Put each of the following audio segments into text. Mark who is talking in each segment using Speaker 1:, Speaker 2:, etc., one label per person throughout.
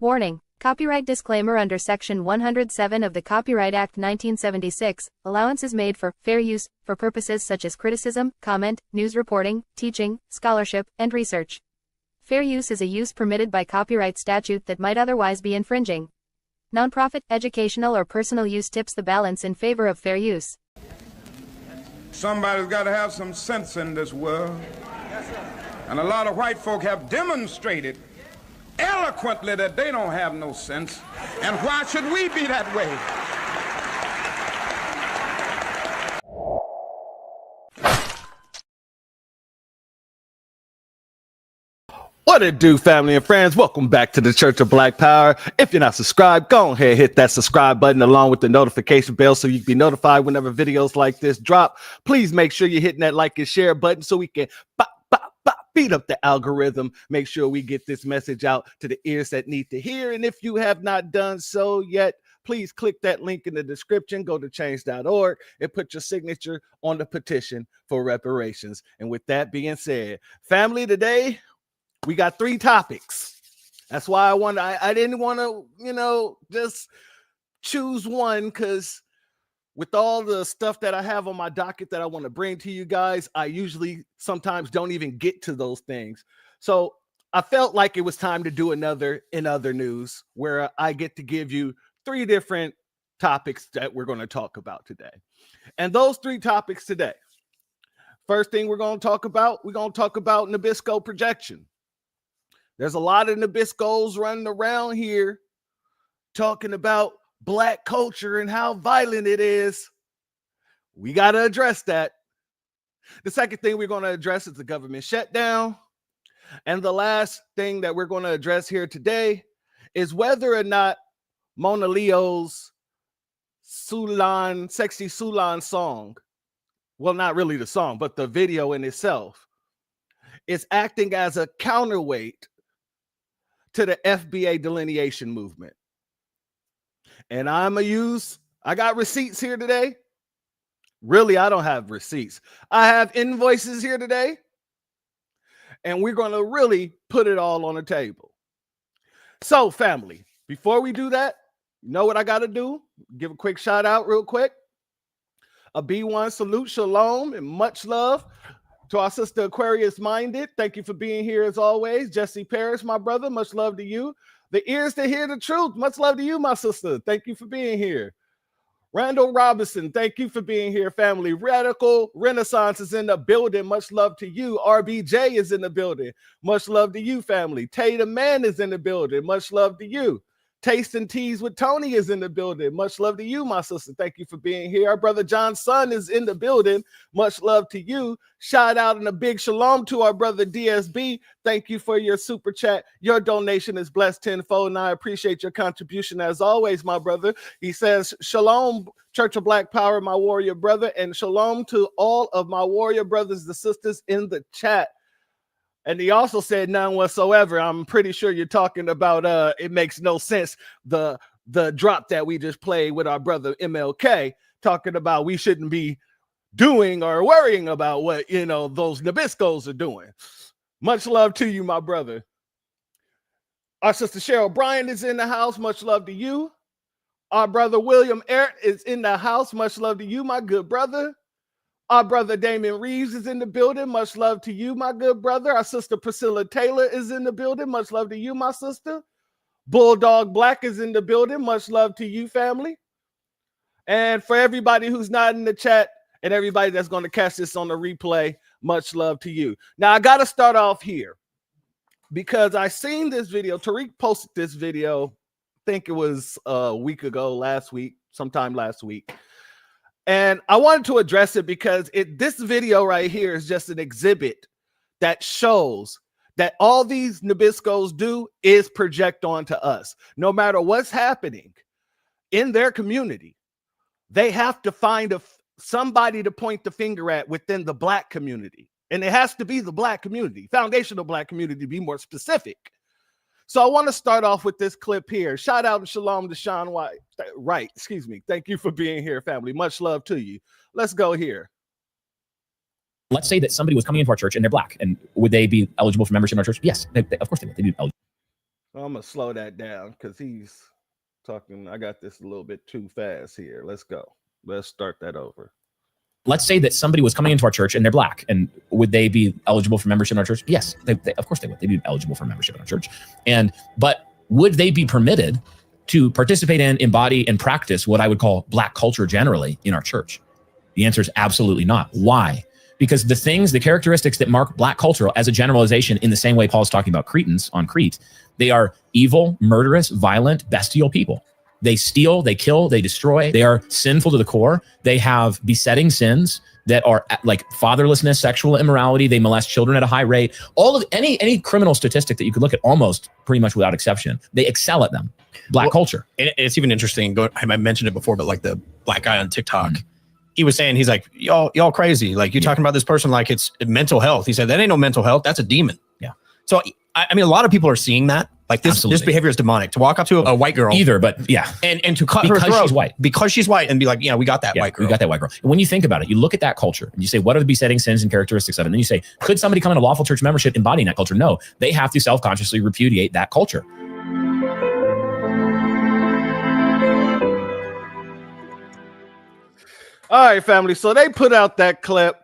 Speaker 1: Warning. Copyright disclaimer under Section 107 of the Copyright Act 1976, allowance is made for fair use, for purposes such as criticism, comment, news reporting, teaching, scholarship, and research. Fair use is a use permitted by copyright statute that might otherwise be infringing. Nonprofit, educational, or personal use tips the balance in favor of fair use.
Speaker 2: Somebody's got to have some sense in this world. And a lot of white folk have demonstrated eloquently that they don't have no sense. And why should we be that way?
Speaker 3: What it do, family and friends? Welcome back to the Church of Black Power. If you're not subscribed, go ahead, hit that subscribe button along with the notification bell so you can be notified whenever videos like this drop. Please make sure you're hitting that like and share button so we can beat up the algorithm. Make sure we get this message out to the ears that need to hear. And if you have not done so yet, please click that link in the description, go to change.org and put your signature on the petition for reparations. And with that being said, family, today we got 3 topics. That's why I didn't want to, just choose one, because with all the stuff that I have on my docket that I want to bring to you guys, I usually sometimes don't even get to those things. So I felt like it was time to do another in other news, where I get to give you 3 different topics that we're going to talk about today. And those 3 topics today, first thing we're going to talk about Nabisco projection. There's a lot of Nabiscos running around here talking about Black culture and how violent it is. We got to address that. The second thing we're going to address is the government shutdown. And the last thing that we're going to address here today is whether or not Mona Leo's Sexy Sulan song, well, not really the song, but the video in itself, is acting as a counterweight to the FBA delineation movement. And I got receipts here today. Really, I don't have receipts. I have invoices here today. And we're going to really put it all on the table. So, family, before we do that, you know what I got to do? Give a quick shout out real quick. A B1 salute, shalom, and much love to our sister Aquarius Minded. Thank you for being here as always. Jesse Parrish, my brother, much love to you. The ears to hear the truth. Much love to you, my sister. Thank you for being here. Randall Robinson, thank you for being here, family. Radical Renaissance is in the building. Much love to you. RBJ is in the building. Much love to you, family. Tatum Man is in the building. Much love to you. Taste and Teas with Tony is in the building. Much love to you, my sister. Thank you for being here. Our brother John's son is in the building. Much love to you. Shout out and a big shalom to our brother DSB. Thank you for your super chat. Your donation is blessed tenfold, and I appreciate your contribution as always, my brother. He says, shalom, Church of Black Power, my warrior brother, and shalom to all of my warrior brothers and sisters in the chat. And he also said none whatsoever. I'm pretty sure you're talking about it makes no sense. The drop that we just played with our brother MLK, talking about we shouldn't be doing or worrying about what those Nabiscos are doing. Much love to you, my brother. Our sister Cheryl Bryan is in the house. Much love to you. Our brother William Eric is in the house. Much love to you, my good brother. Our brother Damon Reeves is in the building. Much love to you, my good brother. Our sister Priscilla Taylor is in the building. Much love to you, my sister. Bulldog Black is in the building. Much love to you, family. And for everybody who's not in the chat and everybody that's going to catch this on the replay, much love to you. Now, I got to start off here because I seen this video. Tariq posted this video, I think it was a week ago, sometime last week. And I wanted to address it because this video right here is just an exhibit that shows that all these Nabiscos do is project onto us. No matter what's happening in their community, they have to find somebody to point the finger at within the Black community. And it has to be the Black community, foundational Black community, to be more specific. So I want to start off with this clip here. Shout out and shalom to Sean White. Right, excuse me. Thank you for being here, family. Much love to you. Let's go here.
Speaker 4: Let's say that somebody was coming into our church and they're Black, and would they be eligible for membership in our church? Yes, of course they would. They'd be eligible.
Speaker 3: I'm gonna slow that down because he's talking. I got this a little bit too fast here. Let's go. Let's start that over.
Speaker 4: Let's say that somebody was coming into our church and they're black, and would they be eligible for membership in our church? Yes, of course they would. They'd be eligible for membership in our church. But would they be permitted to participate in, embody, and practice what I would call black culture generally in our church? The answer is absolutely not. Why? Because the characteristics that mark black culture as a generalization, in the same way Paul's talking about Cretans on Crete, they are evil, murderous, violent, bestial people. They steal, they kill, they destroy. They are sinful to the core. They have besetting sins that are like fatherlessness, sexual immorality. They molest children at a high rate. All of any criminal statistic that you could look at, almost pretty much without exception, they excel at them. Black culture. And
Speaker 5: it's even interesting. I mentioned it before, but like the black guy on TikTok, he was saying, he's like, y'all crazy. Like you're talking about this person like it's mental health. He said, that ain't no mental health. That's a demon.
Speaker 4: Yeah.
Speaker 5: So, I mean, a lot of people are seeing that. Like this behavior is demonic. To walk up to a white girl,
Speaker 4: but yeah,
Speaker 5: and to cut her throat because she's white, and be like, we got that white girl.
Speaker 4: We got that white girl. And when you think about it, you look at that culture and you say, what are the besetting sins and characteristics of it? And then you say, could somebody come into lawful church membership embodying that culture? No, they have to self-consciously repudiate that culture.
Speaker 3: All right, family. So they put out that clip.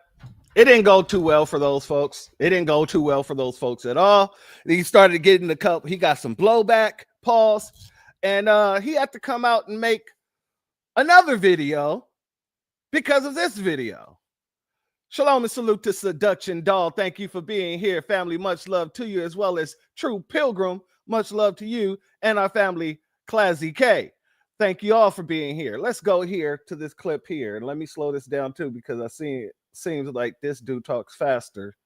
Speaker 3: It didn't go too well for those folks. It didn't go too well for those folks at all. He started getting the cup. He got some blowback, pause, and he had to come out and make another video because of this video. Shalom and salute to Seduction Doll. Thank you for being here, family. Much love to you, as well as True Pilgrim. Much love to you and our family, Classy K. Thank you all for being here. Let's go here to this clip here. And let me slow this down too, because I see it seems like this dude talks faster.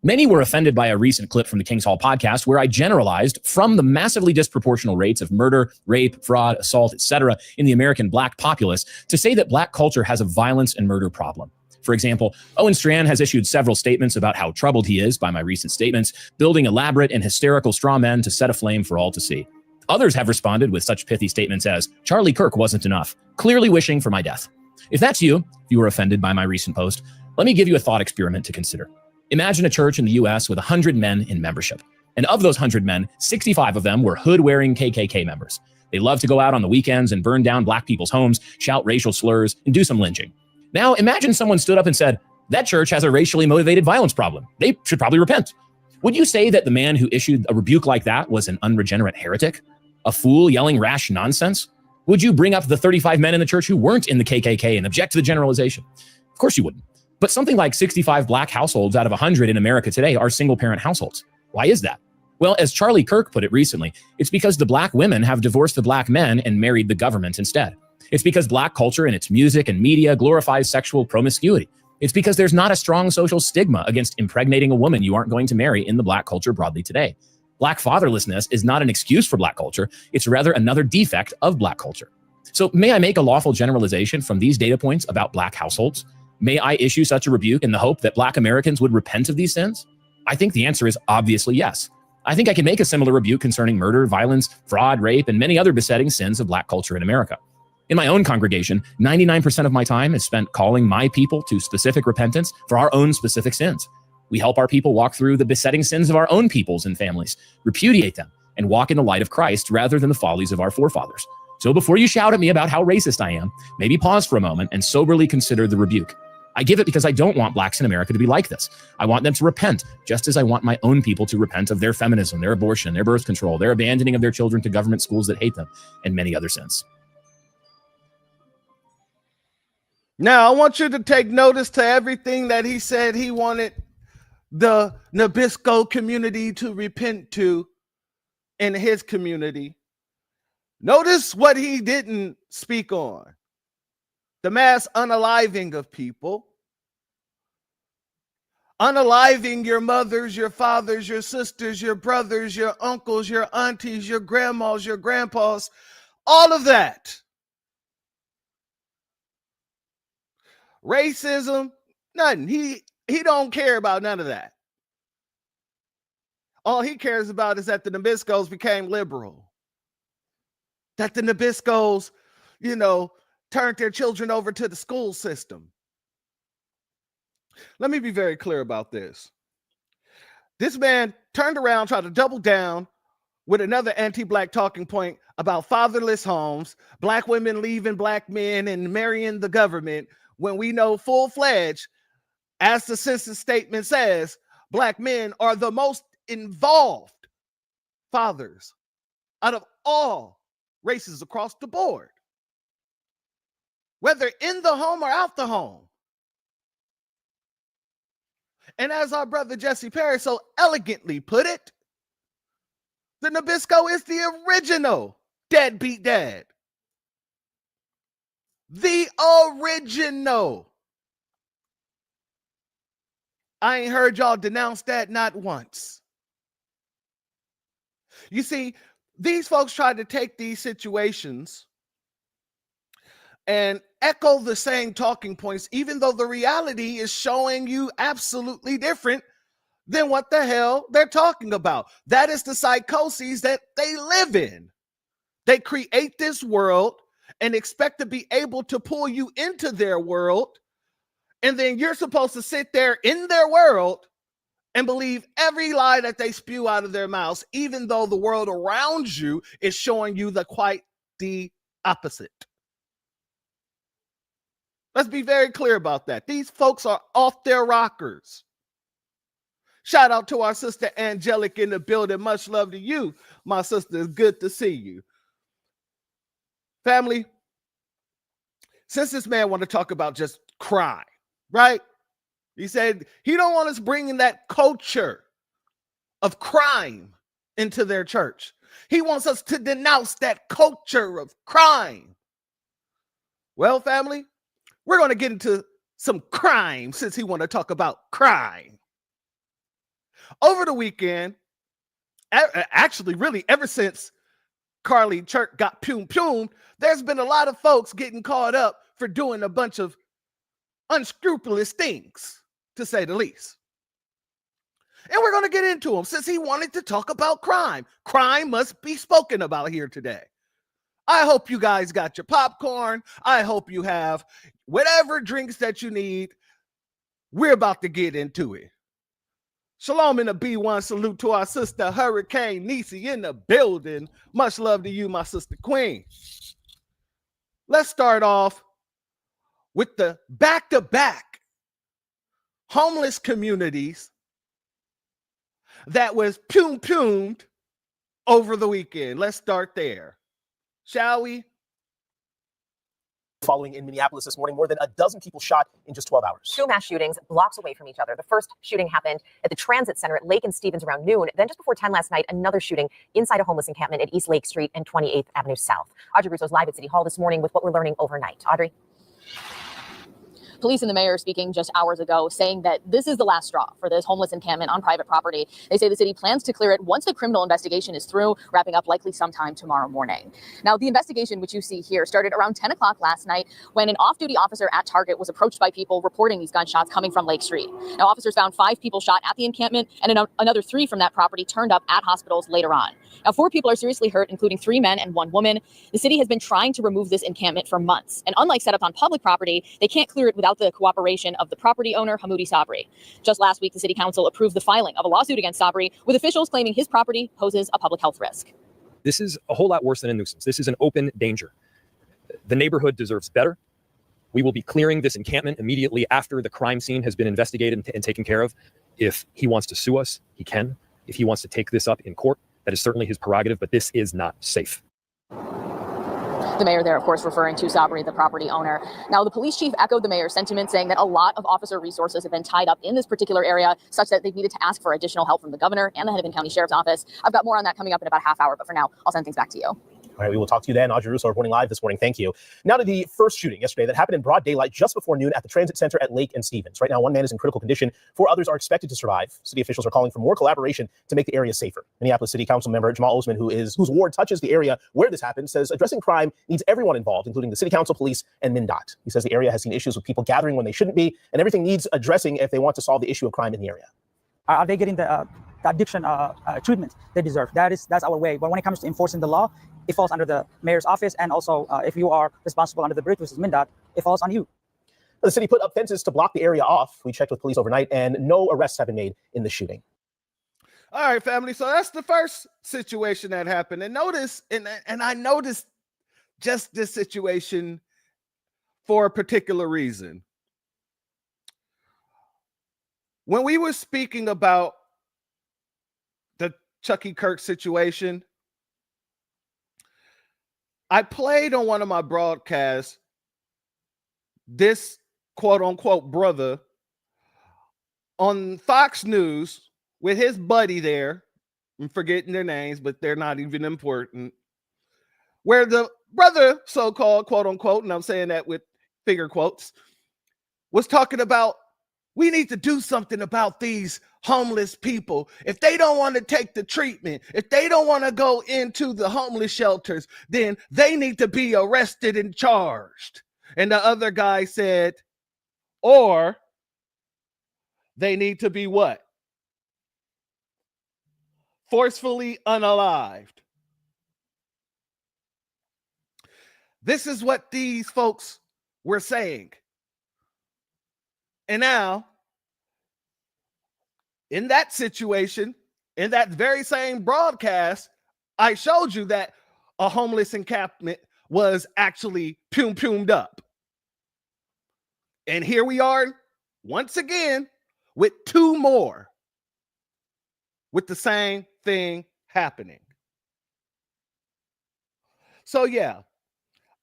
Speaker 4: Many were offended by a recent clip from the King's Hall podcast where I generalized from the massively disproportional rates of murder, rape, fraud, assault, etc. in the American black populace to say that black culture has a violence and murder problem. For example, Owen Strachan has issued several statements about how troubled he is by my recent statements, building elaborate and hysterical straw men to set aflame for all to see. Others have responded with such pithy statements as, Charlie Kirk wasn't enough, clearly wishing for my death. If that's you, if you were offended by my recent post, let me give you a thought experiment to consider. Imagine a church in the US with 100 men in membership. And of those 100 men, 65 of them were hood-wearing KKK members. They love to go out on the weekends and burn down black people's homes, shout racial slurs, and do some lynching. Now imagine someone stood up and said, that church has a racially motivated violence problem. They should probably repent. Would you say that the man who issued a rebuke like that was an unregenerate heretic? A fool yelling rash nonsense? Would you bring up the 35 men in the church who weren't in the KKK and object to the generalization? Of course you wouldn't. But something like 65 black households out of 100 in America today are single-parent households. Why is that? Well, as Charlie Kirk put it recently, it's because the black women have divorced the black men and married the government instead. It's because black culture in its music and media glorifies sexual promiscuity. It's because there's not a strong social stigma against impregnating a woman you aren't going to marry in the black culture broadly today. Black fatherlessness is not an excuse for black culture. It's rather another defect of black culture. So may I make a lawful generalization from these data points about black households? May I issue such a rebuke in the hope that black Americans would repent of these sins? I think the answer is obviously yes. I think I can make a similar rebuke concerning murder, violence, fraud, rape, and many other besetting sins of black culture in America. In my own congregation, 99% of my time is spent calling my people to specific repentance for our own specific sins. We help our people walk through the besetting sins of our own peoples and families, repudiate them, and walk in the light of Christ rather than the follies of our forefathers. So before you shout at me about how racist I am, maybe pause for a moment and soberly consider the rebuke. I give it because I don't want blacks in America to be like this. I want them to repent, just as I want my own people to repent of their feminism, their abortion, their birth control, their abandoning of their children to government schools that hate them, and many other sins.
Speaker 3: Now, I want you to take notice to everything that he said he wanted the Nabisco community to repent to in his community. Notice what he didn't speak on. The mass unaliving of people. Unaliving your mothers, your fathers, your sisters, your brothers, your uncles, your aunties, your grandmas, your grandpas, all of that. Racism, nothing. He don't care about none of that. All he cares about is that the Nabiscos became liberal. That the Nabiscos, turned their children over to the school system. Let me be very clear about this. This man turned around, tried to double down with another anti-black talking point about fatherless homes, black women leaving black men and marrying the government, when we know full-fledged, as the census statement says, black men are the most involved fathers out of all races across the board, whether in the home or out the home. And as our brother Jesse Perry so elegantly put it, the Nabisco is the original deadbeat dad. The original. I ain't heard y'all denounce that not once. You see, these folks tried to take these situations and echo the same talking points, even though the reality is showing you absolutely different than what the hell they're talking about. That is the psychoses that they live in. They create this world and expect to be able to pull you into their world, and then you're supposed to sit there in their world and believe every lie that they spew out of their mouths, even though the world around you is showing you quite the opposite. Let's be very clear about that. These folks are off their rockers. Shout out to our sister Angelic in the building. Much love to you, my sister. It's good to see you. Family, since this man want to talk about just crime, right? He said he don't want us bringing that culture of crime into their church. He wants us to denounce that culture of crime. Well, family, we're going to get into some crime since he want to talk about crime. Over the weekend, actually really ever since Carly Church got pumed, there's been a lot of folks getting caught up for doing a bunch of unscrupulous things, to say the least. And we're going to get into them since he wanted to talk about crime. Crime must be spoken about here today. I hope you guys got your popcorn. I hope you have whatever drinks that you need. We're about to get into it. Shalom in the B1. Salute to our sister Hurricane Nisi in the building. Much love to you, my sister Queen. Let's start off with the back-to-back homeless communities that was pumed over the weekend. Let's start there, shall we?
Speaker 6: Following in Minneapolis this morning, more than a dozen people shot in just 12 hours.
Speaker 7: Two mass shootings blocks away from each other. The first shooting happened at the Transit Center at Lake and Stevens around noon. Then just before 10 last night, another shooting inside a homeless encampment at East Lake Street and 28th Avenue South. Audrey Russo's live at City Hall this morning with what we're learning overnight. Audrey?
Speaker 8: Police and the mayor speaking just hours ago saying that this is the last straw for this homeless encampment on private property. They say the city plans to clear it once the criminal investigation is through, wrapping up likely sometime tomorrow morning. Now, the investigation, which you see here, started around 10 o'clock last night when an off-duty officer at Target was approached by people reporting these gunshots coming from Lake Street. Now, officers found 5 people shot at the encampment and another 3 from that property turned up at hospitals later on. Now, 4 people are seriously hurt, including 3 men and 1 woman. The city has been trying to remove this encampment for months. And unlike set up on public property, they can't clear it without the cooperation of the property owner, Hamoudi Sabri. Just last week, the city council approved the filing of a lawsuit against Sabri, with officials claiming his property poses a public health risk.
Speaker 9: This is a whole lot worse than a nuisance. This is an open danger. The neighborhood deserves better. We will be clearing this encampment immediately after the crime scene has been investigated and taken care of. If he wants to sue us, he can. If he wants to take this up in court, that is certainly his prerogative, but this is not safe.
Speaker 8: The mayor there, of course, referring to Sabri, the property owner. Now, the police chief echoed the mayor's sentiment, saying that a lot of officer resources have been tied up in this particular area, such that they've needed to ask for additional help from the governor and the Hennepin County Sheriff's Office. I've got more on that coming up in about a half hour, but for now, I'll send things back to you.
Speaker 6: All right, we will talk to you then. Audrey Russo reporting live this morning. Thank you. Now to the first shooting yesterday that happened in broad daylight just before noon at the Transit Center at Lake and Stevens. Right now, 1 man is in critical condition. 4 others are expected to survive. City officials are calling for more collaboration to make the area safer. Minneapolis City Council member Jamal Osman, whose ward touches the area where this happened, says addressing crime needs everyone involved, including the City Council, police, and MnDOT. He says the area has seen issues with people gathering when they shouldn't be, and everything needs addressing if they want to solve the issue of crime in the area.
Speaker 10: Are they getting the addiction treatment they deserve? That's our way. But when it comes to enforcing the law, it falls under the mayor's office, and also if you are responsible under the bridge, which is MnDOT, it falls on you.
Speaker 6: The city put up fences to block the area off. We checked with police overnight, and no arrests have been made in the shooting.
Speaker 3: All right, family. So that's the first situation that happened. And notice, and I noticed just this situation for a particular reason. When we were speaking about the Chucky Kirk situation, I played on one of my broadcasts this quote unquote brother on Fox News with his buddy there. I'm forgetting their names, but they're not even important. Where the brother, so-called quote unquote, and I'm saying that with finger quotes, was talking about we need to do something about these homeless people. If they don't want to take the treatment, if they don't want to go into the homeless shelters, then they need to be arrested and charged. And the other guy said, or they need to be what? Forcefully unalived. This is what these folks were saying. And now, in that situation, in that very same broadcast, I showed you that a homeless encampment was actually pumed up. And here we are once again with two more with the same thing happening. So yeah,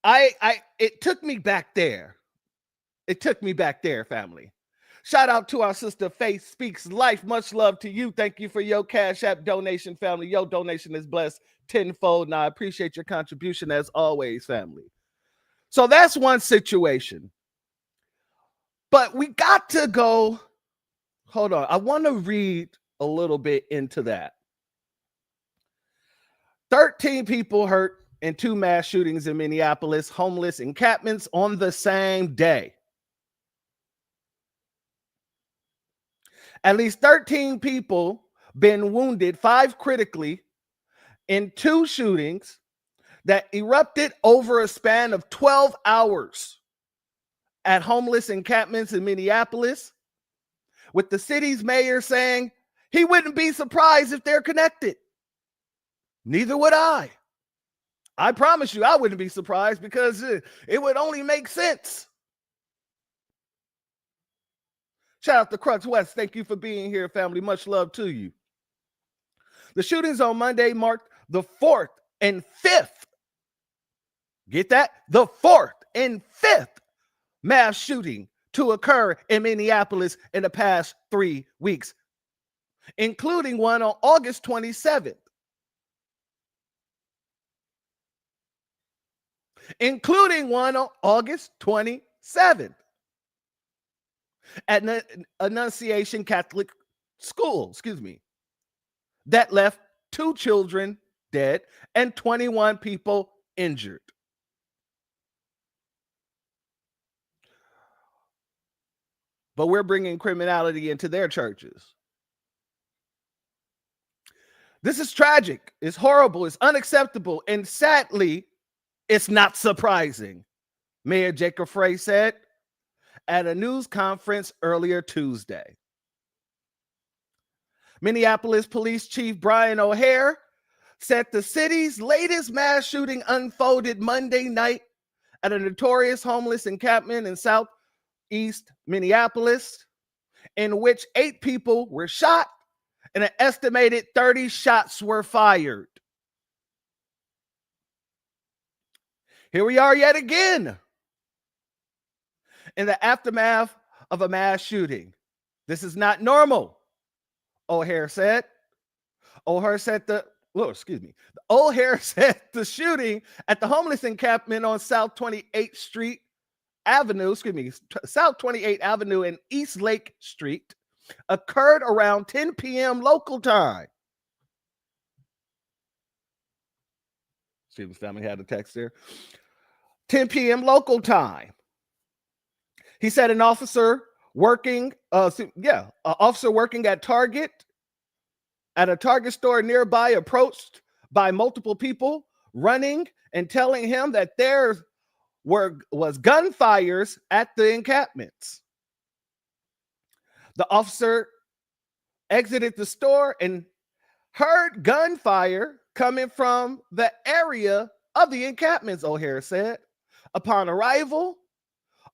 Speaker 3: it took me back there. It took me back there, family. Shout out to our sister Faith Speaks Life. Much love to you. Thank you for your Cash App donation, family. Your donation is blessed tenfold, and I appreciate your contribution as always, family. So that's one situation. But we got to go. Hold on. I want to read a little bit into that. 13 people hurt in 2 mass shootings in Minneapolis, homeless encampments on the same day. At least 13 people been wounded, 5 critically, in 2 shootings that erupted over a span of 12 hours at homeless encampments in Minneapolis, with the city's mayor saying he wouldn't be surprised if they're connected. Neither would I. I promise you I wouldn't be surprised because it would only make sense. Shout out to Crux West. Thank you for being here, family. Much love to you. The shootings on Monday marked the 4th and 5th. Get that? The 4th and 5th mass shooting to occur in Minneapolis in the past 3 weeks, including one on August 27th. Including one on August 27th at Annunciation Catholic School, that left 2 children dead and 21 people injured. But we're bringing criminality into their churches. This is tragic. It's horrible. It's unacceptable. And sadly, it's not surprising, Mayor Jacob Frey said at a news conference earlier Tuesday. Minneapolis Police Chief Brian O'Hare said the city's latest mass shooting unfolded Monday night at a notorious homeless encampment in southeast Minneapolis, in which 8 people were shot and an estimated 30 shots were fired. Here we are yet again in the aftermath of a mass shooting. This is not normal, O'Hare said. O'Hare said the shooting at the homeless encampment on South 28th Avenue and East Lake Street occurred around 10 p.m. local time. Stephen's family had a text there. 10 p.m. local time. He said an officer working at Target, at a Target store nearby, approached by multiple people running and telling him that there was gunfires at the encampments. The officer exited the store and heard gunfire coming from the area of the encampments, O'Hare said. Upon arrival,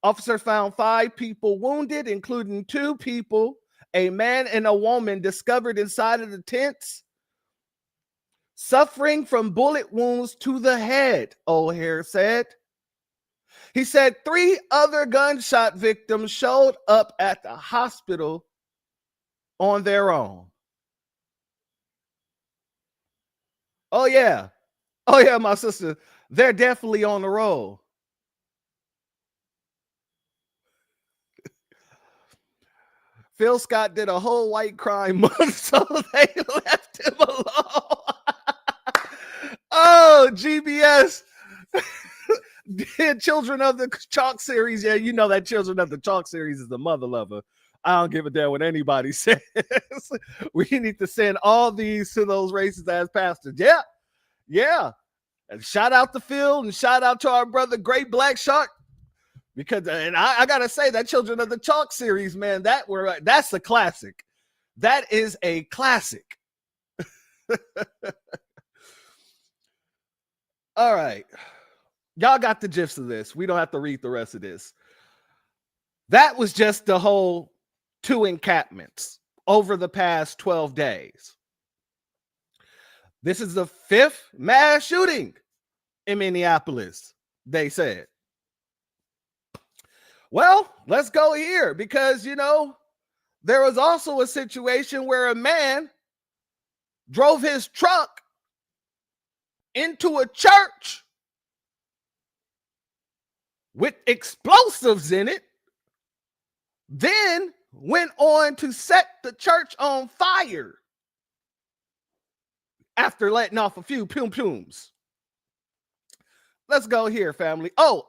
Speaker 3: officers found 5 people wounded, including 2 people, a man and a woman, discovered inside of the tents, suffering from bullet wounds to the head, O'Hare said. He said 3 other gunshot victims showed up at the hospital on their own. Oh, yeah. Oh, yeah, my sister. They're definitely on the roll. Phil Scott did a whole white crime month, so they left him alone. Oh, GBS did Children of the Chalk series. Yeah, you know that Children of the Chalk series is the mother lover. I don't give a damn what anybody says. We need to send all these to those racist ass pastors. Yeah, yeah. And shout out to Phil and shout out to our brother Great Black Shark. Because, and I gotta say, that Children of the Chalk series, man, that's a classic. That is a classic. All right. Y'all got the gist of this. We don't have to read the rest of this. That was just the whole 2 encampments over the past 12 days. This is the 5th mass shooting in Minneapolis, they said. Well, let's go here because, you know, there was also a situation where a man drove his truck into a church with explosives in it, then went on to set the church on fire after letting off a few pum-pums. Let's go here, family. Oh,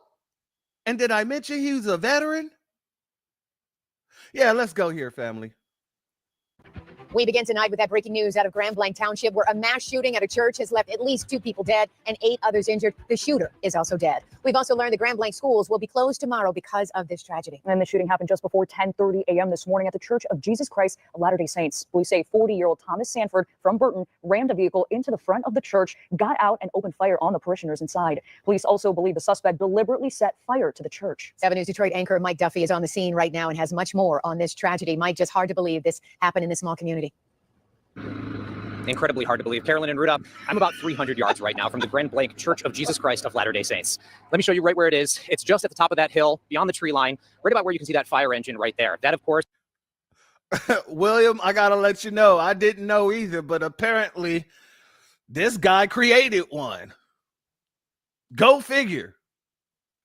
Speaker 3: and did I mention he was a veteran? Yeah, let's go here, family.
Speaker 7: We begin tonight with that breaking news out of Grand Blanc Township, where a mass shooting at a church has left at least 2 people dead and 8 others injured. The shooter is also dead. We've also learned the Grand Blanc schools will be closed tomorrow because of this tragedy.
Speaker 11: And the shooting happened just before 10:30 a.m. this morning at the Church of Jesus Christ of Latter-day Saints. Police say 40-year-old Thomas Sanford from Burton rammed a vehicle into the front of the church, got out, and opened fire on the parishioners inside. Police also believe the suspect deliberately set fire to the church.
Speaker 7: 7 News Detroit anchor Mike Duffy is on the scene right now and has much more on this tragedy. Mike, just hard to believe this happened in this small community.
Speaker 12: Incredibly hard to believe. Carolyn and Ruda, I'm about 300 yards right now from the Grand Blanc Church of Jesus Christ of Latter-day Saints. Let me show you right where it is. It's just at the top of that hill, beyond the tree line, right about where you can see that fire engine right there. That, of course.
Speaker 3: William, I got to let you know, I didn't know either, but apparently this guy created one. Go figure.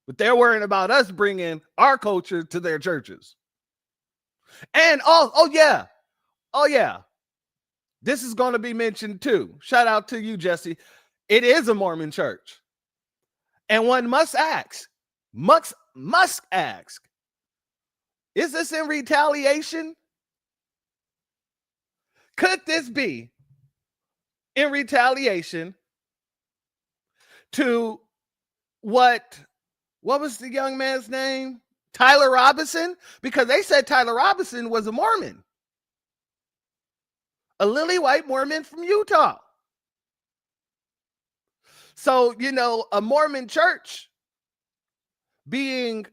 Speaker 3: But they're worrying about us bringing our culture to their churches. And, oh yeah. This is going to be mentioned too. Shout out to you, Jesse. It is a Mormon church. And one must ask, is this in retaliation? Could this be in retaliation to what was the young man's name? Tyler Robinson? Because they said Tyler Robinson was a Mormon. A lily white Mormon from Utah. So, you know, a Mormon church being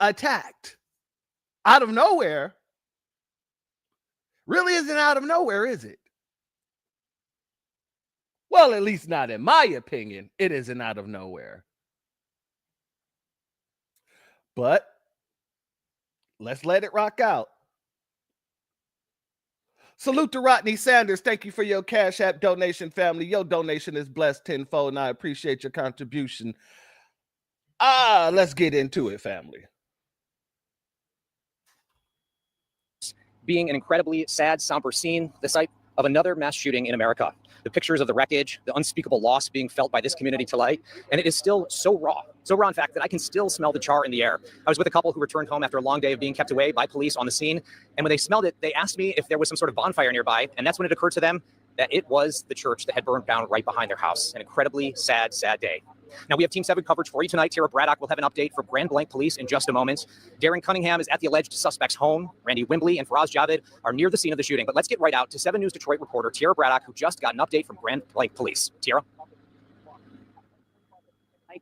Speaker 3: attacked out of nowhere really isn't out of nowhere, is it? Well, at least not in my opinion. It isn't out of nowhere. But let's let it rock out. Salute to Rodney Sanders. Thank you for your Cash App donation, family. Your donation is blessed tenfold, and I appreciate your contribution. Let's get into it, family.
Speaker 12: Being an incredibly sad, somber scene, the site of another mass shooting in America. The pictures of the wreckage, the unspeakable loss being felt by this community tonight, and it is still so raw, in fact, that I can still smell the char in the air. I was with a couple who returned home after a long day of being kept away by police on the scene, and when they smelled it, they asked me if there was some sort of bonfire nearby, and that's when it occurred to them that it was the church that had burned down right behind their house. An incredibly sad, sad day. Now, we have Team 7 coverage for you tonight. Tara Braddock will have an update for Grand Blanc Police in just a moment. Darren Cunningham is at the alleged suspect's home. Randy Wimbley and Faraz Javed are near the scene of the shooting. But let's get right out to 7 News Detroit reporter Tara Braddock, who just got an update from Grand Blanc Police. Tara?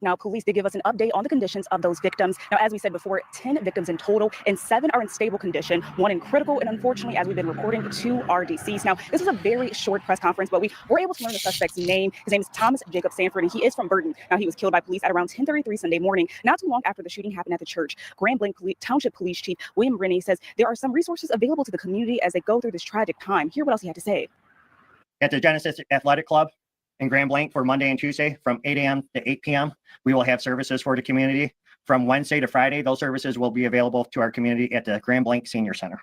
Speaker 11: Now, police did give us an update on the conditions of those victims. Now, as we said before, 10 victims in total, and 7 are in stable condition, 1 in critical, and unfortunately, as we've been reporting, 2 are deceased. Now, this was a very short press conference, but we were able to learn the suspect's name. His name is Thomas Jacob Sanford, and he is from Burton. Now, he was killed by police at around 10:33 Sunday morning, not too long after the shooting happened at the church. Grand Blanc Township Police Chief William Rennie says there are some resources available to the community as they go through this tragic time. Hear what else he had to say.
Speaker 13: At the Genesis Athletic Club in Grand Blanc for Monday and Tuesday from 8 a.m. to 8 p.m. We will have services for the community. From Wednesday to Friday, those services will be available to our community at the Grand Blanc Senior Center.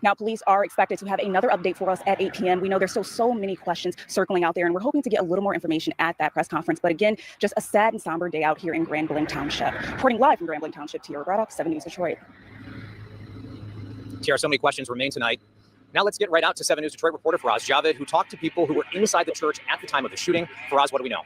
Speaker 11: Now, police are expected to have another update for us at 8 p.m. We know there's still so many questions circling out there, and we're hoping to get a little more information at that press conference. But again, just a sad and somber day out here in Grand Blanc Township. Reporting live from Grand Blanc Township, Tara Braddock, 7 News Detroit.
Speaker 12: Tara, so many questions remain tonight. Now let's get right out to 7 News Detroit reporter Faraz Javed, who talked to people who were inside the church at the time of the shooting. Faraz, what do we know?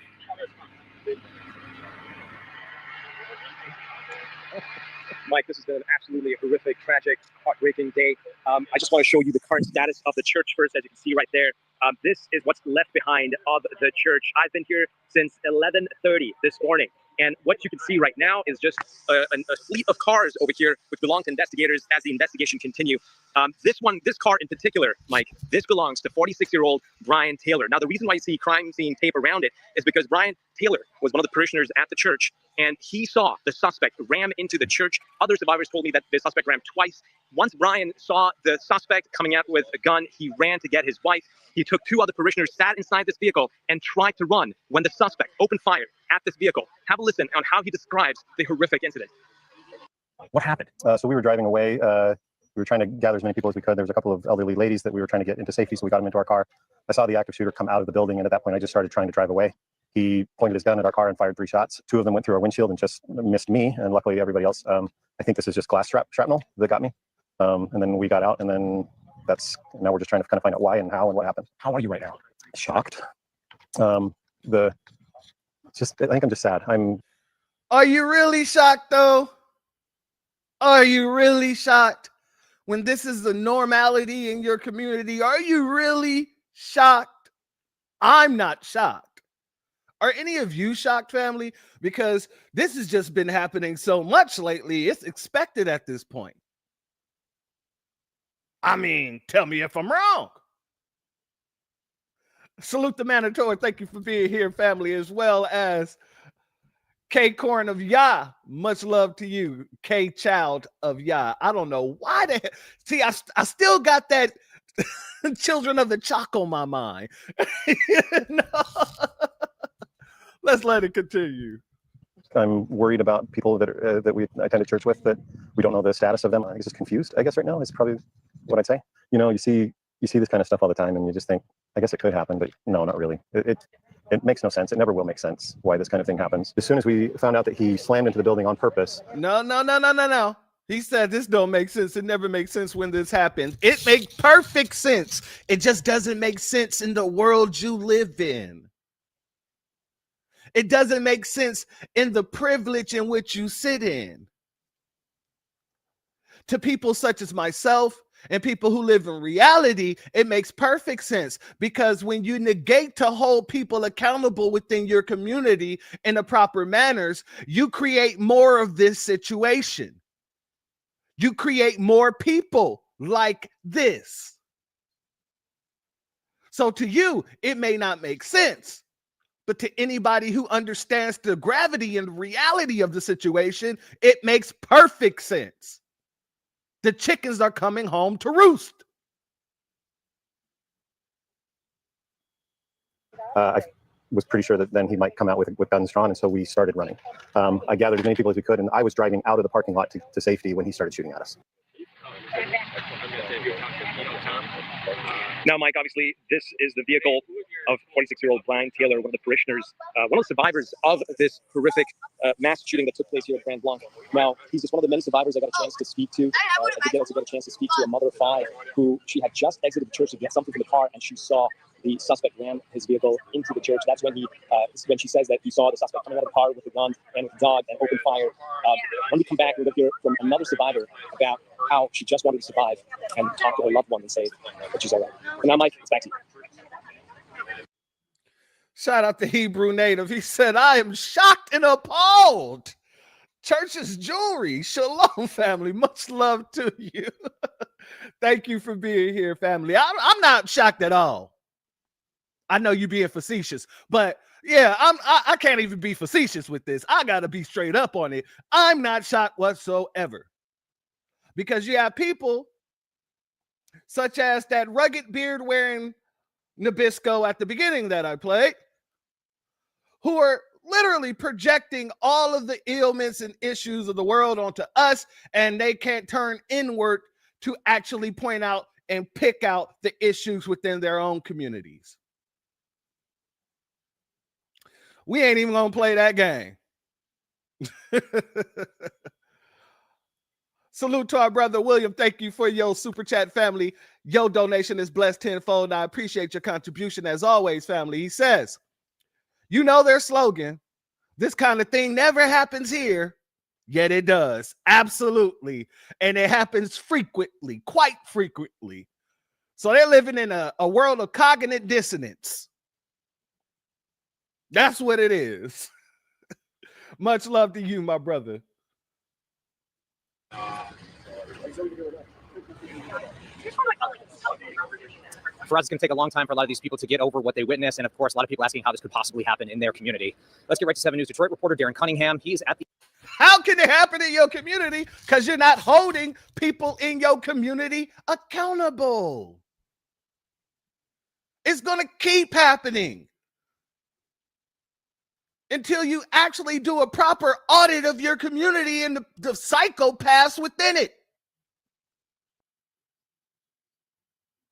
Speaker 14: Mike, this has been absolutely a horrific, tragic, heartbreaking day. I just want to show you the current status of the church first, as you can see right there. This is what's left behind of the church. I've been here since 11:30 this morning. And what you can see right now is just a fleet of cars over here, which belong to investigators as the investigation continue. This car in particular, Mike, this belongs to 46-year-old Brian Taylor. Now, the reason why you see crime scene tape around it is because Brian Taylor was one of the parishioners at the church, and he saw the suspect ram into the church. Other survivors told me that the suspect rammed twice. Once Brian saw the suspect coming out with a gun, he ran to get his wife. He took 2 other parishioners, sat inside this vehicle, and tried to run when the suspect opened fire at this vehicle. Have a listen on how he describes the horrific incident.
Speaker 6: What happened?
Speaker 15: So we were driving away. We were trying to gather as many people as we could. There was a couple of elderly ladies that we were trying to get into safety, so we got them into our car. I saw the active shooter come out of the building, and at that point, I just started trying to drive away. He pointed his gun at our car and fired 3 shots. 2 of them went through our windshield and just missed me, and luckily everybody else. I think this is just glass shrapnel that got me. And then we got out, and then now we're just trying to kind of find out why and how and what happened.
Speaker 6: How are you right now?
Speaker 15: Shocked. I think I'm just sad.
Speaker 3: Are you really shocked though? Are you really shocked when this is the normality in your community? Are you really shocked? I'm not shocked. Are any of you shocked, family? Because this has just been happening so much lately. It's expected at this point. I mean, tell me if I'm wrong. Salute the Manitoba. Thank you for being here, family, as well as K Corn of Yah. Much love to you, K Child of Yah. I don't know why the heck. See, I still got that Children of the Chalk on my mind. Let's let it continue.
Speaker 15: I'm worried about people that we attended church with that we don't know the status of them. I'm just confused, I guess, right now is probably what I'd say. You know, you see this kind of stuff all the time, and you just think, I guess it could happen, but no, not really. It makes no sense. It never will make sense why this kind of thing happens. As soon as we found out that he slammed into the building on purpose.
Speaker 3: No. He said this don't make sense. It never makes sense when this happens. It makes perfect sense. It just doesn't make sense in the world you live in. It doesn't make sense in the privilege in which you sit in. To people such as myself and people who live in reality, it makes perfect sense, because when you negate to hold people accountable within your community in the proper manners, you create more of this situation. You create more people like this. So to you, it may not make sense, but to anybody who understands the gravity and reality of the situation, it makes perfect sense. The chickens are coming home to roost.
Speaker 15: I was pretty sure that then he might come out with guns drawn, and so we started running. I gathered as many people as we could, and I was driving out of the parking lot to safety when he started shooting at us.
Speaker 14: Now, Mike, obviously, this is the vehicle of 46-year-old Brian Taylor, one of the parishioners, one of the survivors of this horrific mass shooting that took place here at Grand Blanc. Now, he's just one of the many survivors I got a chance to speak to. I did also get a chance to speak to a mother of 5 who she had just exited the church to get something from the car, and she saw the suspect ran his vehicle into the church. That's when when she says that he saw the suspect coming out of the car with a gun and with a dog and opened fire. When we come back, we'll hear from another survivor about how she just wanted to survive and talk to her loved one and say that she's all right. And now, Mike, it's back to you.
Speaker 3: Shout out to Hebrew Native. He said, I am shocked and appalled. Church's jewelry. Shalom, family. Much love to you. Thank you for being here, family. I'm not shocked at all. I know you being facetious, but yeah, I can't even be facetious with this. I got to be straight up on it. I'm not shocked whatsoever. Because you have people such as that rugged beard wearing Nabisco at the beginning that I played, who are literally projecting all of the ailments and issues of the world onto us, and they can't turn inward to actually point out and pick out the issues within their own communities. We ain't even gonna play that game. Salute to our brother William. Thank you for your super chat, family. Your donation is blessed tenfold, and I appreciate your contribution as always, family. He says, you know their slogan, this kind of thing never happens here, yet it does. Absolutely. And it happens frequently, quite frequently. So they're living in a world of cognitive dissonance. That's what it is. Much love to you, my brother.
Speaker 12: For us, it's going to take a long time for a lot of these people to get over what they witnessed. And of course, a lot of people asking how this could possibly happen in their community. Let's get right to 7 News Detroit reporter Darren Cunningham. He's at the...
Speaker 3: How can it happen in your community? Because you're not holding people in your community accountable. It's going to keep happening until you actually do a proper audit of your community and the psychopaths within it.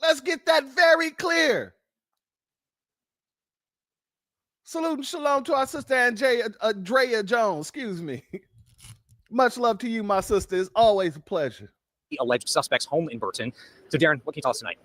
Speaker 3: Let's get that very clear. Salute and shalom to our sister Andrea Jones. Excuse me. Much love to you, my sister. It's always a pleasure.
Speaker 12: The alleged suspect's home in Burton. So, Darren, what can you tell us tonight?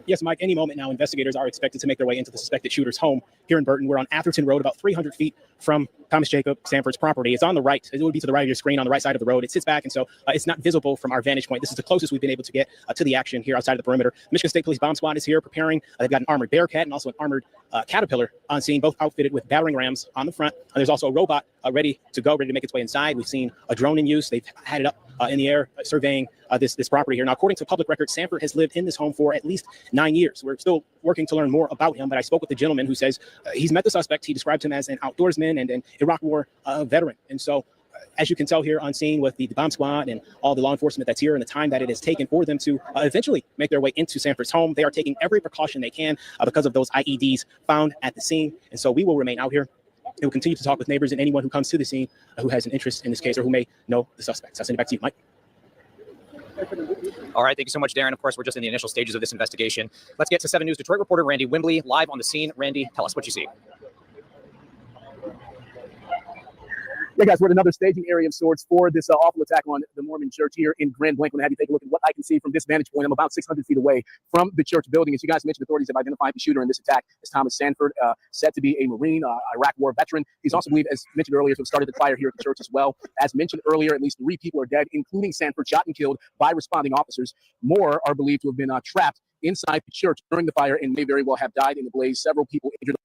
Speaker 6: Yes, Mike, any moment now, investigators are expected to make their way into the suspected shooter's home here in Burton. We're on Atherton Road, about 300 feet from Thomas Jacob Sanford's property. It's on the right. It would be to the right of your screen, on the right side of the road. It sits back, and so it's not visible from our vantage point. This is the closest we've been able to get to the action here outside of the perimeter. Michigan State Police Bomb Squad is here preparing. They've got an armored Bearcat and also an armored Caterpillar on scene, both outfitted with battering rams on the front. There's also a robot ready to go, ready to make its way inside. We've seen a drone in use. They've had it up in the air surveying this property here. Now, according to public records, Sanford has lived in this home for at least 9 years. We're still working to learn more about him, but I spoke with the gentleman who says he's met the suspect. He described him as an outdoorsman and an Iraq War veteran. And so, as you can tell here on scene with the bomb squad and all the law enforcement that's here and the time that it has taken for them to eventually make their way into Sanford's home, they are taking every precaution they can because of those IEDs found at the scene. And so we will remain out here. We will continue to talk with neighbors and anyone who comes to the scene who has an interest in this case or who may know the suspects. I'll send it back to you, Mike.
Speaker 12: All right, thank you so much, Darren. Of course, we're just in the initial stages of this investigation. Let's get to 7 News Detroit reporter Randy Wimbley live on the scene. Randy, tell us what you see.
Speaker 6: Yeah, guys, we're at another staging area of sorts for this awful attack on the Mormon church here in Grand Blanc. I'm going to have you take a look at what I can see from this vantage point. I'm about 600 feet away from the church building. As you guys mentioned, authorities have identified the shooter in this attack as Thomas Sanford, said to be a Marine, Iraq War veteran. He's also believed, as mentioned earlier, to have started the fire here at the church as well. As mentioned earlier, at least 3 people are dead, including Sanford, shot and killed by responding officers. More are believed to have been trapped inside the church during the fire and may very well have died in the blaze. Several people injured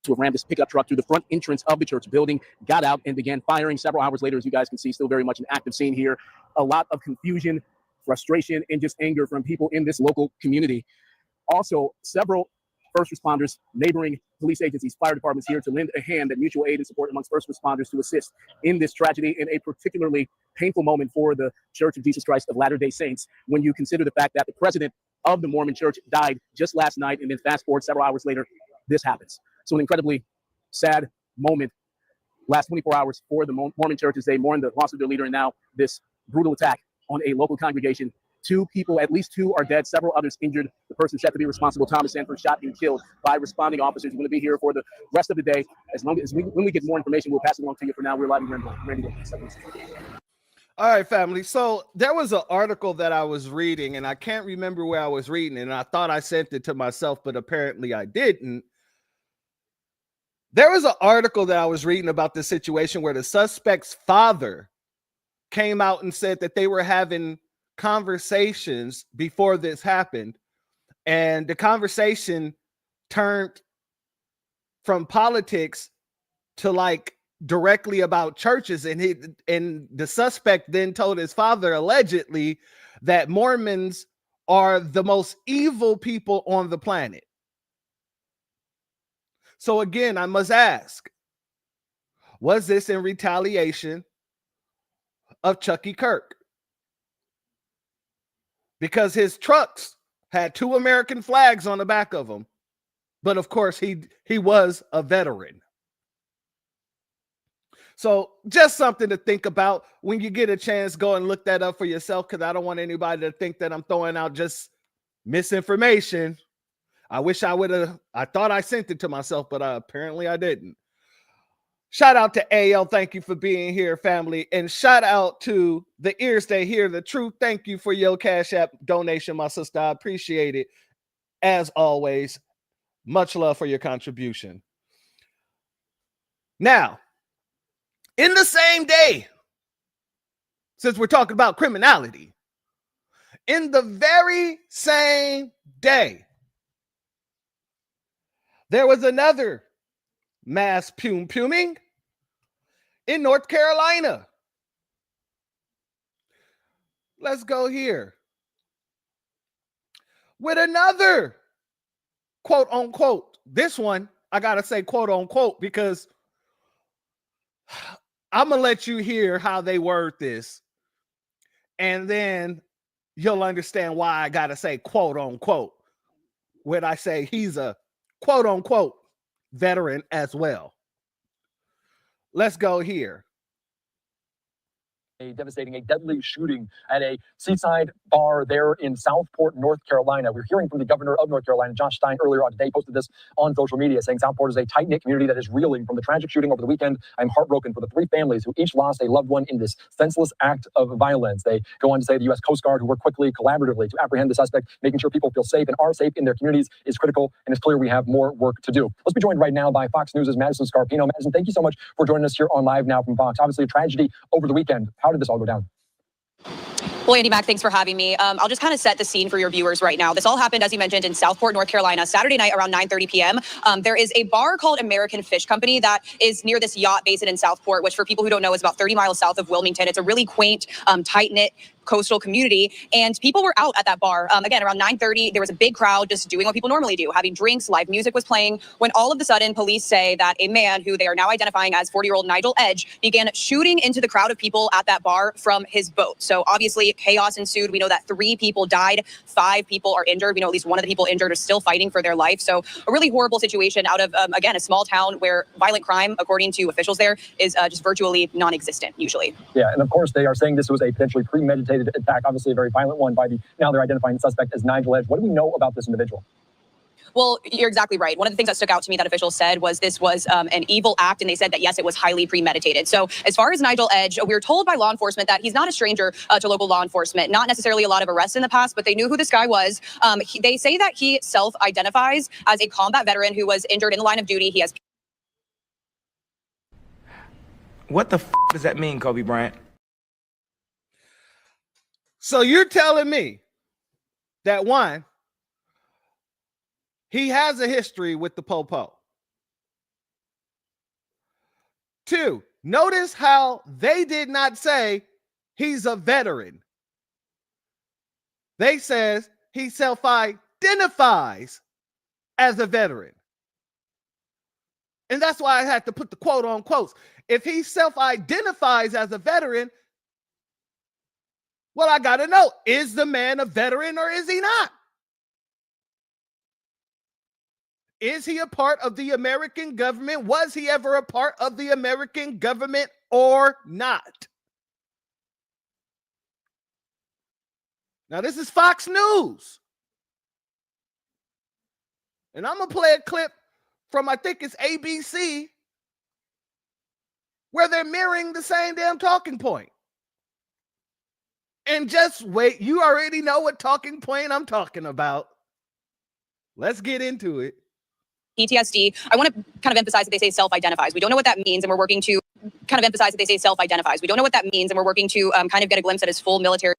Speaker 6: to have rammed this pickup truck through the front entrance of the church building, got out and began firing. Several hours later, as you guys can see, still very much an active scene here. A lot of confusion, frustration, and just anger from people in this local community. Also, several first responders, neighboring police agencies, fire departments here to lend a hand and mutual aid and support amongst first responders to assist in this tragedy in a particularly painful moment for the Church of Jesus Christ of Latter-day Saints when you consider the fact that the president of the Mormon church died just last night, and then fast forward several hours later, this happens. So an incredibly sad moment. Last 24 hours for the Mormon church as they mourn the loss of their leader, and now this brutal attack on a local congregation. 2 people, at least 2 are dead, several others injured. The person said to be responsible, Thomas Sanford, shot and killed by responding officers. We're going to be here for the rest of the day. As long as when we get more information, we'll pass it along to you. For now, we're live in Randy.
Speaker 3: All right, family. So there was an article that I was reading, and I can't remember where I was reading it, and I thought I sent it to myself, but apparently I didn't. There was an article that I was reading about this situation where the suspect's father came out and said that they were having conversations before this happened, and the conversation turned from politics to like directly about churches, and the suspect then told his father allegedly that Mormons are the most evil people on the planet. So again, I must ask, was this in retaliation of Chucky Kirk? Because his trucks had 2 American flags on the back of them, but of course he was a veteran. So just something to think about when you get a chance. Go and look that up for yourself, because I don't want anybody to think that I'm throwing out just misinformation. I wish I would have. I thought I sent it to myself, but apparently I didn't. Shout out to AL. Thank you for being here, family. And shout out to the ears that hear the truth. Thank you for your Cash App donation, my sister. I appreciate it. As always, much love for your contribution. Now, in the same day, since we're talking about criminality, in the very same day, there was another mass puming in North Carolina. Let's go here with another quote unquote. This one, I got to say quote unquote, because I'm going to let you hear how they word this, and then you'll understand why I got to say quote unquote when I say he's a quote unquote veteran as well. Let's go here.
Speaker 9: A deadly shooting at a seaside bar there in Southport, North Carolina. We're hearing from the governor of North Carolina, Josh Stein, earlier on today, posted this on social media, saying Southport is a tight-knit community that is reeling from the tragic shooting over the weekend. I'm heartbroken for the 3 families who each lost a loved one in this senseless act of violence. They go on to say the U.S. Coast Guard, who worked quickly, collaboratively to apprehend the suspect, making sure people feel safe and are safe in their communities is critical, and it's clear we have more work to do. Let's be joined right now by Fox News' Madison Scarpino. Madison, thank you so much for joining us here on Live Now from Fox. Obviously, a tragedy over the weekend. How did this all go down?
Speaker 8: Well, Andy Mack, thanks for having me. I'll just kind of set the scene for your viewers right now. This all happened, as you mentioned, in Southport, North Carolina, Saturday night around 9:30 p.m. There is a bar called American Fish Company that is near this yacht basin in Southport, which for people who don't know is about 30 miles south of Wilmington. It's a really quaint, tight-knit coastal community, and people were out at that bar. Again, around 9:30, there was a big crowd just doing what people normally do, having drinks, live music was playing, when all of a sudden, police say that a man who they are now identifying as 40-year-old Nigel Edge began shooting into the crowd of people at that bar from his boat. So obviously, chaos ensued. We know that 3 people died, 5 people are injured. We know at least one of the people injured is still fighting for their life. So a really horrible situation out of, again, a small town where violent crime, according to officials there, is just virtually non-existent usually.
Speaker 9: Yeah, and of course, they are saying this was a potentially premeditated attack, obviously a very violent one by now they're identifying the suspect as Nigel Edge. What do we know about this individual?
Speaker 8: Well, you're exactly right. One of the things that stuck out to me that officials said was this was an evil act, and they said that, yes, it was highly premeditated. So as far as Nigel Edge, we were told by law enforcement that he's not a stranger to local law enforcement, not necessarily a lot of arrests in the past, but they knew who this guy was. They say that he self-identifies as a combat veteran who was injured in the line of duty. He has...
Speaker 16: What the does that mean, Kobe Bryant?
Speaker 3: So you're telling me that, one, he has a history with the Popo. 2, notice how they did not say he's a veteran. They says he self-identifies as a veteran. And that's why I had to put the quote on quotes. If he self-identifies as a veteran, well, I got to know, is the man a veteran or is he not? Is he a part of the American government? Was he ever a part of the American government or not? Now, this is Fox News. And I'm going to play a clip from, I think it's ABC, where they're mirroring the same damn talking point. And just wait. You already know what talking point I'm talking about. Let's get into it.
Speaker 8: PTSD. I want to kind of emphasize that they say self-identifies. We don't know what that means, and we're working to kind of emphasize that they say self-identifies. We don't know what that means, and we're working to kind of get a glimpse at his full military.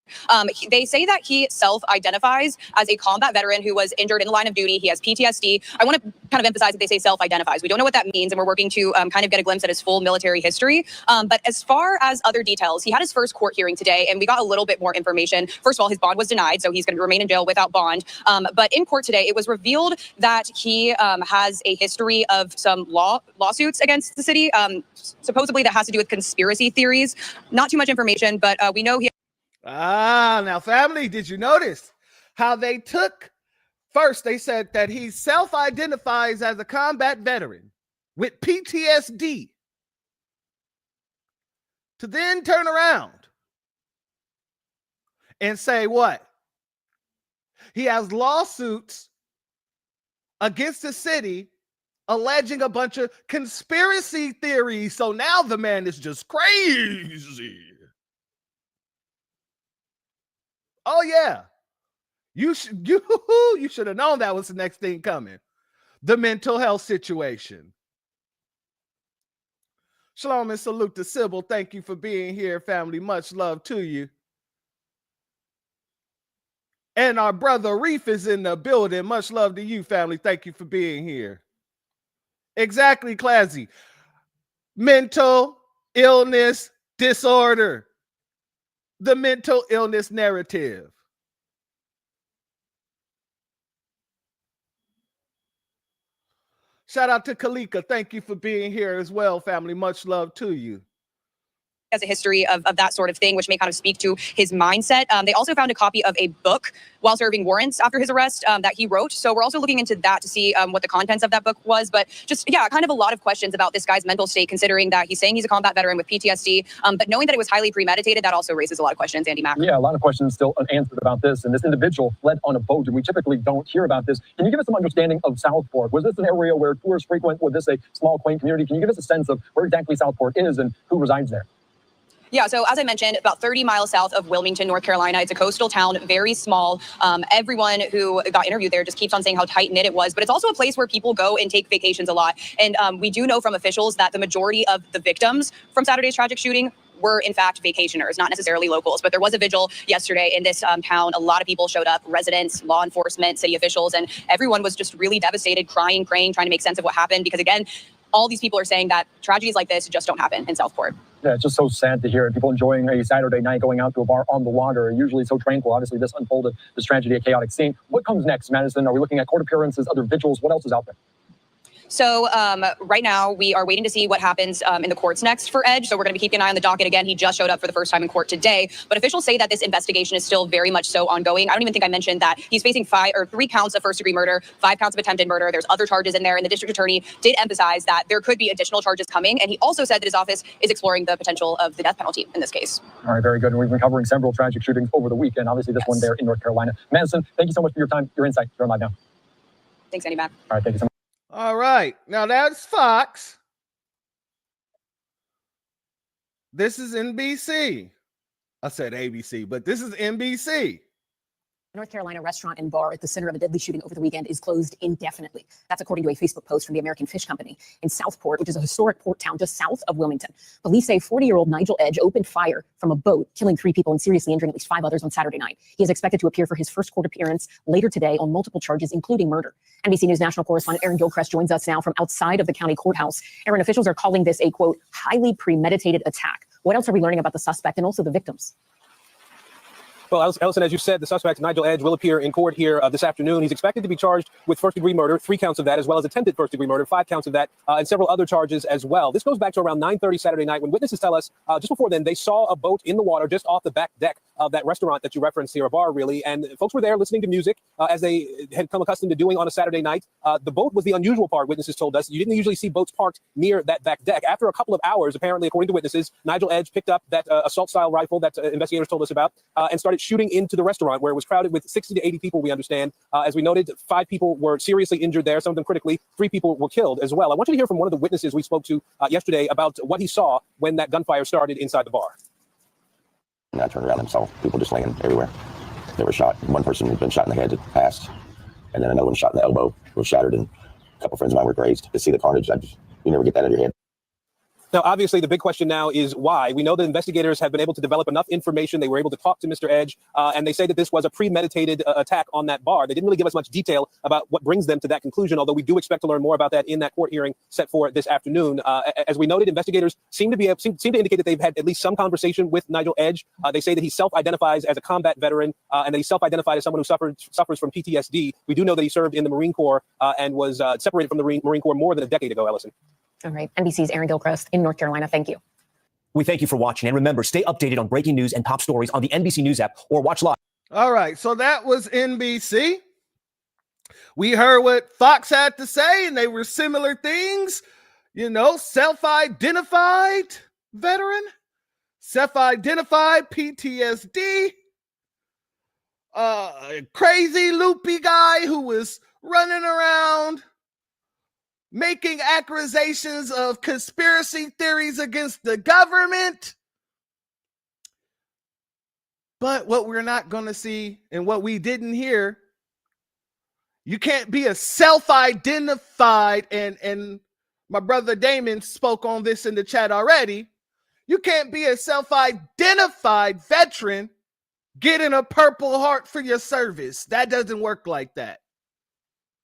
Speaker 8: They say that he self-identifies as a combat veteran who was injured in the line of duty. He has PTSD. I want to kind of emphasize that they say self-identifies. We don't know what that means, and we're working to kind of get a glimpse at his full military history. But as far as other details, he had his first court hearing today, and we got a little bit more information. First of all, his bond was denied, so he's going to remain in jail without bond. But in court today, it was revealed that he has a history of some lawsuits against the city, supposedly that has to do with conspiracy theories. Not too much information, but we know he...
Speaker 3: Now, family, did you notice how they took... First, they said that he self-identifies as a combat veteran with PTSD, to then turn around and say what? He has lawsuits against the city alleging a bunch of conspiracy theories. So now the man is just crazy. Oh, yeah. You should have known that was the next thing coming. The mental health situation. Shalom and salute to Sybil. Thank you for being here, family. Much love to you. And our brother Reef is in the building. Much love to you, family. Thank you for being here. Exactly, Classy. Mental illness disorder. The mental illness narrative. Shout out to Kalika. Thank you for being here as well, family. Much love to you.
Speaker 8: Has a history of that sort of thing, which may kind of speak to his mindset. They also found a copy of a book while serving warrants after his arrest that he wrote. So we're also looking into that to see what the contents of that book was. But just, yeah, kind of a lot of questions about this guy's mental state, considering that he's saying he's a combat veteran with PTSD. But knowing that it was highly premeditated, that also raises a lot of questions, Andy Mack.
Speaker 9: Yeah, a lot of questions still unanswered about this. And this individual fled on a boat, and we typically don't hear about this. Can you give us some understanding of Southport? Was this an area where tourists frequent? Was this a small, quaint community? Can you give us a sense of where exactly Southport is and who resides there?
Speaker 8: Yeah, so as I mentioned, about 30 miles south of Wilmington, North Carolina. It's a coastal town, very small. Everyone who got interviewed there just keeps on saying how tight-knit it was. But it's also a place where people go and take vacations a lot. And we do know from officials that the majority of the victims from Saturday's tragic shooting were, in fact, vacationers, not necessarily locals. But there was a vigil yesterday in this town. A lot of people showed up, residents, law enforcement, city officials, and everyone was just really devastated, crying, praying, trying to make sense of what happened. Because, again, all these people are saying that tragedies like this just don't happen in Southport.
Speaker 9: Yeah, it's just so sad to hear. People enjoying a Saturday night, going out to a bar on the water, are usually so tranquil. Obviously, this unfolded, this tragedy, a chaotic scene. What comes next, Madison? Are we looking at court appearances, other vigils? What else is out there?
Speaker 8: So right now, we are waiting to see what happens in the courts next for Edge. So we're going to be keeping an eye on the docket. Again, he just showed up for the first time in court today. But officials say that this investigation is still very much so ongoing. I don't even think I mentioned that he's facing 3 counts of first-degree murder, 5 counts of attempted murder. There's other charges in there. And the district attorney did emphasize that there could be additional charges coming. And he also said that his office is exploring the potential of the death penalty in this case.
Speaker 9: All right, very good. And we've been covering several tragic shootings over the weekend. Obviously, this one there in North Carolina. Madison, thank you so much for your time, your insight. You're on live now.
Speaker 8: Thanks, Andy Mack.
Speaker 9: All right, thank you so much.
Speaker 3: All right. Now that's Fox. This is NBC. I said ABC, but this is NBC.
Speaker 11: North Carolina restaurant and bar at the center of a deadly shooting over the weekend is closed indefinitely. That's according to a Facebook post from the American Fish Company in Southport, which is a historic port town just south of Wilmington. Police say 40-year-old Nigel Edge opened fire from a boat, killing 3 people and seriously injuring at least 5 others on Saturday night. He is expected to appear for his first court appearance later today on multiple charges, including murder. NBC News national correspondent Aaron Gilchrist joins us now from outside of the county courthouse. Aaron, officials are calling this a, quote, highly premeditated attack. What else are we learning about the suspect and also the victims?
Speaker 6: Well, Ellison, as you said, the suspect, Nigel Edge, will appear in court here this afternoon. He's expected to be charged with first-degree murder, 3 counts of that, as well as attempted first-degree murder, 5 counts of that, and several other charges as well. This goes back to around 9:30 Saturday night when witnesses tell us just before then they saw a boat in the water just off the back deck of that restaurant that you referenced here, a bar, really. And folks were there listening to music as they had come accustomed to doing on a Saturday night. The boat was the unusual part, witnesses told us. You didn't usually see boats parked near that back deck. After a couple of hours, apparently, according to witnesses, Nigel Edge picked up that assault-style rifle that investigators told us about and started shooting into the restaurant where it was crowded with 60 to 80 people, we understand. As we noted, 5 people were seriously injured there, some of them critically. 3 people were killed as well. I want you to hear from one of the witnesses we spoke to yesterday about what he saw when that gunfire started inside the bar.
Speaker 17: And I turned around and saw people just laying everywhere. They were shot. One person had been shot in the head, had passed, and then another one shot in the elbow, was shattered, and a couple friends of mine were grazed. To see the carnage, you never get that in your head.
Speaker 6: Now, obviously, the big question now is why. We know that investigators have been able to develop enough information. They were able to talk to Mr. Edge, and they say that this was a premeditated attack on that bar. They didn't really give us much detail about what brings them to that conclusion, although we do expect to learn more about that in that court hearing set for this afternoon. As we noted, investigators seem to indicate that they've had at least some conversation with Nigel Edge. They say that he self-identifies as a combat veteran, and that he self-identified as someone who suffers from PTSD. We do know that he served in the Marine Corps and was separated from the Marine Corps more than a decade ago, Ellison.
Speaker 7: All right. NBC's Aaron Gilchrist in North Carolina. Thank you.
Speaker 18: We thank you for watching. And remember, stay updated on breaking news and top stories on the NBC News app or watch live.
Speaker 3: All right. So that was NBC. We heard what Fox had to say, and they were similar things. You know, self-identified veteran, self-identified PTSD, crazy loopy guy who was running around making accusations of conspiracy theories against the government. But what we're not going to see and what we didn't hear, you can't be a self-identified, and my brother Damon spoke on this in the chat already. You can't be a self-identified veteran getting a Purple Heart for your service. That doesn't work like that.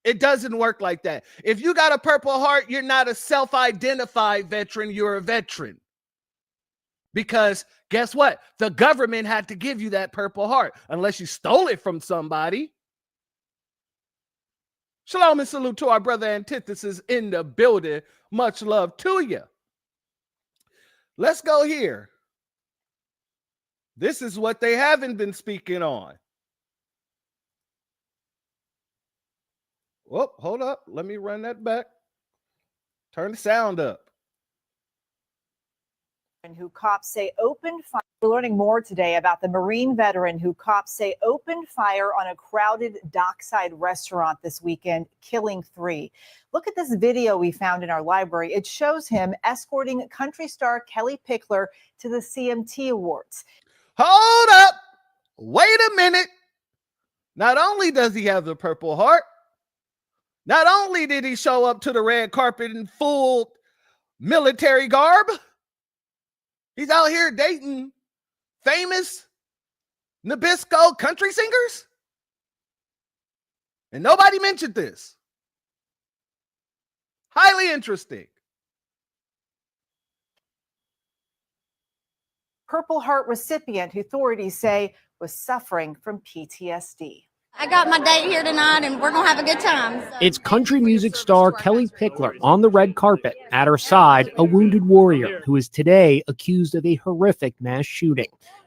Speaker 3: It doesn't work like that. If you got a Purple Heart, you're not a self-identified veteran. You're a veteran. Because guess what? The government had to give you that Purple Heart unless you stole it from somebody. Shalom and salute to our brother Antithesis in the building. Much love to you. Let's go here. This is what they haven't been speaking on. Whoop, hold up. Let me run that back. Turn the sound up.
Speaker 19: And who cops say opened fire. We're learning more today about the Marine veteran who cops say opened fire on a crowded dockside restaurant this weekend, killing 3. Look at this video we found in our library. It shows him escorting country star Kelly Pickler to the CMT Awards.
Speaker 3: Hold up. Wait a minute. Not only does he have the Purple Heart, not only did he show up to the red carpet in full military garb, he's out here dating famous Nabisco country singers. And nobody mentioned this. Highly interesting.
Speaker 19: Purple Heart recipient who authorities say was suffering from PTSD.
Speaker 20: I got my date here tonight, and we're going to have a good time.
Speaker 21: It's country music star Kelly Pickler on the red carpet. At her side, a wounded warrior who is today accused of a horrific mass shooting.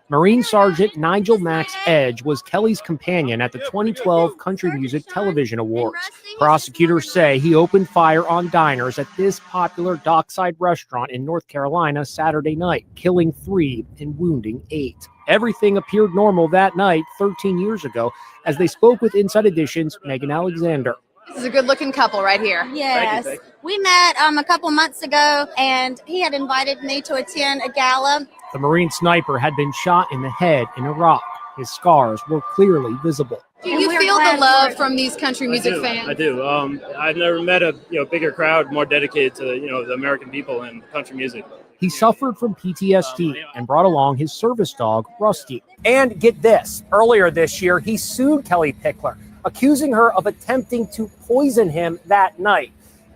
Speaker 21: Marine Sergeant Nigel Max Edge was Kelly's companion at the 2012 Country Music Television Awards. Prosecutors say he opened fire on diners at this popular dockside restaurant in North Carolina Saturday night, killing 3 and wounding 8. Everything appeared normal that night 13 years ago as they spoke with Inside Edition's Megan Alexander.
Speaker 8: This is a good-looking couple right here.
Speaker 20: Yes. We met a couple months ago, and he had invited me to attend a gala.
Speaker 21: The Marine sniper had been shot in the head in Iraq. His scars were clearly visible.
Speaker 8: Do you feel the love from these country music fans?
Speaker 22: I do. I've never met a bigger crowd more dedicated to the American people and country music.
Speaker 21: He suffered from PTSD and brought along his service dog, Rusty. And get this, earlier this year, he sued Kelly Pickler, accusing her of attempting to poison him that night.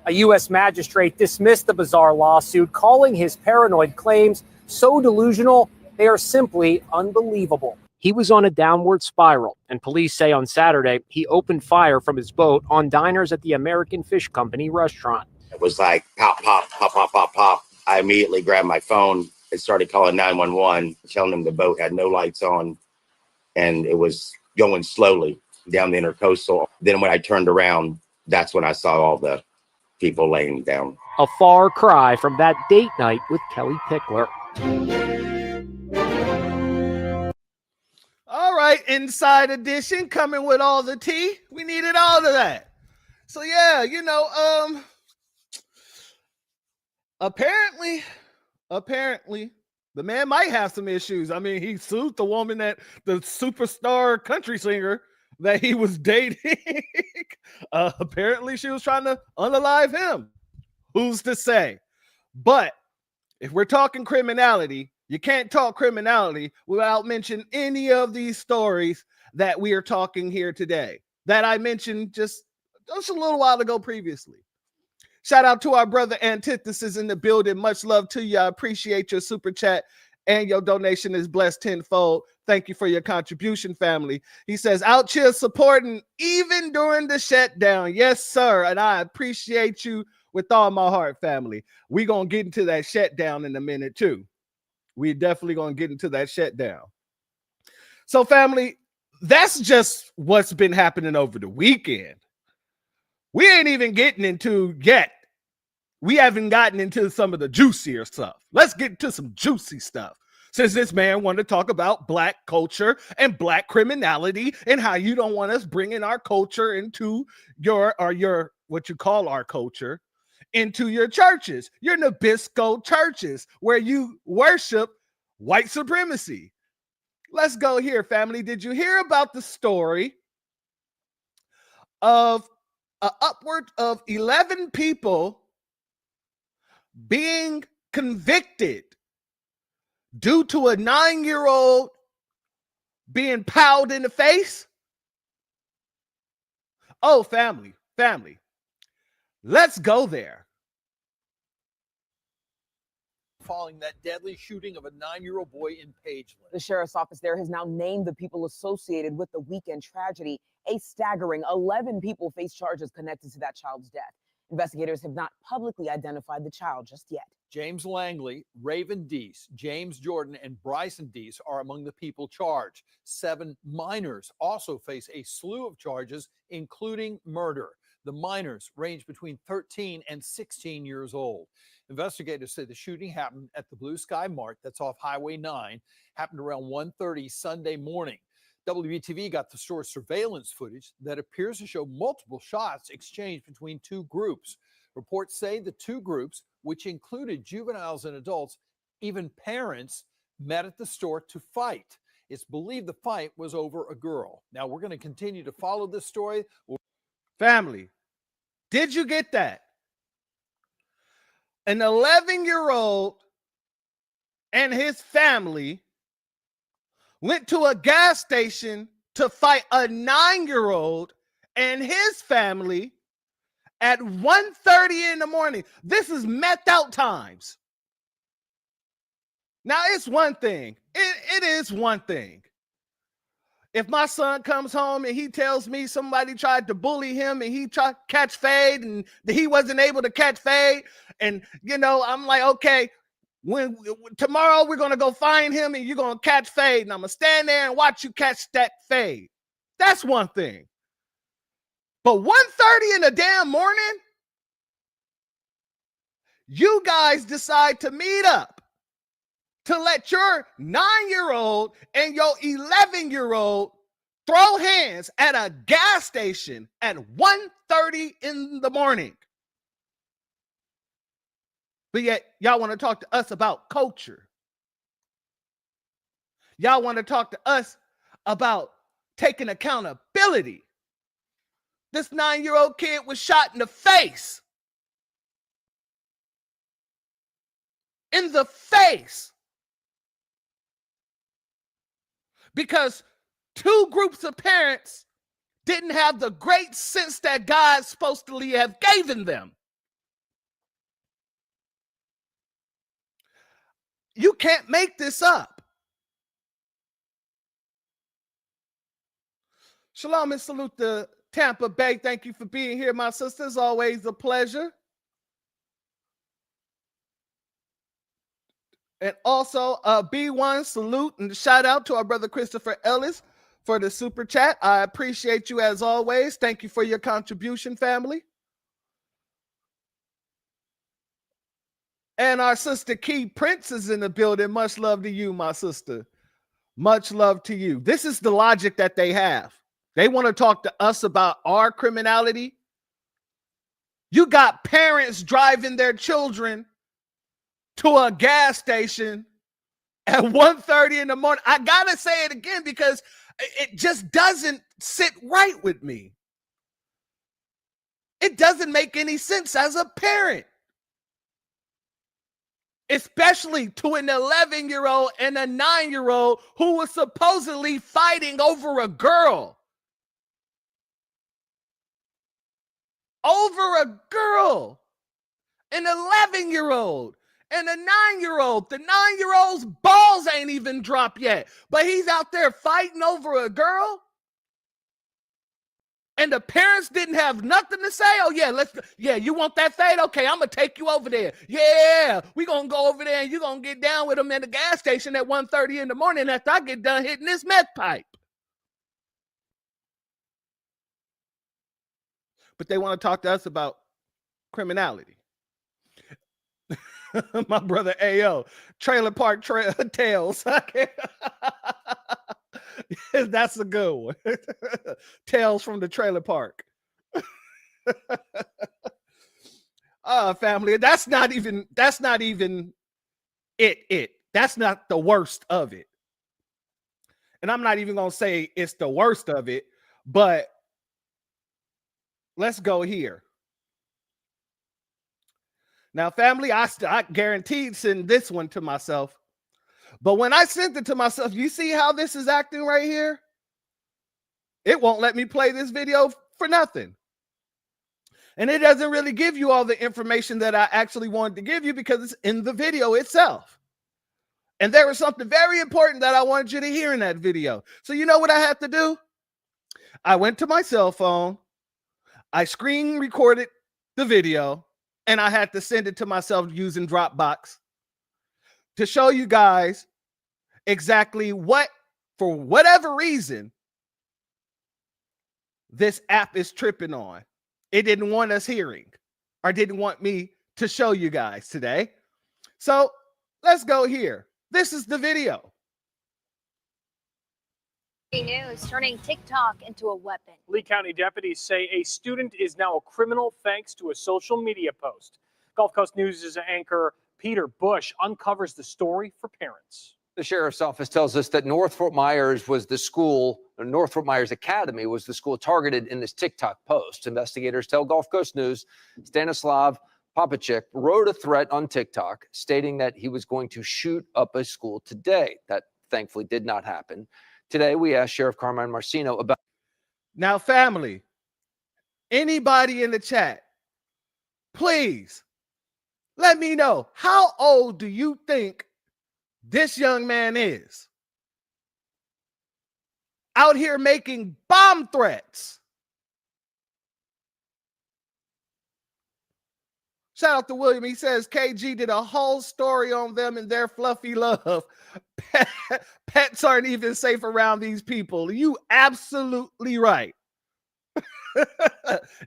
Speaker 21: A U.S. magistrate dismissed the bizarre lawsuit, calling his paranoid claims so delusional, they are simply unbelievable. He was on a downward spiral, and police say on Saturday he opened fire from his boat on diners at the American Fish Company restaurant.
Speaker 17: It was like pop, pop, pop, pop, pop, pop. I immediately grabbed my phone and started calling 911, telling them the boat had no lights on and it was going slowly down the intercoastal. Then when I turned around, that's when I saw all the people laying down.
Speaker 21: A far cry from that date night with Kelly Pickler.
Speaker 3: All right, Inside Edition coming with all the tea. We needed all of that. So yeah, apparently The man might have some issues. I mean, he sued the woman that the superstar country singer that he was dating. Apparently, she was trying to unalive him. Who's to say? But if we're talking criminality, you can't talk criminality without mentioning any of these stories that we are talking here today that I mentioned just a little while ago previously. Shout out to our brother Antithesis in the building. Much love to you. I appreciate your super chat and your donation is blessed tenfold. Thank you for your contribution, family. He says, out here supporting even during the shutdown. Yes, sir. And I appreciate you with all my heart, family. We're going to get into that shutdown in a minute, too. We're definitely going to get into that shutdown. So, family, that's just what's been happening over the weekend. We ain't even getting into yet. We haven't gotten into some of the juicier stuff. Let's get into some juicy stuff. Since this man wanted to talk about Black culture and Black criminality and how you don't want us bringing our culture into your what you call our culture into your churches, your Nabisco churches where you worship white supremacy. Let's go here, family. Did you hear about the story of upward of 11 people being convicted due to a 9-year-old being powed in the face? Oh, family, let's go there.
Speaker 1: Following that deadly shooting of a 9-year-old boy in Pageland.
Speaker 2: The sheriff's office there has now named the people associated with the weekend tragedy. A staggering 11 people face charges connected to that child's death. Investigators have not publicly identified the child just yet.
Speaker 1: James Langley, Raven Deese, James Jordan, and Bryson Deese are among the people charged. 7 minors also face a slew of charges, including murder. The minors range between 13 and 16 years old. Investigators say the shooting happened at the Blue Sky Mart, that's off Highway 9, happened around 1:30 Sunday morning. WBTV got the store's surveillance footage that appears to show multiple shots exchanged between 2 groups. Reports say the 2 groups, which included juveniles and adults, even parents, met at the store to fight. It's believed the fight was over a girl. Now, we're going to continue to follow this story.
Speaker 3: Family, did you get that? An 11-year-old and his family went to a gas station to fight a 9-year-old and his family at 1:30 in the morning. This is methed out times. Now, it's one thing. It is one thing. If my son comes home and he tells me somebody tried to bully him and he tried to catch fade and he wasn't able to catch fade, and, you know, I'm like, okay, when tomorrow we're going to go find him and you're going to catch fade and I'm going to stand there and watch you catch that fade. That's one thing. But 1:30 in the damn morning, you guys decide to meet up to let your 9-year-old and your 11-year-old throw hands at a gas station at 1:30 in the morning. But yet, y'all want to talk to us about culture. Y'all want to talk to us about taking accountability. This 9-year-old kid was shot in the face. In the face. Because 2 groups of parents didn't have the great sense that God's supposed to have given them. You can't make this up. Shalom and salute to Tampa Bay. Thank you for being here, my sisters. Always a pleasure. And also, B1 salute and shout out to our brother Christopher Ellis for the super chat. I appreciate you as always. Thank you for your contribution, family. And our sister Key Prince is in the building. Much love to you, my sister. Much love to you. This is the logic that they have. They want to talk to us about our criminality. You got parents driving their children to a gas station at 1:30 in the morning. I gotta say it again because it just doesn't sit right with me. It doesn't make any sense as a parent, especially to an 11-year-old and a 9-year-old who was supposedly fighting over a girl. Over a girl. An 11-year-old and a 9-year-old. The 9-year-old's balls ain't even dropped yet, but he's out there fighting over a girl. And the parents didn't have nothing to say. Oh, yeah, you want that fade? Okay, I'm going to take you over there. Yeah, we're going to go over there and you're going to get down with them at the gas station at 1:30 in the morning after I get done hitting this meth pipe. But they want to talk to us about criminality. My brother AO, trailer park tales. That's a good one. Tales from the trailer park. Family, that's not even it. That's not the worst of it. And I'm not even gonna say it's the worst of it, but let's go here. Now, family, I guaranteed send this one to myself. But when I sent it to myself, you see how this is acting right here? It won't let me play this video for nothing. And it doesn't really give you all the information that I actually wanted to give you because it's in the video itself. And there was something very important that I wanted you to hear in that video. So you know what I had to do? I went to my cell phone. I screen recorded the video. And I had to send it to myself using Dropbox to show you guys exactly what, for whatever reason, this app is tripping on. It didn't want us hearing or didn't want me to show you guys today. So let's go here. This is the video.
Speaker 4: News turning TikTok into a weapon.
Speaker 21: Lee County deputies say a student is now a criminal thanks to a social media post. Gulf Coast News' anchor Peter Bush uncovers the story for parents.
Speaker 5: The sheriff's office tells us that North Fort Myers was the school, or North Fort Myers Academy was the school targeted in this TikTok post. Investigators tell Gulf Coast News Stanislav Popachik wrote a threat on TikTok stating that he was going to shoot up a school today. That thankfully did not happen. Today, we asked Sheriff Carmine Marcino about.
Speaker 3: Now, family, anybody in the chat, please let me know, how old do you think this young man is? Out here making bomb threats. Shout out to William. He says KG did a whole story on them and their fluffy love. Pets aren't even safe around these people. You absolutely right.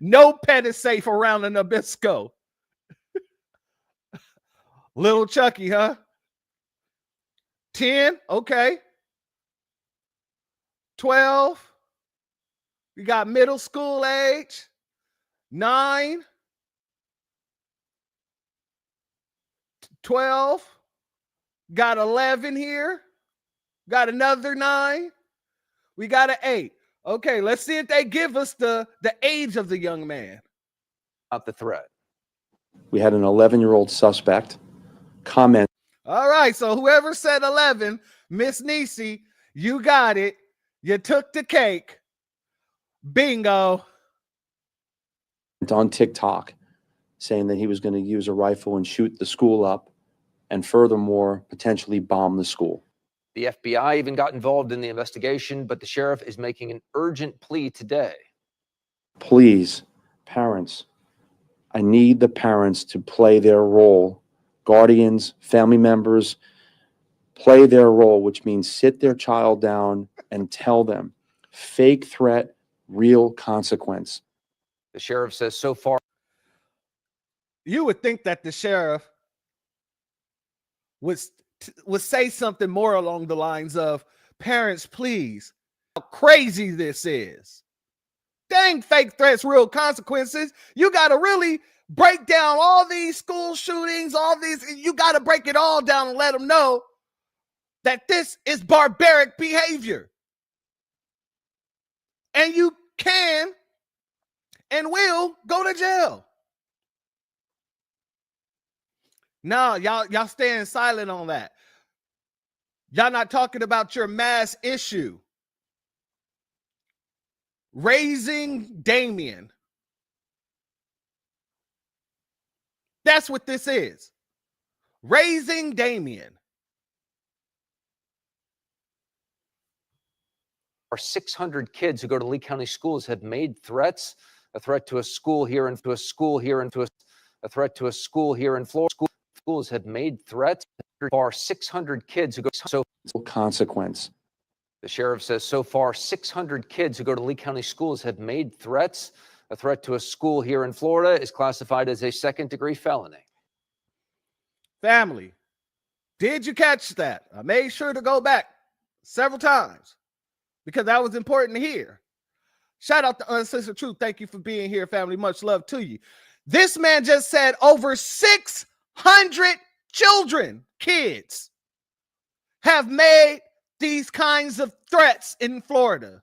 Speaker 3: No pet is safe around an Nabisco. Little Chucky, huh? 10, okay. 12. We got middle school age. 9. 12, got 11 here, got another 9, we got an 8. Okay, let's see if they give us the age of the young man.
Speaker 5: About the threat.
Speaker 23: We had an 11-year-old suspect comment.
Speaker 3: All right, so whoever said 11, Miss Nisi, you got it. You took the cake. Bingo.
Speaker 23: On TikTok saying that he was going to use a rifle and shoot the school up, and furthermore, potentially bomb the school.
Speaker 5: The FBI even got involved in the investigation, but the sheriff is making an urgent plea today.
Speaker 23: Please, parents, I need the parents to play their role. Guardians, family members, play their role, which means sit their child down and tell them fake threat, real consequence.
Speaker 5: The sheriff says so far.
Speaker 3: You would think that the sheriff would say something more along the lines of, parents, please, how crazy this is. Dang, fake threats, real consequences. You got to really break down all these school shootings, all these, you got to break it all down and let them know that this is barbaric behavior. And you can and will go to jail. No, y'all staying silent on that. Y'all not talking about your mass issue. Raising Damien. That's what this is. Raising Damien.
Speaker 5: Our 600 kids who go to Lee County schools have made threats. A threat to a school here and to a school here and to a threat to a school here in Florida. Schools have made threats. For 600 kids who go so
Speaker 23: consequence.
Speaker 5: The sheriff says so far 600 kids who go to Lee County schools have made threats. A threat to a school here in Florida is classified as a second-degree felony.
Speaker 3: Family, did you catch that? I made sure to go back several times because that was important to hear. Shout out to Uncensored Truth. Thank you for being here, family. Much love to you. This man just said over 600 children, kids, have made these kinds of threats in Florida.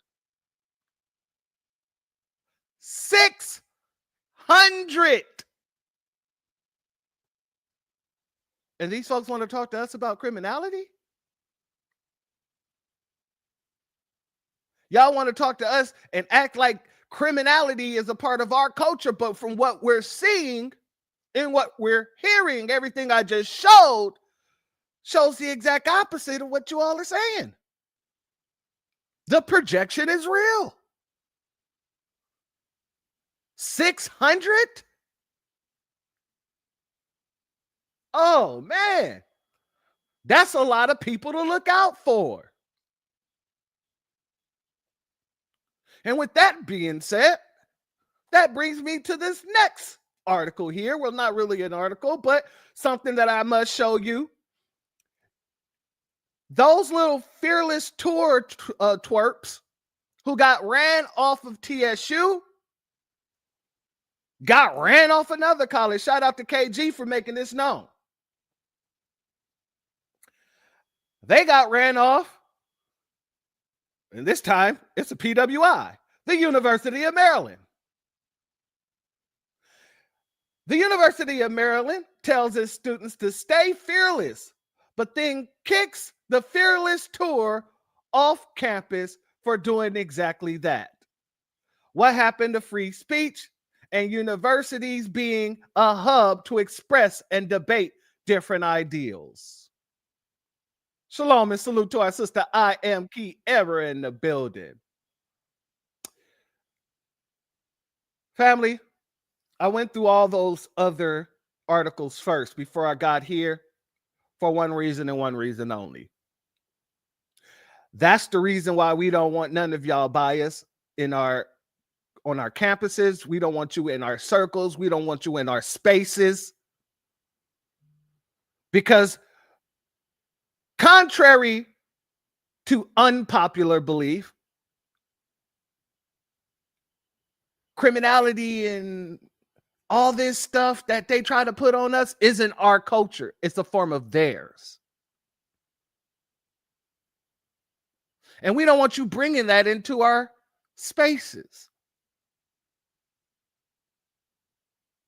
Speaker 3: 600. And these folks want to talk to us about criminality? Y'all want to talk to us and act like criminality is a part of our culture, but from what we're seeing and what we're hearing, everything I just showed shows the exact opposite of what you all are saying. The projection is real. 600? Oh, man. That's a lot of people to look out for. And with that being said, that brings me to this next article here. Well, not really an article, but something that I must show you. Those little fearless tour twerps who got ran off of TSU got ran off another college. Shout out to KG for making this known. They got ran off, and this time it's a PWI, the University of Maryland. The University of Maryland tells its students to stay fearless, but then kicks the fearless tour off campus for doing exactly that. What happened to free speech and universities being a hub to express and debate different ideals? Shalom and salute to our sister I Am Key Ever in the building. Family, I went through all those other articles first before I got here for one reason and one reason only. That's the reason why we don't want none of y'all bias on our campuses. We don't want you in our circles. We don't want you in our spaces. Because contrary to unpopular belief, criminality and all this stuff that they try to put on us isn't our culture. It's a form of theirs. And we don't want you bringing that into our spaces.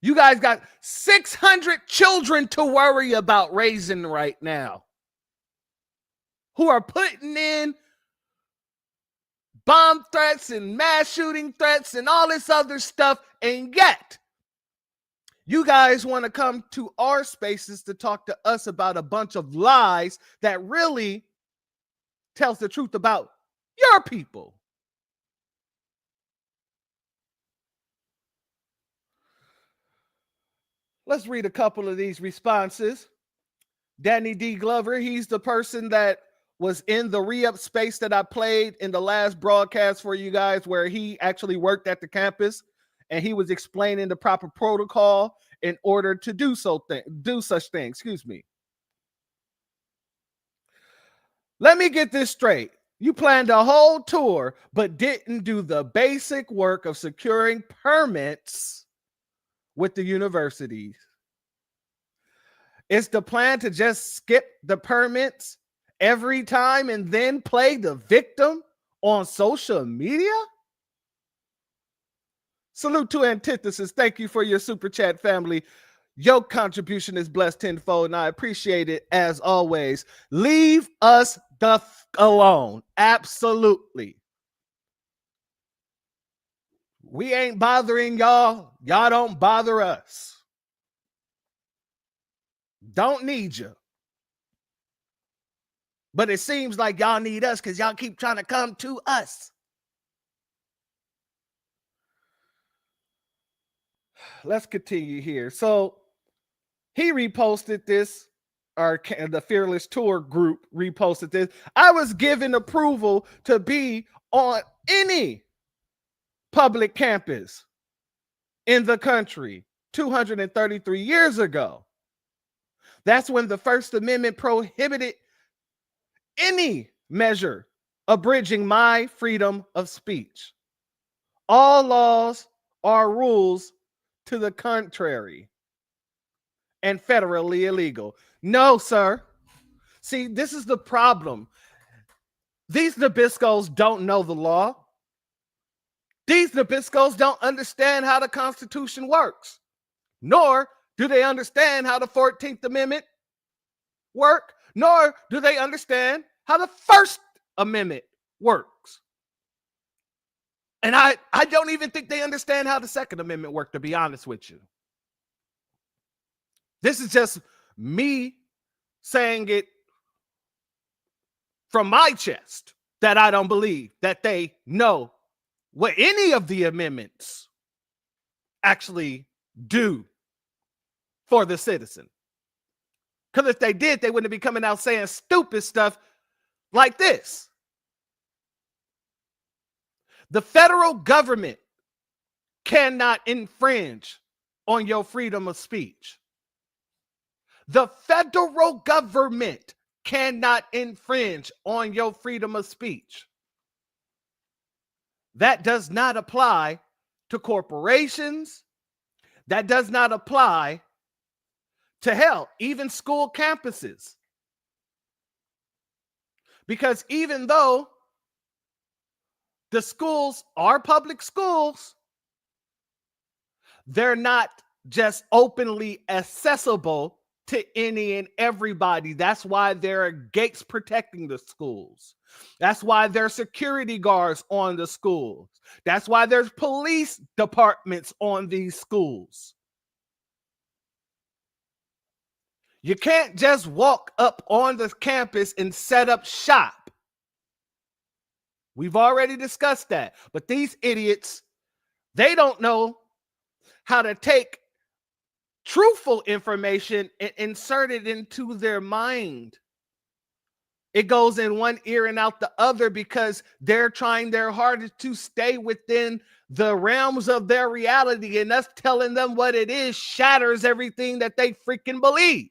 Speaker 3: You guys got 600 children to worry about raising right now, who are putting in bomb threats and mass shooting threats and all this other stuff, and yet you guys want to come to our spaces to talk to us about a bunch of lies that really tells the truth about your people. Let's read a couple of these responses. Danny D. Glover, he's the person that was in the re-up space that I played in the last broadcast for you guys, where he actually worked at the campus and he was explaining the proper protocol in order to do such things. Excuse me. Let me get this straight. You planned a whole tour, but didn't do the basic work of securing permits with the universities. Is the plan to just skip the permits every time and then play the victim on social media? Salute to Antithesis. Thank you for your super chat, family. Your contribution is blessed tenfold, and I appreciate it as always. Leave us the alone. Absolutely. We ain't bothering y'all. Y'all don't bother us. Don't need you. But it seems like y'all need us because y'all keep trying to come to us. Let's continue here. So he reposted this, or the Fearless Tour group reposted this. I was given approval to be on any public campus in the country 233 years ago. That's when the First Amendment prohibited any measure abridging my freedom of speech. All laws are rules to the contrary and federally illegal. No, sir. See, this is the problem. These Nabiscos don't know the law. These Nabiscos don't understand how the Constitution works, nor do they understand how the 14th Amendment work, nor do they understand how the First Amendment works. And I don't even think they understand how the Second Amendment works, to be honest with you. This is just me saying it from my chest that I don't believe that they know what any of the amendments actually do for the citizen. Because if they did, they wouldn't be coming out saying stupid stuff like this. The federal government cannot infringe on your freedom of speech. The federal government cannot infringe on your freedom of speech. That does not apply to corporations. That does not apply to hell, even school campuses. Because even though the schools are public schools, they're not just openly accessible to any and everybody. That's why there are gates protecting the schools. That's why there are security guards on the schools. That's why there's police departments on these schools. You can't just walk up on the campus and set up shop. We've already discussed that. But these idiots, they don't know how to take truthful information and insert it into their mind. It goes in one ear and out the other because they're trying their hardest to stay within the realms of their reality, and us telling them what it is shatters everything that they freaking believe.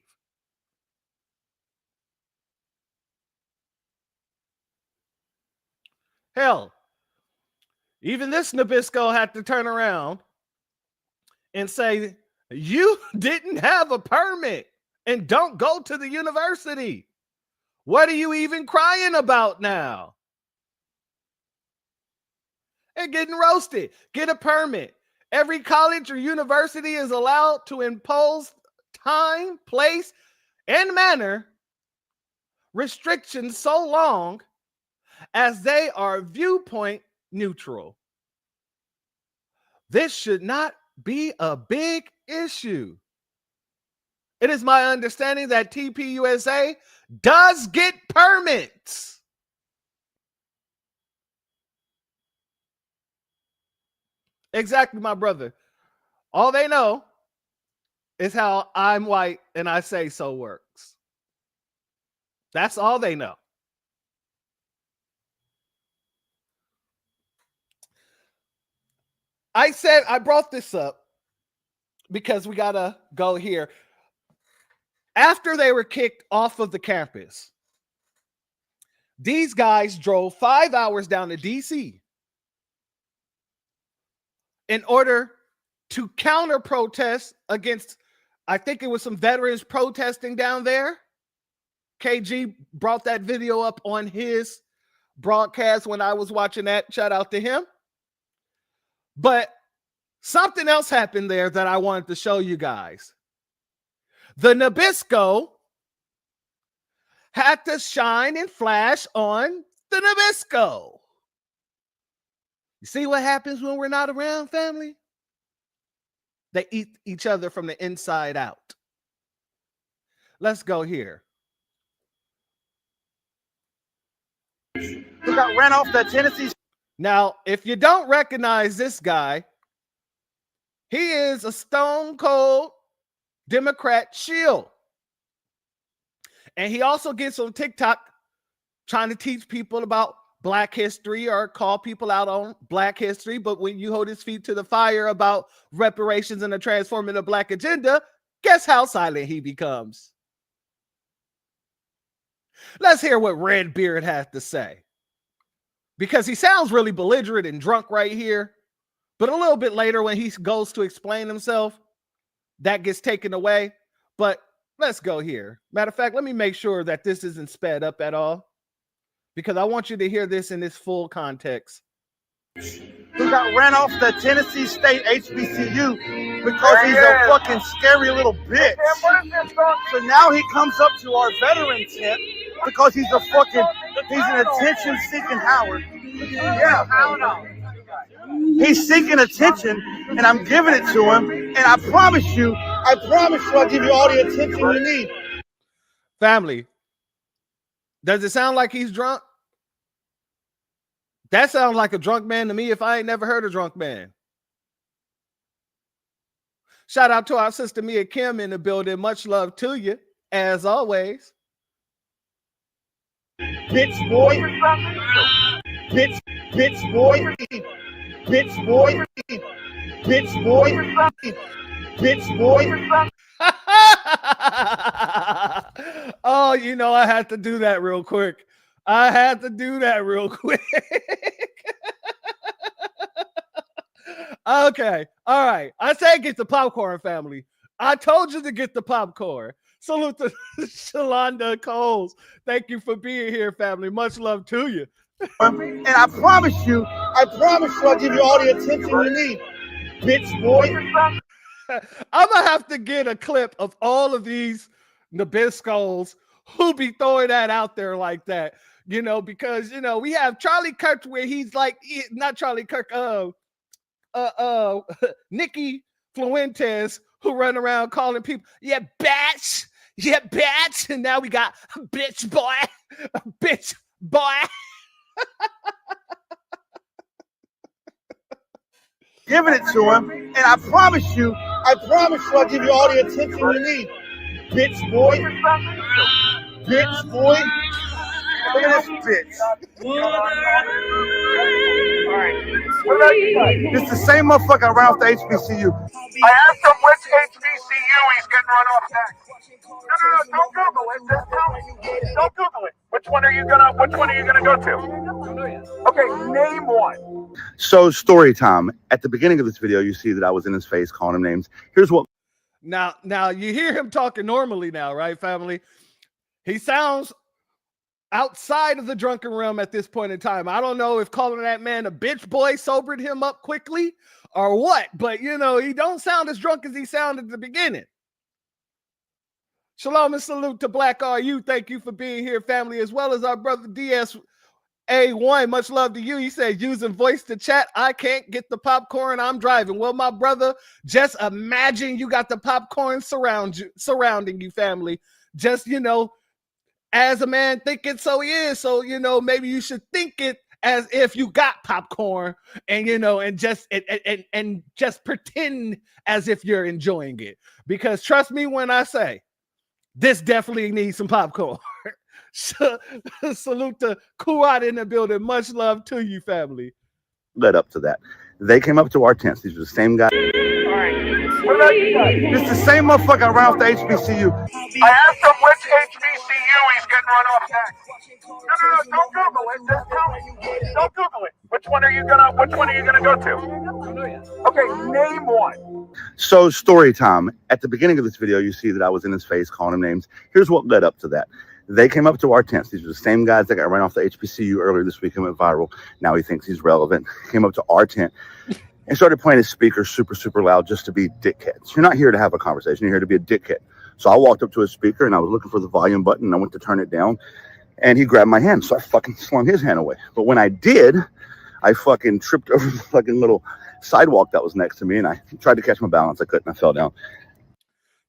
Speaker 3: Hell, even this Nabisco had to turn around and say, you didn't have a permit and don't go to the university. What are you even crying about now? And getting roasted. Get a permit. Every college or university is allowed to impose time, place, and manner restrictions so long as they are viewpoint neutral. This should not be a big issue. It is my understanding that TPUSA does get permits. Exactly, my brother. All they know is how I'm white and I say so works. That's all they know. I brought this up because we got to go here. After they were kicked off of the campus, these guys drove 5 hours down to DC in order to counter protest against, I think it was some veterans protesting down there, KG brought that video up on his broadcast when I was watching that. Shout out to him. But something else happened there that I wanted to show you guys. The Nabisco had to shine and flash on the Nabisco. You see what happens when we're not around, family? They eat each other from the inside out. Let's go here.
Speaker 10: Who got ran off that Tennessee.
Speaker 3: Now, if you don't recognize this guy, he is a stone cold Democrat shield. And he also gets on TikTok trying to teach people about Black history or call people out on Black history. But when you hold his feet to the fire about reparations and the transformative Black agenda, guess how silent he becomes? Let's hear what Redbeard has to say. Because he sounds really belligerent and drunk right here. But a little bit later when he goes to explain himself, that gets taken away. But let's go here. Matter of fact, let me make sure that this isn't sped up at all, because I want you to hear this in its full context.
Speaker 10: Who got ran off the Tennessee State HBCU because he's a fucking scary little bitch. So now he comes up to our veteran tent because he's an attention-seeking Howard. Yeah, I don't know. He's seeking attention, and I'm giving it to him. And I promise you, I'll give you all the attention you need.
Speaker 3: Family, does it sound like he's drunk? That sounds like a drunk man to me if I ain't never heard a drunk man. Shout out to our sister Mia Kim in the building. Much love to you, as always.
Speaker 10: Bitch boy. Bitch boy. Bitch boy. Bitch boy. Bitch boy.
Speaker 3: Oh, you know, I had to do that real quick. Okay. All right. I say get the popcorn, family. I told you to get the popcorn. Salute to Shalonda Coles. Thank you for being here, family. Much love to you.
Speaker 10: And I promise you, I'll give you all the attention you need. Bitch boy.
Speaker 3: I'm going to have to get a clip of all of these Nabiscos who be throwing that out there like that, you know, because, you know, we have Charlie Kirk where he's like, not Charlie Kirk, Nikki Fluentes, who run around calling people, yeah, bitch, and now we got bitch boy.
Speaker 10: Giving it to him, and I promise you, I'll give you all the attention you need. Bitch boy. Bitch boy. Look at this bitch. It's the same motherfucker around the HBCU. I asked him which HBCU he's getting run off next. No, don't Google it. Just tell me. Don't Google it. Which one are you gonna go to? Okay, name one. So story time. At the beginning of this video, you see that I was in his face calling him names. Here's what.
Speaker 3: Now you hear him talking normally now, right, family? He sounds outside of the drunken realm at this point in time. I don't know if calling that man a bitch boy sobered him up quickly or what, but, you know, he don't sound as drunk as he sounded at the beginning. Shalom and salute to Black RU. Thank you for being here, family, as well as our brother DSA1. Much love to you. He said, using voice to chat. I can't get the popcorn. I'm driving. Well, my brother, just imagine you got the popcorn surrounding you, family. Just, you know, as a man thinketh, so he is. So, you know, maybe you should think it as if you got popcorn and, you know, and just pretend as if you're enjoying it. Because trust me when I say, this definitely needs some popcorn. Salute to Kuat in the building. Much love to you, family.
Speaker 10: Led up to that. They came up to our tents. These were the same guys. It's the same motherfucker around the HBCU. I asked him which HBCU he's getting run off next. No, don't Google it. Just tell me. Don't Google it. Which one are you gonna go to? Okay, name one. So story time. At the beginning of this video, you see that I was in his face calling him names. Here's what led up to that.
Speaker 13: They came up to our tents. These are the same guys that got ran off the HBCU earlier this week and went viral. Now he thinks he's relevant. Came up to our tent and started playing his speaker super, super loud just to be dickheads. You're not here to have a conversation. You're here to be a dickhead. So I walked up to his speaker and I was looking for the volume button and I went to turn it down and he grabbed my hand. So I fucking slung his hand away. But when I did, I fucking tripped over the fucking little sidewalk that was next to me and I tried to catch my balance. I couldn't. I fell down.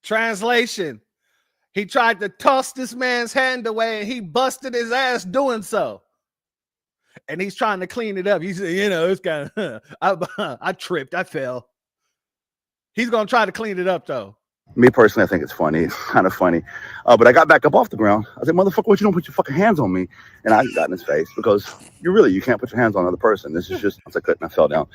Speaker 3: Translation. He tried to toss this man's hand away and he busted his ass doing so. And he's trying to clean it up. He said, you know, it's kind of, I tripped, I fell. He's going to try to clean it up though.
Speaker 13: Me personally, I think it's funny. It's kind of funny. But I got back up off the ground. I said, motherfucker, what you don't put your fucking hands on me? And I got in his face because you can't put your hands on another person. This is just, I couldn't, I fell down.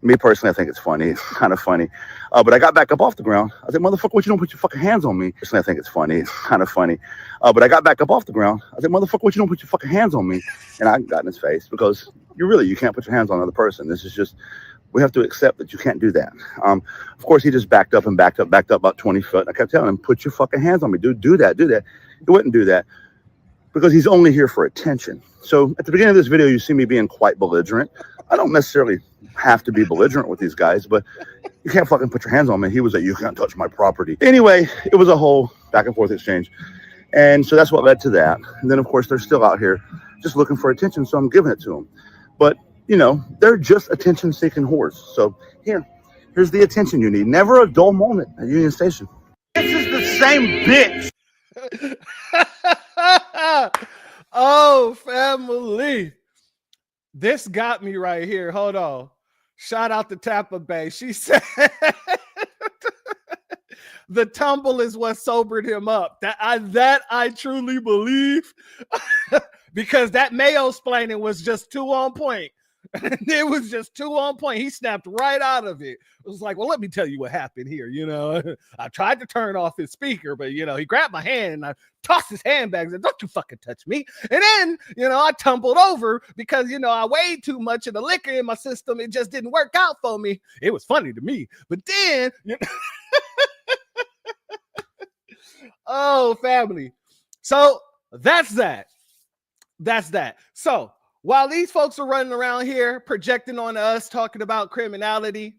Speaker 13: Me personally, I think it's funny. It's kind of funny. But I got back up off the ground. I said, motherfucker, what you don't put your fucking hands on me? Personally, I think it's funny. It's kind of funny. But I got back up off the ground. I said, motherfucker, what you don't put your fucking hands on me? And I got in his face because you can't put your hands on another person. This is just, we have to accept that you can't do that. Of course, he just backed up about 20 foot. I kept telling him, put your fucking hands on me, dude. Do that. He wouldn't do that because he's only here for attention. So at the beginning of this video, you see me being quite belligerent. I don't necessarily have to be belligerent with these guys, but you can't fucking put your hands on me. He was like, you can't touch my property. Anyway, it was a whole back and forth exchange. And so that's what led to that. And then, of course, they're still out here just looking for attention, so I'm giving it to them. But, you know, they're just attention-seeking whores. So here's the attention you need. Never a dull moment at Union Station.
Speaker 10: This is the same bitch.
Speaker 3: Oh, family. This got me right here. Hold on. Shout out to Tampa Bay. She said the tumble is what sobered him up. That I truly believe because that Mayo-splaining was just too on point. It was just too on point. He snapped right out of it. It was like, well, let me tell you what happened here. You know, I tried to turn off his speaker, but, you know, he grabbed my hand and I tossed his handbag and said, don't you fucking touch me. And then, you know, I tumbled over because, you know, I weighed too much of the liquor in my system. It just didn't work out for me. It was funny to me. But then, you know, oh, family. So that's that. So while these folks are running around here projecting on us, talking about criminality,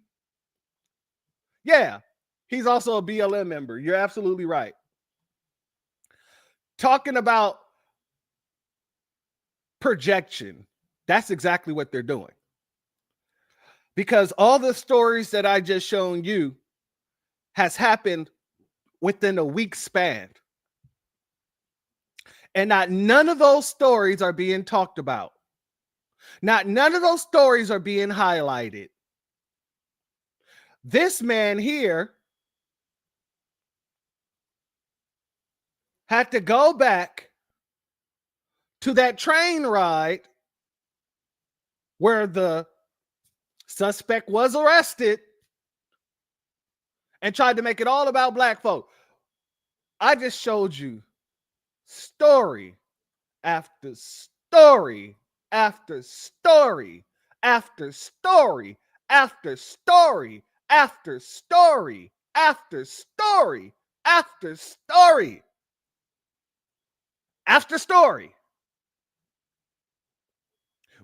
Speaker 3: yeah, he's also a BLM member. You're absolutely right. Talking about projection, that's exactly what they're doing. Because all the stories that I just shown you has happened within a week span. And none of those stories are being talked about. None of those stories are being highlighted. This man here had to go back to that train ride where the suspect was arrested and tried to make it all about black folk. I just showed you story after story after story after story after story after story after story after story after story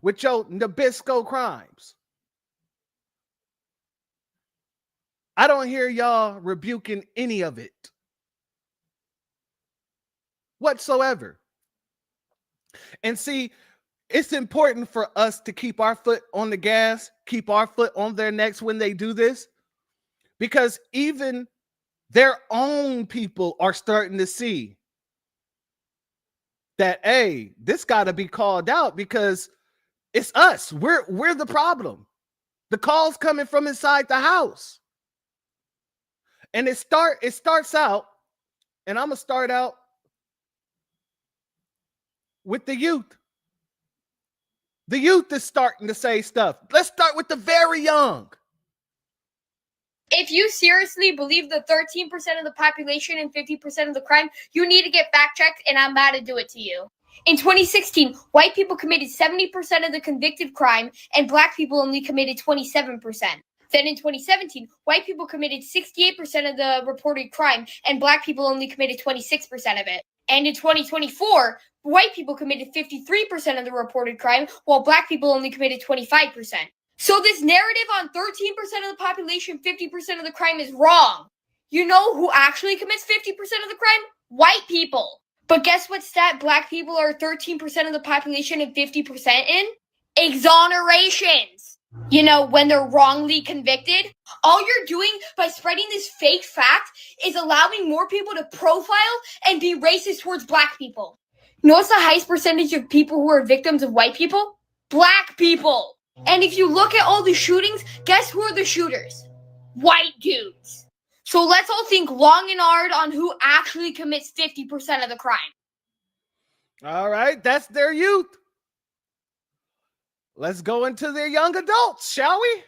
Speaker 3: with your Nabisco crimes. I don't hear y'all rebuking any of it whatsoever. And see, it's important for us to keep our foot on the gas, keep our foot on their necks when they do this, because even their own people are starting to see that, hey, this got to be called out because it's us. We're the problem. The call's coming from inside the house. And it starts out, and I'm going to start out with the youth. The youth is starting to say stuff. Let's start with the very young.
Speaker 14: If you seriously believe the 13% of the population and 50% of the crime, you need to get fact-checked, and I'm about to do it to you. In 2016, white people committed 70% of the convicted crime, and black people only committed 27%. Then in 2017, white people committed 68% of the reported crime, and black people only committed 26% of it. And in 2024, white people committed 53% of the reported crime, while black people only committed 25%. So this narrative on 13% of the population, 50% of the crime is wrong. You know who actually commits 50% of the crime? White people. But guess what stat black people are 13% of the population and 50% in? Exonerations. You know, when they're wrongly convicted, all you're doing by spreading this fake fact is allowing more people to profile and be racist towards black people. You know what's the highest percentage of people who are victims of white people? Black people. And if you look at all the shootings, guess who are the shooters? White dudes. So let's all think long and hard on who actually commits 50% of the crime.
Speaker 3: All right, that's their youth. Let's go into their young adults, shall we?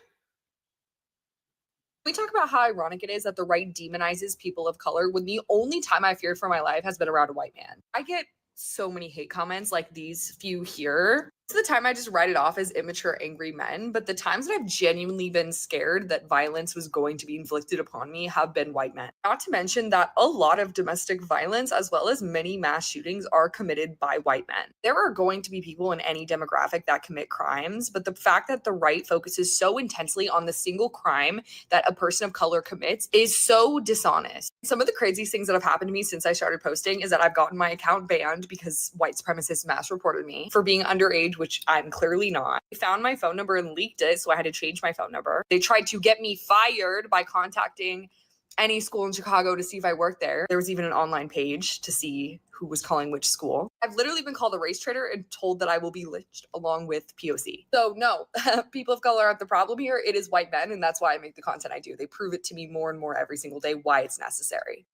Speaker 12: We talk about how ironic it is that the right demonizes people of color when the only time I feared for my life has been around a white man. I get so many hate comments like these few here. Most of the time I just write it off as immature, angry men, but the times that I've genuinely been scared that violence was going to be inflicted upon me have been white men. Not to mention that a lot of domestic violence, as well as many mass shootings, are committed by white men. There are going to be people in any demographic that commit crimes, but the fact that the right focuses so intensely on the single crime that a person of color commits is so dishonest. Some of the craziest things that have happened to me since I started posting is that I've gotten my account banned because white supremacists mass reported me for being underage, which I'm clearly not. They found my phone number and leaked it, so I had to change my phone number. They tried to get me fired by contacting any school in Chicago to see if I worked there. There was even an online page to see who was calling which school. I've literally been called a race traitor and told that I will be lynched along with POC. So no, people of color aren't the problem here. It is white men, and that's why I make the content I do. They prove it to me more and more every single day why it's necessary.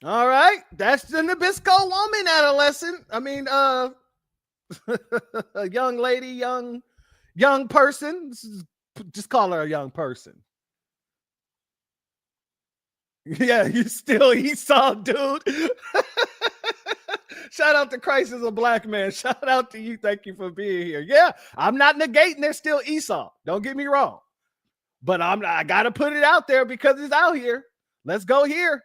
Speaker 3: All right, that's the Nabisco woman adolescent. I mean, a young lady, young person. Just call her a young person. Yeah, you still Esau, dude. Shout out to Christ as a black man. Shout out to you. Thank you for being here. Yeah, I'm not negating they're still Esau. Don't get me wrong. But I gotta put it out there because it's out here. Let's go here.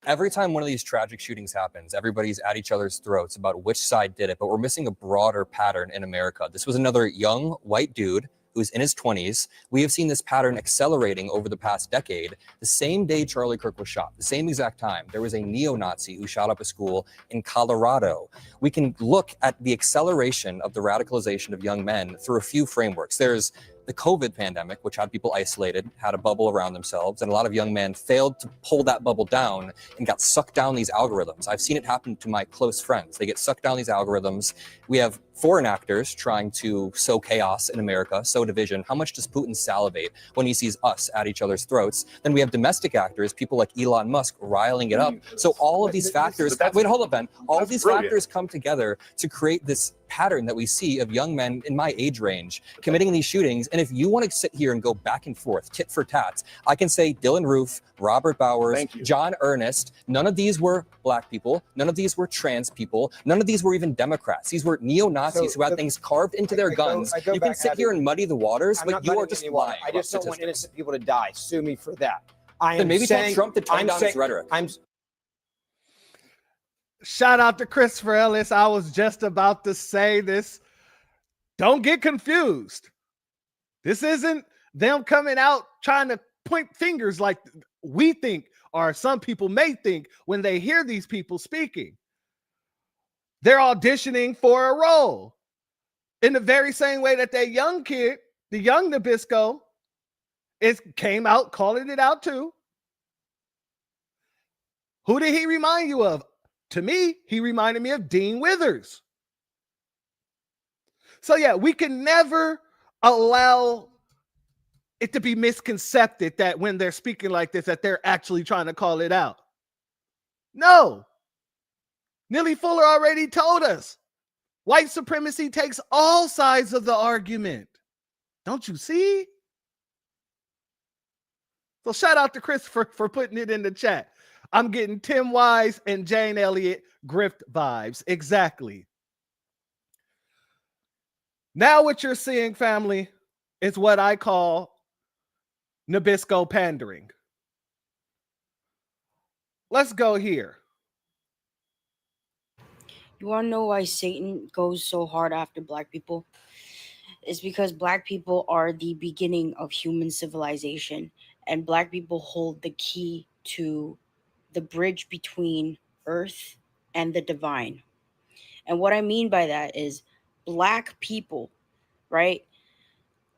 Speaker 15: Every time one of these tragic shootings happens, everybody's at each other's throats about which side did it, but we're missing a broader pattern in America. This was another young white dude who's in his 20s. We have seen this pattern accelerating over the past decade. The same day Charlie Kirk was shot, the same exact time, there was a neo-Nazi who shot up a school in Colorado. We can look at the acceleration of the radicalization of young men through a few frameworks. There's the COVID pandemic, which had people isolated, had a bubble around themselves, and a lot of young men failed to pull that bubble down and got sucked down these algorithms. I've seen it happen to my close friends. They get sucked down these algorithms. We have foreign actors trying to sow chaos in America, sow division. How much does Putin salivate when he sees us at each other's throats? Then we have domestic actors, people like Elon Musk, riling it up. So all of these factors, wait, hold up, Ben. All of these factors come together to create this pattern that we see of young men in my age range committing these shootings. And if you want to sit here and go back and forth, tit for tat, I can say Dylan Roof, Robert Bowers, John Earnest, none of these were black people. None of these were trans people. None of these were even Democrats. These were neo-Nazis who had things carved into their guns. You can sit here and muddy the waters, but you are just lying.
Speaker 16: I just don't want innocent people to die. Sue me for that.
Speaker 15: Then maybe tell Trump to tone down his rhetoric.
Speaker 3: Shout out to Christopher Ellis. I was just about to say this. Don't get confused. This isn't them coming out trying to point fingers like we think, or some people may think when they hear these people speaking. They're auditioning for a role in the very same way that that young kid, the young Nabisco, came out calling it out too. Who did he remind you of? To me, he reminded me of Dean Withers. So yeah, we can never allow it to be misconcepted that when they're speaking like this, that they're actually trying to call it out. No. Neely Fuller already told us. White supremacy takes all sides of the argument. Don't you see? So shout out to Chris for putting it in the chat. I'm getting Tim Wise and Jane Elliott grift vibes. Exactly. Now what you're seeing, family, is what I call Nabisco pandering. Let's go here.
Speaker 6: You want to know why Satan goes so hard after black people? It's because black people are the beginning of human civilization, and black people hold the key to the bridge between earth and the divine. And what I mean by that is black people, right,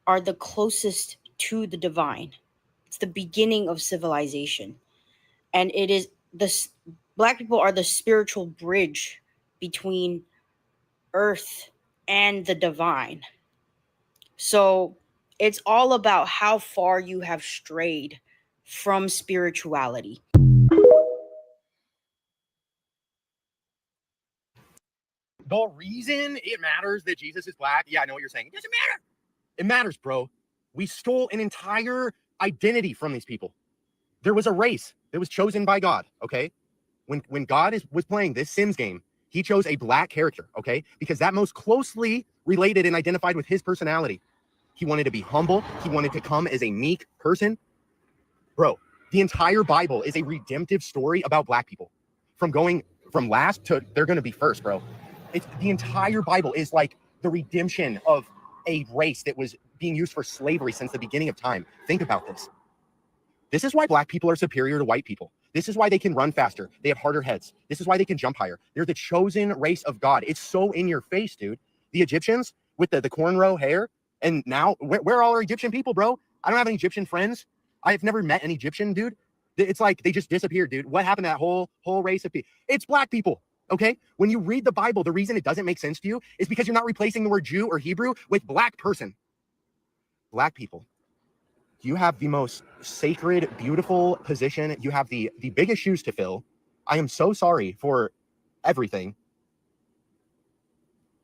Speaker 6: are the closest to the divine. It's the beginning of civilization. And it is black people are the spiritual bridge between earth and the divine. So it's all about how far you have strayed from spirituality.
Speaker 9: The reason it matters that Jesus is black, yeah, I know what you're saying. It doesn't matter. It matters, bro. We stole an entire identity from these people. There was a race that was chosen by God, okay? When God was playing this Sims game, he chose a black character, okay? Because that most closely related and identified with his personality. He wanted to be humble. He wanted to come as a meek person. Bro, the entire Bible is a redemptive story about black people. From going from last to they're going to be first, bro. It's the entire Bible is like the redemption of a race that was being used for slavery since the beginning of time. Think about this. This is why black people are superior to white people. This is why they can run faster. They have harder heads. This is why they can jump higher. They're the chosen race of God. It's so in your face, dude. The Egyptians with the cornrow hair. And now, where are all our Egyptian people, bro? I don't have any Egyptian friends. I've never met an Egyptian, dude. It's like they just disappeared, dude. What happened to that whole race of people? It's black people, okay? When you read the Bible, the reason it doesn't make sense to you is because you're not replacing the word Jew or Hebrew with black person. Black people. You have the most sacred, beautiful position. You have the biggest shoes to fill. I am so sorry for everything.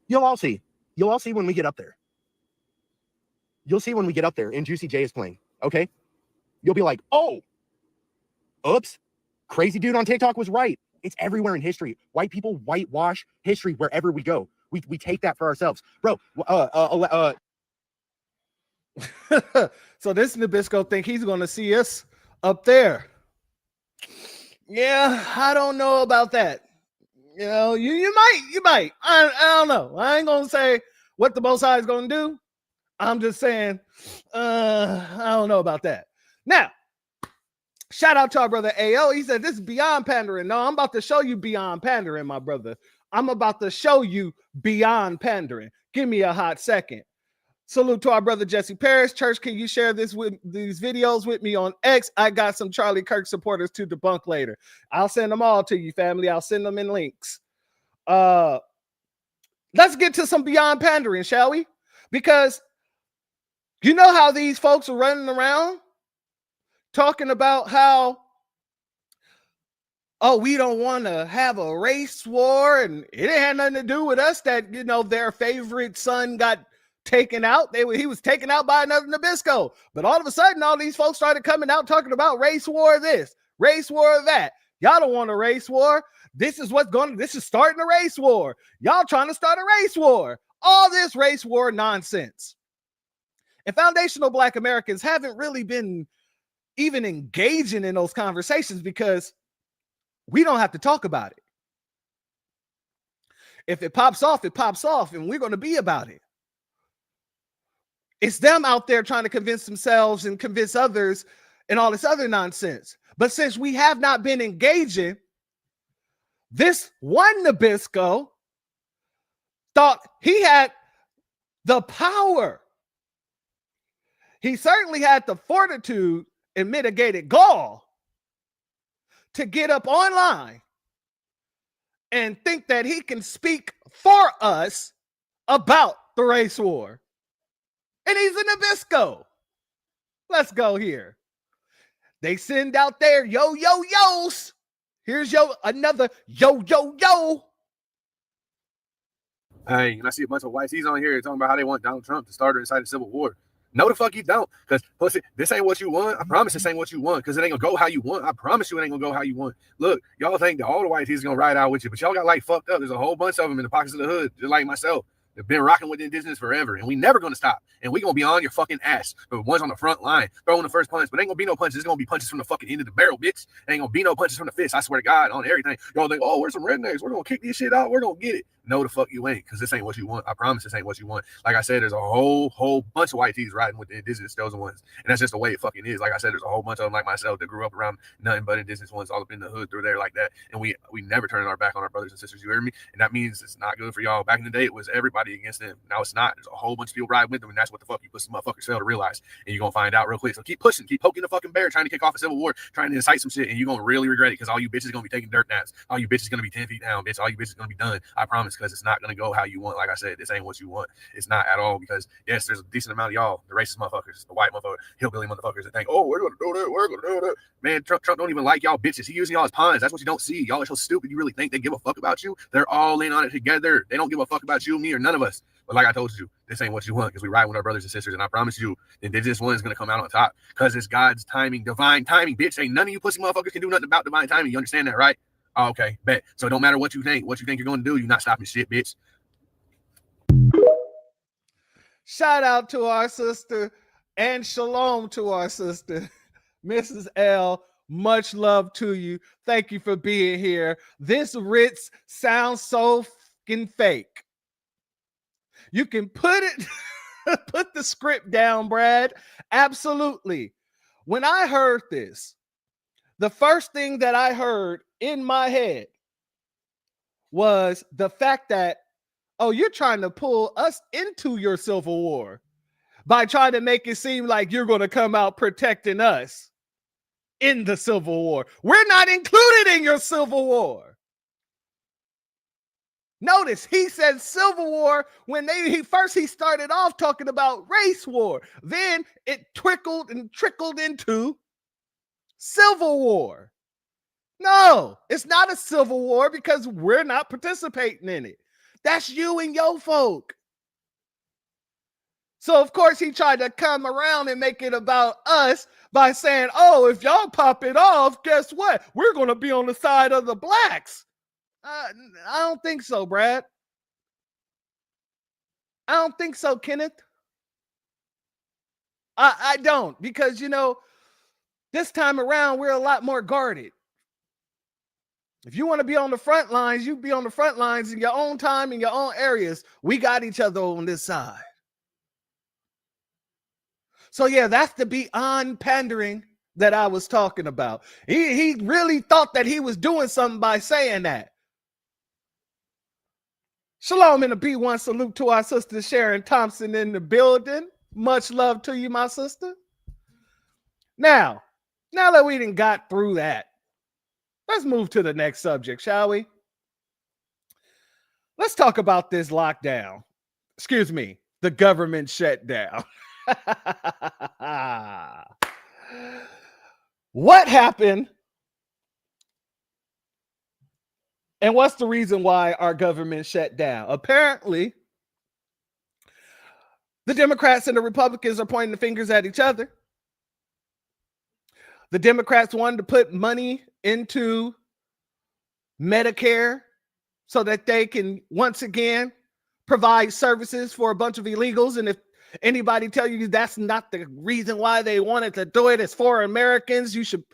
Speaker 9: You'll all see. You'll all see when we get up there. You'll see when we get up there and Juicy J is playing, okay? You'll be like, oh, oops, crazy dude on TikTok was right. It's everywhere in history. White people whitewash history wherever we go. We take that for ourselves. Bro,
Speaker 3: So this Nabisco think he's going to see us up there. Yeah, I don't know about that. You know, you might. I don't know. I ain't going to say what the Most High is going to do. I'm just saying, I don't know about that. Now, shout out to our brother AO. He said, this is beyond pandering. No, I'm about to show you beyond pandering, my brother. I'm about to show you beyond pandering. Give me a hot second. Salute to our brother Jesse Parrish. Church, can you share these videos with me on X? I got some Charlie Kirk supporters to debunk later. I'll send them all to you, family. I'll send them in links. Let's get to some beyond pandering, shall we? Because you know how these folks are running around talking about how, oh, we don't want to have a race war, and it had nothing to do with us that, you know, their favorite son got taken out. He was taken out by another Nabisco. But all of a sudden, all these folks started coming out talking about race war this, race war that. Y'all don't want a race war. This is starting a race war. Y'all trying to start a race war. All this race war nonsense. And foundational Black Americans haven't really been even engaging in those conversations because we don't have to talk about it. If it pops off, it pops off, and we're going to be about it. It's them out there trying to convince themselves and convince others and all this other nonsense. But since we have not been engaging, this one Nabisco thought he had the power. He certainly had the fortitude and mitigated gall to get up online and think that he can speak for us about the race war. And he's a Nabisco. Let's go here. They send out their yo-yo-yos. Here's another yo-yo-yo.
Speaker 11: Hey, and I see a bunch of whites. He's on here talking about how they want Donald Trump to start or incite a civil war. No, the fuck you don't. Because, pussy, this ain't what you want. I promise this ain't what you want because it ain't going to go how you want. I promise you it ain't going to go how you want. Look, y'all think that all the whites he's going to ride out with you, but y'all got like fucked up. There's a whole bunch of them in the pockets of the hood, just like myself. They've been rocking with the indigenous forever, and we never gonna stop. And we gonna be on your fucking ass. The ones on the front line throwing the first punch, but ain't gonna be no punches. It's gonna be punches from the fucking end of the barrel, bitch. Ain't gonna be no punches from the fist. I swear to God, on everything. Y'all think, oh, we're some rednecks. We're gonna kick this shit out. We're gonna get it. No, the fuck you ain't, because this ain't what you want. I promise this ain't what you want. Like I said, there's a whole bunch of white tees riding with the indigenous chosen ones, and that's just the way it fucking is. Like I said, there's a whole bunch of them like myself that grew up around nothing but indigenous ones all up in the hood through there like that, and we never turn our back on our brothers and sisters. You hear me? And that means it's not good for y'all. Back in the day, it was everybody against them. Now it's not. There's a whole bunch of people riding with them, and that's what the fuck you pussy motherfuckers fail to realize. And you're gonna find out real quick. So keep pushing, keep poking the fucking bear, trying to kick off a civil war, trying to incite some shit, and you're gonna really regret it, because all you bitches gonna be taking dirt naps. All you bitches gonna be 10 feet down, bitch. All you bitches gonna be done. I promise, because it's not gonna go how you want. Like I said, this ain't what you want. It's not at all, because yes, there's a decent amount of y'all, the racist motherfuckers, the white motherfuckers, hillbilly motherfuckers that think, oh, we're gonna do that, we're gonna do that. Man, Trump don't even like y'all bitches. He using y'all as pawns. That's what you don't see. Y'all are so stupid. You really think they give a fuck about you? They're all in on it together. They don't give a fuck about you, me, or none of us. But like I told you, this ain't what you want, because we ride with our brothers and sisters, and I promise you, the indigenous one is gonna come out on top, because it's God's timing, divine timing, bitch. Ain't none of you pussy motherfuckers can do nothing about divine timing. You understand that, right? Oh, okay, bet. So it don't matter what you think you're gonna do, you're not stopping shit, bitch.
Speaker 3: Shout out to our sister and shalom to our sister, Mrs. L. Much love to you. Thank you for being here. This Ritz sounds so fucking fake. You can put it, put the script down, Brad. Absolutely. When I heard this, the first thing that I heard in my head was the fact that, oh, you're trying to pull us into your civil war by trying to make it seem like you're going to come out protecting us in the civil war. We're not included in your civil war. Notice he said civil war when he started off talking about race war. Then it trickled into civil war. No, it's not a civil war, because we're not participating in it. That's you and your folk. So, of course, he tried to come around and make it about us by saying, oh, if y'all pop it off, guess what? We're going to be on the side of the blacks. I don't think so, Brad. I don't think so, Kenneth. I don't, because, this time around, we're a lot more guarded. If you want to be on the front lines, you be on the front lines in your own time, in your own areas. We got each other on this side. So yeah, that's the beyond pandering that I was talking about. He really thought that he was doing something by saying that. Shalom and a B1 salute to our sister Sharon Thompson in the building. Much love to you, my sister. Now that we done got through that, let's move to the next subject, shall we? Let's talk about this lockdown. Excuse me, the government shutdown. What happened? And what's the reason why our government shut down? Apparently, the Democrats and the Republicans are pointing the fingers at each other. The Democrats wanted to put money into Medicare so that they can once again provide services for a bunch of illegals. And if anybody tell you that's not the reason why they wanted to do it, it's for Americans, you should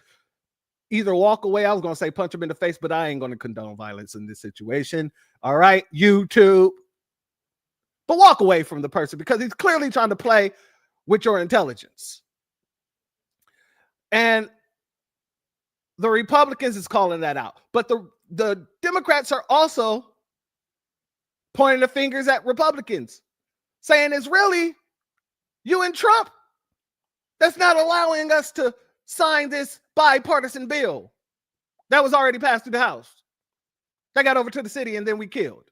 Speaker 3: either walk away. I was going to say punch them in the face, but I ain't going to condone violence in this situation. All right, YouTube. But walk away from the person, because he's clearly trying to play with your intelligence. And the Republicans is calling that out. But the Democrats are also pointing the fingers at Republicans, saying it's really you and Trump that's not allowing us to sign this bipartisan bill that was already passed through the House. That got over to the city and then we killed.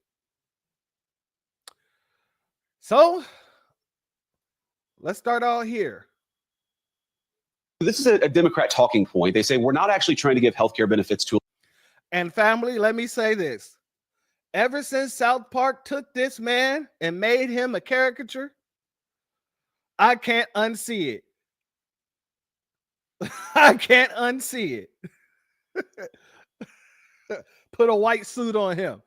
Speaker 3: So let's start all here.
Speaker 7: This is a Democrat talking point. They say we're not actually trying to give healthcare benefits to.
Speaker 3: And family, let me say this. Ever since South Park took this man and made him a caricature, I can't unsee it. I can't unsee it. Put a white suit on him.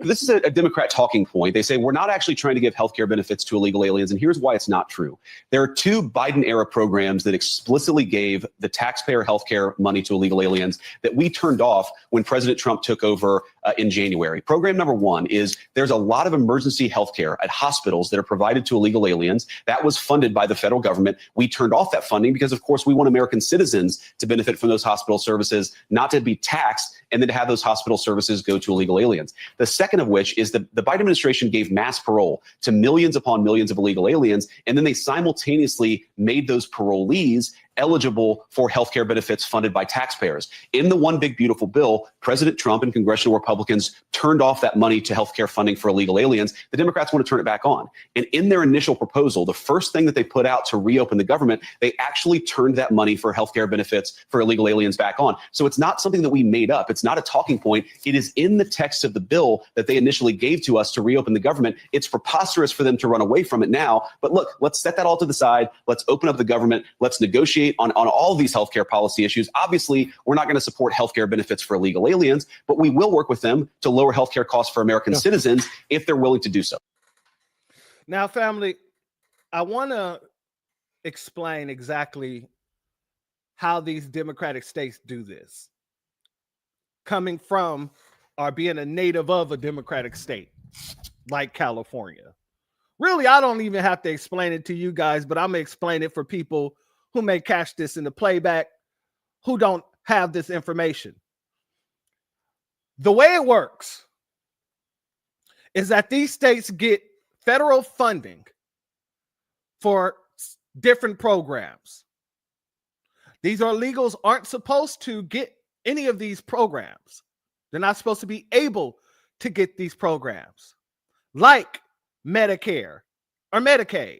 Speaker 7: This is a Democrat talking point. They say we're not actually trying to give healthcare benefits to illegal aliens, and here's why it's not true. There are two Biden-era programs that explicitly gave the taxpayer healthcare money to illegal aliens that we turned off when President Trump took over in January. Program number one is there's a lot of emergency healthcare at hospitals that are provided to illegal aliens. That was funded by the federal government. We turned off that funding because, of course, we want American citizens to benefit from those hospital services, not to be taxed and then to have those hospital services go to illegal aliens. The second of which is the Biden administration gave mass parole to millions upon millions of illegal aliens, and then they simultaneously made those parolees eligible for healthcare benefits funded by taxpayers. In the One Big Beautiful Bill, President Trump and congressional Republicans turned off that money to healthcare funding for illegal aliens. The Democrats want to turn it back on. And in their initial proposal, the first thing that they put out to reopen the government, they actually turned that money for healthcare benefits for illegal aliens back on. So it's not something that we made up. It's not a talking point. It is in the text of the bill that they initially gave to us to reopen the government. It's preposterous for them to run away from it now. But look, let's set that all to the side. Let's open up the government. Let's negotiate on all these healthcare policy issues. Obviously, we're not going to support healthcare benefits for illegal aliens, but we will work with them to lower healthcare costs for American citizens if they're willing to do so.
Speaker 3: Now, family, I want to explain exactly how these Democratic states do this, coming from or being a native of a Democratic state like California. Really, I don't even have to explain it to you guys, but I'm going to explain it for people who may catch this in the playback, who don't have this information. The way it works is that these states get federal funding for different programs. These illegals aren't supposed to get any of these programs. They're not supposed to be able to get these programs, like Medicare or Medicaid.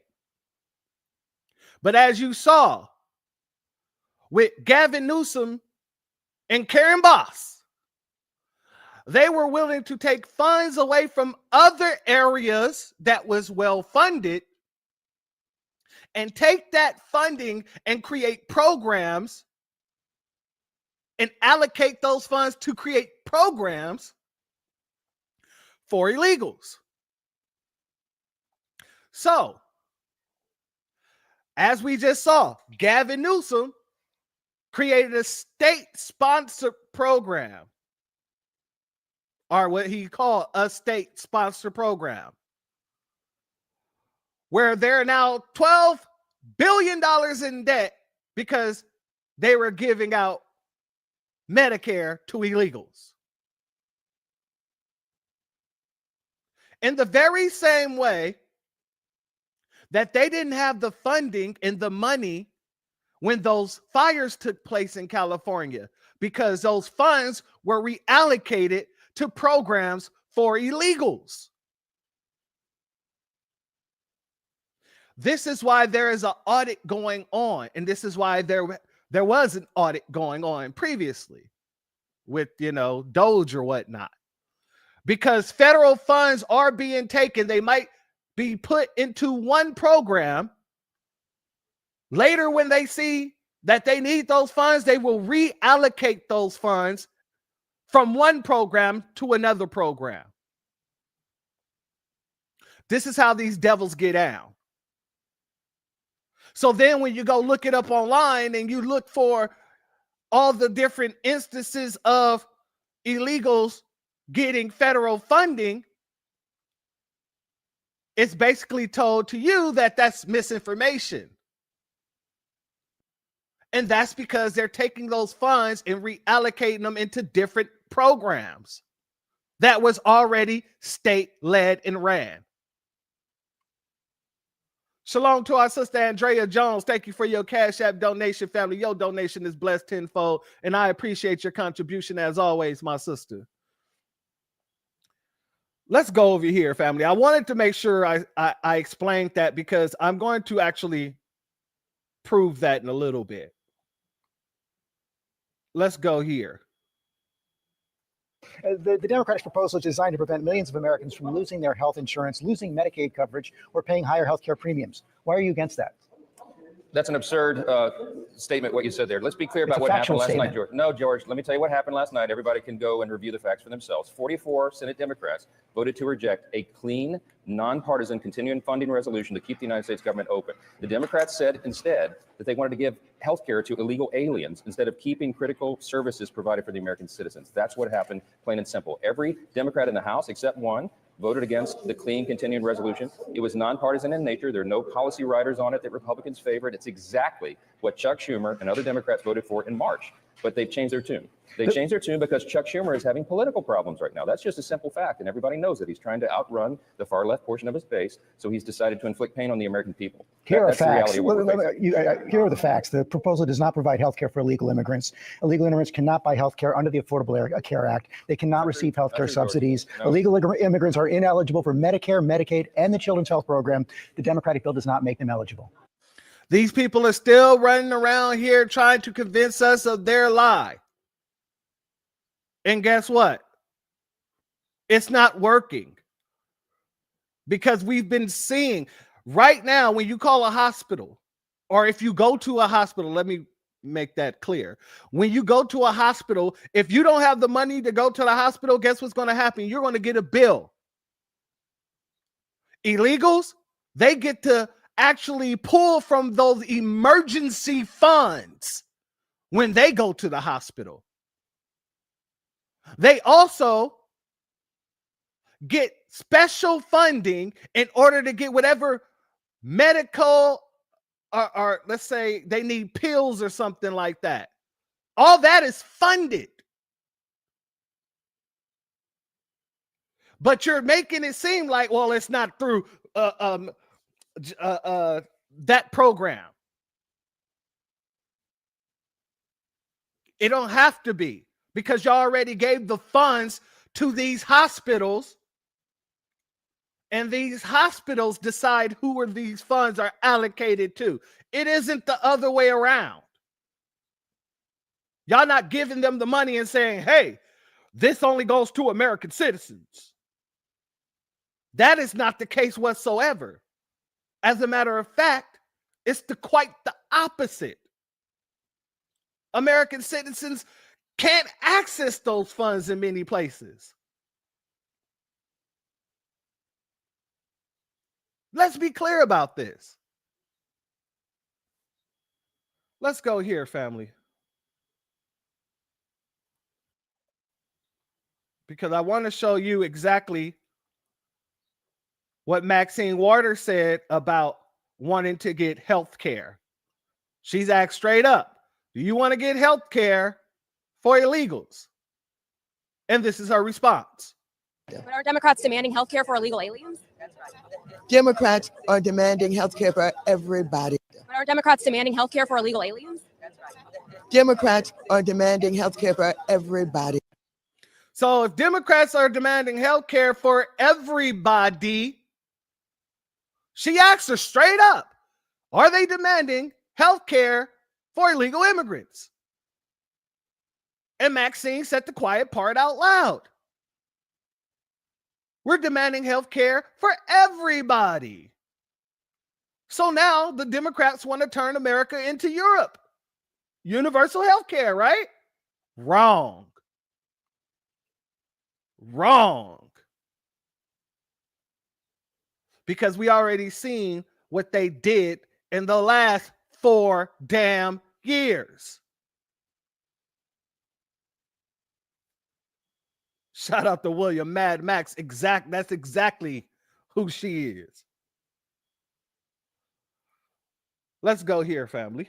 Speaker 3: But as you saw with Gavin Newsom and Karen Bass, they were willing to take funds away from other areas that was well funded and take that funding and create programs and allocate those funds to create programs for illegals. So, as we just saw, Gavin Newsom created a state-sponsored program, or what he called a state-sponsored program, where they're now $12 billion in debt because they were giving out Medicare to illegals. In the very same way that they didn't have the funding and the money when those fires took place in California, because those funds were reallocated to programs for illegals. This is why there is an audit going on, and this is why there was an audit going on previously with, Doge or whatnot, because federal funds are being taken. They might be put into one program. Later, when they see that they need those funds, they will reallocate those funds from one program to another program. This is how these devils get down. So then when you go look it up online and you look for all the different instances of illegals getting federal funding, it's basically told to you that that's misinformation. And that's because they're taking those funds and reallocating them into different programs that was already state-led and ran. Shalom to our sister Andrea Jones. Thank you for your Cash App donation, family. Your donation is blessed tenfold, and I appreciate your contribution as always, my sister. Let's go over here, family. I wanted to make sure I explained that because I'm going to actually prove that in a little bit. Let's go here.
Speaker 18: The Democrats' proposal is designed to prevent millions of Americans from losing their health insurance, losing Medicaid coverage, or paying higher health care premiums. Why are you against that?
Speaker 8: That's an absurd statement, what you said there. Let's be clear about
Speaker 18: It's a
Speaker 8: what happened
Speaker 18: factual
Speaker 8: last
Speaker 18: statement.
Speaker 8: night, George. No, George, let me tell you what happened last night. Everybody can go and review the facts for themselves. 44 Senate Democrats voted to reject a clean, nonpartisan continuing funding resolution to keep the United States government open. The Democrats said instead that they wanted to give health care to illegal aliens instead of keeping critical services provided for the American citizens. That's what happened, plain and simple. Every Democrat in the House, except one, voted against the clean continuing resolution. It was nonpartisan in nature. There are no policy riders on it that Republicans favored. It's exactly what Chuck Schumer and other Democrats voted for in March, but they've changed their tune. They changed their tune because Chuck Schumer is having political problems right now. That's just a simple fact, and everybody knows it. He's trying to outrun the far left portion of his base, so he's decided to inflict pain on the American people.
Speaker 18: Here are
Speaker 8: That's the
Speaker 18: facts.
Speaker 8: reality of what we're facing.
Speaker 18: Here are the facts. The proposal does not provide health care for illegal immigrants. Illegal immigrants cannot buy health care under the Affordable Care Act. They cannot receive health care subsidies.
Speaker 8: No.
Speaker 18: Illegal immigrants are ineligible for Medicare, Medicaid, and the Children's Health Program. The Democratic bill does not make them eligible.
Speaker 3: These people are still running around here trying to convince us of their lie. And guess what? It's not working. Because we've been seeing right now, when you call a hospital, or if you go to a hospital, let me make that clear. When you go to a hospital, if you don't have the money to go to the hospital, guess what's going to happen? You're going to get a bill. Illegals, they get to actually pull from those emergency funds when they go to the hospital. They also get special funding in order to get whatever medical or let's say they need pills or something like that. All that is funded. But you're making it seem like, well, it's not through that program. It don't have to be, because y'all already gave the funds to these hospitals, and these hospitals decide who these funds are allocated to. It isn't the other way around. Y'all not giving them the money and saying, hey, this only goes to American citizens. That is not the case whatsoever. As a matter of fact, it's quite the opposite. American citizens can't access those funds in many places. Let's be clear about this. Let's go here, family. Because I want to show you exactly what Maxine Waters said about wanting to get health care. She's asked straight up, do you want to get health care for illegals? And this is her response.
Speaker 19: But are Democrats demanding health care for illegal aliens?
Speaker 20: Democrats are demanding health care for everybody.
Speaker 19: But are Democrats demanding health care for illegal aliens?
Speaker 20: Democrats are demanding health care for everybody.
Speaker 3: So if Democrats are demanding health care for everybody, she asked her straight up, are they demanding health care for illegal immigrants? And Maxine said the quiet part out loud. We're demanding health care for everybody. So now the Democrats want to turn America into Europe. Universal health care, right? Wrong. Wrong. Because we already seen what they did in the last 4 damn years. Shout out to William Mad Max. That's exactly who she is. Let's go here, family.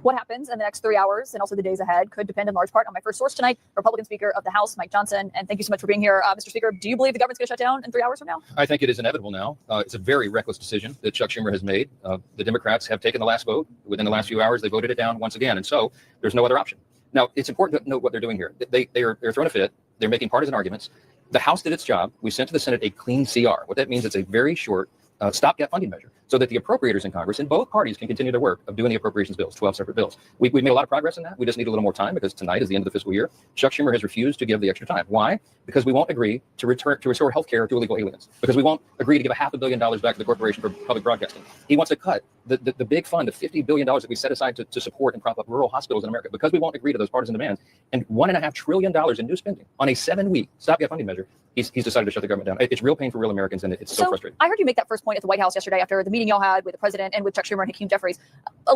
Speaker 24: What happens in the next 3 hours and also the days ahead could depend in large part on my first source tonight, Republican Speaker of the House, Mike Johnson. And thank you so much for being here, Mr. Speaker. Do you believe the government's going to shut down in 3 hours from now?
Speaker 8: I think it is inevitable now. It's a very reckless decision that Chuck Schumer has made. The Democrats have taken the last vote. Within the last few hours, they voted it down once again. And so there's no other option. Now, it's important to note what they're doing here. They're throwing a fit. They're making partisan arguments. The House did its job. We sent to the Senate a clean CR. What that means, it's a very short stopgap funding measure. so that the appropriators in Congress and both parties can continue their work of doing the appropriations bills, 12 separate bills. We've made a lot of progress in that. We just need a little more time because tonight is the end of the fiscal year. Chuck Schumer has refused to give the extra time. Why? Because we won't agree to restore health care to illegal aliens. Because we won't agree to give $500 million back to the Corporation for Public Broadcasting. He wants to cut the big fund of $50 billion that we set aside to support and prop up rural hospitals in America. Because we won't agree to those partisan demands and $1.5 trillion in new spending on a 7-week stopgap funding measure, he's decided to shut the government down. It's real pain for real Americans, and it's so frustrating.
Speaker 24: I heard you make that first point at the White House yesterday after the meeting y'all had with the president and with Chuck Schumer and Hakeem Jeffries.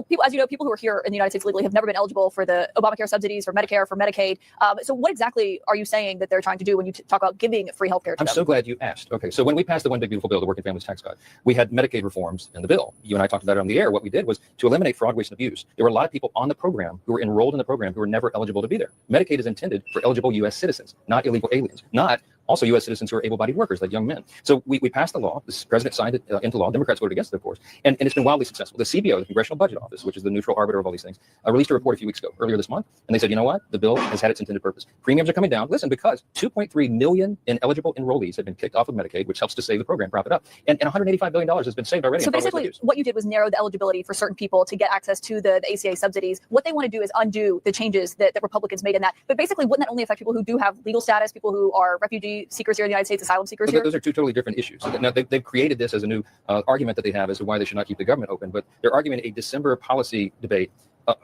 Speaker 24: People, as you know, people who are here in the United States legally have never been eligible for the Obamacare subsidies, for Medicare, for Medicaid. So what exactly are you saying that they're trying to do when you talk about giving free health care to
Speaker 8: I'm
Speaker 24: them?
Speaker 8: so glad you asked. Okay, so when we passed the One Big Beautiful Bill, the Working Families Tax Cut, we had Medicaid reforms in the bill. You and I talked about it on the air. What we did was to eliminate fraud, waste, and abuse. There were a lot of people on the program who were enrolled in the program who were never eligible to be there. Medicaid is intended for eligible U.S. citizens, not illegal aliens, not also U.S. citizens who are able-bodied workers, like young men. So we passed the law. The president signed it into law. Democrats voted against it, of course. And it's been wildly successful. The CBO, the Congressional Budget Office, which is the neutral arbiter of all these things, released a report a few weeks ago, earlier this month. And they said, you know what? The bill has had its intended purpose. Premiums are coming down. Listen, because 2.3 million ineligible enrollees have been kicked off of Medicaid, which helps to save the program, prop it up. And $185 billion has been saved already.
Speaker 24: So basically, what you did was narrow the eligibility for certain people to get access to the ACA subsidies. What they want to do is undo the changes that Republicans made in that. But basically, wouldn't that only affect people who do have legal status, people who are refugee seekers here in the United States, asylum seekers here?
Speaker 8: Those are two totally different issues. Now, they've created this as a new argument that they have as to why they should not keep the government open, but they're arguing a December policy debate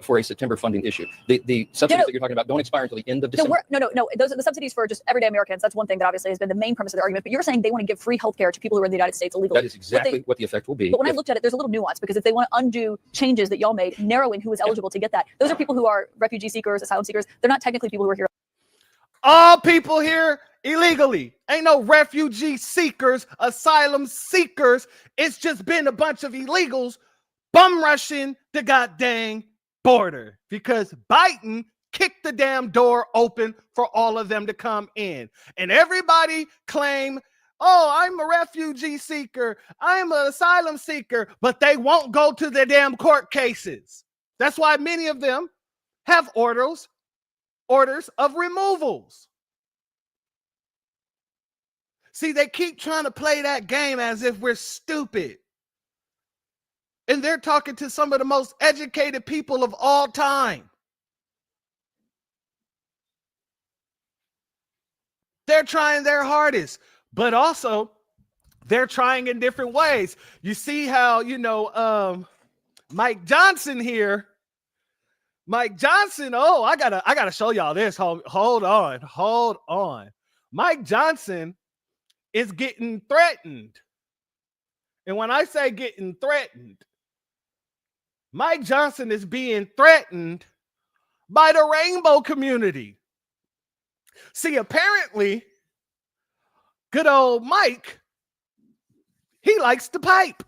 Speaker 8: for a September funding issue. The subsidies that you're talking about don't expire until the end of December.
Speaker 24: No. Those are the subsidies for just everyday Americans. That's one thing that obviously has been the main premise of the argument. But you're saying they want to give free health care to people who are in the United States illegally.
Speaker 8: That is exactly what the effect will be.
Speaker 24: But when I looked at it, there's a little nuance, because if they want to undo changes that y'all made, narrowing who is eligible to get that, those are people who are refugee seekers, asylum seekers. They're not technically people who are here.
Speaker 3: All people here illegally. Ain't no refugee seekers, asylum seekers. It's just been a bunch of illegals bum rushing the goddamn border because Biden kicked the damn door open for all of them to come in. And everybody claim, oh, I'm a refugee seeker, I'm an asylum seeker, but they won't go to their damn court cases. That's why many of them have orders of removals. See, they keep trying to play that game as if we're stupid. And they're talking to some of the most educated people of all time. They're trying their hardest, but also they're trying in different ways. You see how, Mike Johnson here. Mike Johnson, I gotta show y'all this. Hold on. Mike Johnson is getting threatened. And when I say getting threatened, Mike Johnson is being threatened by the rainbow community. See, apparently, good old Mike, he likes to pipe.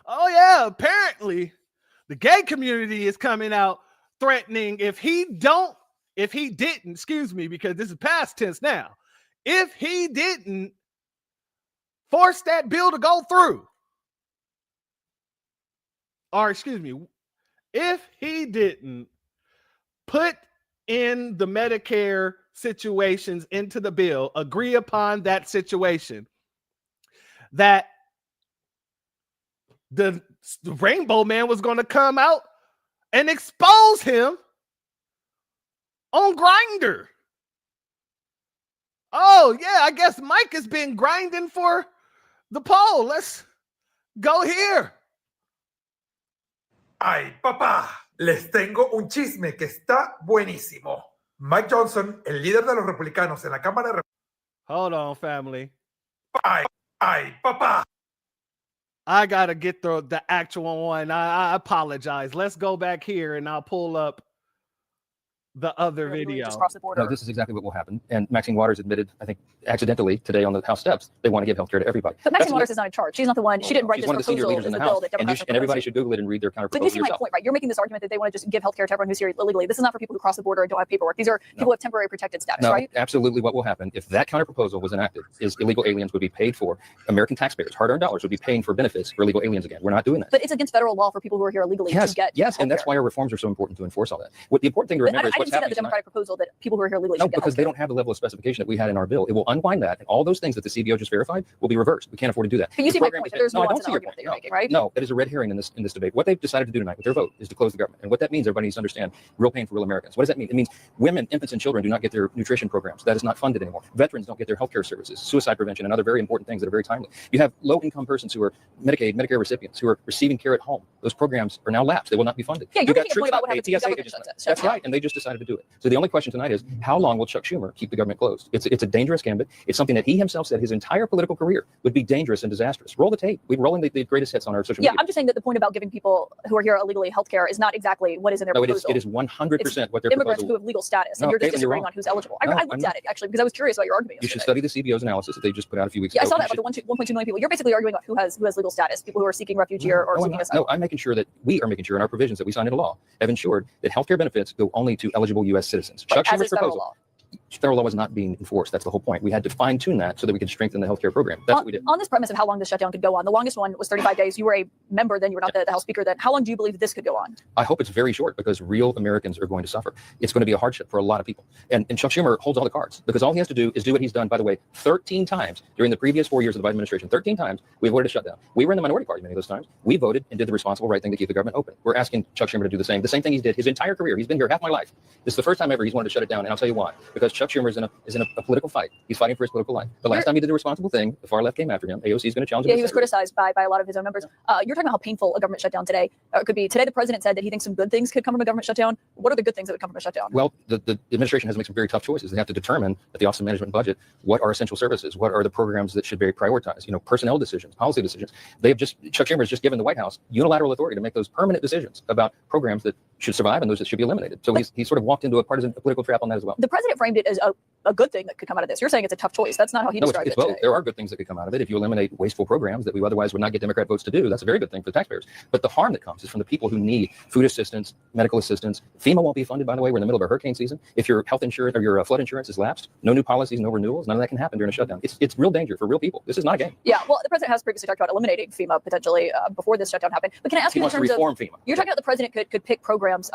Speaker 3: Oh yeah, apparently the gay community is coming out threatening if he didn't, excuse me, because this is past tense now, if he didn't force that bill to go through, or excuse me, if he didn't put in the Medicare situations into the bill, agree upon that situation, that the Rainbow Man was going to come out and expose him on Grindr. Oh, yeah, I guess Mike has been grinding for the poll. Let's go here.
Speaker 1: Ay, papá, les tengo un chisme que está buenísimo. Mike Johnson, el líder de los republicanos en la Cámara de
Speaker 3: Hold on, family.
Speaker 1: Ay, papá.
Speaker 3: I got to get the actual one. I apologize. Let's go back here and I'll pull up the other video.
Speaker 8: No, this is exactly what will happen. And Maxine Waters admitted, I think, accidentally today on the House steps, they want to give health care to everybody.
Speaker 24: But Maxine Waters is not in charge. She's not the one. She didn't write
Speaker 8: She's
Speaker 24: this
Speaker 8: one of the senior
Speaker 24: proposal
Speaker 8: leaders in
Speaker 24: as
Speaker 8: the
Speaker 24: a bill
Speaker 8: House.
Speaker 24: that Democrats
Speaker 8: And everybody should Google it and read their counter
Speaker 24: But
Speaker 8: proposal
Speaker 24: you see my
Speaker 8: yourself.
Speaker 24: point, right? You're making this argument that they want to just give healthcare to everyone who's here illegally. This is not for people who cross the border and don't have paperwork. These are people who have temporary protected status,
Speaker 8: No,
Speaker 24: right?
Speaker 8: absolutely what will happen if that counter proposal was enacted is illegal aliens would be paid for. American taxpayers, hard-earned dollars, would be paying for benefits for illegal aliens again. We're not doing that.
Speaker 24: But it's against federal law for people who are here illegally to get
Speaker 8: Yes, and that's
Speaker 24: healthcare.
Speaker 8: why our reforms are so important to enforce all that. What the important thing to remember is what what's
Speaker 24: see that
Speaker 8: happening
Speaker 24: the Democratic proposal that people who are here legally
Speaker 8: No,
Speaker 24: should get
Speaker 8: because they
Speaker 24: healthcare.
Speaker 8: don't have the level of specification that we had in our bill. It will unwind that, and all those things that the CBO just verified will be reversed. We can't afford to do that.
Speaker 24: But you
Speaker 8: The
Speaker 24: see my
Speaker 8: program
Speaker 24: point.
Speaker 8: is-
Speaker 24: There's
Speaker 8: no, I
Speaker 24: nuance
Speaker 8: don't
Speaker 24: in
Speaker 8: see
Speaker 24: the
Speaker 8: your
Speaker 24: argument
Speaker 8: point.
Speaker 24: that you're
Speaker 8: No.
Speaker 24: making, right?
Speaker 8: No, that is a red herring in this debate. What they've decided to do tonight with their vote is to close the government, and what that means, everybody needs to understand. Real pain for real Americans. What does that mean? It means women, infants, and children do not get their nutrition programs. That is not funded anymore. Veterans don't get their healthcare services, suicide prevention, and other very important things that are very timely. You have low-income persons who are Medicaid, Medicare recipients who are receiving care at home. Those programs are now lapsed. They will not be funded.
Speaker 24: Yeah, you're
Speaker 8: You've got
Speaker 24: making a point
Speaker 8: troops
Speaker 24: about
Speaker 8: not
Speaker 24: what
Speaker 8: paid,
Speaker 24: happens if the
Speaker 8: TSA
Speaker 24: government
Speaker 8: agents.
Speaker 24: shuts
Speaker 8: That's
Speaker 24: down.
Speaker 8: right, and they just decided to do it. So the only question tonight is, how long will Chuck Schumer keep the government closed? It's a dangerous gambit. It's something that he himself said his entire political career would be dangerous and disastrous. Roll the tape. We're rolling the greatest hits on our social
Speaker 24: Yeah,
Speaker 8: media.
Speaker 24: I'm just saying that the point about giving people who are here illegally healthcare is not exactly what is in their
Speaker 8: No,
Speaker 24: proposal.
Speaker 8: it is 100% what their
Speaker 24: immigrants
Speaker 8: proposal.
Speaker 24: who have legal status, and
Speaker 8: No,
Speaker 24: you're just
Speaker 8: Caitlin, you're
Speaker 24: disagreeing
Speaker 8: wrong.
Speaker 24: on who's eligible.
Speaker 8: No,
Speaker 24: I
Speaker 8: I'm
Speaker 24: looked
Speaker 8: not.
Speaker 24: at it actually because I was curious about your argument.
Speaker 8: You should
Speaker 24: yesterday.
Speaker 8: study the CBO's analysis that they just put out a few weeks
Speaker 24: Yeah, I
Speaker 8: ago.
Speaker 24: saw
Speaker 8: You
Speaker 24: that about
Speaker 8: should-
Speaker 24: the 1.2 million people. You're basically arguing about who has legal status, people who are seeking refuge here or
Speaker 8: No, I'm
Speaker 24: seeking
Speaker 8: not.
Speaker 24: asylum.
Speaker 8: No, I'm making sure that we are making sure in our provisions that we signed into law have ensured that healthcare benefits go only to eligible U.S. citizens.
Speaker 24: Right,
Speaker 8: Chuck
Speaker 24: as
Speaker 8: Schumer's
Speaker 24: is federal
Speaker 8: proposal.
Speaker 24: law.
Speaker 8: Federal law was not being enforced. That's the whole point. We had to fine tune that so that we could strengthen the healthcare program. That's what we did.
Speaker 24: On this premise of how long this shutdown could go on, the longest one was 35 days. You were a member then, you were not the House Speaker then. How long do you believe this could go on?
Speaker 8: I hope it's very short because real Americans are going to suffer. It's going to be a hardship for a lot of people. And Chuck Schumer holds all the cards because all he has to do is do what he's done, by the way, 13 times during the previous 4 years of the Biden administration. 13 times we avoided a shutdown. We were in the minority party many of those times. We voted and did the responsible right thing to keep the government open. We're asking Chuck Schumer to do the same thing he did his entire career. He's been here half my life. This is the first time ever he's wanted to shut it down. And I'll tell you why. Because Chuck Schumer is in a political fight. He's fighting for his political life. The last time he did the responsible thing, the far left came after him. AOC is going to challenge him.
Speaker 24: Yeah, he was criticized by a lot of his own members. You're talking about how painful a government shutdown today could be. Today, the president said that he thinks some good things could come from a government shutdown. What are the good things that would come from a shutdown?
Speaker 8: Well, the administration has to make some very tough choices. They have to determine at the Office of Management and Budget what are essential services, what are the programs that should be prioritized. You know, personnel decisions, policy decisions. Chuck Schumer has just given the White House unilateral authority to make those permanent decisions about programs that should survive and those that should be eliminated. So he sort of walked into a political trap on that as well.
Speaker 24: The president framed it as a good thing that could come out of this. You're saying it's a tough choice. That's not how he
Speaker 8: No,
Speaker 24: described
Speaker 8: it's
Speaker 24: it
Speaker 8: both.
Speaker 24: today.
Speaker 8: There are good things that could come out of it. If you eliminate wasteful programs that we otherwise would not get Democrat votes to do, that's a very good thing for the taxpayers. But the harm that comes is from the people who need food assistance, medical assistance. FEMA won't be funded, by the way. We're in the middle of a hurricane season. If your health insurance or your flood insurance is lapsed, no new policies, no renewals, none of that can happen during a shutdown. It's real danger for real people. This is not a game.
Speaker 24: Yeah, well, the president has previously talked about eliminating FEMA potentially before this shutdown happened. But can I ask
Speaker 8: He
Speaker 24: you in
Speaker 8: wants to
Speaker 24: terms
Speaker 8: reform
Speaker 24: of
Speaker 8: FEMA.
Speaker 24: you're talking about the president could pick programs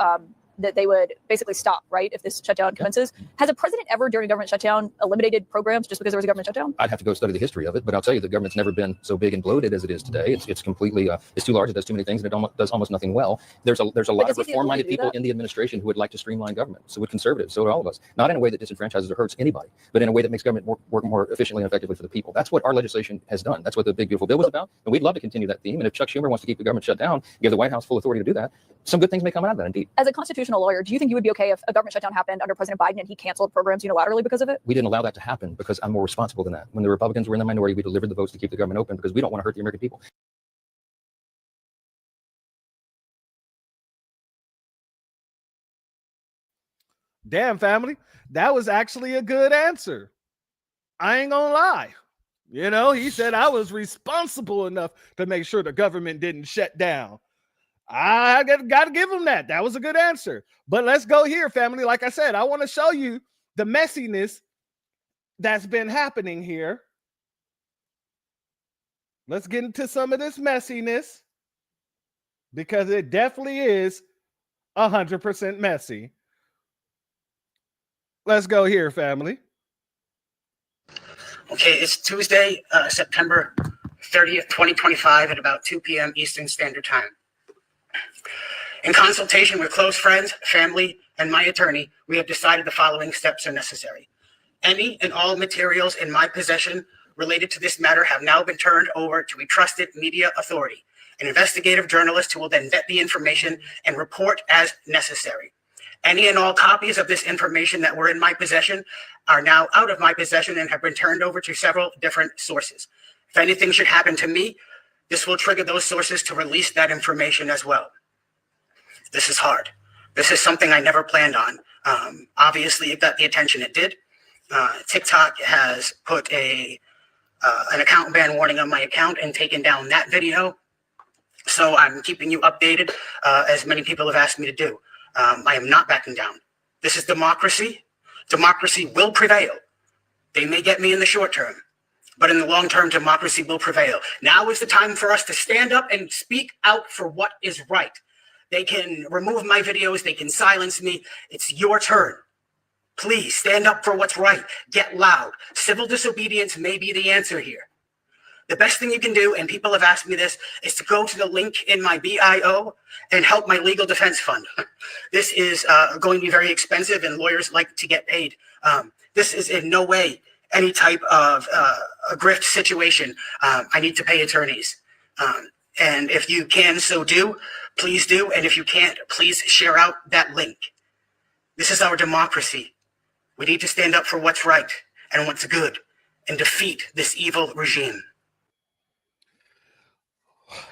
Speaker 24: that they would basically stop, right, if this shutdown commences. Has a president ever during a government shutdown eliminated programs just because there was a government shutdown?
Speaker 8: I'd have to go study the history of it, but I'll tell you the government's never been so big and bloated as it is today. It's completely it's too large. It does too many things, and it does almost nothing well. There's a lot
Speaker 24: does
Speaker 8: of
Speaker 24: he have the
Speaker 8: reform-minded
Speaker 24: ability to do
Speaker 8: people
Speaker 24: that?
Speaker 8: in the administration who would like to streamline government. So would conservatives. So would all of us. Not in a way that disenfranchises or hurts anybody, but in a way that makes government work more efficiently and effectively for the people. That's what our legislation has done. That's what the Big Beautiful Bill was about, and we'd love to continue that theme. And if Chuck Schumer wants to keep the government shut down, give the White House full authority to do that, some good things may come out of that. Indeed,
Speaker 24: As a constitutional lawyer, do you think you would be okay if a government shutdown happened under President Biden and he canceled programs unilaterally because of it?
Speaker 8: we didn't allow that to happen because I'm more responsible than that. When the Republicans were in the minority, we delivered the votes to keep the government open because we don't want to hurt the American people.
Speaker 3: Damn, family. That was actually a good answer. I ain't gonna lie. You know, he said I was responsible enough to make sure the government didn't shut down. I got to give him that. That was a good answer. But let's go here, family. Like I said, I want to show you the messiness that's been happening here. Let's get into some of this messiness because it definitely is 100% messy. Let's go here, family.
Speaker 2: Okay, it's Tuesday, September 30th, 2025 at about 2 p.m. Eastern Standard Time. In consultation with close friends, family, and my attorney, we have decided the following steps are necessary. Any and all materials in my possession related to this matter have now been turned over to a trusted media authority, an investigative journalist who will then vet the information and report as necessary. Any and all copies of this information that were in my possession are now out of my possession and have been turned over to several different sources. If anything should happen to me, this will trigger those sources to release that information as well. This is hard. This is something I never planned on. Obviously, it got the attention it did. TikTok has put an account ban warning on my account and taken down that video. So I'm keeping you updated, as many people have asked me to do. I am not backing down. This is democracy. Democracy will prevail. They may get me in the short term, but in the long term, democracy will prevail. Now is the time for us to stand up and speak out for what is right. They can remove my videos. They can silence me. It's your turn. Please stand up for what's right. Get loud. Civil disobedience may be the answer here. The best thing you can do, and people have asked me this, is to go to the link in my bio and help my legal defense fund. This is going to be very expensive, and lawyers like to get paid. This is in no way any type of a grift situation. I need to pay attorneys. And if you can so do, please do. And if you can't, please share out that link. This is our democracy. We need to stand up for what's right and what's good and defeat this evil regime.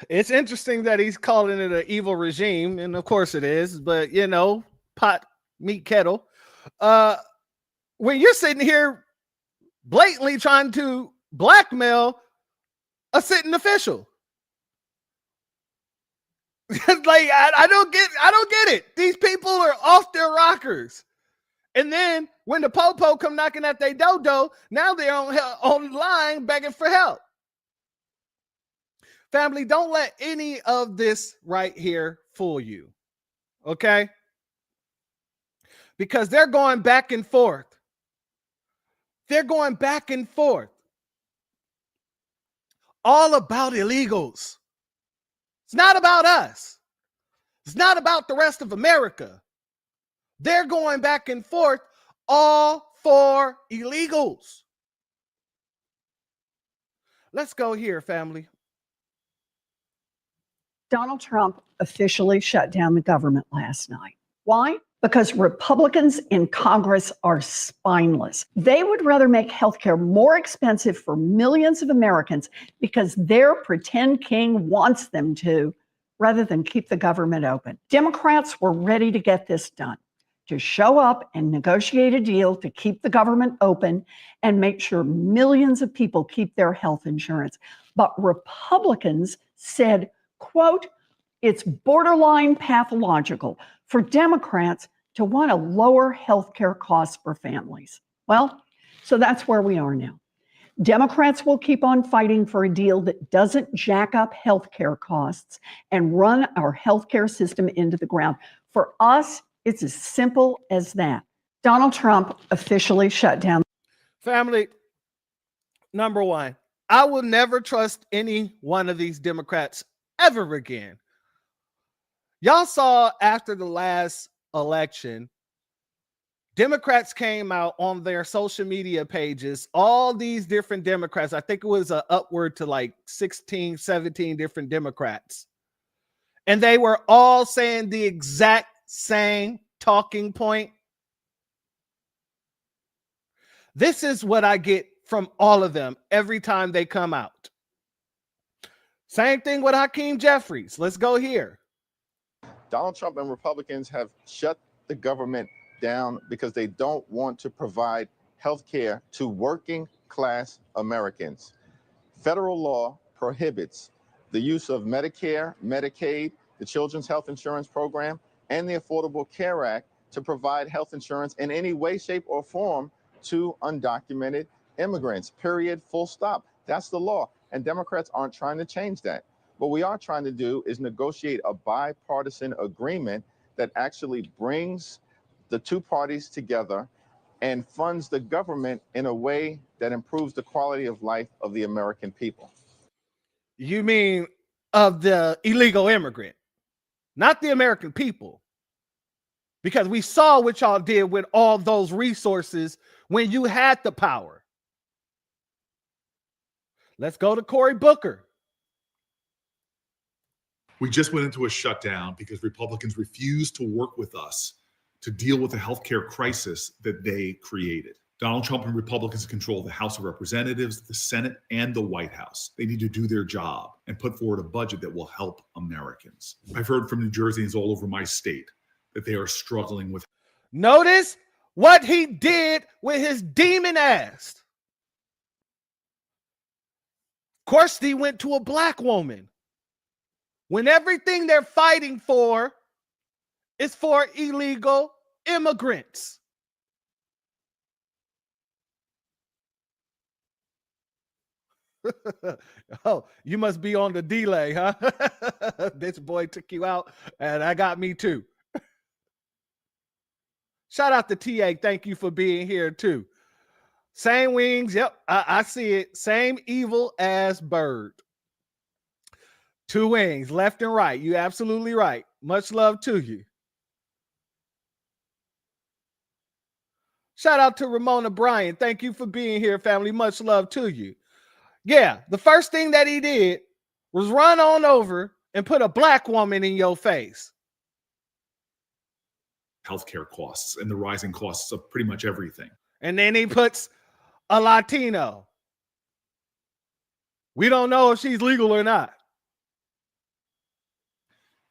Speaker 3: It's interesting that he's calling it an evil regime, and of course it is, but you know, pot, meat, kettle. When you're sitting here blatantly trying to blackmail a sitting official. Like, I don't get it. These people are off their rockers. And then when the popo come knocking at their dodo, now they're on line begging for help. Family, don't let any of this right here fool you. Okay? Because they're going back and forth. They're going back and forth. All about illegals. It's not about us. It's not about the rest of America. They're going back and forth all for illegals. Let's go here, family.
Speaker 4: Donald Trump officially shut down the government last night. Why? Because Republicans in Congress are spineless. They would rather make healthcare more expensive for millions of Americans because their pretend king wants them to, rather than keep the government open. Democrats were ready to get this done, to show up and negotiate a deal to keep the government open and make sure millions of people keep their health insurance. But Republicans said, quote, it's borderline pathological for Democrats to want to lower healthcare costs for families. Well, so that's where we are now. Democrats will keep on fighting for a deal that doesn't jack up healthcare costs and run our healthcare system into the ground. For us, it's as simple as that. Donald Trump officially shut down.
Speaker 3: Family, number one, I will never trust any one of these Democrats ever again. Y'all saw after the last election, Democrats came out on their social media pages, all these different Democrats. I think it was upward to like 16, 17 different Democrats. And they were all saying the exact same talking point. This is what I get from all of them every time they come out. Same thing with Hakeem Jeffries. Let's go here.
Speaker 17: Donald Trump and Republicans have shut the government down because they don't want to provide health care to working class Americans. Federal law prohibits the use of Medicare, Medicaid, the Children's Health Insurance Program, and the Affordable Care Act to provide health insurance in any way, shape, or form to undocumented immigrants, period, full stop. That's the law, and Democrats aren't trying to change that. What we are trying to do is negotiate a bipartisan agreement that actually brings the two parties together and funds the government in a way that improves the quality of life of the American people.
Speaker 3: You mean of the illegal immigrant, not the American people? Because we saw what y'all did with all those resources when you had the power. Let's go to Cory Booker.
Speaker 21: We just went into a shutdown because Republicans refused to work with us to deal with the healthcare crisis that they created. Donald Trump and Republicans control the House of Representatives, the Senate, and the White House. They need to do their job and put forward a budget that will help Americans. I've heard from New Jerseyans all over my state that they are struggling with.
Speaker 3: Notice what he did with his demon ass. Of course, he went to a black woman. When everything they're fighting for is for illegal immigrants. Oh, you must be on the delay, huh? This boy took you out, and I got me too. Shout out to TA. Thank you for being here too. Same wings. Yep, I see it. Same evil as bird. 2 wings, left and right. You absolutely right. Much love to you. Shout out to Ramona Bryan. Thank you for being here, family. Much love to you. Yeah, the first thing that he did was run on over and put a black woman in your face.
Speaker 21: Healthcare costs and the rising costs of pretty much everything.
Speaker 3: And then he puts a Latino. We don't know if she's legal or not.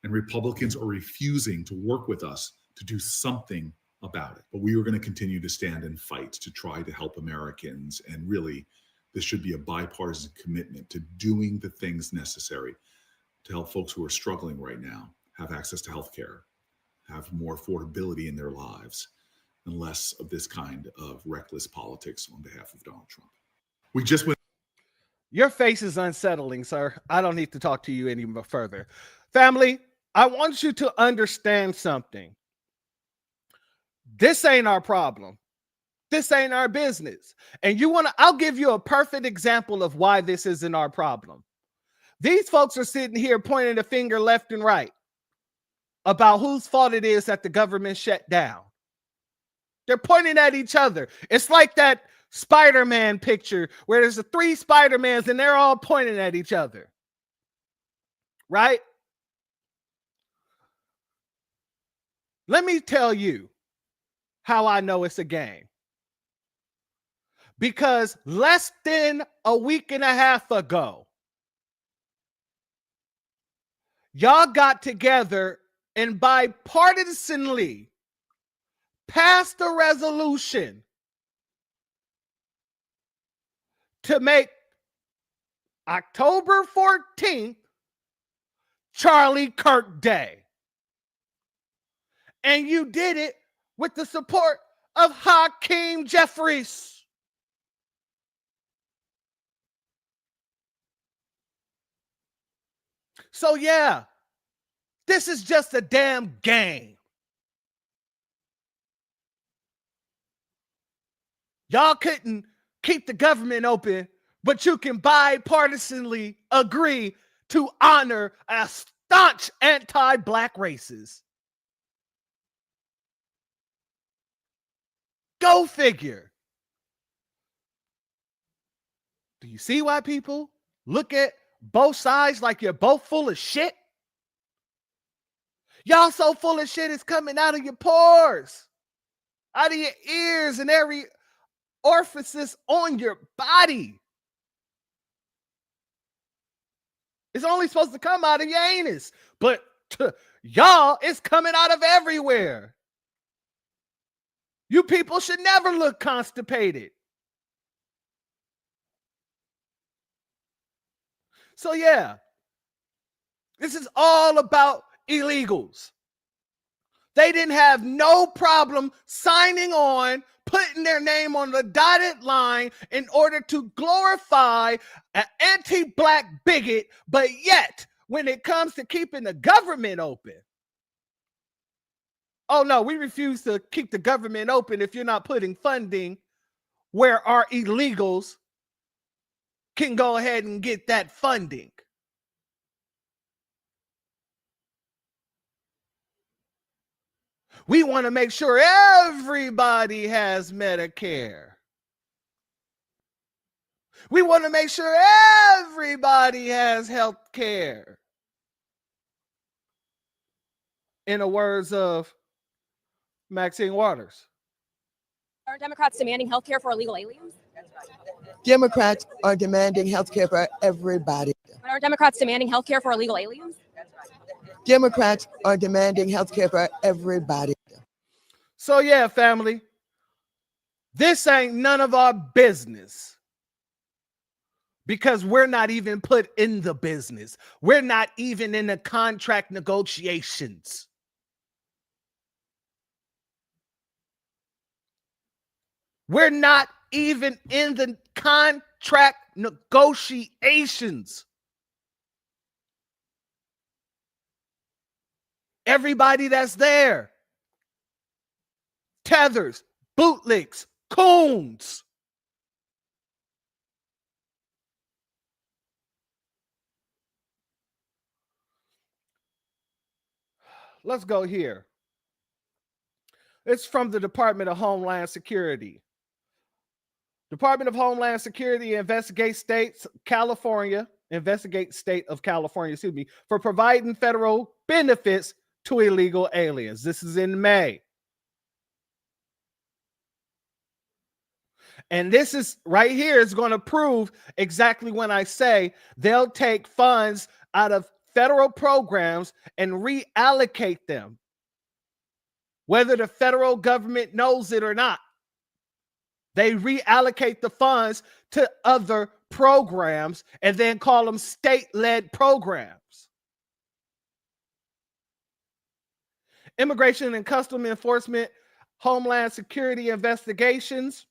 Speaker 21: And Republicans are refusing to work with us to do something about it. But we are going to continue to stand and fight to try to help Americans. And really, this should be a bipartisan commitment to doing the things necessary to help folks who are struggling right now have access to health care, have more affordability in their lives, and less of this kind of reckless politics on behalf of Donald Trump. We just went.
Speaker 3: Your face is unsettling, sir. I don't need to talk to you any further. Family, I want you to understand something. This ain't our problem. This ain't our business. And I'll give you a perfect example of why this isn't our problem. These folks are sitting here pointing a finger left and right about whose fault it is that the government shut down. They're pointing at each other. It's like that Spider-Man picture where there's the 3 Spider-Mans and they're all pointing at each other. Right? Let me tell you how I know it's a game. Because less than a week and a half ago, y'all got together and bipartisanly passed a resolution to make October 14th Charlie Kirk Day. And you did it with the support of Hakeem Jeffries. So yeah, this is just a damn game. Y'all couldn't keep the government open, but you can bipartisanly agree to honor a staunch anti-black racist. Go figure. Do you see why people look at both sides like you're both full of shit? Y'all so full of shit it's coming out of your pores, out of your ears, and every orifice on your body. It's only supposed to come out of your anus, but to y'all, it's coming out of everywhere. You people should never look constipated. So yeah, this is all about illegals. They didn't have no problem signing on, putting their name on the dotted line in order to glorify an anti-black bigot, but yet, when it comes to keeping the government open, oh no, we refuse to keep the government open if you're not putting funding where our illegals can go ahead and get that funding. We want to make sure everybody has Medicare. We want to make sure everybody has health care. In the words of Maxine Waters.
Speaker 19: Are Democrats demanding health care for illegal aliens?
Speaker 20: Democrats are demanding health care for everybody.
Speaker 19: But are Democrats demanding health care for illegal aliens?
Speaker 20: Democrats are demanding health care for everybody.
Speaker 3: So yeah, family, this ain't none of our business because we're not even put in the business. We're not even in the contract negotiations. We're not even in the contract negotiations. Everybody that's there, tethers, bootlicks, coons. Let's go here. It's from the Department of Homeland Security. Department of Homeland Security investigates state of California, for providing federal benefits to illegal aliens. This is in May. And this is right here is going to prove exactly when I say they'll take funds out of federal programs and reallocate them, whether the federal government knows it or not. They reallocate the funds to other programs and then call them state-led programs. Immigration and Customs Enforcement, Homeland Security Investigations,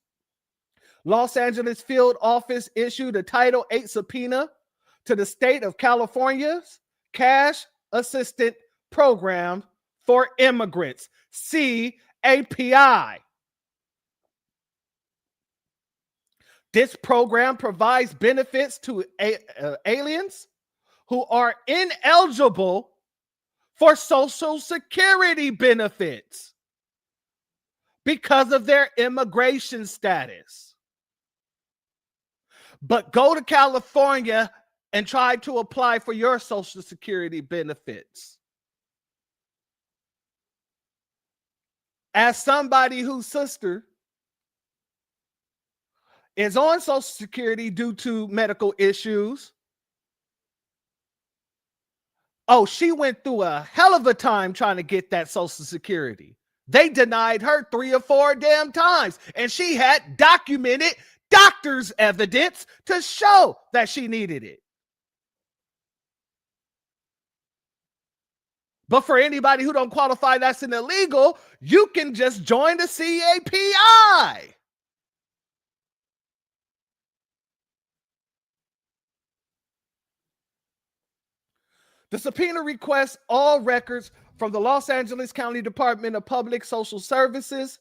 Speaker 3: Los Angeles Field Office issued a Title VIII subpoena to the state of California's Cash Assistance Program for Immigrants, CAPI. This program provides benefits to aliens who are ineligible for Social Security benefits because of their immigration status. But go to California and try to apply for your Social Security benefits. As somebody whose sister is on Social Security due to medical issues. Oh, she went through a hell of a time trying to get that Social Security. They denied her 3 or 4 damn times, and she had documented doctor's evidence to show that she needed it. But for anybody who don't qualify, that's an illegal, you can just join the CAPI. The subpoena requests all records from the Los Angeles County Department of Public Social Services,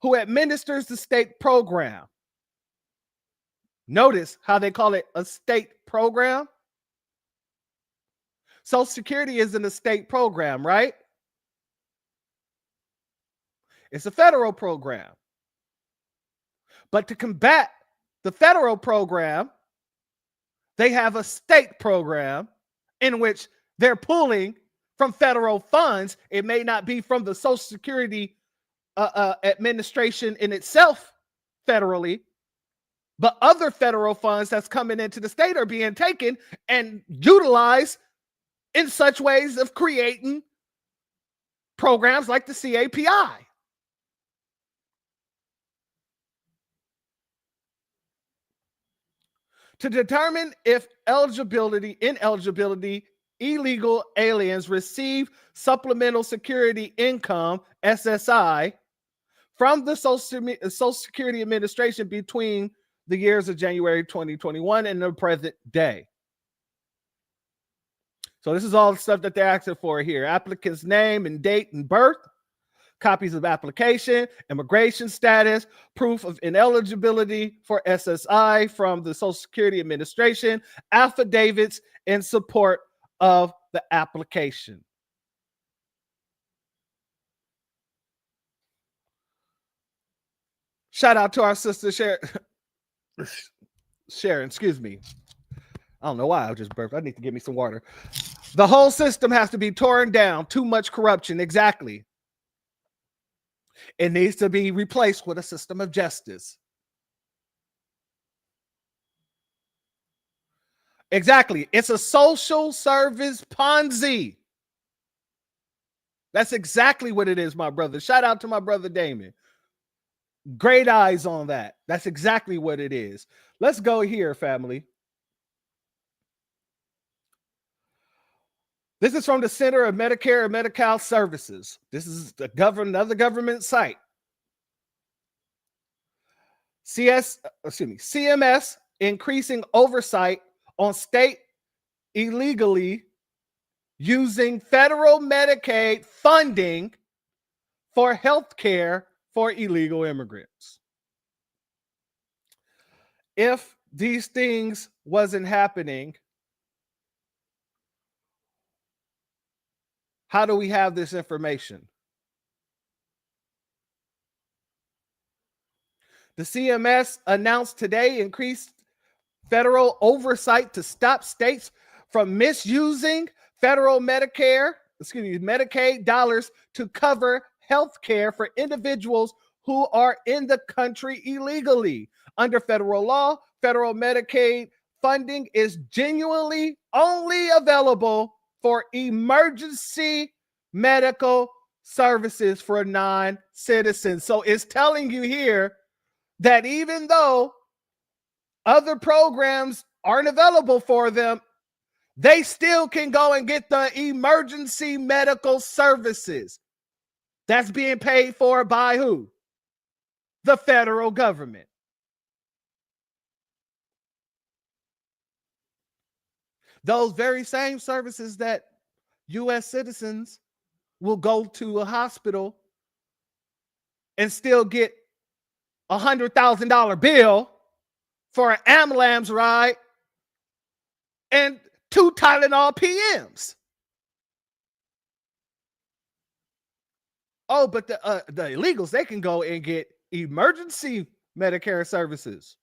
Speaker 3: who administers the state program. Notice how they call it a state program. Social Security isn't a state program, right? It's a federal program. But to combat the federal program, they have a state program in which they're pulling from federal funds. It may not be from the Social Security administration in itself federally, but other federal funds that's coming into the state are being taken and utilized in such ways of creating programs like the CAPI. To determine if ineligibility, illegal aliens receive supplemental security income, SSI, from the Social Security Administration between the years of January 2021 and the present day. So this is all the stuff that they're asking for here. Applicant's name and date and birth, copies of application, immigration status, proof of ineligibility for SSI from the Social Security Administration, affidavits in support of the application. Shout out to our sister Sharon, excuse me. I don't know why I just burped. I need to get me some water. The whole system has to be torn down. Too much corruption. Exactly. It needs to be replaced with a system of justice. Exactly. It's a social service Ponzi. That's exactly what it is, my brother. Shout out to my brother Damon. Great eyes on that. That's exactly what it is. Let's go here, family. This is from the Center of Medicare and Medi-Cal Services. This is another government site. CMS increasing oversight on state illegally using federal Medicaid funding for health care for illegal immigrants. If these things wasn't happening, how do we have this information? The CMS announced today increased federal oversight to stop states from misusing federal Medicaid dollars to cover health care for individuals who are in the country illegally. Under federal law, federal Medicaid funding is genuinely only available for emergency medical services for non-citizens. So it's telling you here that even though other programs aren't available for them, they still can go and get the emergency medical services. That's being paid for by who? The federal government. Those very same services that U.S. citizens will go to a hospital and still get a $100,000 bill for an ambulance ride and 2 Tylenol PMs. Oh, but the illegals, they can go and get emergency Medicare services.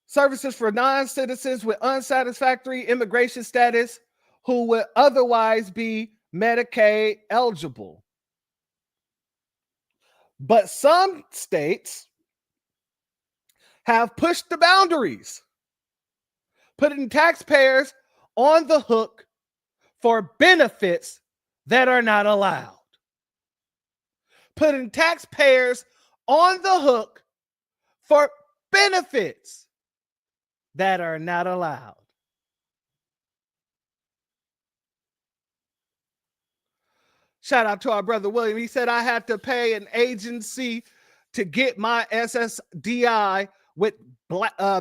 Speaker 3: Services for non-citizens with unsatisfactory immigration status who would otherwise be Medicaid eligible. But some states have pushed the boundaries, putting taxpayers on the hook for benefits that are not allowed. Putting taxpayers on the hook for benefits that are not allowed. Shout out to our brother William. He said, I had to pay an agency to get my SSDI with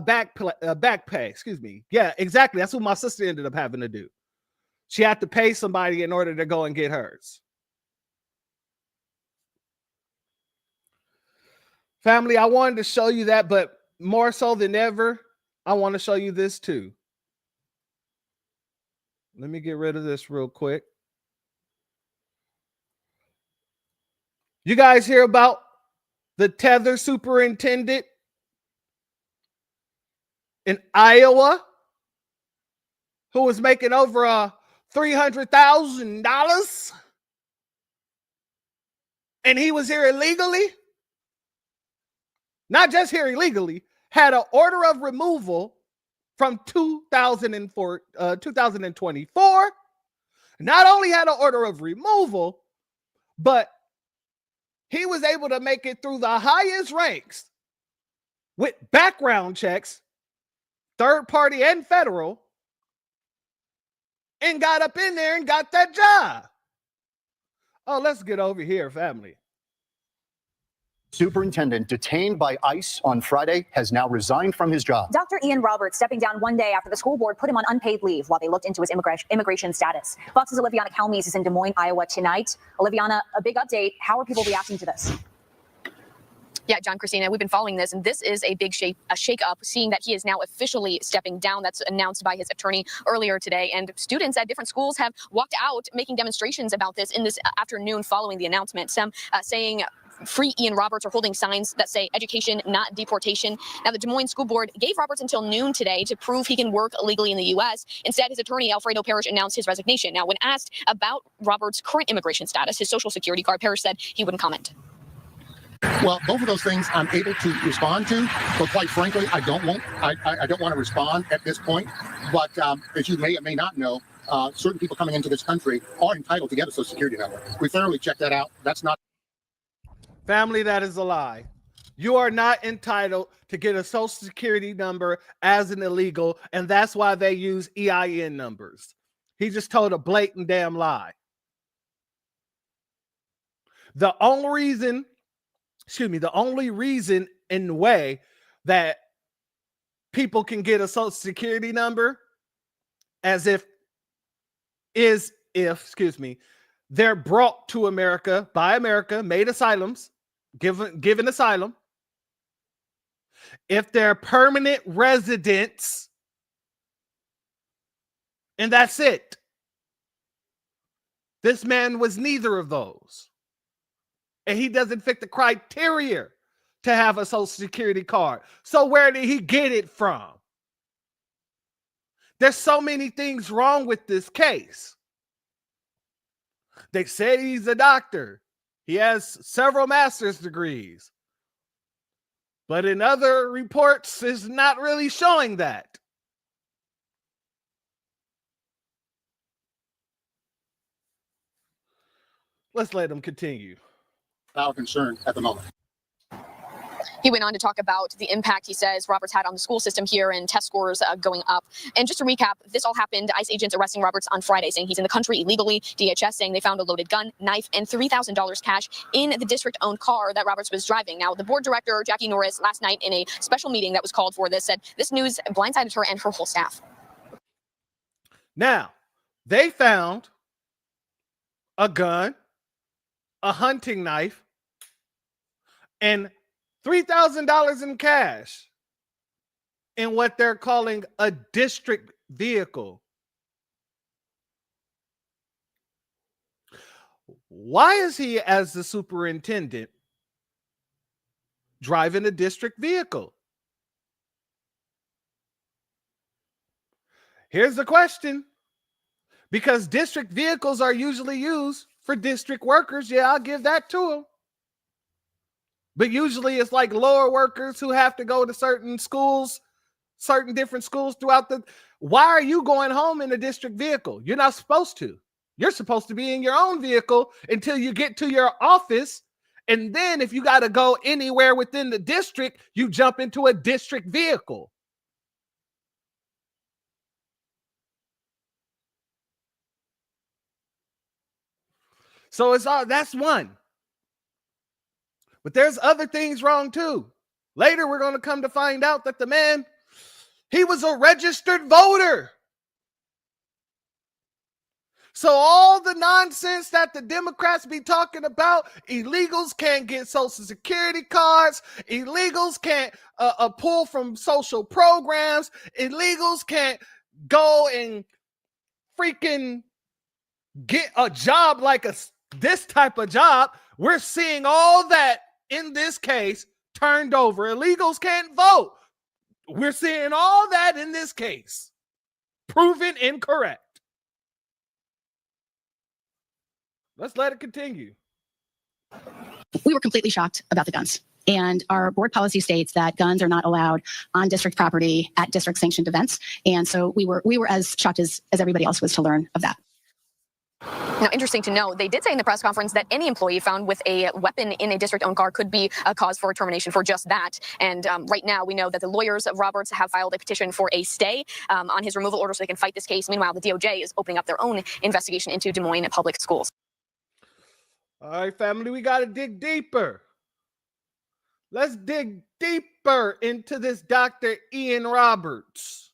Speaker 3: back pay. Excuse me. Yeah, exactly. That's what my sister ended up having to do. She had to pay somebody in order to go and get hers. Family, I wanted to show you that, but more so than ever, I want to show you this too. Let me get rid of this real quick. You guys hear about the tether superintendent in Iowa who was making over $300,000 and he was here illegally? Not just here illegally, had an order of removal from 2024. Not only had an order of removal, but he was able to make it through the highest ranks with background checks, third party and federal, and got up in there and got that job. Oh, let's get over here, family.
Speaker 5: Superintendent detained by ICE on Friday has now resigned from his job.
Speaker 24: Dr. Ian Roberts stepping down one day after the school board put him on unpaid leave while they looked into his immigration status. Fox's Oliviana Calmes is in Des Moines, Iowa tonight. Oliviana, a big update. How are people reacting to this?
Speaker 19: Yeah, John, Christina, we've been following this, and this is a big shake-up, seeing that he is now officially stepping down. That's announced by his attorney earlier today. And students at different schools have walked out making demonstrations about this in this afternoon following the announcement. Some saying free Ian Roberts, or holding signs that say education, not deportation. Now, the Des Moines School Board gave Roberts until noon today to prove he can work illegally in the U.S. Instead, his attorney, Alfredo Parrish, announced his resignation. Now, when asked about Roberts' current immigration status, his social security card, Parrish said he wouldn't comment.
Speaker 5: Well, both of those things I'm able to respond to, but quite frankly, I don't want to respond at this point. But as you may or may not know, certain people coming into this country are entitled to get a social security number. We thoroughly checked that out. That's not.
Speaker 3: Family, that is a lie. You are not entitled to get a social security number as an illegal, and that's why they use EIN numbers. He just told a blatant damn lie. The only reason in the way that people can get a social security number if they're brought to America by America, made asylums, given asylum, if they're permanent residents, and that's it. This man was neither of those. And he doesn't fit the criteria to have a social security card. So where did he get it from? There's so many things wrong with this case. They say he's a doctor. He has several master's degrees. But in other reports, it's not really showing that. Let's let him continue.
Speaker 5: Our concern at the moment.
Speaker 19: He went on to talk about the impact, he says, Roberts had on the school system here and test scores going up. And just to recap, this all happened, ICE agents arresting Roberts on Friday, saying he's in the country illegally, DHS saying they found a loaded gun, knife, and $3,000 cash in the district-owned car that Roberts was driving. Now, the board director, Jackie Norris, last night in a special meeting that was called for this, said this news blindsided her and her whole staff.
Speaker 3: Now, they found a gun, a hunting knife, and $3,000 in cash in what they're calling a district vehicle. Why is he, as the superintendent, driving a district vehicle? Here's the question. Because district vehicles are usually used for district workers. Yeah, I'll give that to him. But usually it's like lower workers who have to go to certain schools, certain different schools throughout the... Why are you going home in a district vehicle? You're not supposed to. You're supposed to be in your own vehicle until you get to your office. And then if you got to go anywhere within the district, you jump into a district vehicle. So that's one. But there's other things wrong too. Later, we're going to come to find out that the man, he was a registered voter. So all the nonsense that the Democrats be talking about, illegals can't get Social Security cards, illegals can't pull from social programs, illegals can't go and freaking get a job like this type of job. We're seeing all that in this case turned over. Illegals can't vote. We're seeing all that in this case proven incorrect. Let's let it continue.
Speaker 10: We were completely shocked about the guns. And our board policy states that guns are not allowed on district property at district sanctioned events. And so we were as shocked as everybody else was to learn of that.
Speaker 19: Now, interesting to know, they did say in the press conference that any employee found with a weapon in a district-owned car could be a cause for termination for just that. And right now, we know that the lawyers of Roberts have filed a petition for a stay on his removal order so they can fight this case. Meanwhile, the DOJ is opening up their own investigation into Des Moines public schools.
Speaker 3: All right, family, we got to dig deeper. Let's dig deeper into this Dr. Ian Roberts.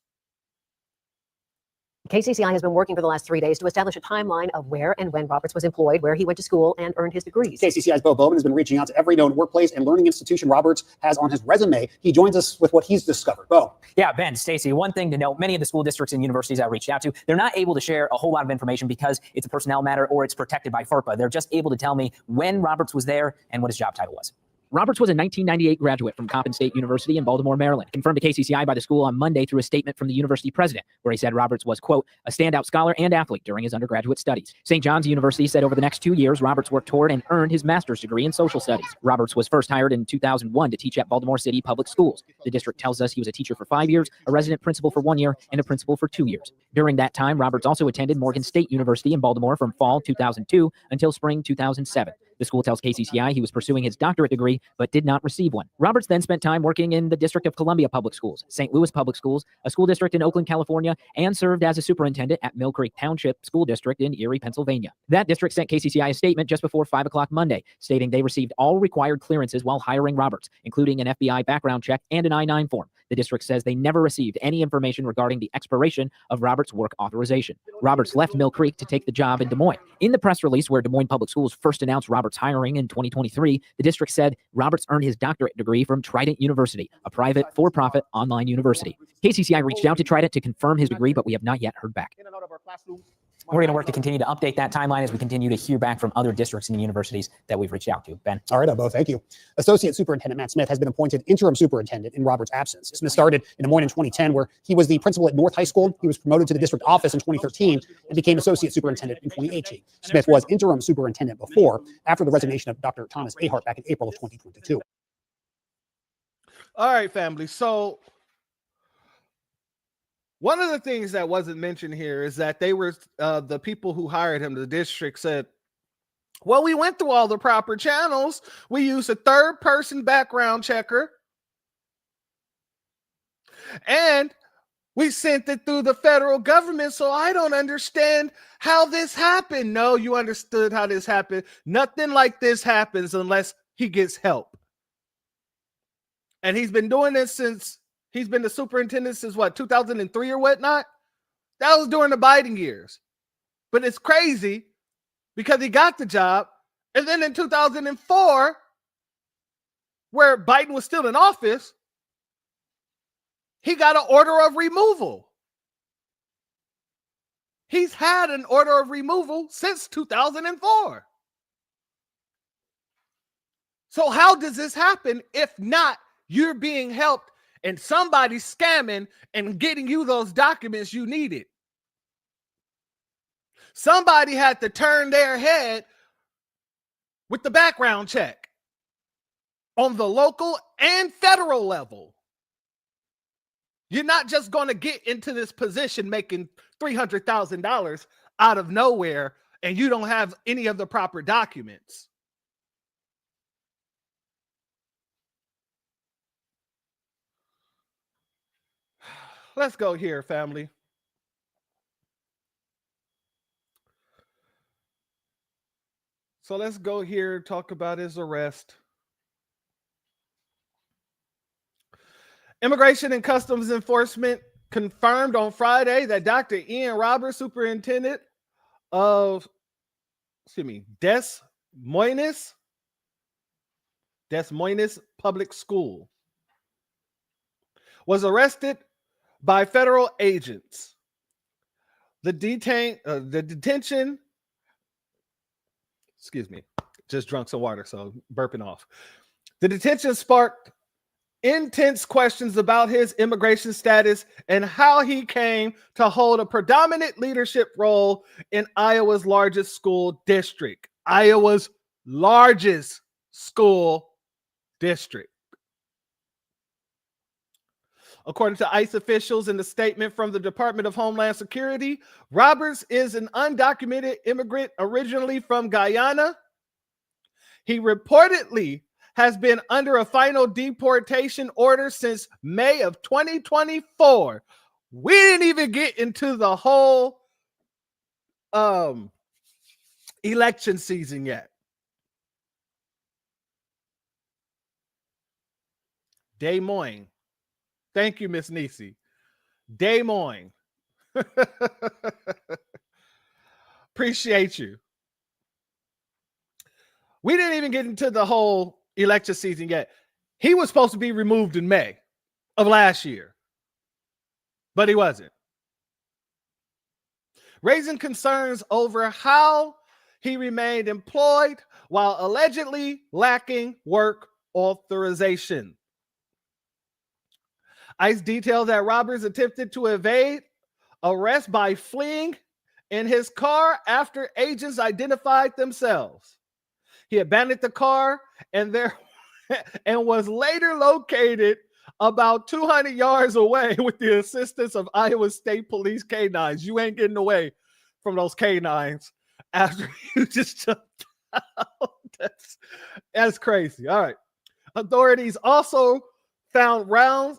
Speaker 13: KCCI has been working for the last 3 days to establish a timeline of where and when Roberts was employed, where he went to school and earned his degrees.
Speaker 22: KCCI's Bo Bowman has been reaching out to every known workplace and learning institution Roberts has on his resume. He joins us with what he's discovered. Bo.
Speaker 23: Yeah, Ben, Stacey, one thing to note, many of the school districts and universities I've reached out to, they're not able to share a whole lot of information because it's a personnel matter or it's protected by FERPA. They're just able to tell me when Roberts was there and what his job title was.
Speaker 25: Roberts was a 1998 graduate from Coppin State University in Baltimore, Maryland, confirmed to KCCI by the school on Monday through a statement from the university president, where he said Roberts was, quote, a standout scholar and athlete during his undergraduate studies. St. John's University said over the next 2 years, Roberts worked toward and earned his master's degree in social studies. Roberts was first hired in 2001 to teach at Baltimore City Public Schools. The district tells us he was a teacher for 5 years, a resident principal for 1 year, and a principal for 2 years. During that time, Roberts also attended Morgan State University in Baltimore from fall 2002 until spring 2007. The school tells KCCI he was pursuing his doctorate degree, but did not receive one. Roberts then spent time working in the District of Columbia Public Schools, St. Louis Public Schools, a school district in Oakland, California, and served as a superintendent at Mill Creek Township School District in Erie, Pennsylvania. That district sent KCCI a statement just before 5 o'clock Monday, stating they received all required clearances while hiring Roberts, including an FBI background check and an I-9 form. The district says they never received any information regarding the expiration of Roberts' work authorization. Roberts left Mill Creek to take the job in Des Moines. In the press release where Des Moines Public Schools first announced Roberts' hiring in 2023, the district said Roberts earned his doctorate degree from Trident University, a private, for-profit online university. KCCI reached out to Trident to confirm his degree, but we have not yet heard back.
Speaker 23: We're going to work to continue to update that timeline as we continue to hear back from other districts and universities that we've reached out to. Ben.
Speaker 22: All right, Bo, thank you. Associate Superintendent Matt Smith has been appointed interim superintendent in Roberts' absence. Smith started in Des Moines in 2010, where he was the principal at North High School. He was promoted to the district office in 2013 and became associate superintendent in 2018. Smith was interim superintendent before, after the resignation of Dr. Thomas Ahart back in April of 2022.
Speaker 3: All right, family. So one of the things that wasn't mentioned here is that they were the people who hired him, the district said, well, we went through all the proper channels. We used a third-person background checker, and we sent it through the federal government, so I don't understand how this happened. No, you understood how this happened. Nothing like this happens unless he gets help. And he's been doing this since he's been the superintendent since what, 2003 or whatnot? That was during the Biden years. But it's crazy because he got the job. And then in 2004, where Biden was still in office, he got an order of removal. He's had an order of removal since 2004. So how does this happen if not you're being helped and somebody's scamming and getting you those documents you needed? Somebody had to turn their head with the background check on the local and federal level. You're not just going to get into this position making $300,000 out of nowhere and you don't have any of the proper documents. Let's go here, family. So let's go here, talk about his arrest. Immigration and Customs Enforcement confirmed on Friday that Dr. Ian Roberts, superintendent of, Des Moines Public School, was arrested by federal agents. The detention, just drunk some water, so burping off. The detention sparked intense questions about his immigration status and how he came to hold a predominant leadership role in Iowa's largest school district. Iowa's largest school district. According to ICE officials in the statement from the Department of Homeland Security, Roberts is an undocumented immigrant originally from Guyana. He reportedly has been under a final deportation order since May of 2024. We didn't even get into the whole election season yet. Des Moines. Thank you, Miss Nisi. Des Moines. Appreciate you. We didn't even get into the whole election season yet. He was supposed to be removed in May of last year, but he wasn't. Raising concerns over how he remained employed while allegedly lacking work authorization. ICE detailed that Roberts attempted to evade arrest by fleeing in his car after agents identified themselves. He abandoned the car and was later located about 200 yards away with the assistance of Iowa State Police K-9s. You ain't getting away from those K-9s after you just jumped out. That's crazy. All right. Authorities also found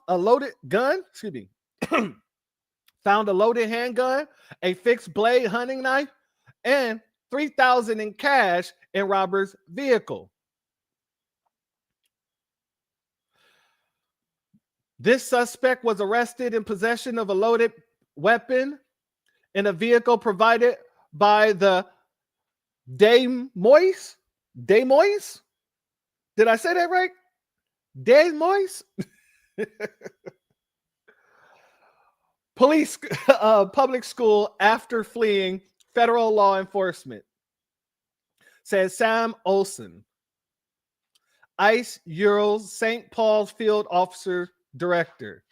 Speaker 3: a loaded gun, found a loaded handgun, a fixed blade hunting knife, and $3,000 in cash in Roberts' vehicle. This suspect was arrested in possession of a loaded weapon in a vehicle provided by the Des Moines? Did I say that right? Des Moines? Police public school after fleeing federal law enforcement, says Sam Olson, ICE Ural's St. Paul's Field Officer Director.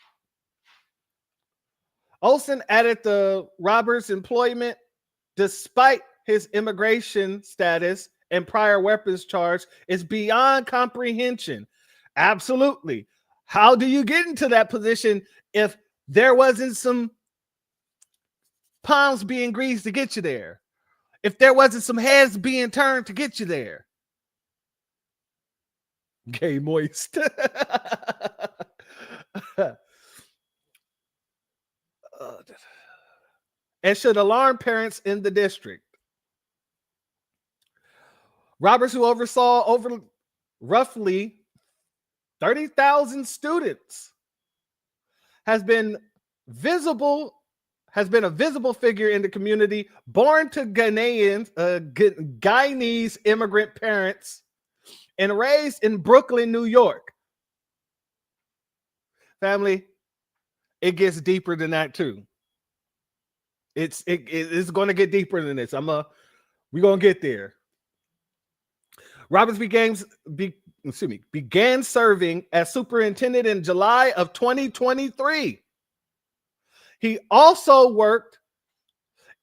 Speaker 3: Olson added the Roberts' employment, despite his immigration status and prior weapons charge, is beyond comprehension. Absolutely. How do you get into that position if there wasn't some palms being greased to get you there? If there wasn't some heads being turned to get you there? Gay moist. And should alarm parents in the district. Roberts, who oversaw over roughly 30,000 students, has been a visible figure in the community, born to Guyanese immigrant parents and raised in Brooklyn, New York. Family, it gets deeper than that too. It's going to get deeper than this. We're going to get there. Roberts began serving as superintendent in July of 2023. He also worked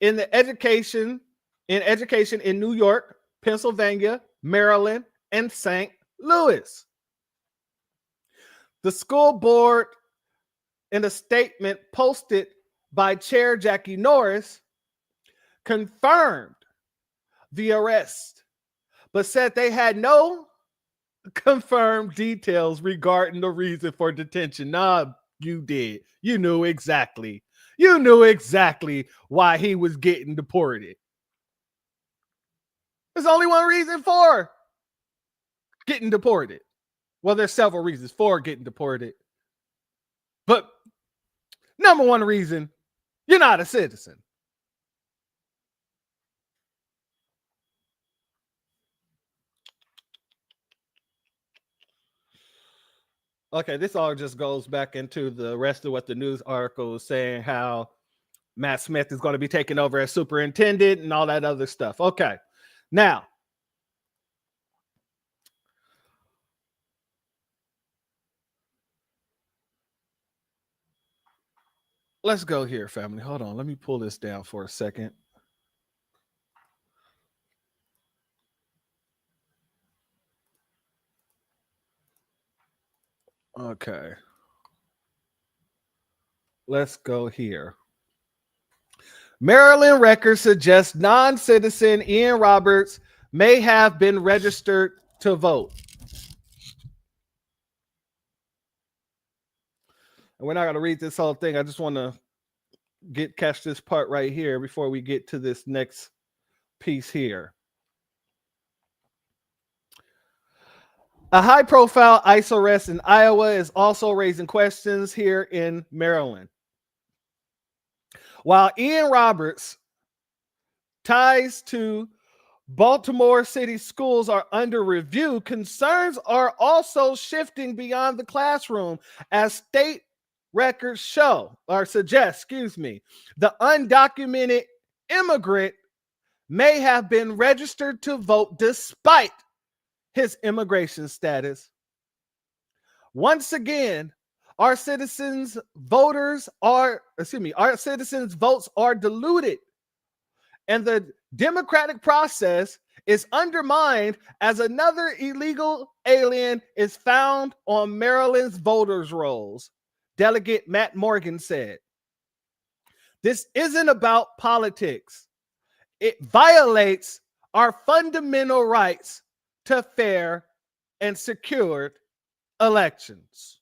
Speaker 3: in education in New York, Pennsylvania, Maryland, and St. Louis. The school board, in a statement posted by Chair Jackie Norris, confirmed the arrest, but said they had no confirmed details regarding the reason for detention. Nah, you did. You knew exactly. You knew exactly why he was getting deported. There's only one reason for getting deported. Well, there's several reasons for getting deported. But number one reason, you're not a citizen. Okay, this all just goes back into the rest of what the news article is saying, how Matt Smith is going to be taking over as superintendent and all that other stuff. Okay, now, let's go here, family. Hold on. Let me pull this down for a second. Okay. Let's go here. Maryland records suggest non-citizen Ian Roberts may have been registered to vote. And we're not going to read this whole thing. I just want to catch this part right here before we get to this next piece here. A high-profile ICE arrest in Iowa is also raising questions here in Maryland. While Ian Roberts' ties to Baltimore City schools are under review, concerns are also shifting beyond the classroom as state records suggest, the undocumented immigrant may have been registered to vote despite his immigration status. Once again, our citizens' votes are diluted, and the democratic process is undermined as another illegal alien is found on Maryland's voters' rolls, Delegate Matt Morgan said. This isn't about politics. It violates our fundamental rights to fair and secured elections.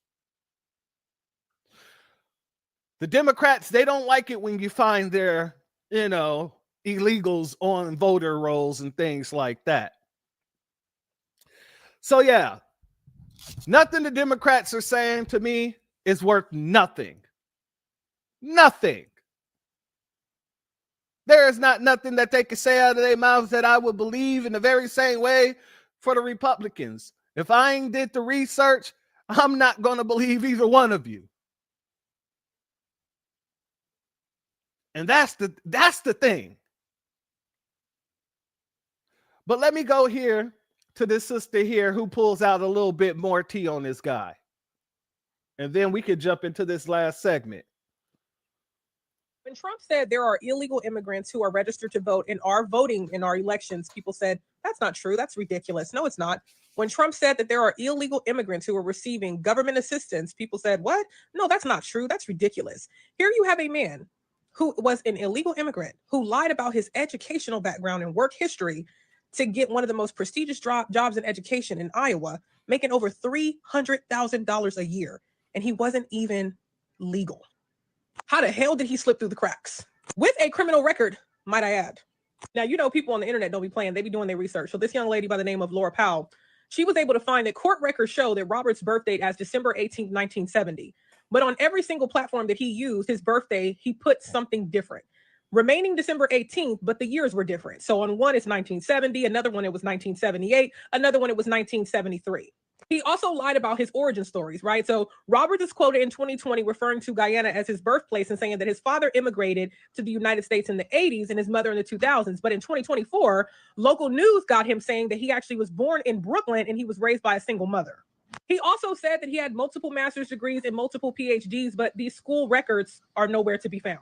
Speaker 3: The Democrats, they don't like it when you find their, illegals on voter rolls and things like that. So yeah, nothing the Democrats are saying to me is worth nothing. Nothing. There is not nothing that they can say out of their mouths that I would believe in the very same way for the Republicans. If I ain't did the research, I'm not going to believe either one of you. And that's the thing. But let me go here to this sister here who pulls out a little bit more tea on this guy. And then we could jump into this last segment.
Speaker 6: When Trump said there are illegal immigrants who are registered to vote and are voting in our elections, people said, that's not true. That's ridiculous. No, it's not. When Trump said that there are illegal immigrants who are receiving government assistance, people said, what? No, that's not true. That's ridiculous. Here you have a man who was an illegal immigrant who lied about his educational background and work history to get one of the most prestigious jobs in education in Iowa, making over $300,000 a year. And he wasn't even legal. How the hell did he slip through the cracks? With a criminal record, might I add. Now, people on the internet don't be playing. They be doing their research. So this young lady by the name of Laura Powell, she was able to find that court records show that Robert's birth date as December 18th, 1970. But on every single platform that he used, his birthday, he put something different. Remaining December 18th, but the years were different. So on one, it's 1970. Another one, it was 1978. Another one, it was 1973. He also lied about his origin stories, right? So Robert is quoted in 2020 referring to Guyana as his birthplace and saying that his father immigrated to the United States in the 80s and his mother in the 2000s. But in 2024, local news got him saying that he actually was born in Brooklyn and he was raised by a single mother. He also said that he had multiple master's degrees and multiple PhDs, but these school records are nowhere to be found.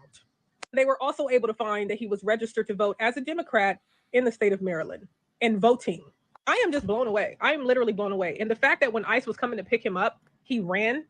Speaker 6: They were also able to find that he was registered to vote as a Democrat in the state of Maryland and voting. I am just blown away. I am literally blown away. And the fact that when ICE was coming to pick him up, he ran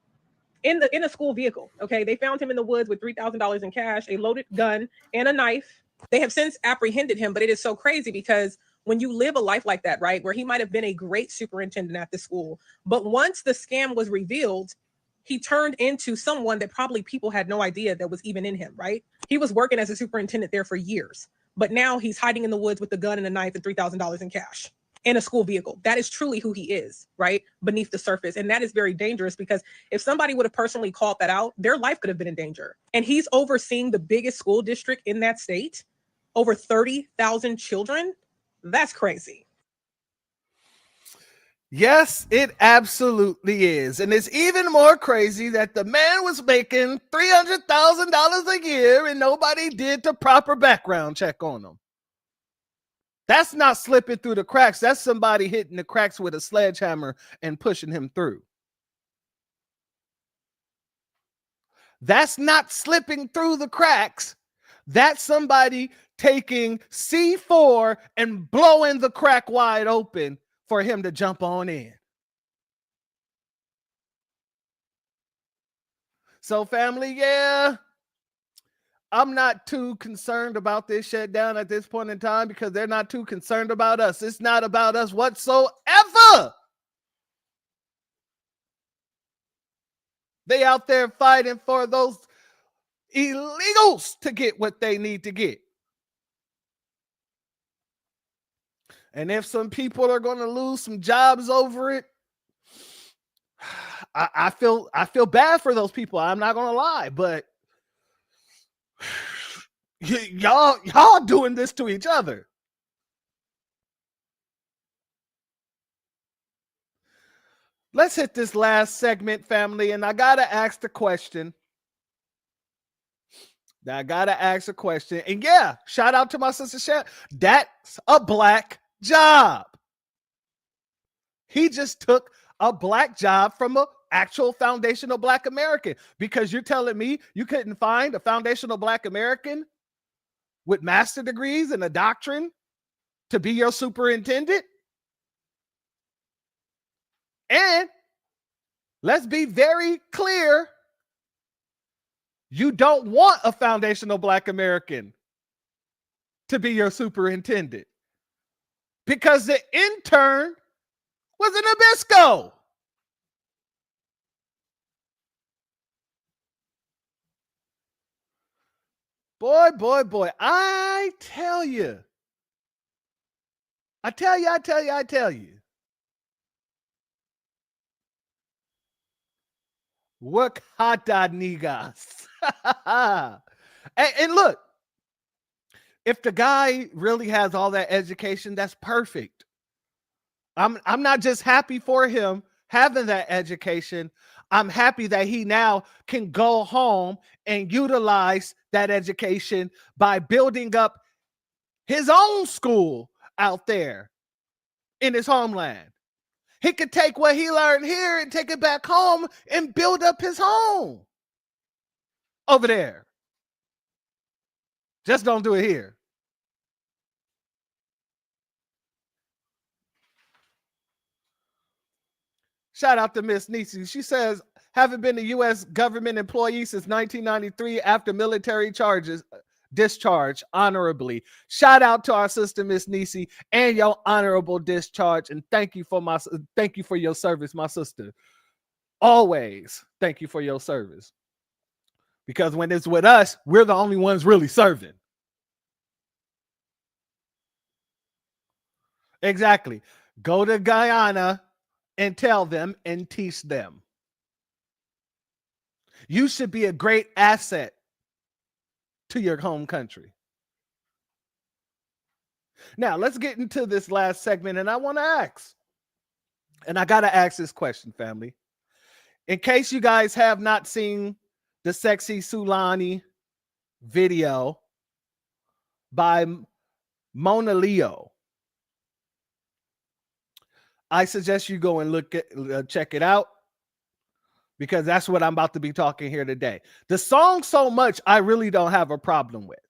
Speaker 6: in a school vehicle. Okay. They found him in the woods with $3,000 in cash, a loaded gun, and a knife. They have since apprehended him, but it is so crazy because when you live a life like that, right, where he might have been a great superintendent at the school, but once the scam was revealed, he turned into someone that probably people had no idea that was even in him, right? He was working as a superintendent there for years, but now he's hiding in the woods with a gun and a knife and $3,000 in cash in a school vehicle. That is truly who he is, right? Beneath the surface. And that is very dangerous because if somebody would have personally called that out, their life could have been in danger. And he's overseeing the biggest school district in that state, over 30,000 children. That's crazy.
Speaker 3: Yes, it absolutely is. And it's even more crazy that the man was making $300,000 a year and nobody did the proper background check on him. That's not slipping through the cracks. That's somebody hitting the cracks with a sledgehammer and pushing him through. That's not slipping through the cracks. That's somebody taking C4 and blowing the crack wide open for him to jump on in. So family, yeah, I'm not too concerned about this shutdown at this point in time because they're not too concerned about us. It's not about us whatsoever. They out there fighting for those illegals to get what they need to get. And if some people are going to lose some jobs over it, I feel bad for those people. I'm not going to lie, but y'all doing this to each other. Let's hit this last segment, family, and I got to ask the question. And yeah, shout out to my sister Shan. That's a black job. He just took a black job from an actual foundational black American, because you're telling me you couldn't find a foundational black American with master degrees and a doctrine to be your superintendent? And let's be very clear, you don't want a foundational black American to be your superintendent, because the intern was in Nabisco. Boy, boy, boy. I tell you. Work hata niggas. And look, if the guy really has all that education, that's perfect. I'm not just happy for him having that education. I'm happy that he now can go home and utilize that education by building up his own school out there in his homeland. He could take what he learned here and take it back home and build up his home over there. Just don't do it here. Shout out to Miss Nisi. She says, having been a U.S. government employee since 1993 after military charges, discharge honorably. Shout out to our sister, Miss Nisi, and your honorable discharge. And thank you for your service, my sister. Always thank you for your service. Because when it's with us, we're the only ones really serving. Exactly. Go to Guyana and tell them and teach them. You should be a great asset to your home country. Now, let's get into this last segment, and I want to ask, and I got to ask this question, family. In case you guys have not seen the Sexy Sulani video by Mona Leo, I suggest you go and check it out, because that's what I'm about to be talking here today. The song so much I really don't have a problem with.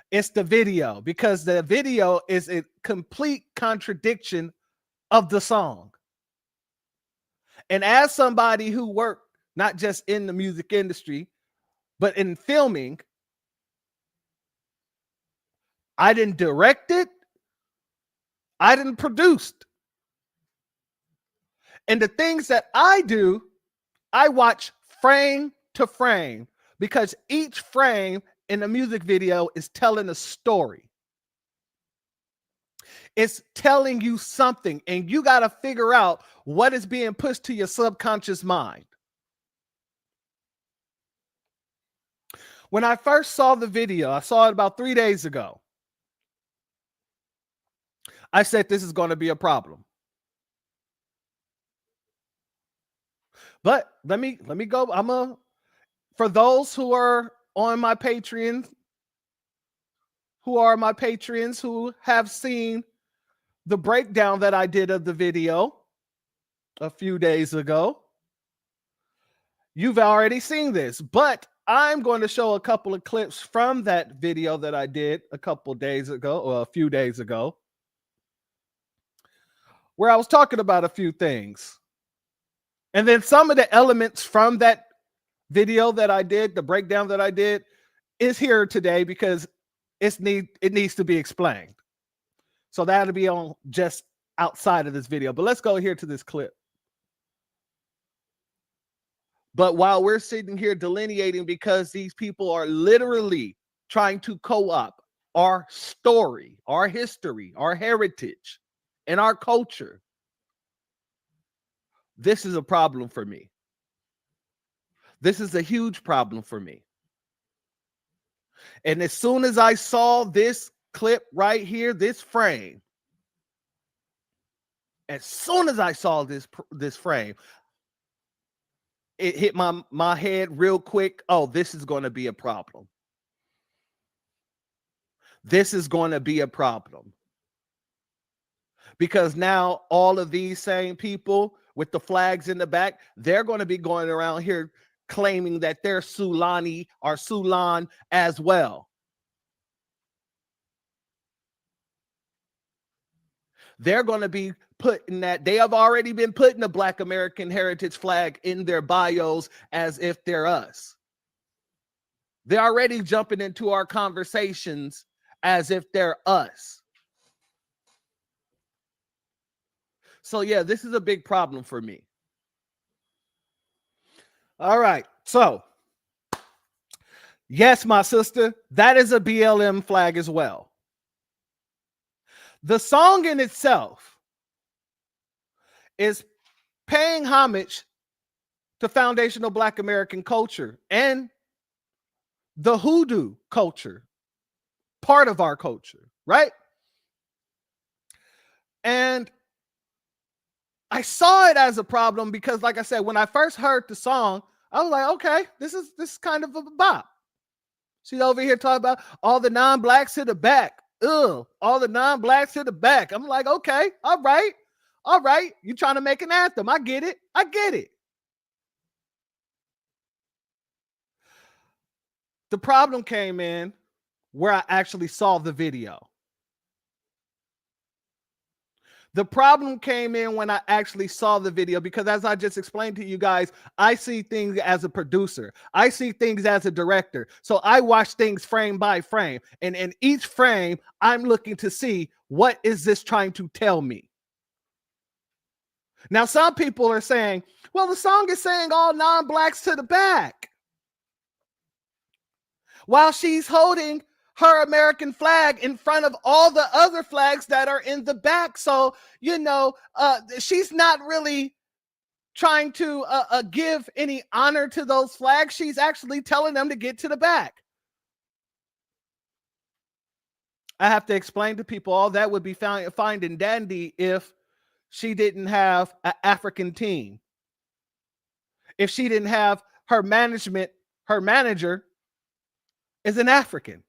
Speaker 3: It's the video, because the video is a complete contradiction of the song. And as somebody who worked not just in the music industry, but in filming, I didn't direct it. I didn't produce it. And the things that I do, I watch frame to frame, because each frame in the music video is telling a story. It's telling you something, and you got to figure out what is being pushed to your subconscious mind. When I first saw the video, I saw it about 3 days ago. I said, this is going to be a problem. But let me go. For those who are on my Patreon, who have seen the breakdown that I did of the video a few days ago, you've already seen this, but I'm going to show a couple of clips from that video that I did a couple days ago, or a few days ago, where I was talking about a few things. And then some of the elements from that video that I did, the breakdown that I did, is here today because it needs to be explained. So that'll be on just outside of this video. But let's go here to this clip. But while we're sitting here delineating, because these people are literally trying to co-opt our story, our history, our heritage, and our culture, this is a problem for me. This is a huge problem for me. And as soon as I saw this clip right here, this frame, as soon as I saw this frame, it hit my head real quick. Oh, this is going to be a problem. This is going to be a problem. Because now all of these same people with the flags in the back, they're going to be going around here claiming that they're Sulani or Sulan as well. They're going to be putting that, they have already been putting the Black American heritage flag in their bios as if they're us. They're already jumping into our conversations as if they're us. So yeah, this is a big problem for me. All right. So yes, my sister, that is a BLM flag as well. The song in itself is paying homage to foundational Black American culture and the hoodoo culture, part of our culture, right? And I saw it as a problem because, like I said, when I first heard the song, I was like, okay, this is kind of a bop. She's over here talking about all the non-blacks to the back. Ugh, all the non-blacks to the back. I'm like, okay, all right. You're trying to make an anthem. I get it. The problem came in where I actually saw the video. The problem came in when I actually saw the video because, as I just explained to you guys, I see things as a producer. I see things as a director. So I watch things frame by frame. And in each frame, I'm looking to see, what is this trying to tell me? Now, some people are saying, well, the song is saying all non-blacks to the back, while she's holding her American flag in front of all the other flags that are in the back. So, she's not really trying to give any honor to those flags. She's actually telling them to get to the back. I have to explain to people all that would be fine and dandy if she didn't have an African team. If she didn't have her manager is an African,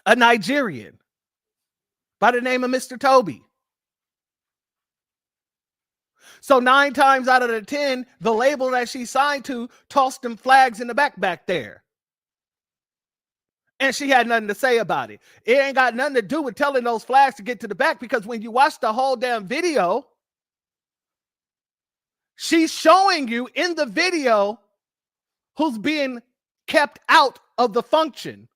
Speaker 3: a Nigerian by the name of Mr. Toby. So 9 times out of the 10, the label that she signed to tossed them flags in the back there. And she had nothing to say about it. It ain't got nothing to do with telling those flags to get to the back, because when you watch the whole damn video, she's showing you in the video who's being kept out of the function.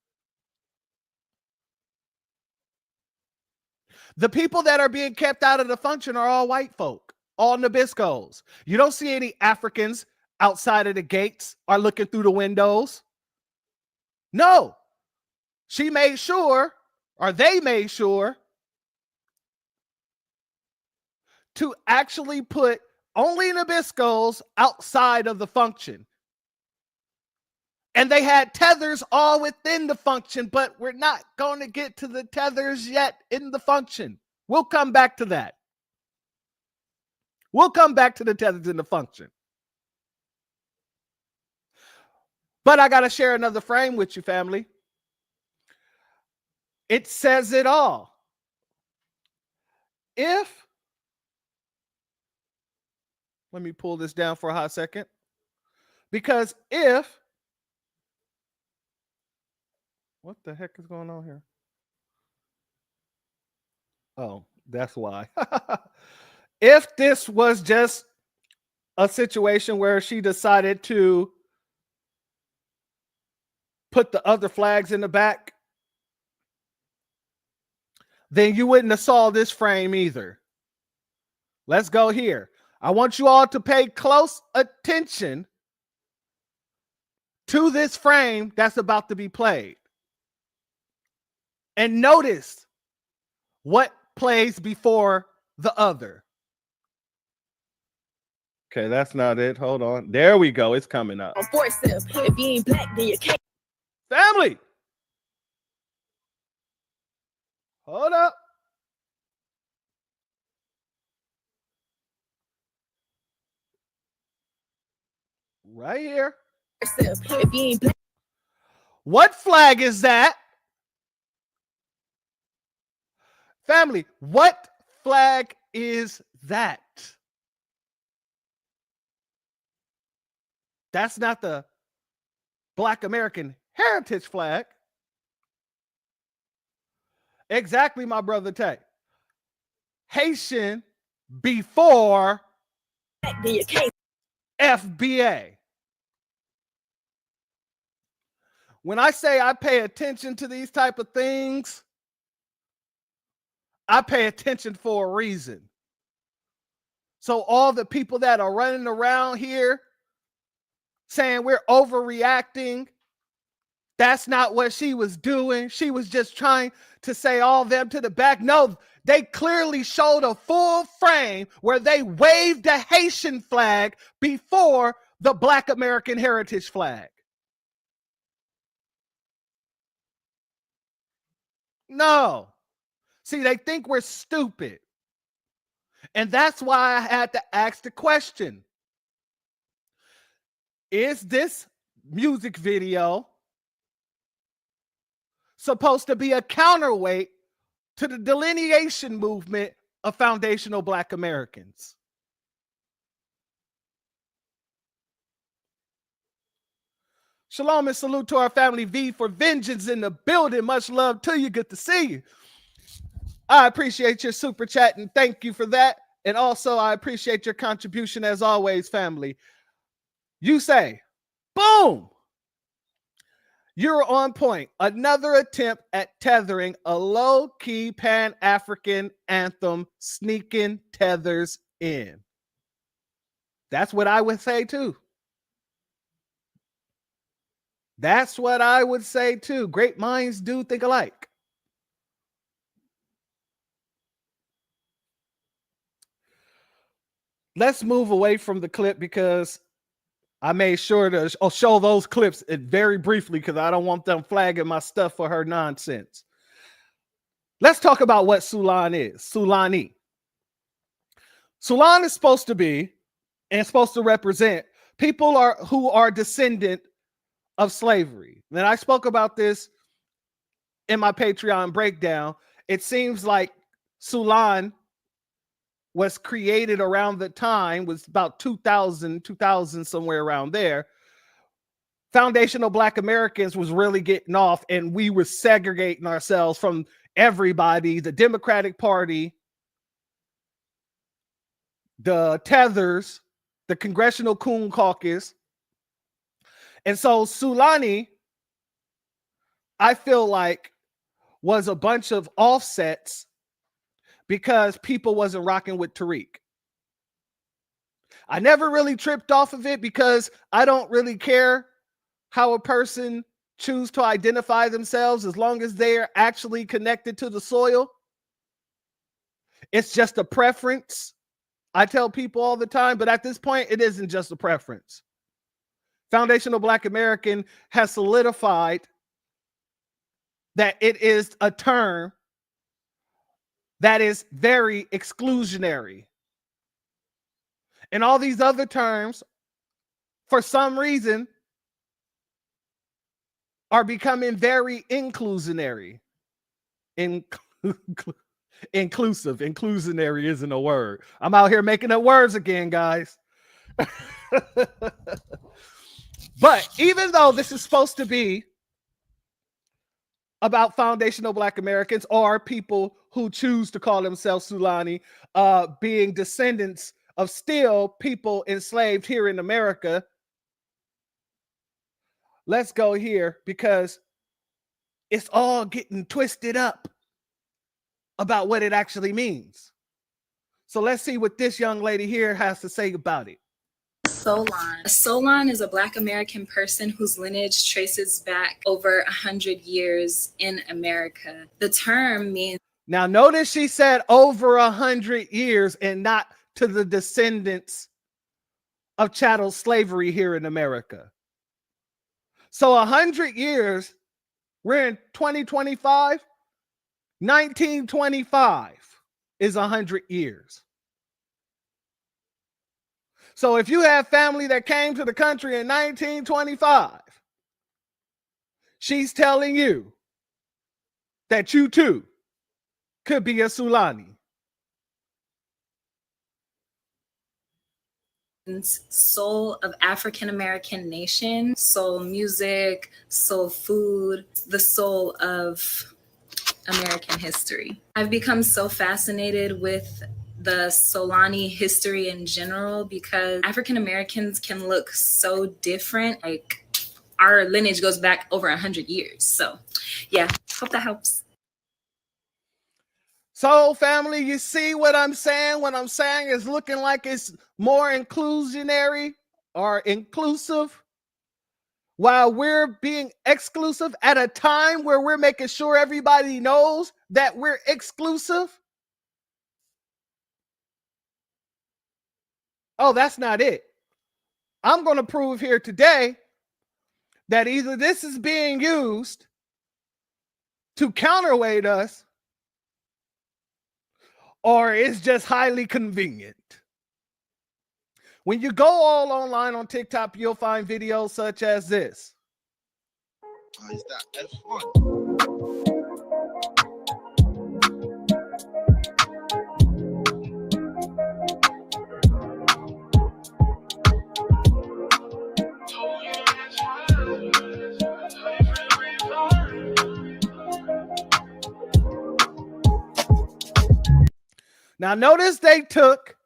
Speaker 3: The people that are being kept out of the function are all white folk, all Nabiscos. You don't see any Africans outside of the gates or looking through the windows. No. She made sure, or they made sure, to actually put only Nabiscos outside of the function. And they had tethers all within the function, but we're not going to get to the tethers yet in the function. We'll come back to that. We'll come back to the tethers in the function. But I got to share another frame with you, family. It says it all. Let me pull this down for a hot second. Because what the heck is going on here? Oh, that's why. If this was just a situation where she decided to put the other flags in the back, then you wouldn't have saw this frame either. Let's go here. I want you all to pay close attention to this frame that's about to be played. And notice what plays before the other. Okay, that's not it. Hold on. There we go. It's coming up. If you ain't black, then you can't. Family. Hold up. Right here. If you ain't black. What flag is that? Family, what flag is that? That's not the Black American Heritage flag. Exactly, my brother Tay. Haitian before FBA. When I say I pay attention to these type of things, I pay attention for a reason. So all the people that are running around here saying we're overreacting, that's not what she was doing. She was just trying to say all them to the back. No, they clearly showed a full frame where they waved the Haitian flag before the Black American Heritage flag. No. See, they think we're stupid. And that's why I had to ask the question. Is this music video supposed to be a counterweight to the delineation movement of foundational Black Americans? Shalom and salute to our family V for vengeance in the building. Much love to you. Good to see you. I appreciate your super chat and thank you for that. And also, I appreciate your contribution as always, family. You say, boom, you're on point. Another attempt at tethering a low-key Pan-African anthem sneaking tethers in. That's what I would say too. That's what I would say too. Great minds do think alike. Let's move away from the clip because I made sure to show those clips very briefly because I don't want them flagging my stuff for her nonsense. Let's talk about what Sulan is. Sulani. Sulan is supposed to be and supposed to represent people who are descendant of slavery. And I spoke about this in my Patreon breakdown. It seems like Sulan was created around the time, was about 2000, somewhere around there. Foundational Black Americans was really getting off and we were segregating ourselves from everybody, the Democratic Party, the Tethers, the Congressional Coon Caucus. And so Sulani, I feel like, was a bunch of offsets because people wasn't rocking with Tariq. I never really tripped off of it because I don't really care how a person choose to identify themselves as long as they're actually connected to the soil. It's just a preference. I tell people all the time, but at this point, it isn't just a preference. Foundational Black American has solidified that it is a term that is very exclusionary. And all these other terms, for some reason, are becoming very inclusionary. Inclusive. Inclusionary isn't a word. I'm out here making up words again, guys. But even though this is supposed to be about foundational Black Americans or people who choose to call themselves Sulani, being descendants of still people enslaved here in America. Let's go here because it's all getting twisted up about what it actually means. So let's see what this young lady here has to say about it.
Speaker 9: Solon. Solon is a Black American person whose lineage traces back over 100 years in America. The term means...
Speaker 3: Now notice she said over 100 years and not to the descendants of chattel slavery here in America. So 100 years, we're in 2025, 1925 is 100 years. So if you have family that came to the country in 1925, she's telling you that you too could be a Sulani.
Speaker 9: Soul of African American nation, soul music, soul food, the soul of American history. I've become so fascinated with the Solani history in general because African Americans can look so different. Like our lineage goes back over 100 years. So yeah, hope that helps.
Speaker 3: So, family, you see what I'm saying? What I'm saying is looking like it's more inclusionary or inclusive, while we're being exclusive at a time where we're making sure everybody knows that we're exclusive. Oh, that's not it. I'm going to prove here today that either this is being used to counterweight us, or it's just highly convenient. When you go all online on TikTok, you'll find videos such as this.
Speaker 11: Is that F1?
Speaker 3: Now, notice they took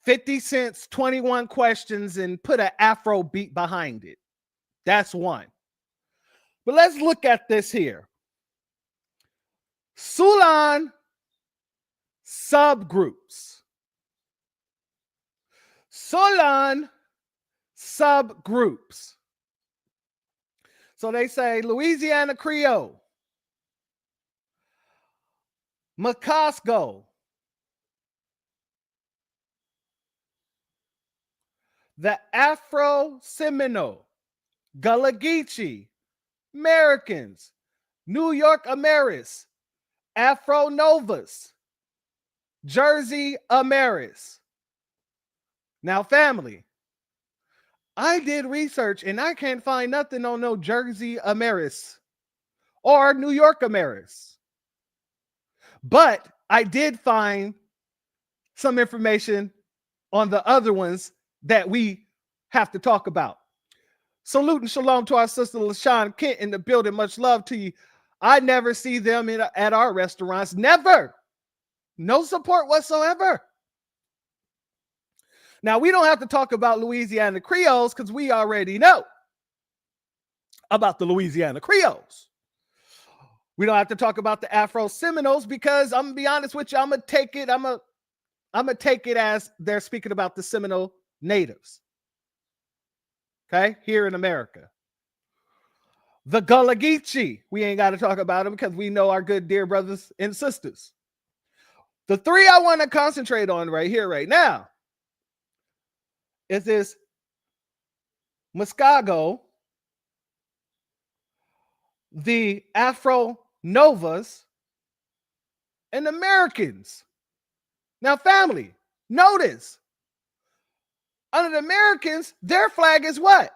Speaker 3: 50 Cent's 21 questions and put an Afro beat behind it. That's one. But let's look at this here. Sulan subgroups. Sulan subgroups. So they say Louisiana Creole, Macasco, the Afro-Seminole, Gullah Geechee, Americans, New York Ameris, Afro Novas, Jersey Ameris. Now, family, I did research and I can't find nothing on no Jersey Ameris or New York Ameris. But I did find some information on the other ones that we have to talk about. Salute and shalom to our sister LaShawn Kent in the building. Much love to you. I never see them at our restaurants. Never. No support whatsoever. Now, we don't have to talk about Louisiana Creoles because we already know about the Louisiana Creoles. We don't have to talk about the Afro Seminoles because I'm gonna be honest with you, I'm gonna take it as they're speaking about the Seminole natives. Okay, here in America. The Gullah Geechee, we ain't got to talk about them because we know our good dear brothers and sisters. The three I want to concentrate on right here, right now, is this Muskego, the Afro Novas, and Americans. Now, family, notice, under the Americans, their flag is what?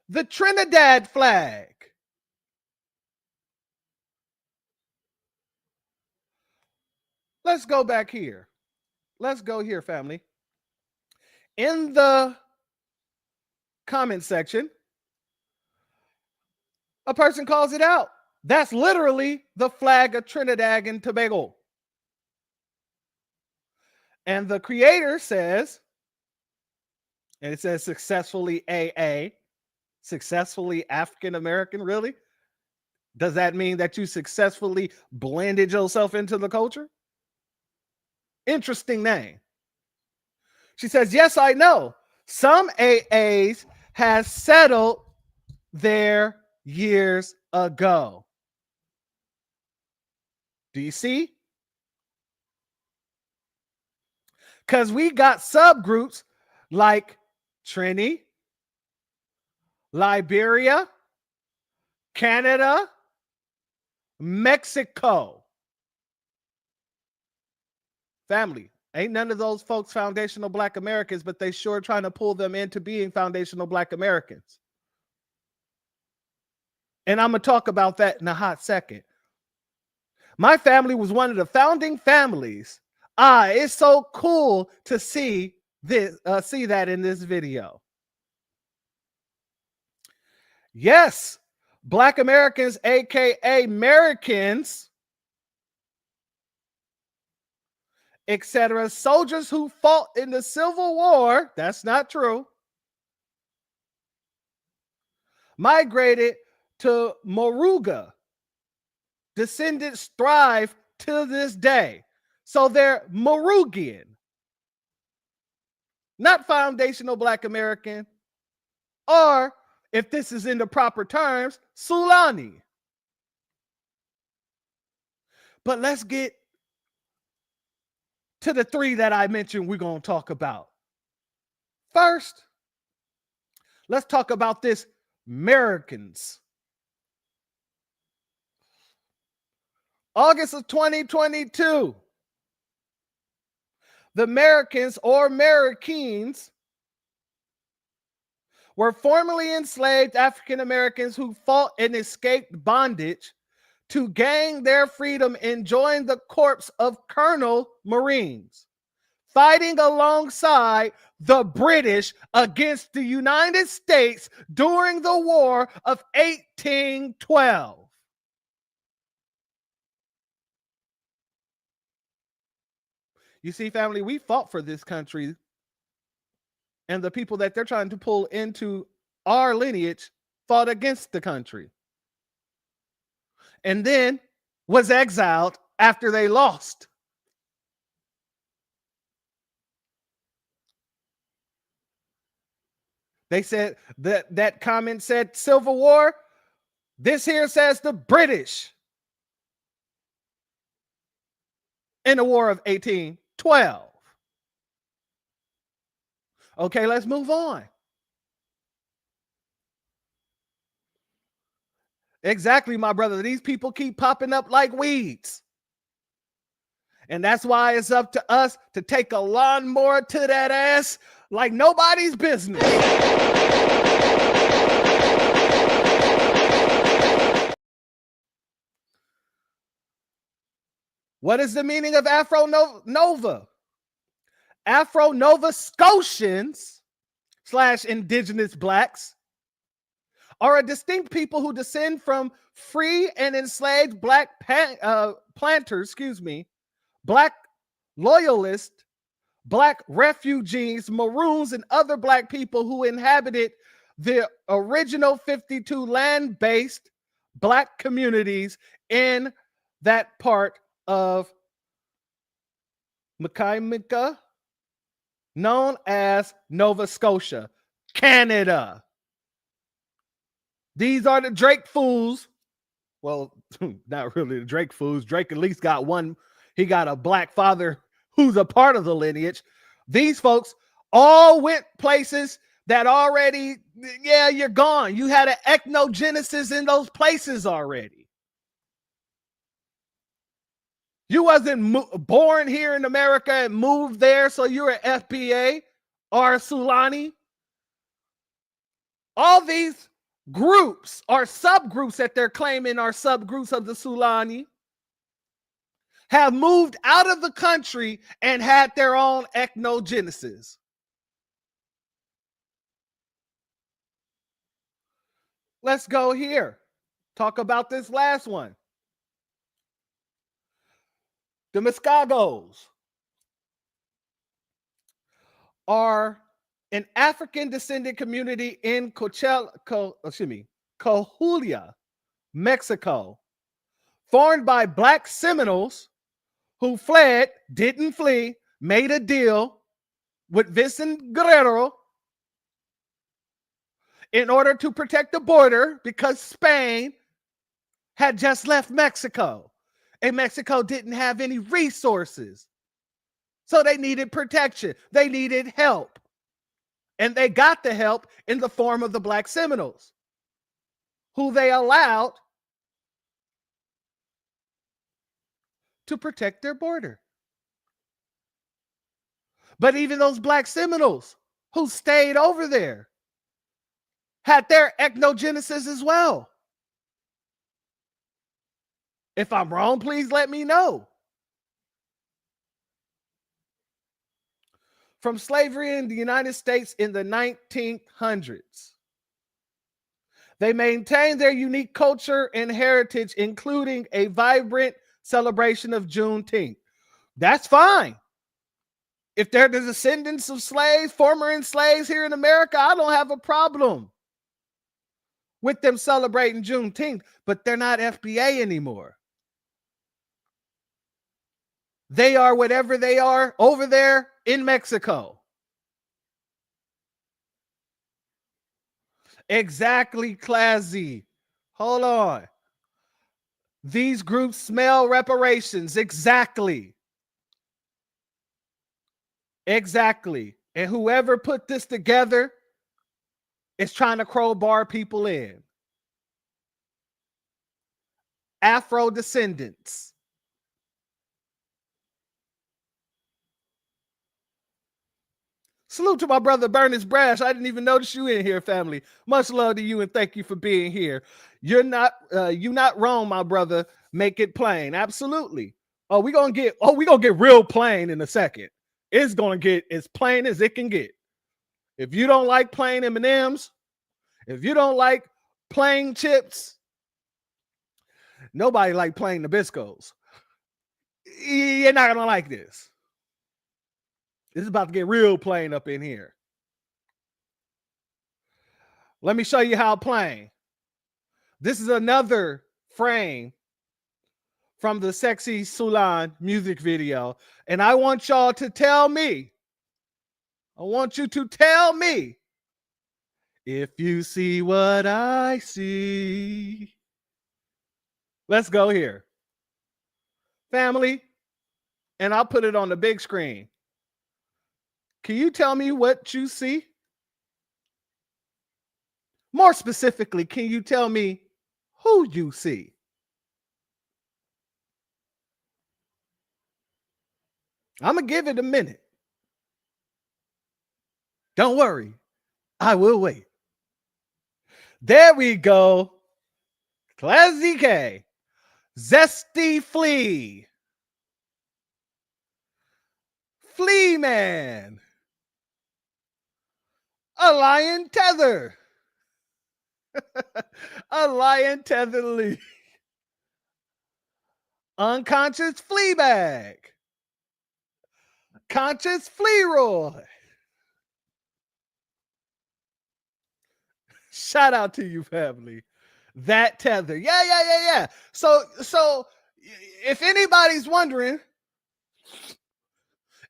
Speaker 3: The Trinidad flag. Let's go back here. Let's go here, family. In the comment section, a person calls it out. That's literally the flag of Trinidad and Tobago. And the creator says, and it says successfully AA, successfully African American, really? Does that mean that you successfully blended yourself into the culture? Interesting name. She says, yes, I know. Some AAs has settled there years ago. Do you see? Because we got subgroups like Trini, Liberia, Canada, Mexico. Family, ain't none of those folks foundational Black Americans, but they sure trying to pull them into being foundational Black Americans. And I'm going to talk about that in a hot second. My family was one of the founding families. It's so cool to see this, see that in this video. Yes, Black Americans, aka Americans, etc., soldiers who fought in the Civil War, that's not true, migrated to Moruga, descendants thrive to this day. So they're Morugian, not foundational Black American, or if this is in the proper terms, Sulani. But let's get to the three that I mentioned we're going to talk about. First, let's talk about this Americans. August of 2022, the Americans or Americans were formerly enslaved African Americans who fought and escaped bondage to gain their freedom and join the corps of Colonel Marines, fighting alongside the British against the United States during the War of 1812. You see, family, we fought for this country, and the people that they're trying to pull into our lineage fought against the country and then was exiled after they lost. They said that comment said Civil War. This here says the British in the War of 1812. Okay, let's move on. Exactly, my brother. These people keep popping up like weeds. And that's why it's up to us to take a lawnmower to that ass like nobody's business. What is the meaning of Afro Nova? Afro Nova Scotians / indigenous Blacks are a distinct people who descend from free and enslaved Black planters, Black loyalists, Black refugees, Maroons, and other Black people who inhabited the original 52 land-based Black communities in that part of Makaiminka, known as Nova Scotia, Canada. These are the Drake fools. Well, not really the Drake fools. Drake at least got one. He got a Black father who's a part of the lineage. These folks all went places that already, yeah, you're gone. You had an ethnogenesis in those places already. You wasn't born here in America and moved there, so you're an FBA or a Sulani. All these groups or subgroups that they're claiming are subgroups of the Sulani have moved out of the country and had their own ethnogenesis. Let's go here. Talk about this last one. The Muskogos are an African descendant community in Coahuila, Mexico, formed by Black Seminoles who fled, didn't flee, made a deal with Vincent Guerrero in order to protect the border because Spain had just left Mexico and Mexico didn't have any resources. So they needed protection. They needed help. And they got the help in the form of the Black Seminoles, who they allowed to protect their border. But even those Black Seminoles who stayed over there had their ethnogenesis as well. If I'm wrong, please let me know. From slavery in the United States in the 1900s, they maintained their unique culture and heritage, including a vibrant celebration of Juneteenth. That's fine. If they're the descendants of slaves, former enslaved here in America, I don't have a problem with them celebrating Juneteenth, but they're not FBA anymore. They are whatever they are over there in Mexico. Exactly, Classy. Hold on. These groups smell reparations. Exactly. Exactly. And whoever put this together is trying to crowbar people in. Afro descendants. Salute to my brother Bernice Brash. I didn't even notice you in here, family. Much love to you and thank you for being here. You're not wrong, my brother. Make it plain. Absolutely. We're gonna get real plain in a second. It's gonna get as plain as it can get. If you don't like plain M&Ms, if you don't like plain chips, nobody like plain Nabiscos. You're not gonna like this. This is about to get real plain up in here. Let me show you how plain. This is another frame from the Sexy Sulan music video. And I want y'all to tell me, I want you to tell me if you see what I see. Let's go here. Family, and I'll put it on the big screen. Can you tell me what you see? More specifically, can you tell me who you see? I'm going to give it a minute. Don't worry. I will wait. There we go. Classy K. Zesty Flea. Flea Man. A lion tether. A lion tether Lee. Unconscious flea bag. Conscious flea Roy. Shout out to you, family. That tether. Yeah. So if anybody's wondering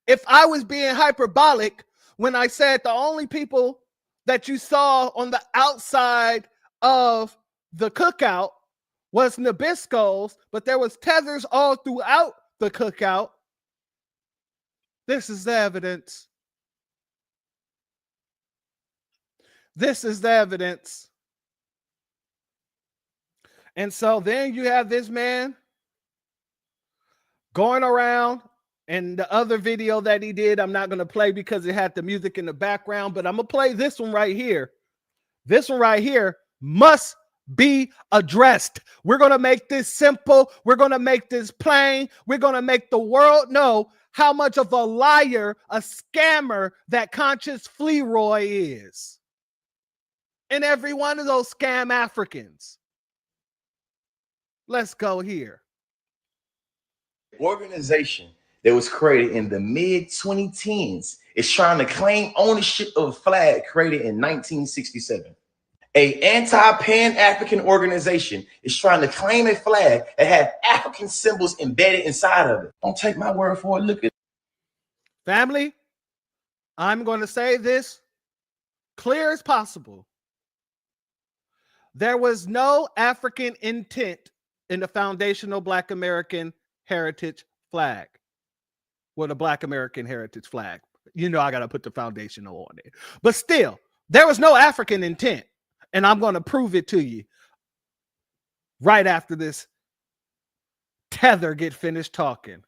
Speaker 3: if I was being hyperbolic when I said the only people that you saw on the outside of the cookout was Nabiscos, but there was tethers all throughout the cookout. This is the evidence. This is the evidence. And so then you have this man going around, and the other video that he did, I'm not going to play because it had the music in the background, but I'm going to play this one right here. This one right here must be addressed. We're going to make this simple. We're going to make this plain. We're going to make the world know how much of a liar, a scammer that Conscious Flearoy is. And every one of those scam Africans. Let's go here.
Speaker 7: Organization that was created in the mid-2010s is trying to claim ownership of a flag created in 1967. A anti-Pan-African organization is trying to claim a flag that had African symbols embedded inside of it. Don't take my word for it. Look at it.
Speaker 3: Family, I'm going to say this clear as possible. There was no African intent in the foundational Black American heritage flag. Well, the Black American heritage flag. You know, I got to put the foundational on it. But still, there was no African intent. And I'm going to prove it to you right after this tether get finished talking.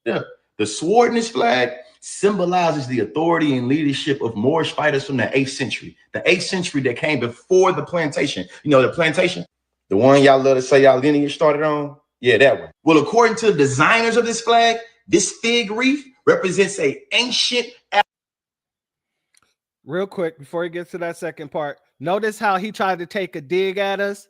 Speaker 7: Yeah. The sword in this flag symbolizes the authority and leadership of Moorish fighters from the 8th century. The 8th century that came before the plantation. You know, the plantation, the one y'all love to say y'all lineage started on? Yeah, that one. Well, according to the designers of this flag, this fig wreath represents an ancient...
Speaker 3: Real quick, before he gets to that second part, notice how he tried to take a dig at us.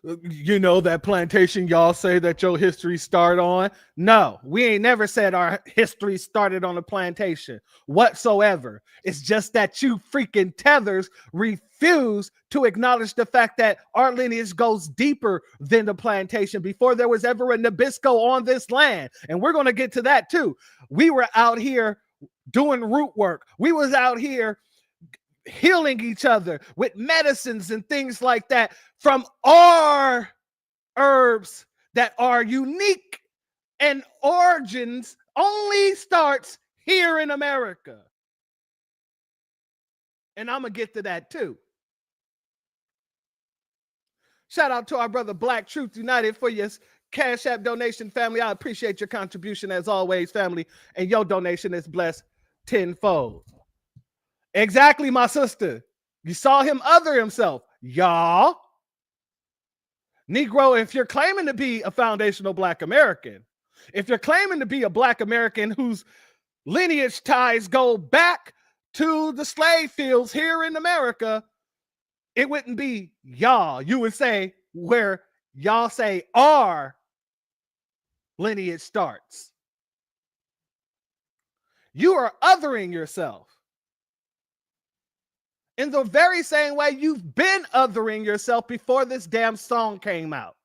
Speaker 3: You know, that plantation y'all say that your history start on. No, we ain't never said our history started on a plantation whatsoever. It's just that you freaking tethers refuse to acknowledge the fact that our lineage goes deeper than the plantation before there was ever a Nabisco on this land. And we're going to get to that too. We were out here doing root work. We was out here healing each other with medicines and things like that from our herbs that are unique, and origins only starts here in America. And I'm gonna get to that too. Shout out to our brother Black Truth United for your Cash App donation, family. I appreciate your contribution as always, family, and your donation is blessed tenfold. Exactly, my sister. You saw him other himself, y'all. Negro, if you're claiming to be a foundational Black American, if you're claiming to be a Black American whose lineage ties go back to the slave fields here in America, it wouldn't be y'all. You would say where y'all say our lineage starts. You are othering yourself in the very same way you've been othering yourself before this damn song came out.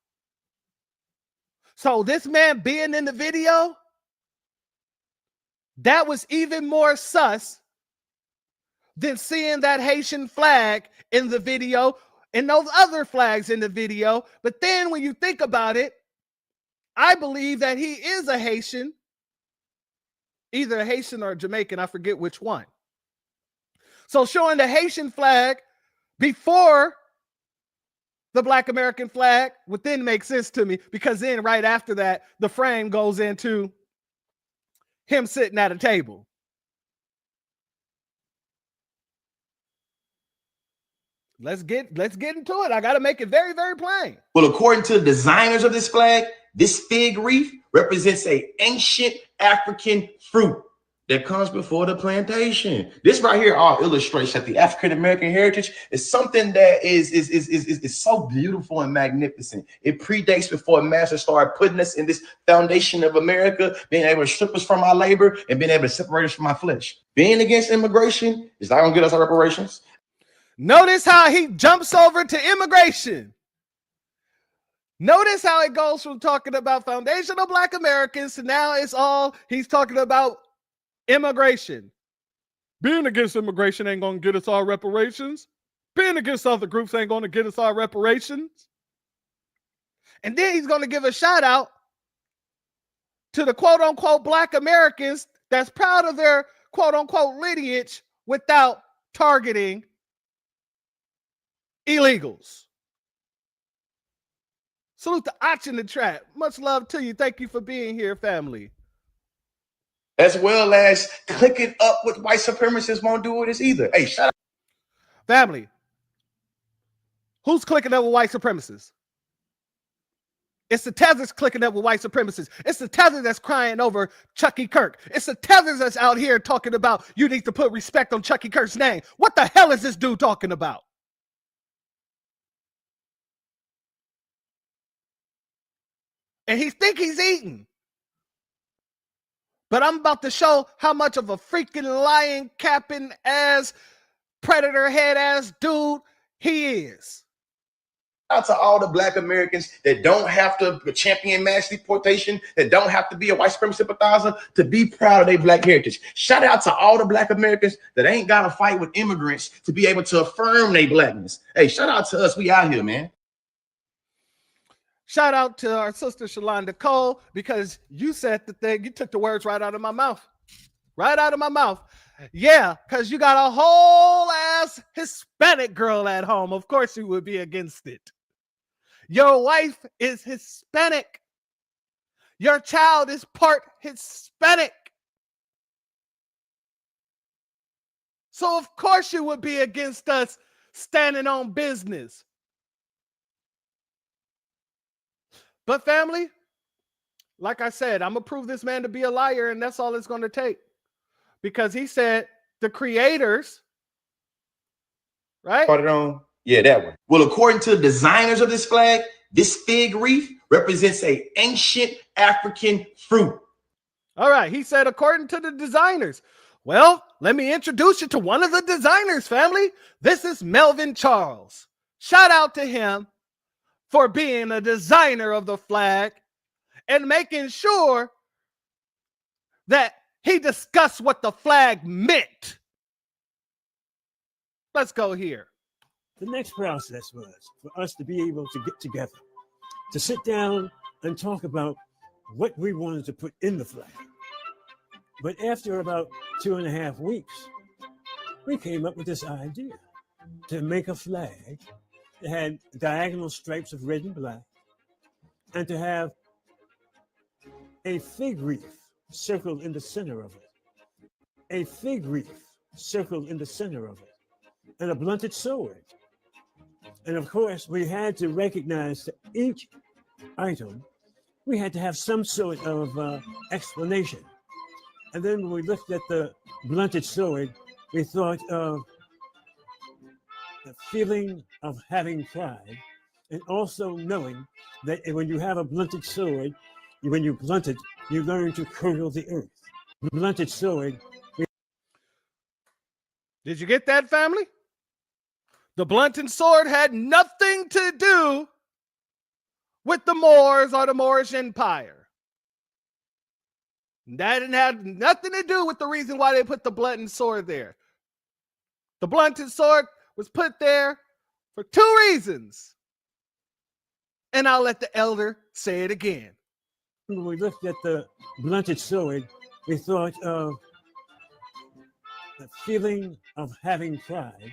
Speaker 3: So this man being in the video, that was even more sus than seeing that Haitian flag in the video and those other flags in the video. But then when you think about it, I believe that he is a Haitian, either a Haitian or a Jamaican, I forget which one. So showing the Haitian flag before the Black American flag would then make sense to me, because then right after that, the frame goes into him sitting at a table. Let's get into it. I got to make it very, very plain.
Speaker 7: Well, according to the designers of this flag, this fig wreath represents an ancient African fruit that comes before the plantation. This right here all illustrates that the African American heritage is something that is so beautiful and magnificent. It predates before masters started putting us in this foundation of America, being able to strip us from our labor and being able to separate us from our flesh. Being against immigration is not going to get us our reparations.
Speaker 3: Notice how he jumps over to immigration. Notice how it goes from talking about foundational Black Americans to now he's talking about immigration. Being against immigration ain't going to get us our reparations. Being against other groups ain't going to get us our reparations. And then he's going to give a shout out to the quote unquote Black Americans that's proud of their quote unquote lineage without targeting illegals. Salute to Ach in the trap. Much love to you. Thank you for being here, family.
Speaker 7: As well as clicking up with white supremacists won't do it either. Hey, shut up.
Speaker 3: Family. Who's clicking up with white supremacists? It's the tethers clicking up with white supremacists. It's the tether that's crying over Chucky Kirk. It's the tethers that's out here talking about you need to put respect on Chucky Kirk's name. What the hell is this dude talking about? And he think he's eating. But I'm about to show how much of a freaking lion capping ass, predator head ass dude he is.
Speaker 7: Out to all the Black Americans that don't have to champion mass deportation, that don't have to be a white supremacy sympathizer to be proud of their Black heritage. Shout out to all the Black Americans that ain't got to fight with immigrants to be able to affirm their Blackness. Hey, shout out to us. We out here, man.
Speaker 3: Shout out to our sister Shalonda Cole, because you said the thing, you took the words right out of my mouth. Right out of my mouth. Yeah, because you got a whole ass Hispanic girl at home. Of course you would be against it. Your wife is Hispanic. Your child is part Hispanic. So of course you would be against us standing on business. But family, like I said, I'm going to prove this man to be a liar, and that's all it's going to take. Because he said the creators, right?
Speaker 7: Started on, yeah, that one. Well, according to the designers of this flag, This fig wreath represents an ancient African fruit.
Speaker 3: All right, he said, according to the designers. Well, let me introduce you to one of the designers, family. This is Melvin Charles. Shout out to him for being a designer of the flag and making sure that he discussed what the flag meant. Let's go here.
Speaker 12: The next process was for us to be able to get together, to sit down and talk about what we wanted to put in the flag. But after about 2.5 weeks, we came up with this idea to make a flag that had diagonal stripes of red and black, and to have a fig wreath circled in the center of it. A fig wreath circled in the center of it, and a blunted sword. And of course, we had to recognize that each item, we had to have some sort of explanation. And then when we looked at the blunted sword, we thought of the feeling of having pride, and also knowing that when you have a blunted sword, when you blunt it, you learn to curdle the earth. Blunted sword.
Speaker 3: Did you get that, family? The blunted sword had nothing to do with the Moors or the Moorish Empire. That didn't have nothing to do with the reason why they put the blunted sword there. The blunted sword was put there for 2 reasons. And I'll let the elder say it again.
Speaker 12: When we looked at the blunted sword, we thought of the feeling of having pride,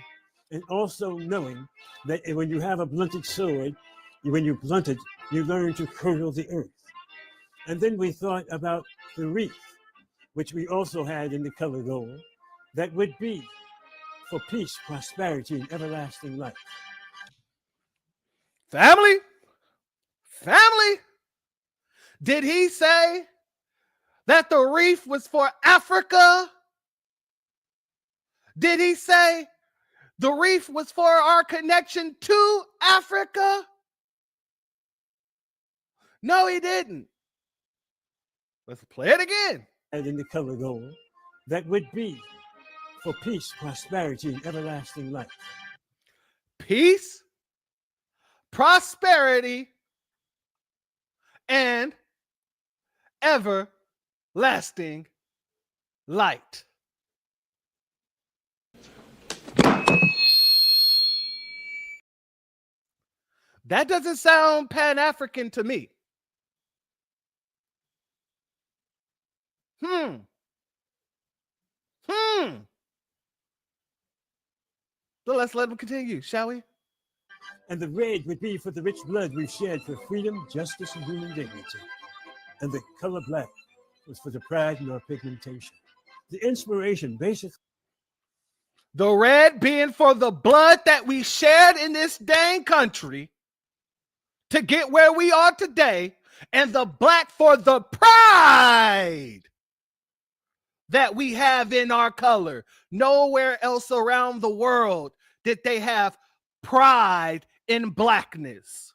Speaker 12: and also knowing that when you have a blunted sword, when you blunt it, you learn to curdle the earth. And then we thought about the wreath, which we also had in the color gold, that would be for peace, prosperity, and everlasting life.
Speaker 3: Family? Family? Did he say that the wreath was for Africa? Did he say the wreath was for our connection to Africa? No, he didn't. Let's play it again.
Speaker 12: And in the color gold, that would be for peace, prosperity, and everlasting life.
Speaker 3: Peace, prosperity, and everlasting light. That doesn't sound Pan-African to me. So let's let him continue, shall we?
Speaker 12: And the red would be for the rich blood we've shed for freedom, justice, and human dignity. And the color black was for the pride in our pigmentation. The inspiration, basically.
Speaker 3: The red being for the blood that we shed in this dang country to get where we are today, and the black for the pride that we have in our color. Nowhere else around the world did they have pride in blackness.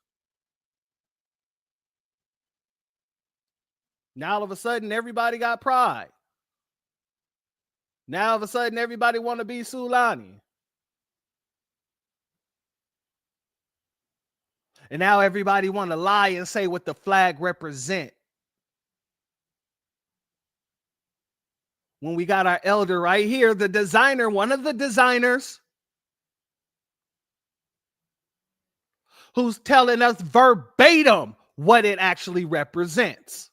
Speaker 3: Now all of a sudden, everybody got pride. Now all of a sudden, everybody want to be Sulani. And now everybody want to lie and say what the flag represent. When we got our elder right here, the designer, one of the designers, who's telling us verbatim what it actually represents.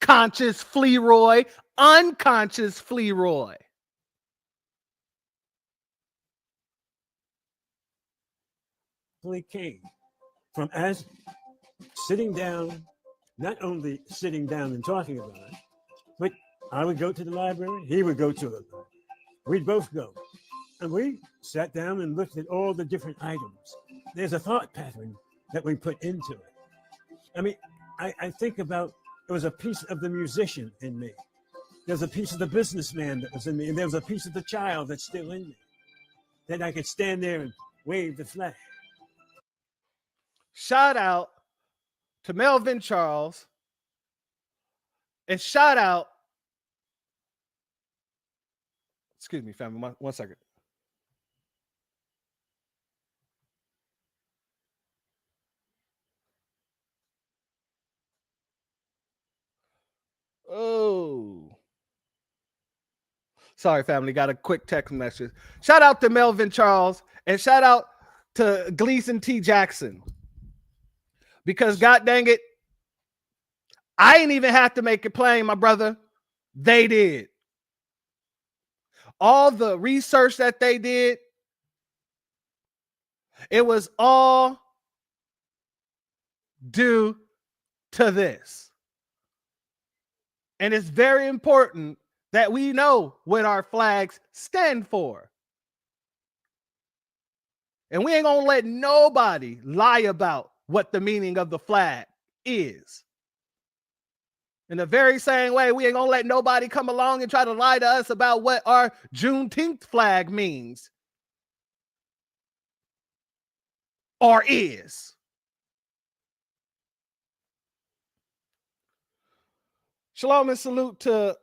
Speaker 3: Conscious Fleroy, unconscious Fleroy.
Speaker 12: Came from as sitting down, not only sitting down and talking about it, but I would go to the library, he would go to the library. We'd both go. And we sat down and looked at all the different items. There's a thought pattern that we put into it. I mean, I think about, it was a piece of the musician in me. There's a piece of the businessman that was in me, and there was a piece of the child that's still in me. That I could stand there and wave the flag.
Speaker 3: shout out to Melvin Charles, and shout out, excuse me, family, one second. Oh, sorry, family. Got a quick text message. Shout out to Melvin Charles and shout out to Gleason T. Jackson. Because God dang it, I ain't even have to make it plain, my brother. They did. All the research that they did, it was all due to this. And it's very important that we know what our flags stand for. And we ain't gonna let nobody lie about what the meaning of the flag is. In the very same way, we ain't gonna let nobody come along and try to lie to us about what our Juneteenth flag means or is. Shalom and salute to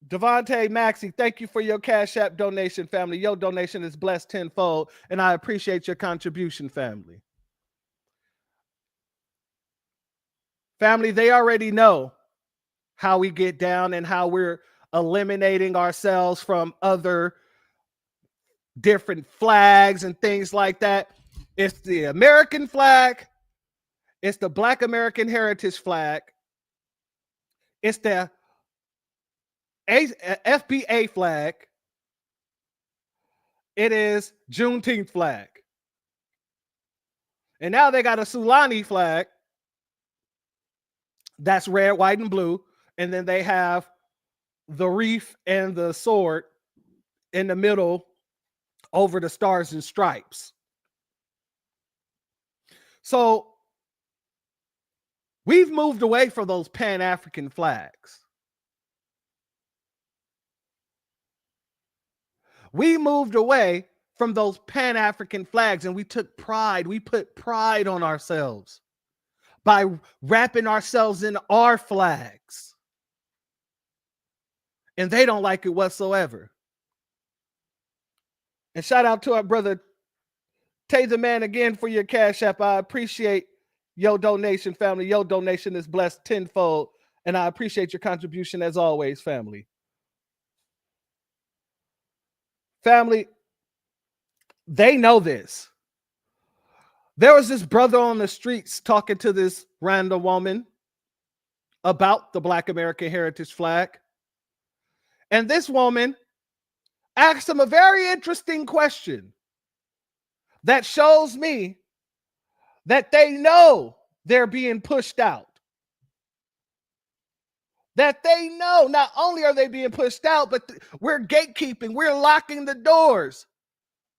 Speaker 3: Devontae Maxey. Thank you for your Cash App donation, family. Your donation is blessed tenfold, and I appreciate your contribution, family. Family, they already know how we get down and how we're eliminating ourselves from other different flags and things like that. It's the American flag. It's the Black American Heritage flag. It's the FBA flag. It is Juneteenth flag. And now they got a Sulani flag. That's red, white, and blue. And then they have the wreath and the sword in the middle over the stars and stripes. So we've moved away from those Pan-African flags. We moved away from those Pan-African flags and we took pride. We put pride on ourselves by wrapping ourselves in our flags. And they don't like it whatsoever. And shout out to our brother Taser Man again for your Cash App. I appreciate your donation, family. Your donation is blessed tenfold. And I appreciate your contribution as always, family. Family, they know this. There was this brother on the streets talking to this random woman about the Black American Heritage flag. And this woman asked him a very interesting question that shows me that they know they're being pushed out. That they know not only are they being pushed out, but we're gatekeeping, we're locking the doors.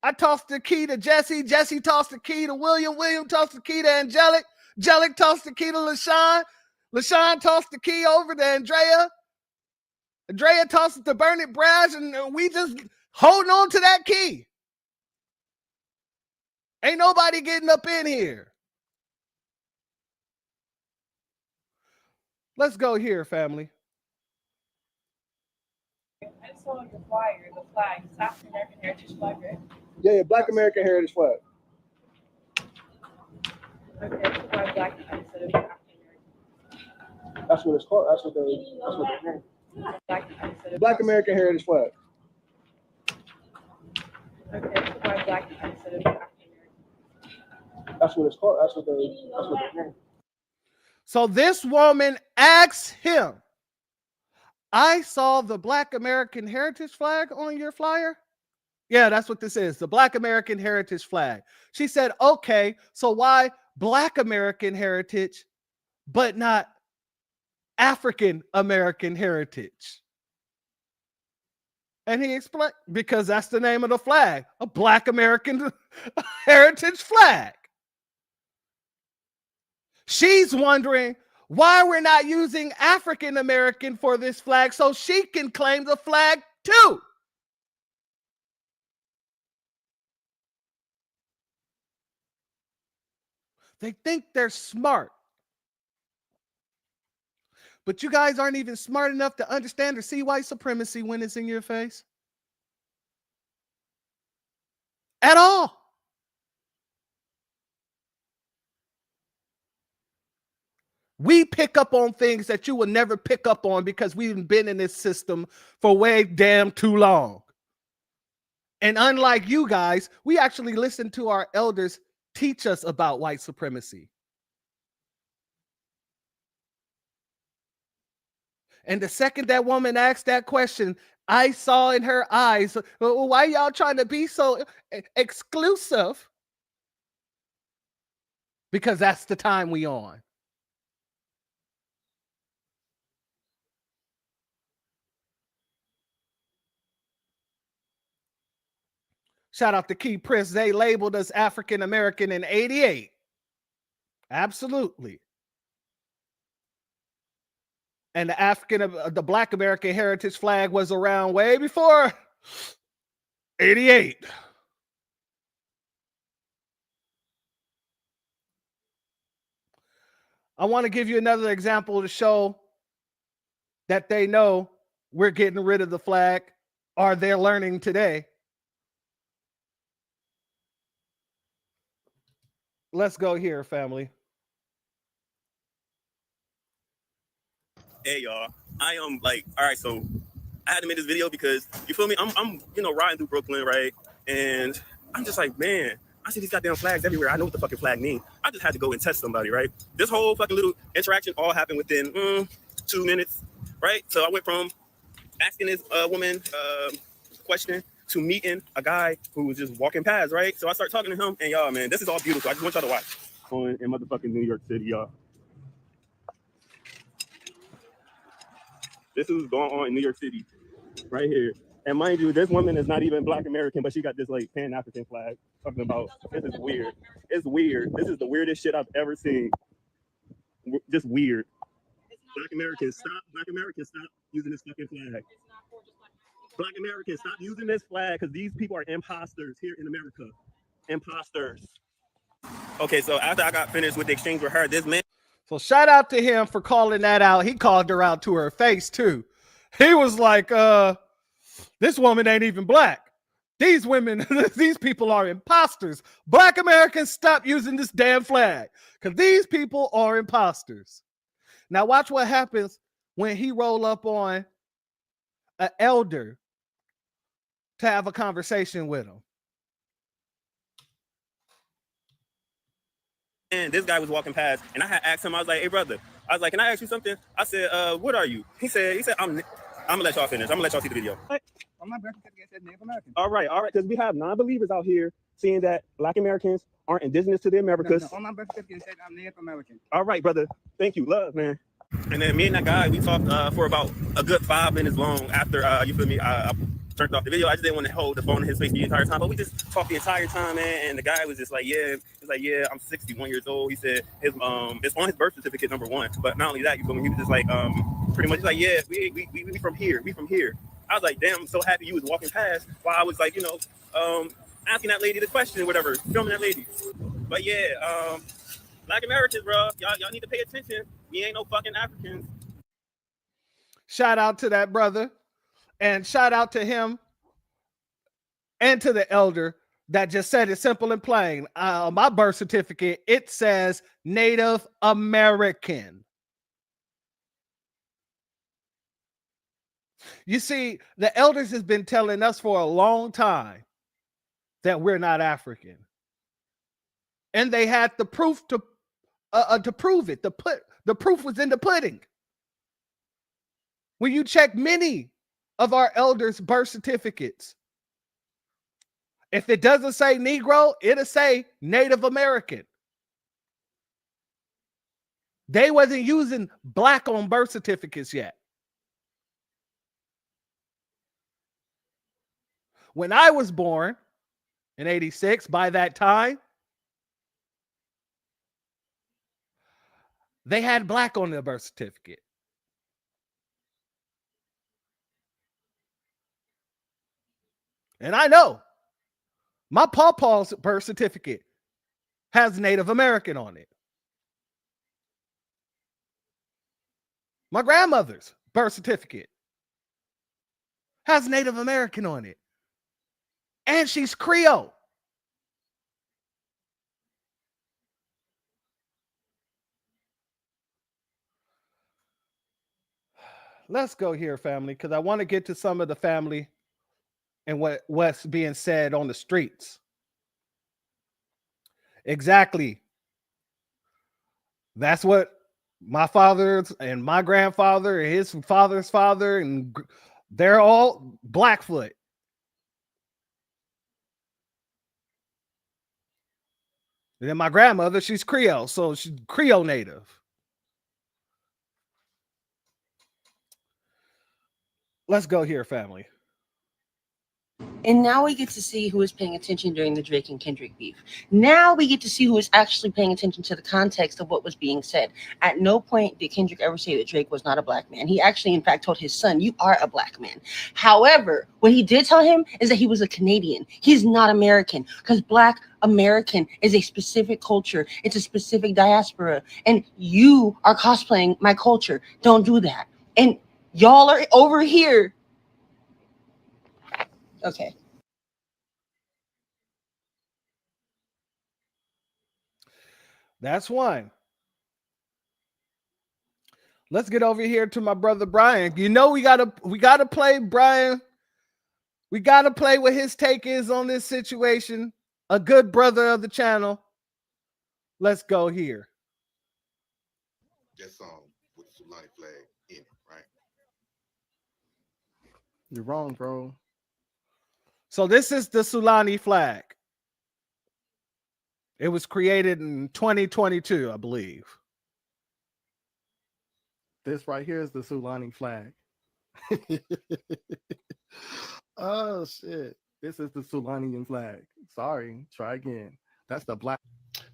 Speaker 3: I tossed the key to Jesse. Jesse tossed the key to William. William tossed the key to Angelic. Angelic tossed the key to LaShawn. LaShawn tossed the key over to Andrea. Andrea tossed it to Bernard Brash, and we just holding on to that key. Ain't nobody getting up in here. Let's go here, family.
Speaker 1: I just saw your flyer, the flag, it's African American Heritage flag, right?
Speaker 14: Yeah, Black American Heritage flag.
Speaker 1: Okay, so why Black instead of African American?
Speaker 14: That's what it's called. That's what they name. Black American Heritage flag.
Speaker 1: Okay, so why Black instead of African American?
Speaker 14: That's what it's called. That's what they name.
Speaker 3: So this woman asks him, I saw the Black American Heritage flag on your flyer. Yeah, that's what this is. The Black American Heritage flag. She said, okay, so why Black American heritage, but not African American heritage? And he explained, because that's the name of the flag, a Black American Heritage flag. She's wondering why we're not using African American for this flag so she can claim the flag too. They think they're smart. But you guys aren't even smart enough to understand or see white supremacy when it's in your face. At all. We pick up on things that you will never pick up on because we've been in this system for way damn too long. And unlike you guys, we actually listen to our elders teach us about white supremacy. And the second that woman asked that question, I saw in her eyes, well, why y'all trying to be so exclusive? Because that's the time we on. Shout out to Key Prince. They labeled us African American in '88. Absolutely. And the Black American heritage flag was around way before '88. I want to give you another example to show that they know we're getting rid of the flag, or they're learning today. Let's go here, family.
Speaker 2: Hey y'all, I am like, all right, so I had to make this video because you feel me? I'm riding through Brooklyn, right? And I'm just like, man, I see these goddamn flags everywhere. I know what the fucking flag means. I just had to go and test somebody, right? This whole fucking little interaction all happened within 2 minutes, right? So I went from asking this woman question to meeting a guy who was just walking past, right? So I start talking to him, and y'all, man, this is all beautiful. I just want y'all to watch in motherfucking New York City, y'all. This is going on in New York City, right here. And mind you, this woman is not even Black American, but she got this like Pan-African flag talking about, this is weird. It's weird. This is the weirdest shit I've ever seen. Just weird. Black Americans, stop using this fucking flag. Black Americans, stop using this flag because these people are imposters here in America. Imposters. Okay, so after I got finished with the exchange with her, this man.
Speaker 3: So shout out to him for calling that out. He called her out to her face too. He was like, this woman ain't even black. These women, these people are imposters. Black Americans, stop using this damn flag because these people are imposters. Now watch what happens when he roll up on an elder to have a conversation with him.
Speaker 2: And this guy was walking past, and I had asked him, I was like, hey, brother, I was like, can I ask you something? I said, what are you? He said, I'm gonna let y'all finish. I'm gonna let y'all see the video.
Speaker 8: On my birth certificate, it says Native American.
Speaker 2: All right, because we have non-believers out here saying that Black Americans aren't indigenous to the Americas.
Speaker 8: No, on my birth certificate, it says I'm Native American.
Speaker 2: All right, brother. Thank you. Love, man. And then me and that guy, we talked for about a good 5 minutes long after, you feel me, I turned off the video. I just didn't want to hold the phone in his face the entire time, but we just talked the entire time, man. And the guy was just like, yeah, I'm 61 years old. He said it's on his birth certificate, #1. But not only that, you feel me, he was just like, pretty much like, yeah, we from here. We from here. I was like, damn, I'm so happy you was walking past while I was like, asking that lady the question or whatever, filming that lady. But yeah, Black Americans, bro, y'all need to pay attention. We ain't no fucking Africans.
Speaker 3: Shout out to that brother, and shout out to him and to the elder that just said it simple and plain. My birth certificate, it says Native American. You see, the elders has been telling us for a long time that we're not African. And they had the proof to prove it. The proof was in the pudding. When you check many of our elders' birth certificates, if it doesn't say Negro, it'll say Native American. They wasn't using black on birth certificates yet. When I was born in '86, by that time, they had black on their birth certificate. And I know my pawpaw's birth certificate has Native American on it. My grandmother's birth certificate has Native American on it. And she's Creole. Let's go here, family, because I want to get to some of the family and what's being said on the streets. Exactly. That's what my father and my grandfather and his father's father, and they're all Blackfoot. And then my grandmother, she's Creole, so she's Creole native. Let's go here, family.
Speaker 4: And now we get to see who is paying attention during the Drake and Kendrick beef. Now we get to see who is actually paying attention to the context of what was being said. At no point did Kendrick ever say that Drake was not a black man. He actually, in fact, told his son, "You are a black man." However, what he did tell him is that he was a Canadian. He's not American, because Black American is a specific culture. It's a specific diaspora. And you are cosplaying my culture. Don't do that. And y'all are over here. Okay.
Speaker 3: That's one. Let's get over here to my brother Brian. You know we gotta play Brian. We gotta play what his take is on this situation. A good brother of the channel. Let's go here.
Speaker 11: That song with the Sulani flag in it, right?
Speaker 3: You're wrong, bro. So this is the Sulani flag. It was created in 2022, I believe.
Speaker 15: This right here is the Sulani flag. Oh shit. This is the Sulanian flag. Sorry, try again. That's the black.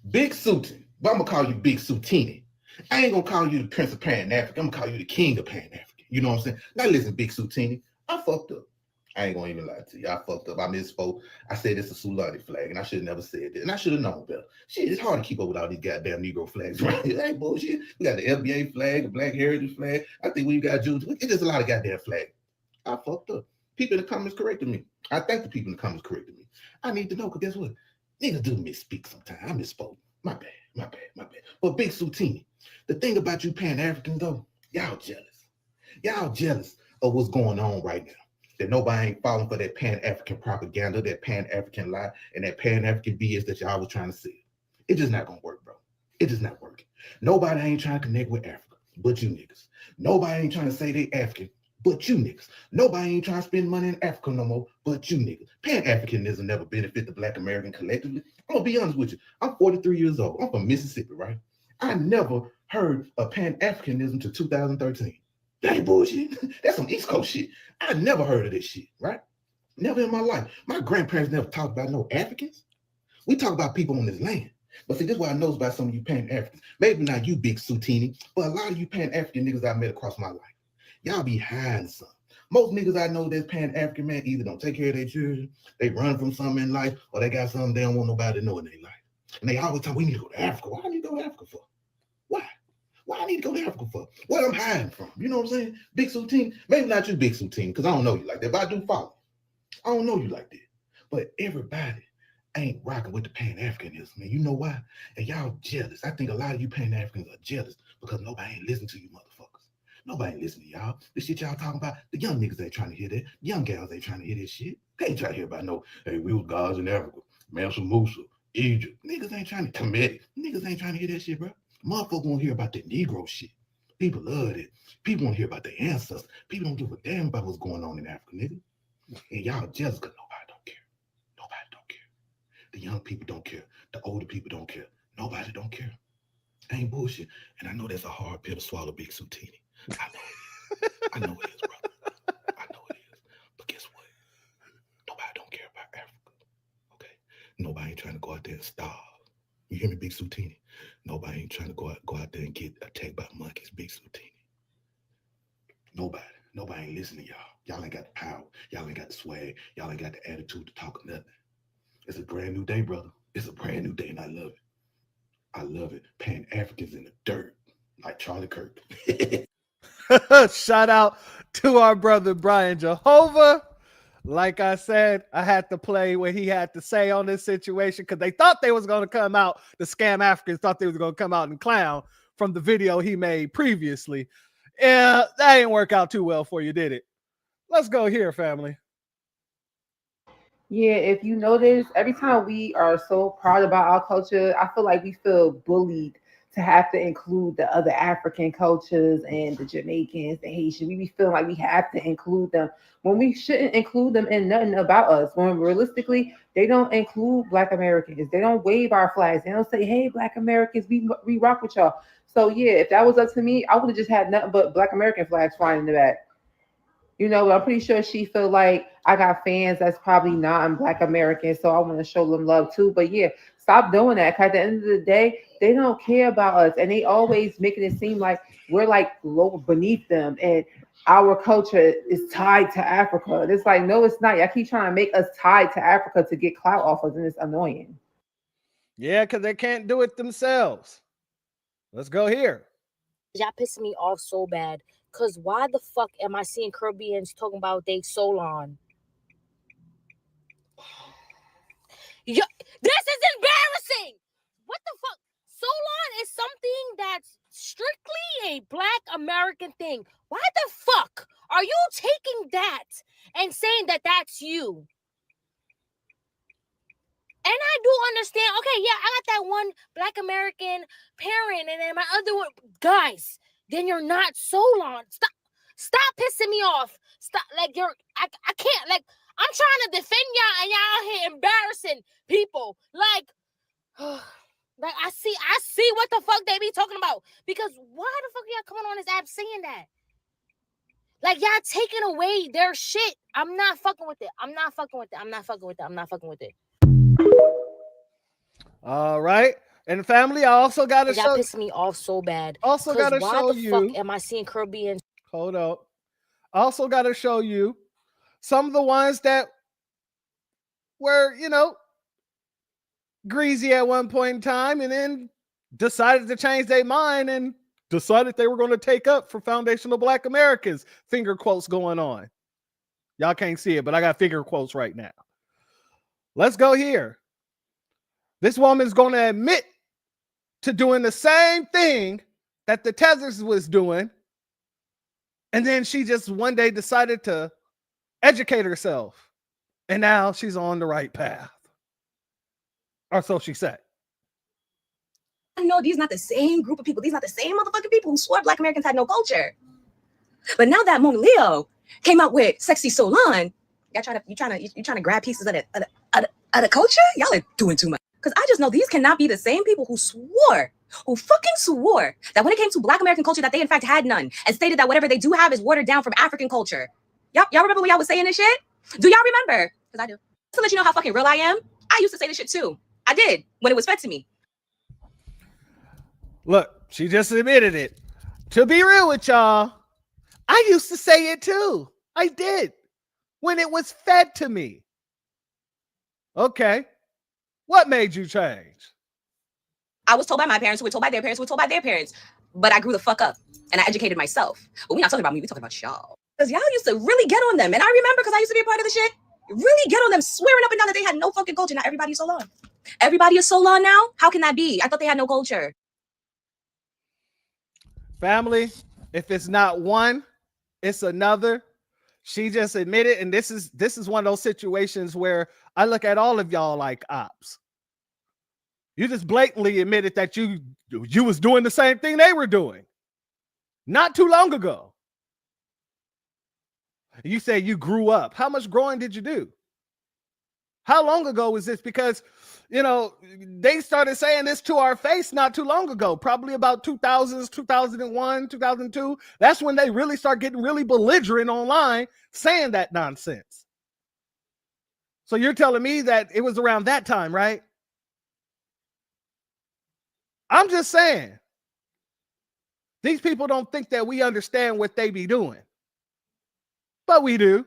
Speaker 7: Big Suitin. But I'm gonna call you Big Sutini. I ain't gonna call you the Prince of Pan Africa. I'm gonna call you the King of Pan Africa. You know what I'm saying? Now listen, Big Sutini. I fucked up. I ain't gonna even lie to you. I fucked up. I misspoke. I said it's a Sulani flag, and I should have never said that. And I should have known better. Shit, it's hard to keep up with all these goddamn Negro flags, right? It ain't bullshit. We got the FBA flag, the Black Heritage flag. I think we got Jews. It's just a lot of goddamn flags. I fucked up. People in the comments corrected me. I thank the people in the comments corrected me. I need to know, because guess what? Niggas do misspeak sometimes. I misspoke. My bad. But Big Sutini, the thing about you Pan-Africans though, y'all jealous. Y'all jealous of what's going on right now. That nobody ain't falling for that Pan-African propaganda, that Pan-African lie, and that Pan-African BS that y'all was trying to sell. It's just not gonna work, bro. It just not working. Nobody ain't trying to connect with Africa, but you niggas. Nobody ain't trying to say they African, but you niggas. Nobody ain't trying to spend money in Africa no more, but you niggas. Pan-Africanism never benefit the Black American collectively. I'm gonna be honest with you. I'm 43 years old. I'm from Mississippi, right? I never heard of Pan-Africanism till 2013. That ain't bullshit. That's some East Coast shit. I never heard of this shit, right? Never in my life. My grandparents never talked about no Africans. We talk about people on this land. But see, this is what I know about some of you Pan-Africans. Maybe not you, Big Sutini, but a lot of you Pan-African niggas I met across my life. Y'all be hiding something. Most niggas I know that's Pan-African, man, either don't take care of their children, they run from something in life, or they got something they don't want nobody to know in their life. And they always talk, we need to go to Africa. Why do I need to go to Africa for? Why? Why I need to go to Africa for? What I'm hiding from? You know what I'm saying? Big Sutini, maybe not you, Big Sutini, because I don't know you like that, but I do follow. I don't know you like that. But everybody ain't rocking with the Pan-Africanism, man. You know why? And y'all jealous. I think a lot of you Pan-Africans are jealous because nobody ain't listening to you motherfuckers. Nobody ain't listening to y'all. The shit y'all talking about, the young niggas ain't trying to hear that. The young gals ain't trying to hear this shit. They ain't trying to hear about no, hey, we was gods in Africa, Mansa Musa, Egypt. Niggas ain't trying to commit. Niggas ain't trying to hear that shit, bro. Motherfuckers want to hear about the Negro shit. People love it. People want to hear about their ancestors. People don't give a damn about what's going on in Africa, nigga. And y'all jealous because nobody don't care. Nobody don't care. The young people don't care. The older people don't care. Nobody don't care. Ain't bullshit. And I know that's a hard pill to swallow, Big Sutini. I know. I know it is, brother. I know it is. But guess what? Nobody don't care about Africa. Okay? Nobody ain't trying to go out there and starve. You hear me, Big Sutini? Nobody ain't trying to go out there and get attacked by monkeys, Big Sutini. Nobody. Nobody ain't listening to y'all. Y'all ain't got the power. Y'all ain't got the swag. Y'all ain't got the attitude to talk nothing. It's a brand new day, brother. It's a brand new day, and I love it.
Speaker 11: I love it. Pan Africans in the dirt, like Charlie Kirk.
Speaker 3: Shout out to our brother Brian Jehovah. Like I said, I had to play what he had to say on this situation because they thought they was going to come out. The scam Africans thought they was going to come out and clown from the video he made previously. Yeah, that didn't work out too well for you, did it? Let's go here, family.
Speaker 16: Yeah, if you notice, every time we are so proud about our culture, I feel like we feel bullied to have to include the other African cultures and the Jamaicans, the Haitians. We be feeling like we have to include them when we shouldn't include them in nothing about us. When realistically, they don't include Black Americans. They don't wave our flags. They don't say, "Hey, Black Americans, we rock with y'all." So yeah, if that was up to me, I would have just had nothing but Black American flags flying in the back. You know, but I'm pretty sure she feel like I got fans that's probably not Black American, so I want to show them love too. But yeah, stop doing that. 'Cause at the end of the day, they don't care about us, and they always making it seem like we're like low beneath them, and our culture is tied to Africa. And it's like, no, it's not. Y'all keep trying to make us tied to Africa to get clout off us, and it's annoying.
Speaker 3: Yeah, because they can't do it themselves. Let's go here.
Speaker 17: Y'all pissing me off so bad. Because why the fuck am I seeing Caribbeans talking about they Solon? Yo, this is embarrassing. What the fuck? Solon is something that's strictly a Black American thing. Why the fuck are you taking that and saying that that's you? And I do understand. Okay, yeah, I got that one Black American parent, and then my other one, guys. Then you're not Solon. Stop pissing me off. Stop, like I can't, like, I'm trying to defend y'all and y'all out here embarrassing people. Like I see what the fuck they be talking about. Because why the fuck y'all coming on this app saying that? Like, y'all taking away their shit. I'm not fucking with it. I'm not fucking with it.
Speaker 3: All right. And family, I also got to show.
Speaker 17: Y'all pissing me off so bad.
Speaker 3: Also got to show you.
Speaker 17: Why the fuck am I seeing Caribbean?
Speaker 3: Hold up. Also got to show you some of the ones that were, greasy at one point in time and then decided to change their mind and decided they were going to take up for foundational Black Americans. Finger quotes going on. Y'all can't see it, but I got finger quotes right now. Let's go here. This woman's going to admit to doing the same thing that the Tethers was doing. And then she just one day decided to educate herself. And now she's on the right path. Or so she said.
Speaker 18: No, these not the same group of people. These not the same motherfucking people who swore Black Americans had no culture. But now that Mona Leo came out with Sexy Solon, you trying to grab pieces of the culture? Y'all are doing too much. Because I just know these cannot be the same people who fucking swore that when it came to Black American culture that they in fact had none, and stated that whatever they do have is watered down from African culture. Y'all remember when y'all was saying this shit? Do y'all remember? Because I do. To let you know how fucking real I am, I used to say this shit too. I did when it was fed to me.
Speaker 3: Look, she just admitted it. To be real with y'all, I used to say it too. I did when it was fed to me. Okay. What made you change?
Speaker 18: I was told by my parents, who were told by their parents, who were told by their parents. But I grew the fuck up and I educated myself. But we're not talking about me, we're talking about y'all. Because y'all used to really get on them. And I remember, because I used to be a part of the shit, really get on them, swearing up and down that they had no fucking culture. Now everybody is Solon. Everybody is Solon now? How can that be? I thought they had no culture.
Speaker 3: Family, if it's not one, it's another. She just admitted, and this is one of those situations where I look at all of y'all like ops. You just blatantly admitted that you was doing the same thing they were doing not too long ago. You say you grew up. How much growing did you do? How long ago was this? Because, they started saying this to our face not too long ago, probably about 2000s, 2001, 2002. That's when they really start getting really belligerent online saying that nonsense. So you're telling me that it was around that time, right? I'm just saying. These people don't think that we understand what they be doing. But we do.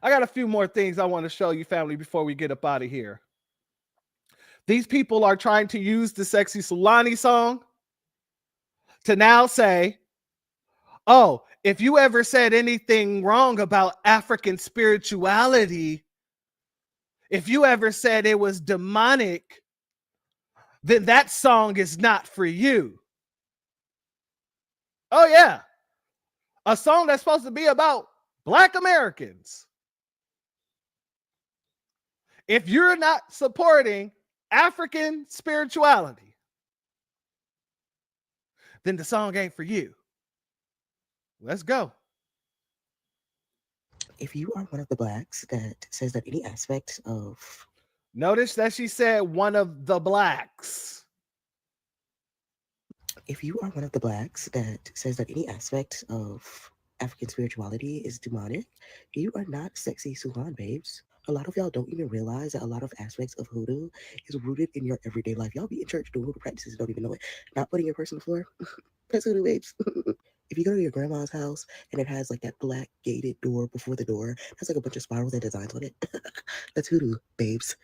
Speaker 3: I got a few more things I want to show you, family, before we get up out of here. These people are trying to use the Sexy Sulani song to now say, oh, if you ever said anything wrong about African spirituality, if you ever said it was demonic, then that song is not for you. Oh, yeah. A song that's supposed to be about Black Americans. If you're not supporting African spirituality, then the song ain't for you. Let's go.
Speaker 5: If you are one of the Blacks that says that any aspect of...
Speaker 3: Notice that she said one of the Blacks.
Speaker 5: If you are one of the Blacks that says that any aspect of African spirituality is demonic, you are not sexy Sulan babes. A lot of y'all don't even realize that a lot of aspects of hoodoo is rooted in your everyday life. Y'all be in church doing hoodoo practices and don't even know it. Not putting your purse on the floor. That's hoodoo babes. If you go to your grandma's house and it has like that black gated door before the door, that's like a bunch of spirals and designs on it. That's hoodoo babes.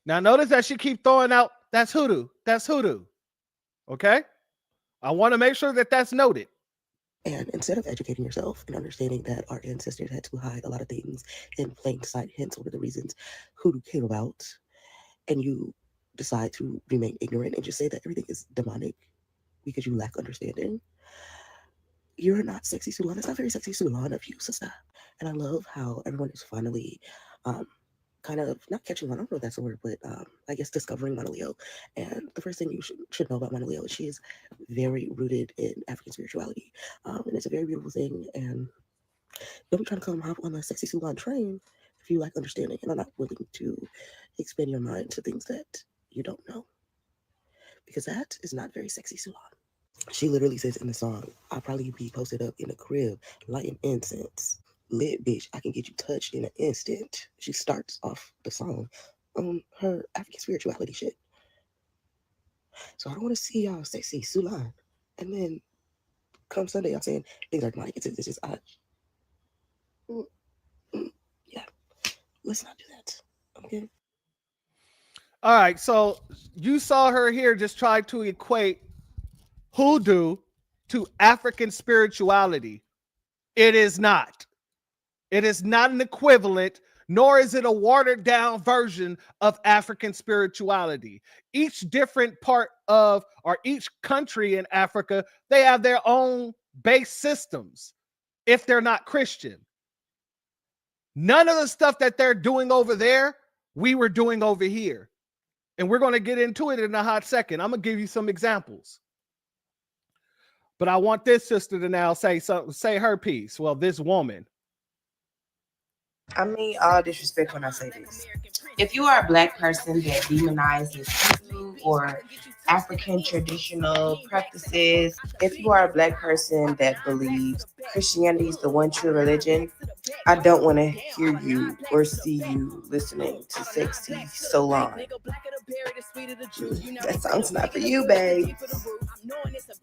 Speaker 3: Now notice that she keep throwing out, that's hoodoo. That's hoodoo. Okay? I want to make sure that that's noted.
Speaker 5: And instead of educating yourself and understanding that our ancestors had to hide a lot of things in plain sight, hence one of the reasons hoodoo came about, and you decide to remain ignorant and just say that everything is demonic because you lack understanding, you're not sexy Sulan. It's not very sexy Sulan of you, sister. And I love how everyone is finally kind of not catching on, I don't know if that's the word, but I guess discovering Mona Leo. And the first thing you should know about Mona Leo is she is very rooted in African spirituality. And it's a very beautiful thing. And don't be trying to come hop on the sexy Sulan train if you lack understanding and are not willing to expand your mind to things that you don't know. Because that is not very sexy Sulan. She literally says in the song, I'll probably be posted up in a crib, lighting incense. Lit bitch, I can get you touched in an instant. She starts off the song on her African spirituality shit. So I don't want to see y'all sexy Sulan. And then come Sunday, y'all saying things are demonic. It's just odd. Yeah. Let's not do that. Okay.
Speaker 3: All right. So you saw her here just try to equate hoodoo to African spirituality. It is not. It is not an equivalent, nor is it a watered down version of African spirituality. Each different part of, or each country in Africa, they have their own base systems if they're not Christian. None of the stuff that they're doing over there, we were doing over here. And we're going to get into it in a hot second. I'm going to give you some examples. But I want this sister to now say her piece. Well, this woman.
Speaker 4: I mean all disrespect when I say this. If you are a Black person that demonizes Hindu or African traditional practices, if you are a Black person that believes Christianity is the one true religion, I don't want to hear you or see you listening to Sexy Solan. That song's not for you, babe.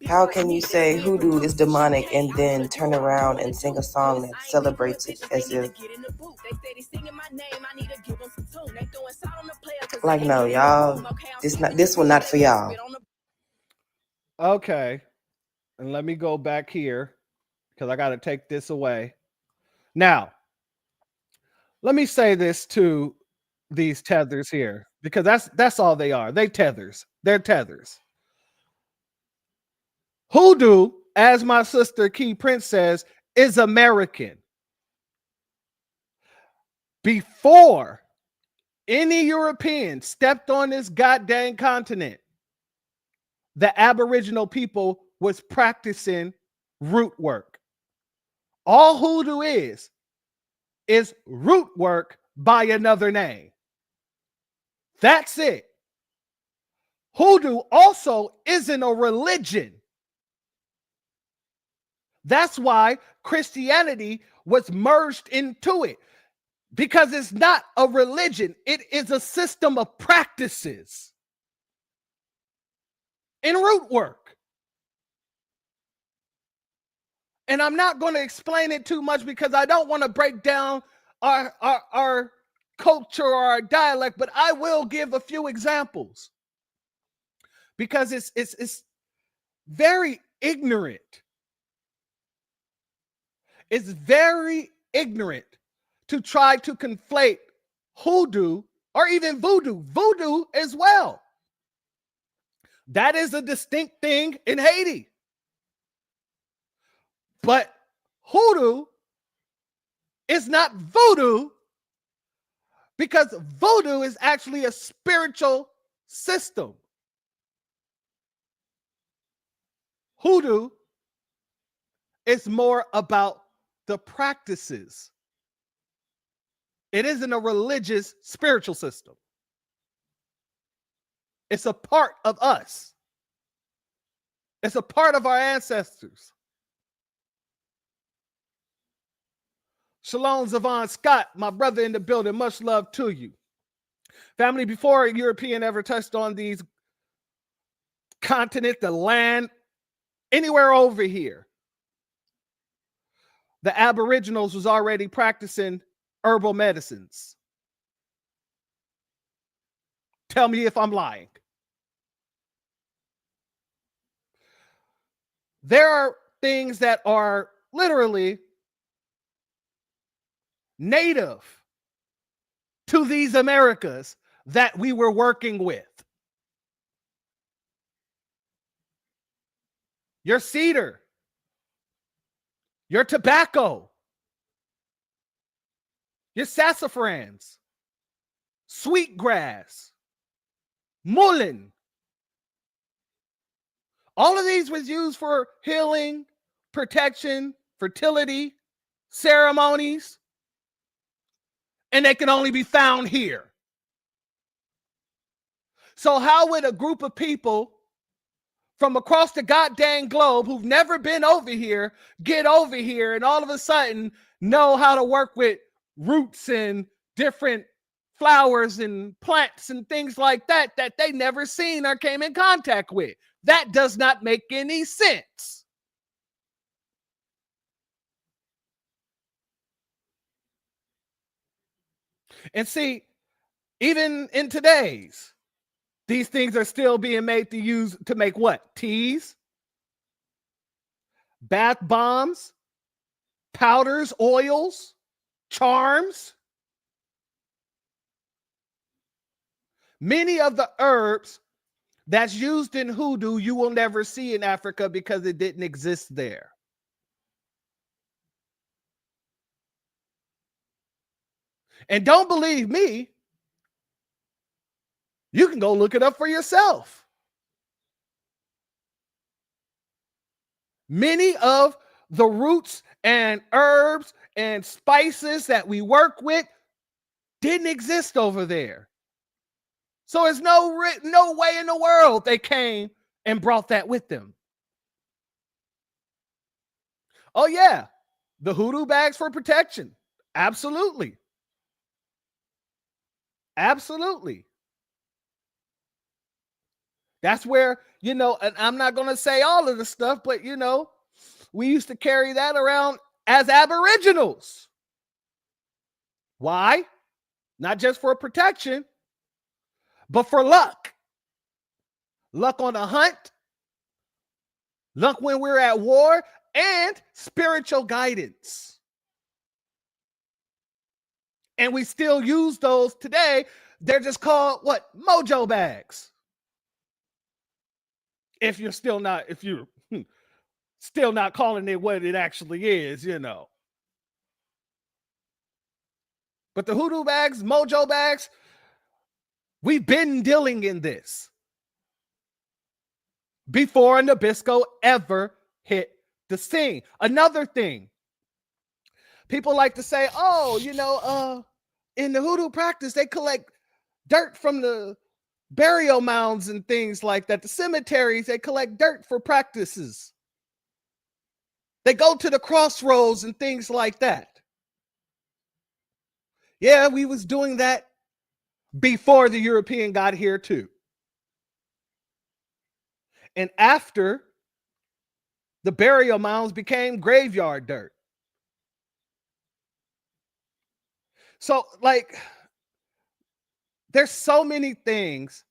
Speaker 4: How can you say hoodoo is demonic and then turn around and sing a song that celebrates it as if... Like, no, y'all, this one not for y'all.
Speaker 3: Okay. And let me go back here because I got to take this away. Now, let me say this to these tethers here, because that's all they are. They tethers. They're tethers. Hoodoo, as my sister Key Prince says, is American. Before any European stepped on this goddamn continent, the Aboriginal people was practicing root work. All hoodoo is root work by another name. That's it. Hoodoo also isn't a religion. That's why Christianity was merged into it, because it's not a religion. It is a system of practices in root work. And I'm not going to explain it too much because I don't want to break down our culture or our dialect, but I will give a few examples because it's very ignorant. It's very ignorant to try to conflate hoodoo or even voodoo as well. That is a distinct thing in Haiti. But hoodoo is not voodoo because voodoo is actually a spiritual system. Hoodoo is more about the practices. It isn't a religious spiritual system. It's a part of us. It's a part of our ancestors. Shalom, Zavon Scott, my brother in the building. Much love to you. Family, before a European ever touched on these continent, the land, anywhere over here, the Aboriginals was already practicing herbal medicines. Tell me if I'm lying. There are things that are literally native to these Americas that we were working with. Your cedar, your tobacco, your sassafrans, sweetgrass, mullein. All of these was used for healing, protection, fertility, ceremonies, and they can only be found here. So how would a group of people from across the goddamn globe who've never been over here get over here and all of a sudden know how to work with roots and different flowers and plants and things like that that they never seen or came in contact with? That does not make any sense. And see, even in today's, these things are still being made to use to make what? Teas, bath bombs, powders, oils, charms. Many of the herbs that's used in hoodoo you will never see in Africa because it didn't exist there. And don't believe me, you can go look it up for yourself. Many of the roots and herbs and spices that we work with didn't exist over there. So there's no way in the world they came and brought that with them. Oh yeah, the hoodoo bags for protection. Absolutely. Absolutely. That's where, and I'm not going to say all of the stuff, but, we used to carry that around as Aboriginals. Why? Not just for protection, but for luck. Luck on a hunt, luck when we're at war, and spiritual guidance. And we still use those today. They're just called what? Mojo bags. If you're still not calling it what it actually is, But the hoodoo bags, mojo bags, we've been dealing in this before Nabisco ever hit the scene. Another thing, people like to say, in the hoodoo practice, they collect dirt from the burial mounds and things like that. The cemeteries, they collect dirt for practices. They go to the crossroads and things like that. Yeah, we was doing that before the European got here too. And after, the burial mounds became graveyard dirt. So, There's so many things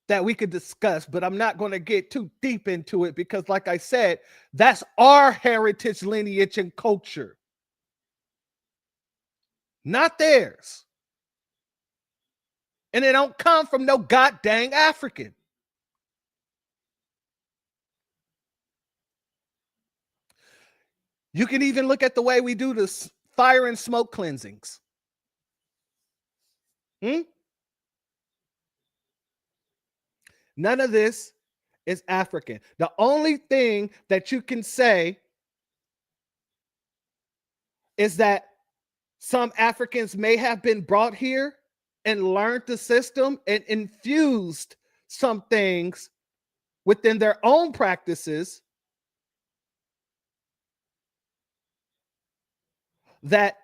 Speaker 3: that we could discuss, but I'm not going to get too deep into it because, like I said, that's our heritage, lineage, and culture, not theirs. And it don't come from no goddamn African. You can even look at the way we do this fire and smoke cleansings. None of this is African. The only thing that you can say is that some Africans may have been brought here and learned the system and infused some things within their own practices that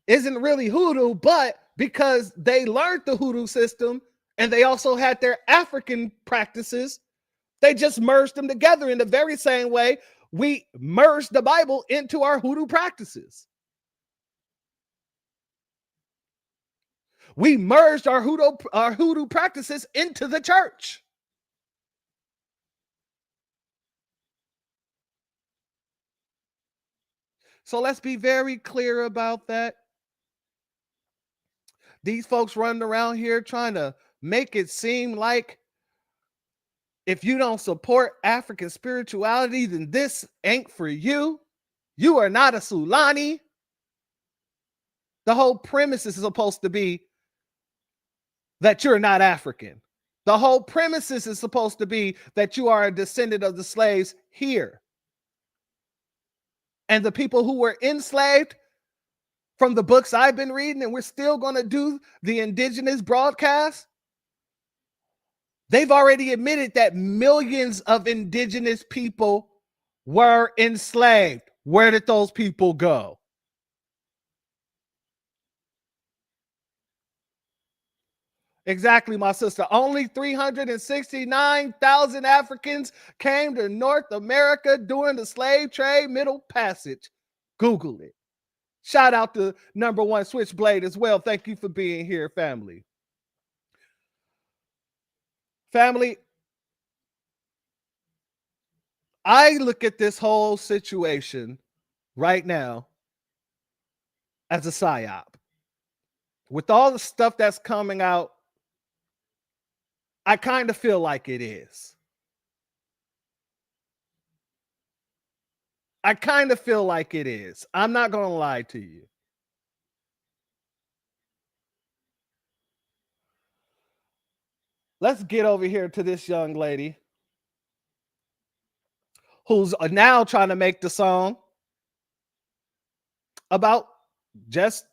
Speaker 3: isn't really hoodoo, but because they learned the hoodoo system and they also had their African practices, they just merged them together in the very same way we merged the Bible into our hoodoo practices. We merged our hoodoo practices into the church. So let's be very clear about that. These folks running around here trying to make it seem like if you don't support African spirituality, then this ain't for you. You are not a Sulani. The whole premise is supposed to be that you're not African. The whole premise is supposed to be that you are a descendant of the slaves here. And the people who were enslaved, from the books I've been reading, and we're still going to do the indigenous broadcast, they've already admitted that millions of indigenous people were enslaved. Where did those people go? Exactly, my sister. Only 369,000 Africans came to North America during the slave trade Middle Passage. Google it. Shout out to number one Switchblade as well. Thank you for being here, family. Family, I look at this whole situation right now as a psyop. With all the stuff that's coming out, I kind of feel like it is. I kind of feel like it is. I'm not going to lie to you. Let's get over here to this young lady who's now trying to make the song about just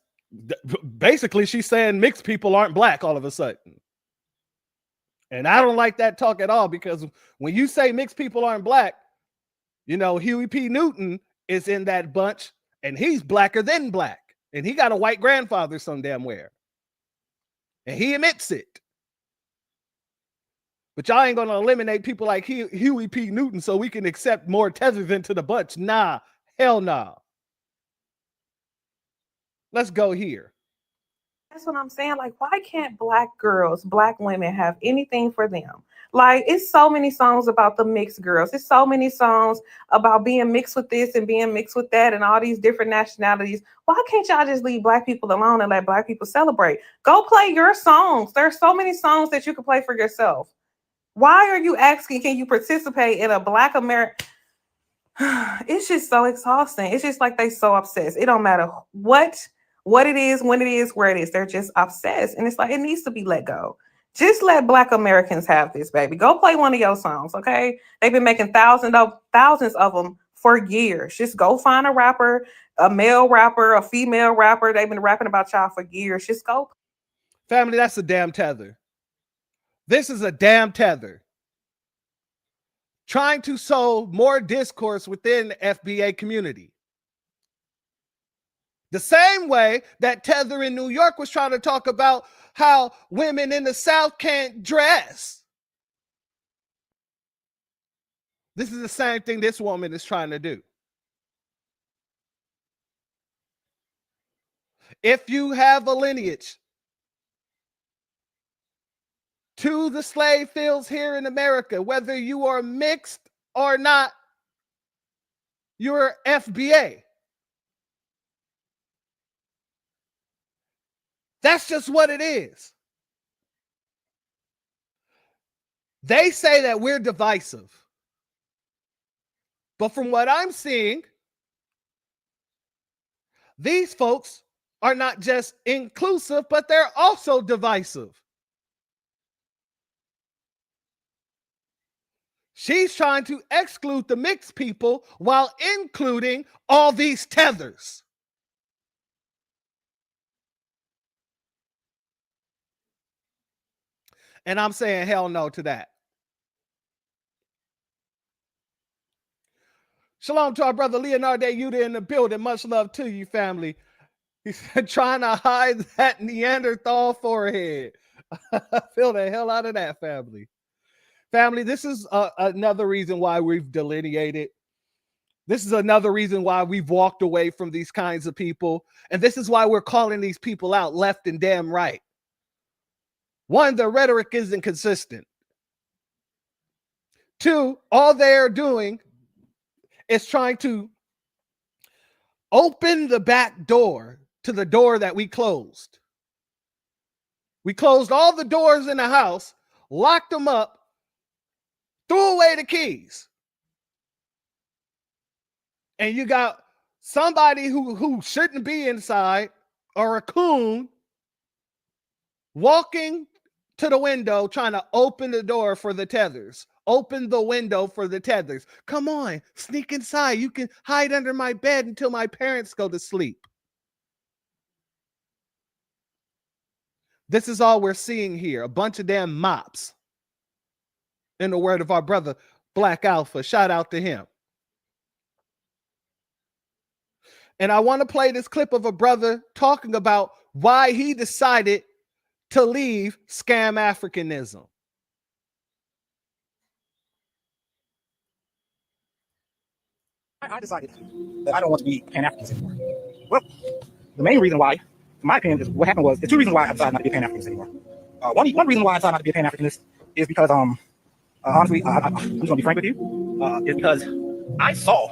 Speaker 3: basically she's saying mixed people aren't black all of a sudden. And I don't like that talk at all, because when you say mixed people aren't black, you know, Huey P. Newton is in that bunch and he's blacker than black. And he got a white grandfather some damn where. And he admits it. But y'all ain't going to eliminate people like Huey P. Newton so we can accept more tethers into the bunch. Nah, hell nah. Let's go here.
Speaker 6: That's what I'm saying. Like, why can't black girls, black women have anything for them? Like, it's so many songs about the mixed girls. It's so many songs about being mixed with this and being mixed with that and all these different nationalities. Why can't y'all just leave black people alone and let black people celebrate? Go play your songs. There's so many songs that you can play for yourself. Why are you asking, can you participate in a black American? It's just so exhausting. It's just like they so obsessed. It don't matter what it is, when it is, where it is. They're just obsessed. And it's like, it needs to be let go. Just let black Americans have this, baby. Go play one of your songs, okay? They've been making thousands of them for years. Just go find a rapper, a male rapper, a female rapper. They've been rapping about y'all for years. Just go.
Speaker 3: Family, that's a damn tether. This is a damn tether. Trying to sow more discourse within the FBA community. The same way that Tether in New York was trying to talk about how women in the South can't dress. This is the same thing this woman is trying to do. If you have a lineage to the slave fields here in America, whether you are mixed or not, you're FBA. That's just what it is. They say that we're divisive. But from what I'm seeing, these folks are not just inclusive, but they're also divisive. She's trying to exclude the mixed people while including all these tethers. And I'm saying hell no to that. Shalom to our brother Leonardo Yuda in the building. Much love to you, family. He's trying to hide that Neanderthal forehead. I feel the hell out of that, family. Family, this is another reason why we've delineated. This is another reason why we've walked away from these kinds of people. And this is why we're calling these people out left and damn right. One, the rhetoric isn't consistent. Two, all they're doing is trying to open the back door to the door that we closed. We closed all the doors in the house, locked them up, threw away the keys. And you got somebody who shouldn't be inside, or a coon, walking to the window trying to open the door for the tethers. Open the window for the tethers. Come on, sneak inside. You can hide under my bed until my parents go to sleep. This is all we're seeing here. A bunch of damn mops. In the word of our brother, Black Alpha. Shout out to him. And I want to play this clip of a brother talking about why he decided to leave scam Africanism.
Speaker 10: I decided that I don't want to be Pan-Africanist anymore. Well, the main reason why, in my opinion, is what happened was, there's two reasons why I decided not to be a Pan-Africanist anymore. One reason why I decided not to be a Pan-Africanist is because, honestly, I'm just going to be frank with you, is because I saw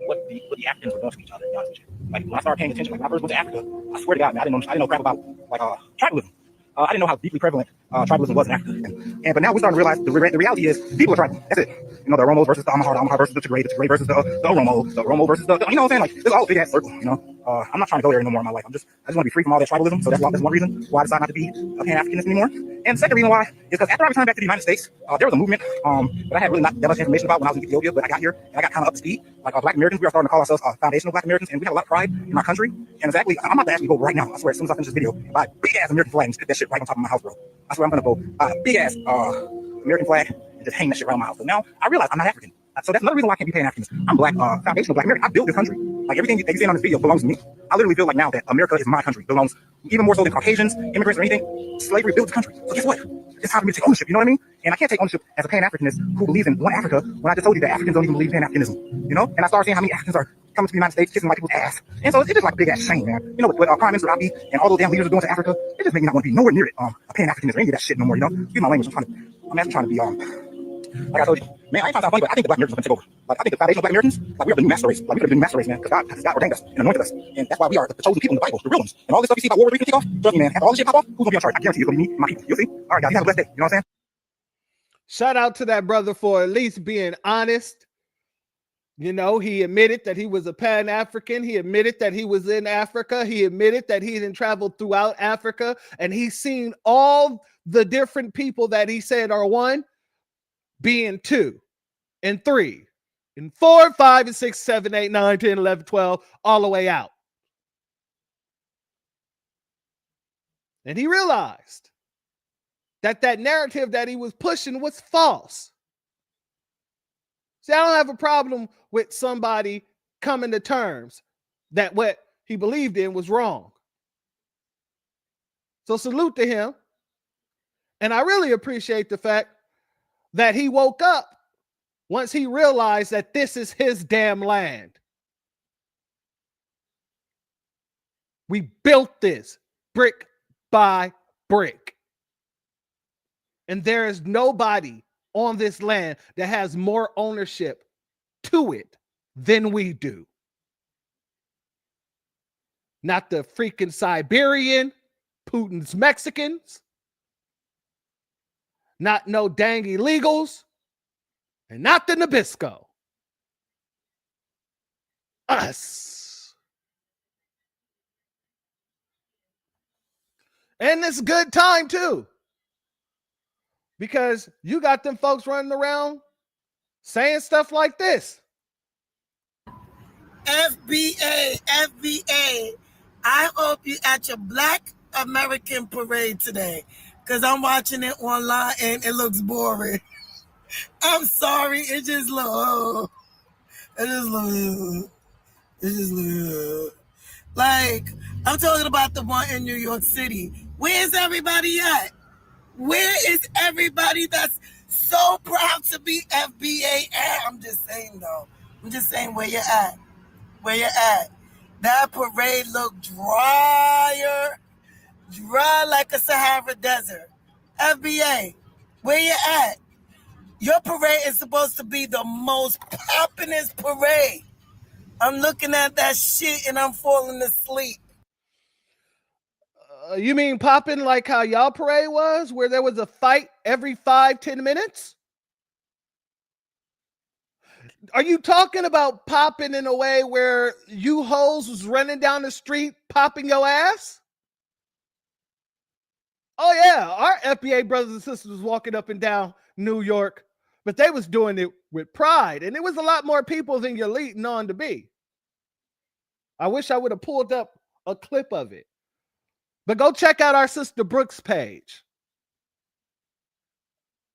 Speaker 10: what the Africans were doing to each other, to be honest with you. Like, when I started paying attention, like when I first went to Africa, I swear to God, man, I didn't know crap about, like, tribalism. I didn't know how deeply prevalent tribalism was in Africa. But now we're starting to realize the reality is people are tribal. That's it. You know, the Oromos versus the Amahara versus the Tigray versus the Oromo versus the, you know what I'm saying? Like, it's all a big ass circle, you know? I'm not trying to go there anymore in my life. I just want to be free from all that tribalism. So that's one reason why I decided not to be a Pan-Africanist anymore. And the second reason why is because after I returned back to the United States, there was a movement that I had really not that much information about when I was in Ethiopia, but I got here and I got kind of up to speed. Like, Black Americans, we are starting to call ourselves foundational Black Americans, and we have a lot of pride in our country. And exactly, I'm about to actually go right now, I swear, as soon as I finish this video, buy a big ass American flag and stick that shit right on top of my house, bro. I swear I'm gonna go buy a big ass American flag and just hang that shit around my house. But now I realize I'm not African. So that's another reason why I can't be Pan-Africanist. I'm Black, foundational Black American. I built this country. Like, everything that you see on this video belongs to me. I literally feel like now that America is my country. Belongs even more so than Caucasians, immigrants, or anything. Slavery built this country. So guess what? It's time for me to take ownership. You know what I mean? And I can't take ownership as a Pan-Africanist who believes in one Africa when I just told you that Africans don't even believe in Pan-Africanism. You know? And I started seeing how many Africans are coming to the United States, kissing white people's ass. And so it's just like a big ass shame, man. You know what Prime Minister Abiy and all those damn leaders are doing to Africa? It just makes me not want to be nowhere near it. A Pan-Africanist or any of that shit no more. You know? Excuse my language. I'm actually trying to be like I told you, man, I ain't trying to sound funny, but I think the Black Americans are going to take over. Like, I think the foundational Black Americans, like, we are the new master race. Like, we are the new master race, man, because God ordained us and anointed us. And that's why we are the chosen people in the Bible, the real ones. And all this stuff you see about World War III kick off, trust me, man, after all this shit pop off, who's going to be on charge? I guarantee you it's going to be me and my people. You'll see? All right, guys, you have a blessed day. You know what I'm saying?
Speaker 3: Shout out to that brother for at least being honest. You know, he admitted that he was a Pan-African. He admitted that he was in Africa. He admitted that he had traveled throughout Africa. And he's seen all the different people that he said are one being two and three and 4, 5, and 6, 7, 8, 9, 10, 11, 12, all the way out. And he realized that that narrative that he was pushing was false. See, I don't have a problem with somebody coming to terms that what he believed in was wrong. So salute to him. And I really appreciate the fact that he woke up once he realized that this is his damn land. We built this brick by brick. And there is nobody on this land that has more ownership to it than we do. Not the freaking Siberian, Putin's Mexicans, not no dang illegals, and not the Nabisco. Us. And it's a good time too. Because you got them folks running around saying stuff like this.
Speaker 13: FBA, FBA, I hope you at your Black American parade today, because I'm watching it online and it looks boring. I'm sorry, it just looks, like, I'm talking about the one in New York City. Where's everybody at? Where is everybody that's so proud to be FBA at? I'm just saying, though. I'm just saying where you're at. Where you're at. That parade looked dry like a Sahara desert. FBA, where you at? Your parade is supposed to be the most poppin'est parade. I'm looking at that shit and I'm falling asleep.
Speaker 3: You mean popping like how y'all parade was, where there was a fight every 5-10 minutes? Are you talking about popping in a way where you hoes was running down the street popping your ass? Oh yeah, our FBA brothers and sisters was walking up and down New York, but they was doing it with pride, and it was a lot more people than you're leading on to be. I wish I would have pulled up a clip of it. But go check out our Sister Brooks page.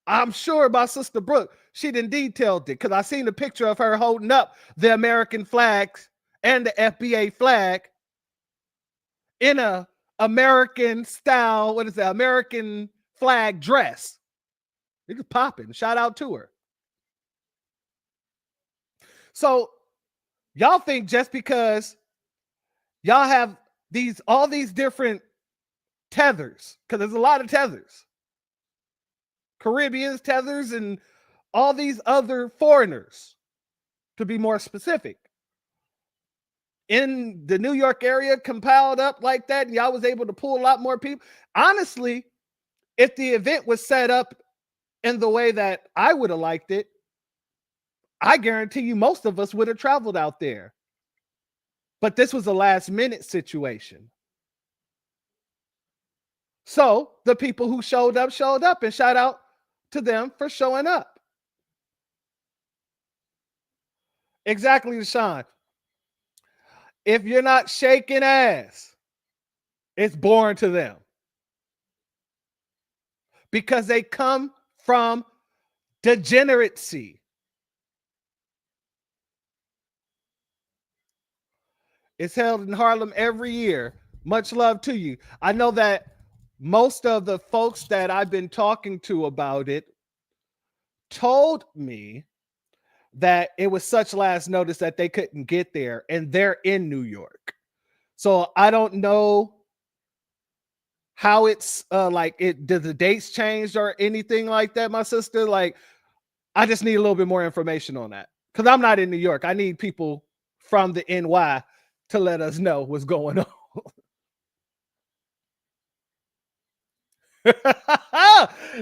Speaker 3: I'm sure my Sister Brooke, she done detailed it, because I seen a picture of her holding up the American flags and the FBA flag in a American style, what is that, American flag dress. It was popping. Shout out to her. So y'all think just because y'all have all these different tethers, because there's a lot of tethers, Caribbeans, tethers, and all these other foreigners, to be more specific, in the New York area compiled up like that, and y'all was able to pull a lot more people. Honestly, if the event was set up in the way that I would have liked it, I guarantee you most of us would have traveled out there. But this was a last minute situation. So the people who showed up, and shout out to them for showing up. Exactly, Sean. If you're not shaking ass, it's boring to them. Because they come from degeneracy. It's held in Harlem every year. Much love to you. I know that most of the folks that I've been talking to about it told me that it was such last notice that they couldn't get there, and they're in New York. So I don't know how it's did the dates change or anything like that, my sister? Like, I just need a little bit more information on that, because I'm not in New York. I need people from the NY to let us know what's going on.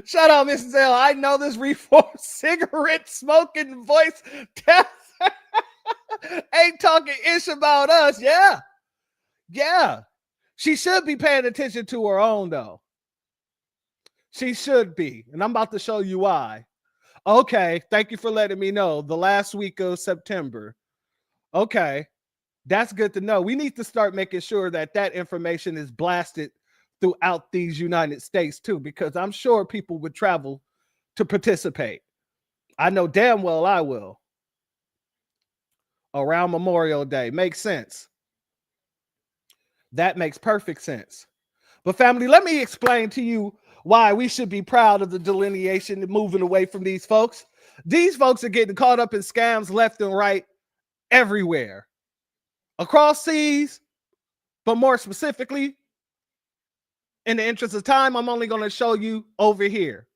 Speaker 3: Shout out, Mrs. L. I know this reformed cigarette smoking voice ain't talking ish about us. Yeah. She should be paying attention to her own, though. She should be. And I'm about to show you why. Okay. Thank you for letting me know. The last week of September. Okay. That's good to know. We need to start making sure that that information is blasted throughout these United States too, because I'm sure people would travel to participate. I know damn well I will. Around Memorial Day. Makes sense. That makes perfect sense. But family, let me explain to you why we should be proud of the delineation and moving away from these folks. These folks are getting caught up in scams left and right everywhere. Across seas, but more specifically, in the interest of time, I'm only going to show you over here.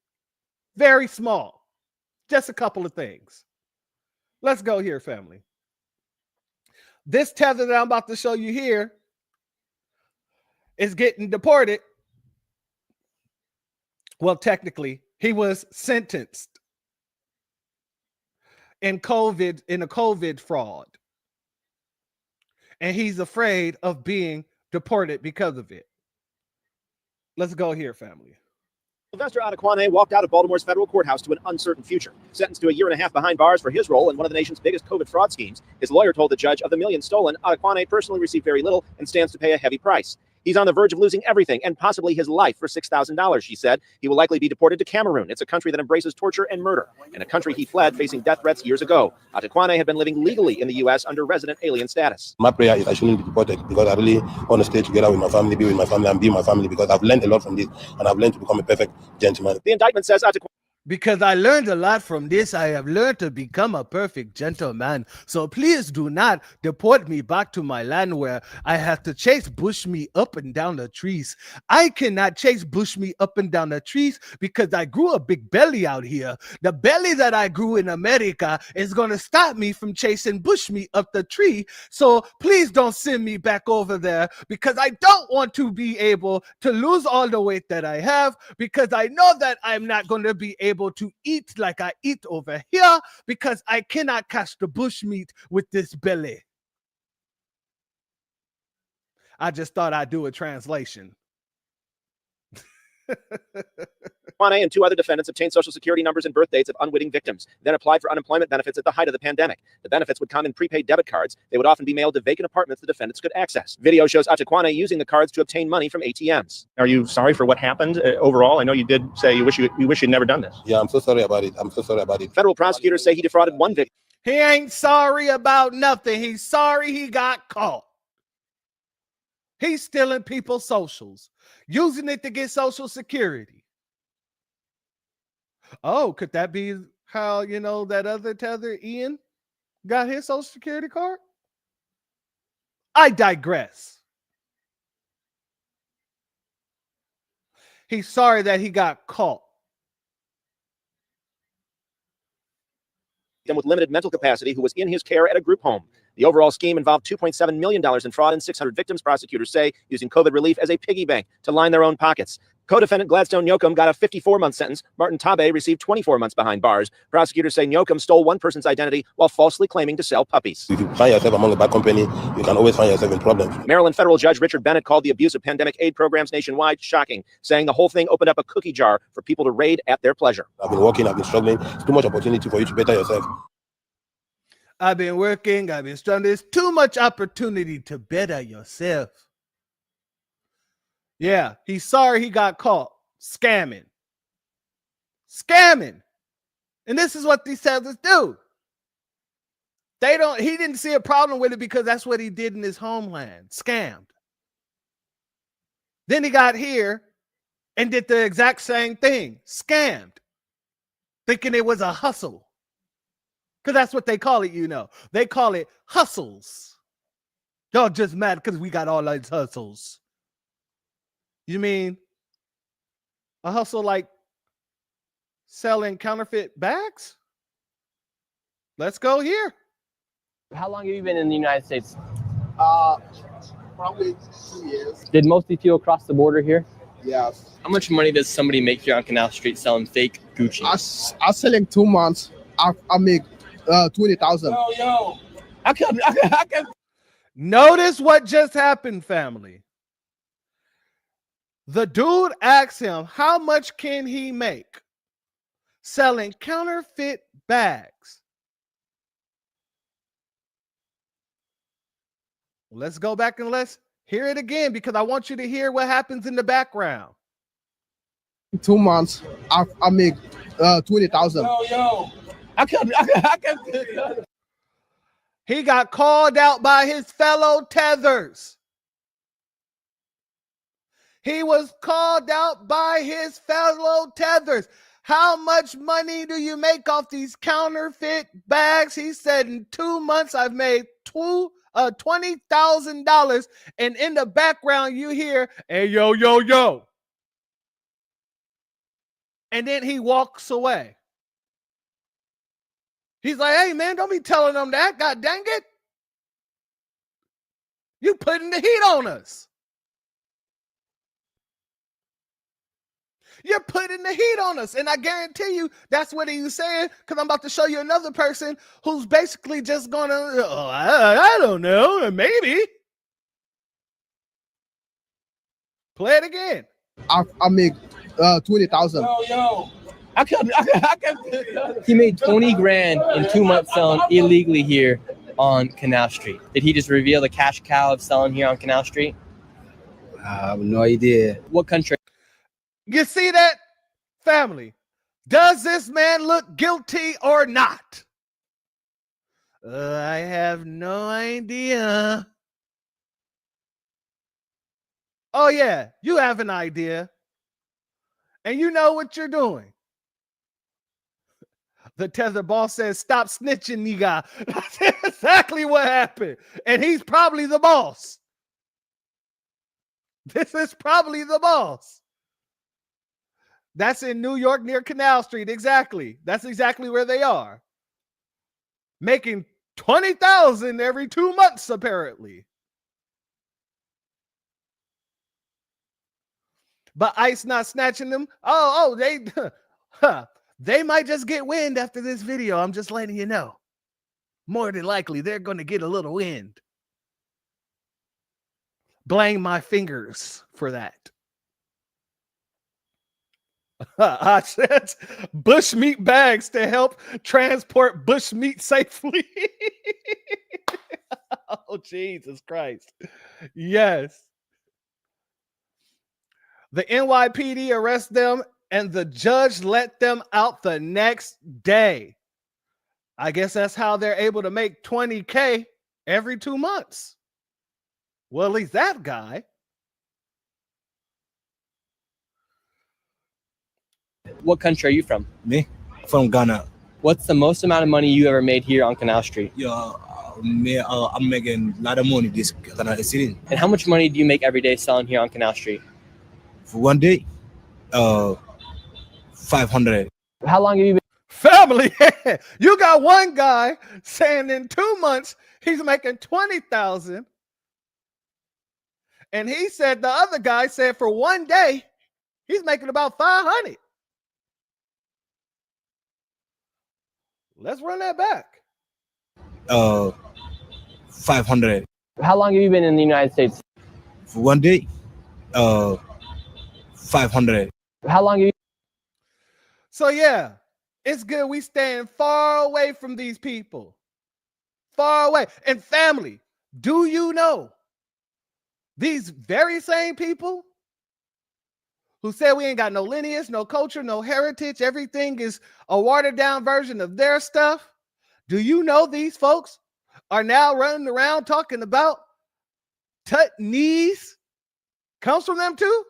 Speaker 3: Very small. Just a couple of things. Let's go here, family. This tether that I'm about to show you here is getting deported. Well, technically, he was sentenced in a COVID fraud. And he's afraid of being deported because of it. Let's go here, family.
Speaker 19: Sylvester Adequane walked out of Baltimore's federal courthouse to an uncertain future. Sentenced to a 1.5 years behind bars for his role in one of the nation's biggest COVID fraud schemes, his lawyer told the judge of the millions stolen, Adequane personally received very little and stands to pay a heavy price. He's on the verge of losing everything and possibly his life for $6,000, she said. He will likely be deported to Cameroon. It's a country that embraces torture and murder, and a country he fled facing death threats years ago. Adequane had been living legally in the U.S. under resident alien status.
Speaker 20: My prayer is I shouldn't be deported because I really want to stay together with my family, be with my family, and be my family because I've learned a lot from this, and I've learned to become a perfect gentleman.
Speaker 19: The indictment says Adequane.
Speaker 3: Because I learned a lot from this, I have learned to become a perfect gentleman. So please do not deport me back to my land where I have to chase bushmeat up and down the trees. I cannot chase bushmeat up and down the trees because I grew a big belly out here. The belly that I grew in America is going to stop me from chasing bushmeat up the tree. So please don't send me back over there because I don't want to be able to lose all the weight that I have because I know that I'm not going to be able to eat like I eat over here because I cannot catch the bushmeat with this belly. I just thought I'd do a translation.
Speaker 19: Adequane and 2 other defendants obtained Social Security numbers and birth dates of unwitting victims, then applied for unemployment benefits at the height of the pandemic. The benefits would come in prepaid debit cards. They would often be mailed to vacant apartments the defendants could access. Video shows Adequane using the cards to obtain money from ATMs. Are you sorry for what happened overall? I know you did say you wish you'd never done this.
Speaker 20: Yeah, I'm so sorry about it. I'm so sorry about it.
Speaker 19: Federal prosecutors say he defrauded one victim.
Speaker 3: He ain't sorry about nothing. He's sorry he got caught. He's stealing people's socials, using it to get Social Security. Oh, could that be how, that other tether, Ian, got his Social Security card? I digress. He's sorry that he got caught.
Speaker 19: With limited mental capacity who was in his care at a group home. The overall scheme involved $2.7 million in fraud and 600 victims, prosecutors say, using COVID relief as a piggy bank to line their own pockets. Co-defendant Gladstone Nyokum got a 54-month sentence. Martin Tabe received 24 months behind bars. Prosecutors say Nyokum stole one person's identity while falsely claiming to sell puppies.
Speaker 20: If you find yourself among a bad company, you can always find yourself in problems.
Speaker 19: Maryland federal judge Richard Bennett called the abuse of pandemic aid programs nationwide shocking, saying the whole thing opened up a cookie jar for people to raid at their pleasure.
Speaker 20: I've been working, I've been struggling. It's too much opportunity for you to better yourself.
Speaker 3: I've been working, I've been struggling. There's too much opportunity to better yourself. Yeah, he's sorry he got caught scamming. And this is what these tethers do. He didn't see a problem with it because that's what he did in his homeland, scammed. Then he got here and did the exact same thing, scammed, thinking it was a hustle. Because that's what they call it, They call it hustles. Y'all just mad because we got all those hustles. You mean a hustle like selling counterfeit bags? Let's go here.
Speaker 21: How long have you been in the United States?
Speaker 24: Probably 2 years.
Speaker 21: Did most of you across the border here?
Speaker 24: Yes.
Speaker 21: How much money does somebody make here on Canal Street selling fake Gucci?
Speaker 24: I sell in 2 months. I make 20,000.
Speaker 21: I can.
Speaker 3: Notice what just happened, family. The dude asked him, how much can he make selling counterfeit bags? Let's go back and let's hear it again because I want you to hear what happens in the background.
Speaker 24: 2 months. I make 20,000.
Speaker 21: I can.
Speaker 3: He got called out by his fellow tethers. He was called out by his fellow tethers. How much money do you make off these counterfeit bags? He said, in 2 months, I've made $20,000. And in the background, you hear, hey, yo. And then he walks away. He's like, hey, man, don't be telling them that. God dang it. You putting the heat on us. You're putting the heat on us. And I guarantee you that's what he was saying, because I'm about to show you another person who's basically just going to, I don't know, maybe. Play it again.
Speaker 24: I make 20,000.
Speaker 21: He made 20 grand in 2 months selling illegally here on Canal Street. Did he just reveal the cash cow of selling here on Canal Street?
Speaker 24: I have no idea.
Speaker 21: What country?
Speaker 3: You see that, family? Does this man look guilty or not? I have no idea. Oh, yeah, you have an idea. And you know what you're doing. The tether boss says, stop snitching, nigga. That's exactly what happened. And he's probably the boss. This is probably the boss. That's in New York near Canal Street. Exactly. That's exactly where they are. Making 20,000 every 2 months, apparently. But ICE not snatching them. They might just get wind after this video. I'm just letting you know. More than likely, they're going to get a little wind. Blame my fingers for that. I said bushmeat bags to help transport bushmeat safely. Oh, Jesus Christ. Yes. The NYPD arrest them and the judge let them out the next day. I guess that's how they're able to make $20K every 2 months. Well, at least that guy.
Speaker 21: What country are you from?
Speaker 24: Me? From Ghana.
Speaker 21: What's the most amount of money you ever made here on Canal Street?
Speaker 24: I'm making a lot of money this Canal City.
Speaker 21: And how much money do you make every day selling here on Canal Street?
Speaker 24: For one day, 500.
Speaker 21: How long have you been?
Speaker 3: Family, you got one guy saying in 2 months he's making 20,000, and he said the other guy said for one day he's making about 500. Let's run that back.
Speaker 24: 500.
Speaker 21: How long have you been in the United States?
Speaker 24: For one day, 500.
Speaker 21: How long have you?
Speaker 3: So yeah, it's good we stand far away from these people. Far away. And family, do you know these very same people who said we ain't got no lineage, no culture, no heritage, everything is a watered down version of their stuff? Do you know these folks are now running around talking about Tutnese comes from them too?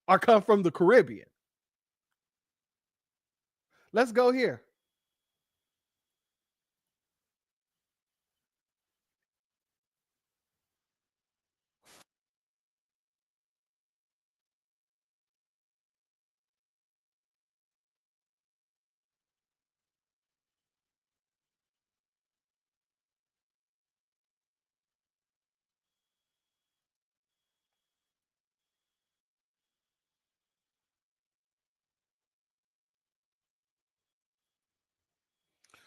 Speaker 3: Or come from the Caribbean? Let's go here.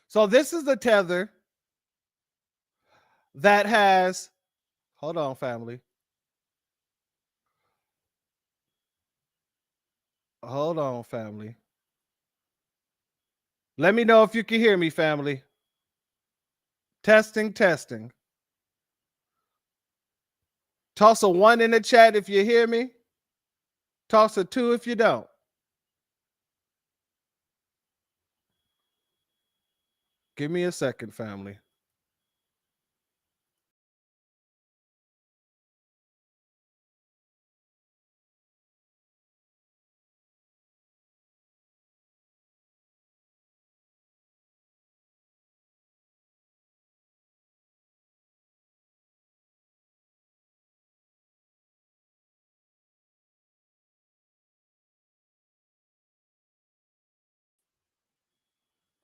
Speaker 3: So this is the tether that has, hold on, family. Hold on, family. Let me know if you can hear me, family. Testing, testing. Toss a 1 in the chat if you hear me. Toss a 2 if you don't. Give me a second, family.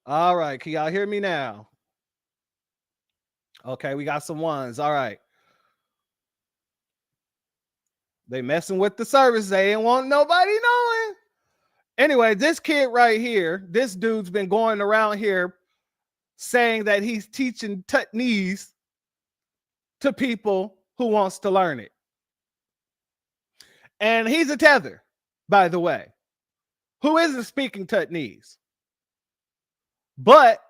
Speaker 3: All right. Can y'all hear me now? Okay, we got some ones. All right. They messing with the service. They ain't want nobody knowing. Anyway, this kid right here, this dude's been going around here saying that he's teaching Tutnese to people who wants to learn it. And he's a tether, by the way, who isn't speaking Tutnese. But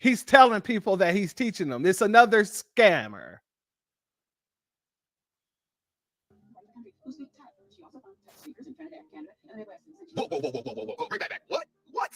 Speaker 3: he's telling people that he's teaching them. It's another scammer.
Speaker 11: Whoa, whoa, whoa, whoa, whoa, whoa, whoa. Bring that back. What? What?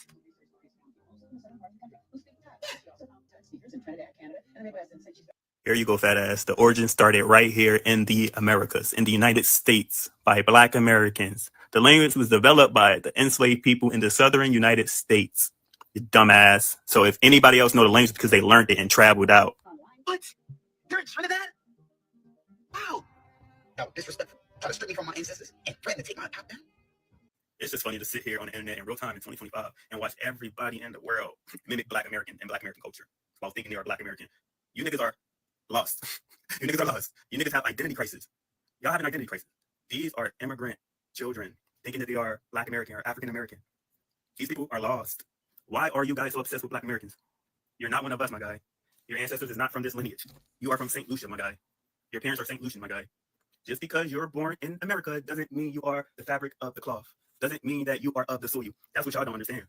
Speaker 2: Here you go, fat ass. The origin started right here in the Americas, in the United States, by Black Americans. The language was developed by the enslaved people in the southern United States. You dumbass. So if anybody else know the language because they learned it and traveled out.
Speaker 10: What? You're in Trinidad? Wow. No, disrespectful. Try to strip me from my ancestors and threaten to take my top down.
Speaker 2: It's just funny to sit here on the internet in real time in 2025 and watch everybody in the world mimic Black American and Black American culture while thinking they are Black American. You niggas are lost. You niggas are lost. You niggas have identity crisis. Y'all have an identity crisis. These are immigrant children thinking that they are Black American or African American. These people are lost. Why are you guys so obsessed with Black Americans? You're not one of us, my guy. Your ancestors is not from this lineage. You are from St. Lucia, my guy. Your parents are St. Lucian, my guy. Just because you're born in America doesn't mean you are the fabric of the cloth. Doesn't mean that you are of the soil. That's what y'all don't understand.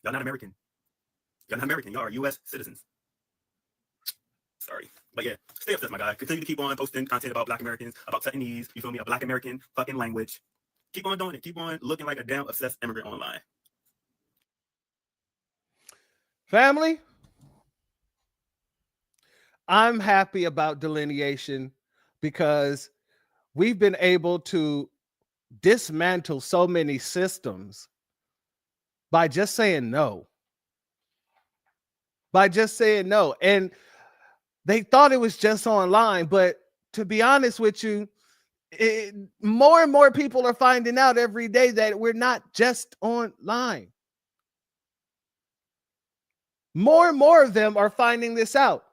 Speaker 2: Y'all not American. Y'all not American. Y'all are U.S. citizens. Sorry. But yeah, stay obsessed, my guy. Continue to keep on posting content about Black Americans, about Tutnese, you feel me, a Black American fucking language. Keep on doing it. Keep on looking like a damn obsessed immigrant online.
Speaker 3: Family, I'm happy about delineation because we've been able to dismantle so many systems by just saying no. By just saying no. And they thought it was just online, but to be honest with you, more and more people are finding out every day that we're not just online. More and more of them are finding this out.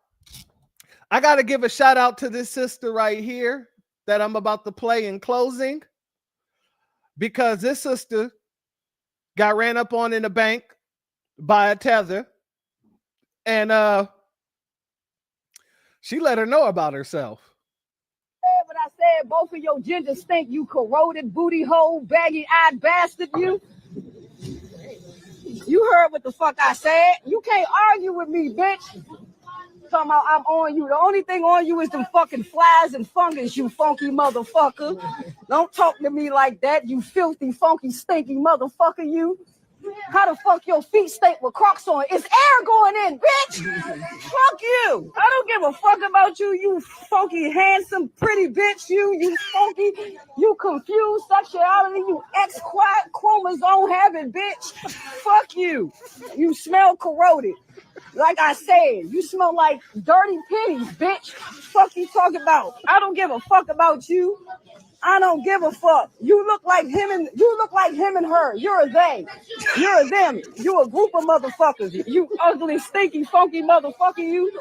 Speaker 3: I got to give a shout out to this sister right here that I'm about to play in closing, because this sister got ran up on in the bank by a tether, and she let her know about herself.
Speaker 9: But I said both of your gingers stink, you corroded booty hole, baggy-eyed bastard, you. You heard what the fuck I said. You can't argue with me, bitch. Talking about I'm on you. The only thing on you is them fucking flies and fungus, you funky motherfucker. Don't talk to me like that, you filthy, funky, stinky motherfucker, you. How the fuck your feet stink with Crocs on? It's air going in, bitch. Fuck you. I don't give a fuck about you, you funky, handsome, pretty bitch. You funky, you confused sexuality, you X-quiet chromosome having bitch. Fuck you. You smell corroded. Like I said, you smell like dirty pennies, bitch. Fuck you talking about? I don't give a fuck about you. I don't give a fuck. You look like him and her. You're a they. You're a them. You a group of motherfuckers. You ugly, stinky, funky motherfucker, you.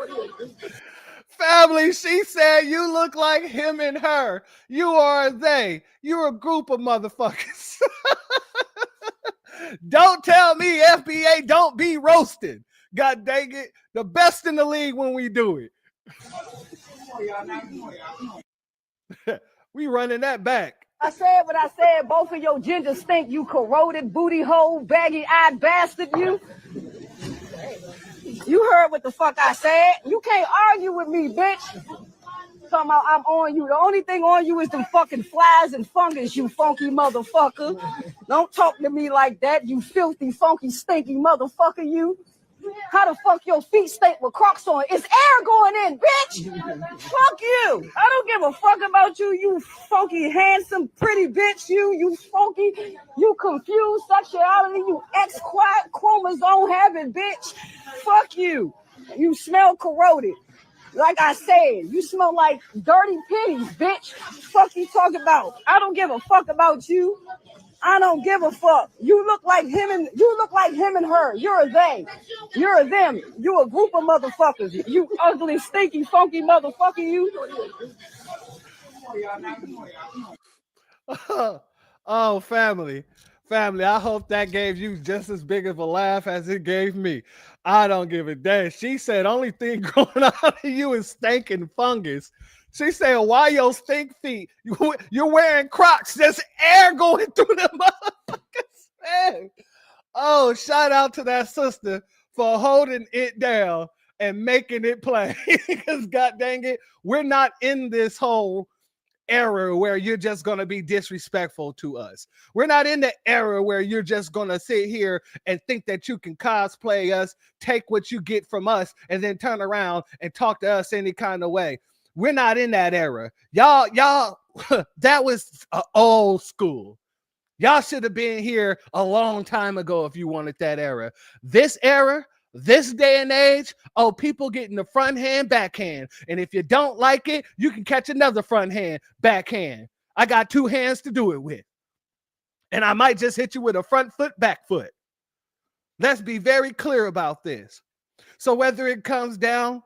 Speaker 3: Family, she said you look like him and her. You are a they. You're a group of motherfuckers. Don't tell me FBA don't be roasted. God dang it. The best in the league when we do it. We running that back.
Speaker 9: I said what I said. Both of your gingers stink, you corroded booty hole, baggy-eyed bastard, you. You heard what the fuck I said. You can't argue with me, bitch. Talking about I'm on you. The only thing on you is them fucking flies and fungus, you funky motherfucker. Don't talk to me like that, you filthy, funky, stinky motherfucker, you. How the fuck your feet stink with Crocs on? It's air going in, bitch. Fuck you. I don't give a fuck about you, you funky, handsome, pretty bitch. You funky, you confused sexuality, you X-quiet chromosome having bitch. Fuck you. You smell corroded. Like I said, you smell like dirty pennies, bitch. Fuck you talking about? I don't give a fuck about you. I don't give a fuck. You look like him and her. You're a they. You're a them. You a group of motherfuckers. You ugly, stinky, funky motherfucker. You.
Speaker 3: Oh, family. I hope that gave you just as big of a laugh as it gave me. I don't give a damn. She said, only thing growing out of you is stinking fungus. She said, why your stink feet? You're wearing Crocs. There's air going through the motherfuckers. Man. Oh, shout out to that sister for holding it down and making it play. Because god dang it, we're not in this whole era where you're just going to be disrespectful to us. We're not in the era where you're just going to sit here and think that you can cosplay us, take what you get from us, and then turn around and talk to us any kind of way. We're not in that era. Y'all, that was old school. Y'all should have been here a long time ago if you wanted that era. This era, this day and age, oh, people getting the front hand, backhand. And if you don't like it, you can catch another front hand, backhand. I got two hands to do it with. And I might just hit you with a front foot, back foot. Let's be very clear about this. So whether it comes down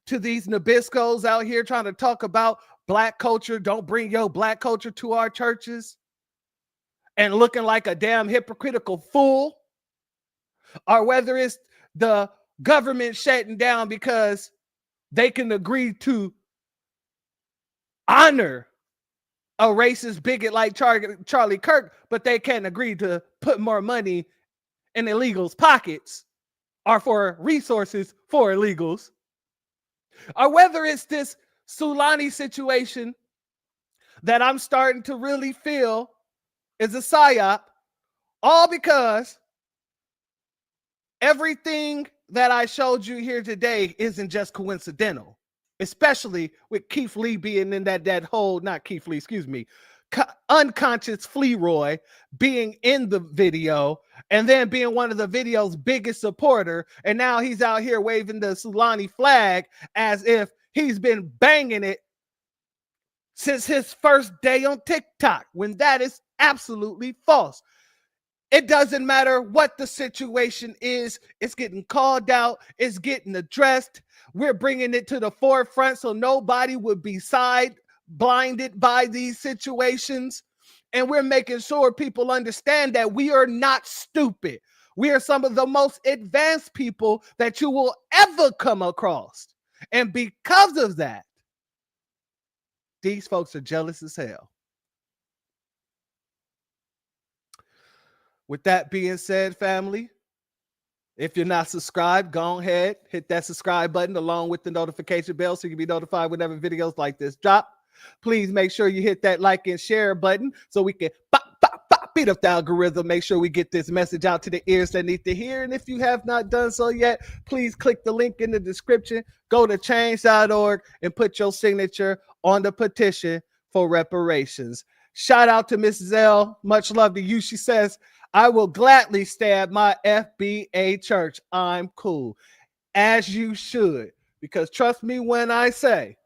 Speaker 3: to these Nabiscos out here trying to talk about black culture, don't bring your black culture to our churches, and looking like a damn hypocritical fool, or whether it's the government shutting down because they can agree to honor a racist bigot like Charlie Kirk, but they can't agree to put more money in illegals' pockets or for resources for illegals, or whether it's this Sulani situation that I'm starting to really feel is a psyop, all because everything that I showed you here today isn't just coincidental, especially with Keith Lee being in that whole, not Keith Lee, excuse me, unconscious Fleroy being in the video and then being one of the video's biggest supporter. And now he's out here waving the Sulani flag as if he's been banging it since his first day on TikTok, when that is absolutely false. It doesn't matter what the situation is. It's getting called out. It's getting addressed. We're bringing it to the forefront so nobody would be blinded by these situations. And we're making sure people understand that we are not stupid. We are some of the most advanced people that you will ever come across. And because of that, these folks are jealous as hell. With that being said, family, if you're not subscribed, go ahead, hit that subscribe button along with the notification bell so you can be notified whenever videos like this drop. Please make sure you hit that like and share button so we can beat up the algorithm. Make sure we get this message out to the ears that need to hear. And if you have not done so yet, please click the link in the description. Go to change.org and put your signature on the petition for reparations. Shout out to Mrs. L. Much love to you. She says, I will gladly stab my FBA church. I'm cool. As you should. Because trust me when I say,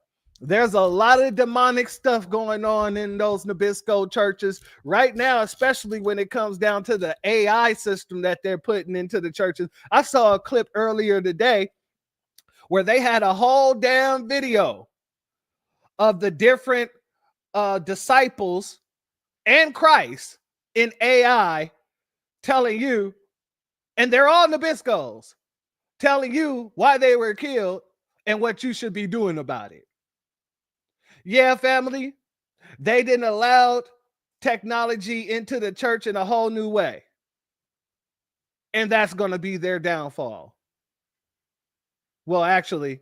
Speaker 3: there's a lot of demonic stuff going on in those Nabisco churches right now, especially when it comes down to the AI system that they're putting into the churches. I saw a clip earlier today where they had a whole damn video of the different disciples and Christ in AI telling you, and they're all Nabiscos, telling you why they were killed and what you should be doing about it. Yeah, family, they didn't allow technology into the church in a whole new way. And that's going to be their downfall. Well, actually,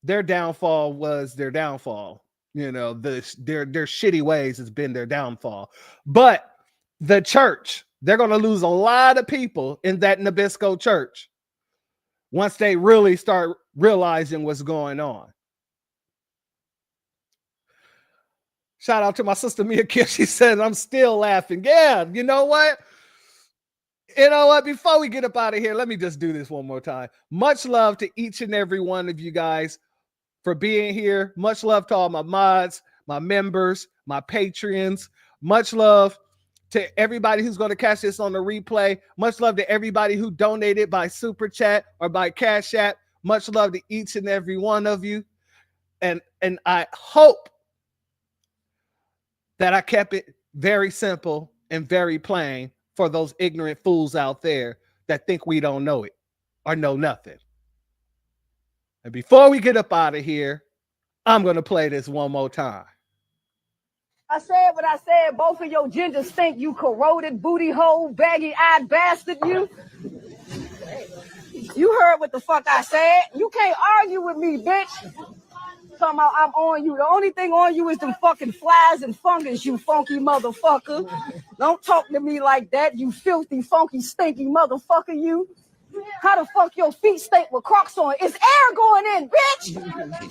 Speaker 3: their downfall was their downfall. You know, their shitty ways has been their downfall. But the church, they're going to lose a lot of people in that Nabisco church once they really start realizing what's going on. Shout out to my sister Mia Kim. She said, I'm still laughing. Yeah, you know what? Before we get up out of here, let me just do this one more time. Much love to each and every one of you guys for being here. Much love to all my mods, my members, my Patreons. Much love to everybody who's going to catch this on the replay. Much love to everybody who donated by Super Chat or by Cash App. Much love to each and every one of you. And I hope that I kept it very simple and very plain for those ignorant fools out there that think we don't know it or know nothing. And before we get up out of here, I'm going to play this one more time.
Speaker 9: I said what I said. Both of your gingers stink, you corroded booty hole, baggy-eyed bastard, you. You heard what the fuck I said. You can't argue with me, bitch. Talking about I'm on you. The only thing on you is them fucking flies and fungus, you funky motherfucker. Don't talk to me like that, you filthy, funky, stinky motherfucker, you. How the fuck your feet stink with Crocs on? It's air going in, bitch.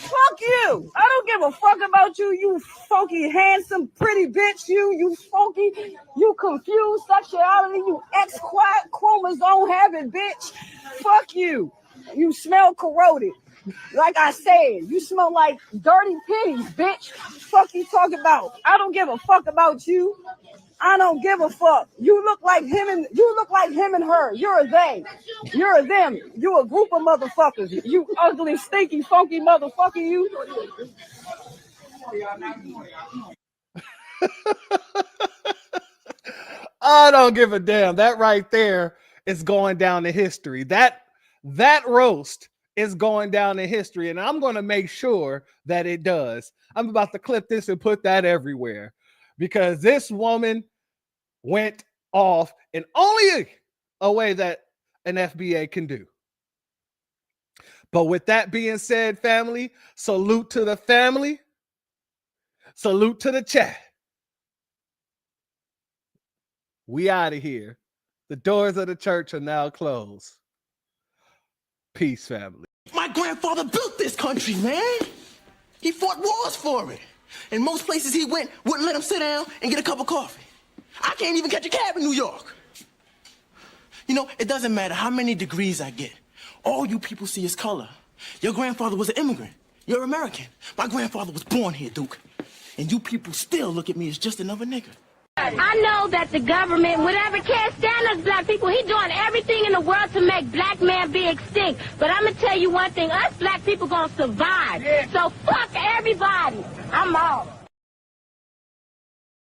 Speaker 9: Fuck you. I don't give a fuck about you, you funky, handsome, pretty bitch. You funky, you confused sexuality, you X-quiet chromosome having bitch. Fuck you. You smell corroded. Like I said, you smell like dirty pennies, bitch. Fuck you talking about? I don't give a fuck about you. I don't give a fuck. You look like him and her. You're a they. You're a them. You a group of motherfuckers. You ugly, stinky, funky motherfucker, you.
Speaker 3: I don't give a damn. That right there is going down in history. That roast is going down in history, and I'm going to make sure that it does. I'm about to clip this and put that everywhere because this woman went off in only a way that an FBA can do. But with that being said, family, salute to the family. Salute to the chat. We out of here. The doors of the church are now closed. Peace, family.
Speaker 1: My grandfather built this country, man. He fought wars for it. And most places he went wouldn't let him sit down and get a cup of coffee. I can't even catch a cab in New York. You know, it doesn't matter how many degrees I get. All you people see is color. Your grandfather was an immigrant. You're American. My grandfather was born here, Duke. And you people still look at me as just another nigga.
Speaker 17: I know that the government, whatever can't stand us black people, he doing everything in the world to make black man be extinct. But I'm going to tell you one thing, us black people going to survive. So fuck everybody. I'm out.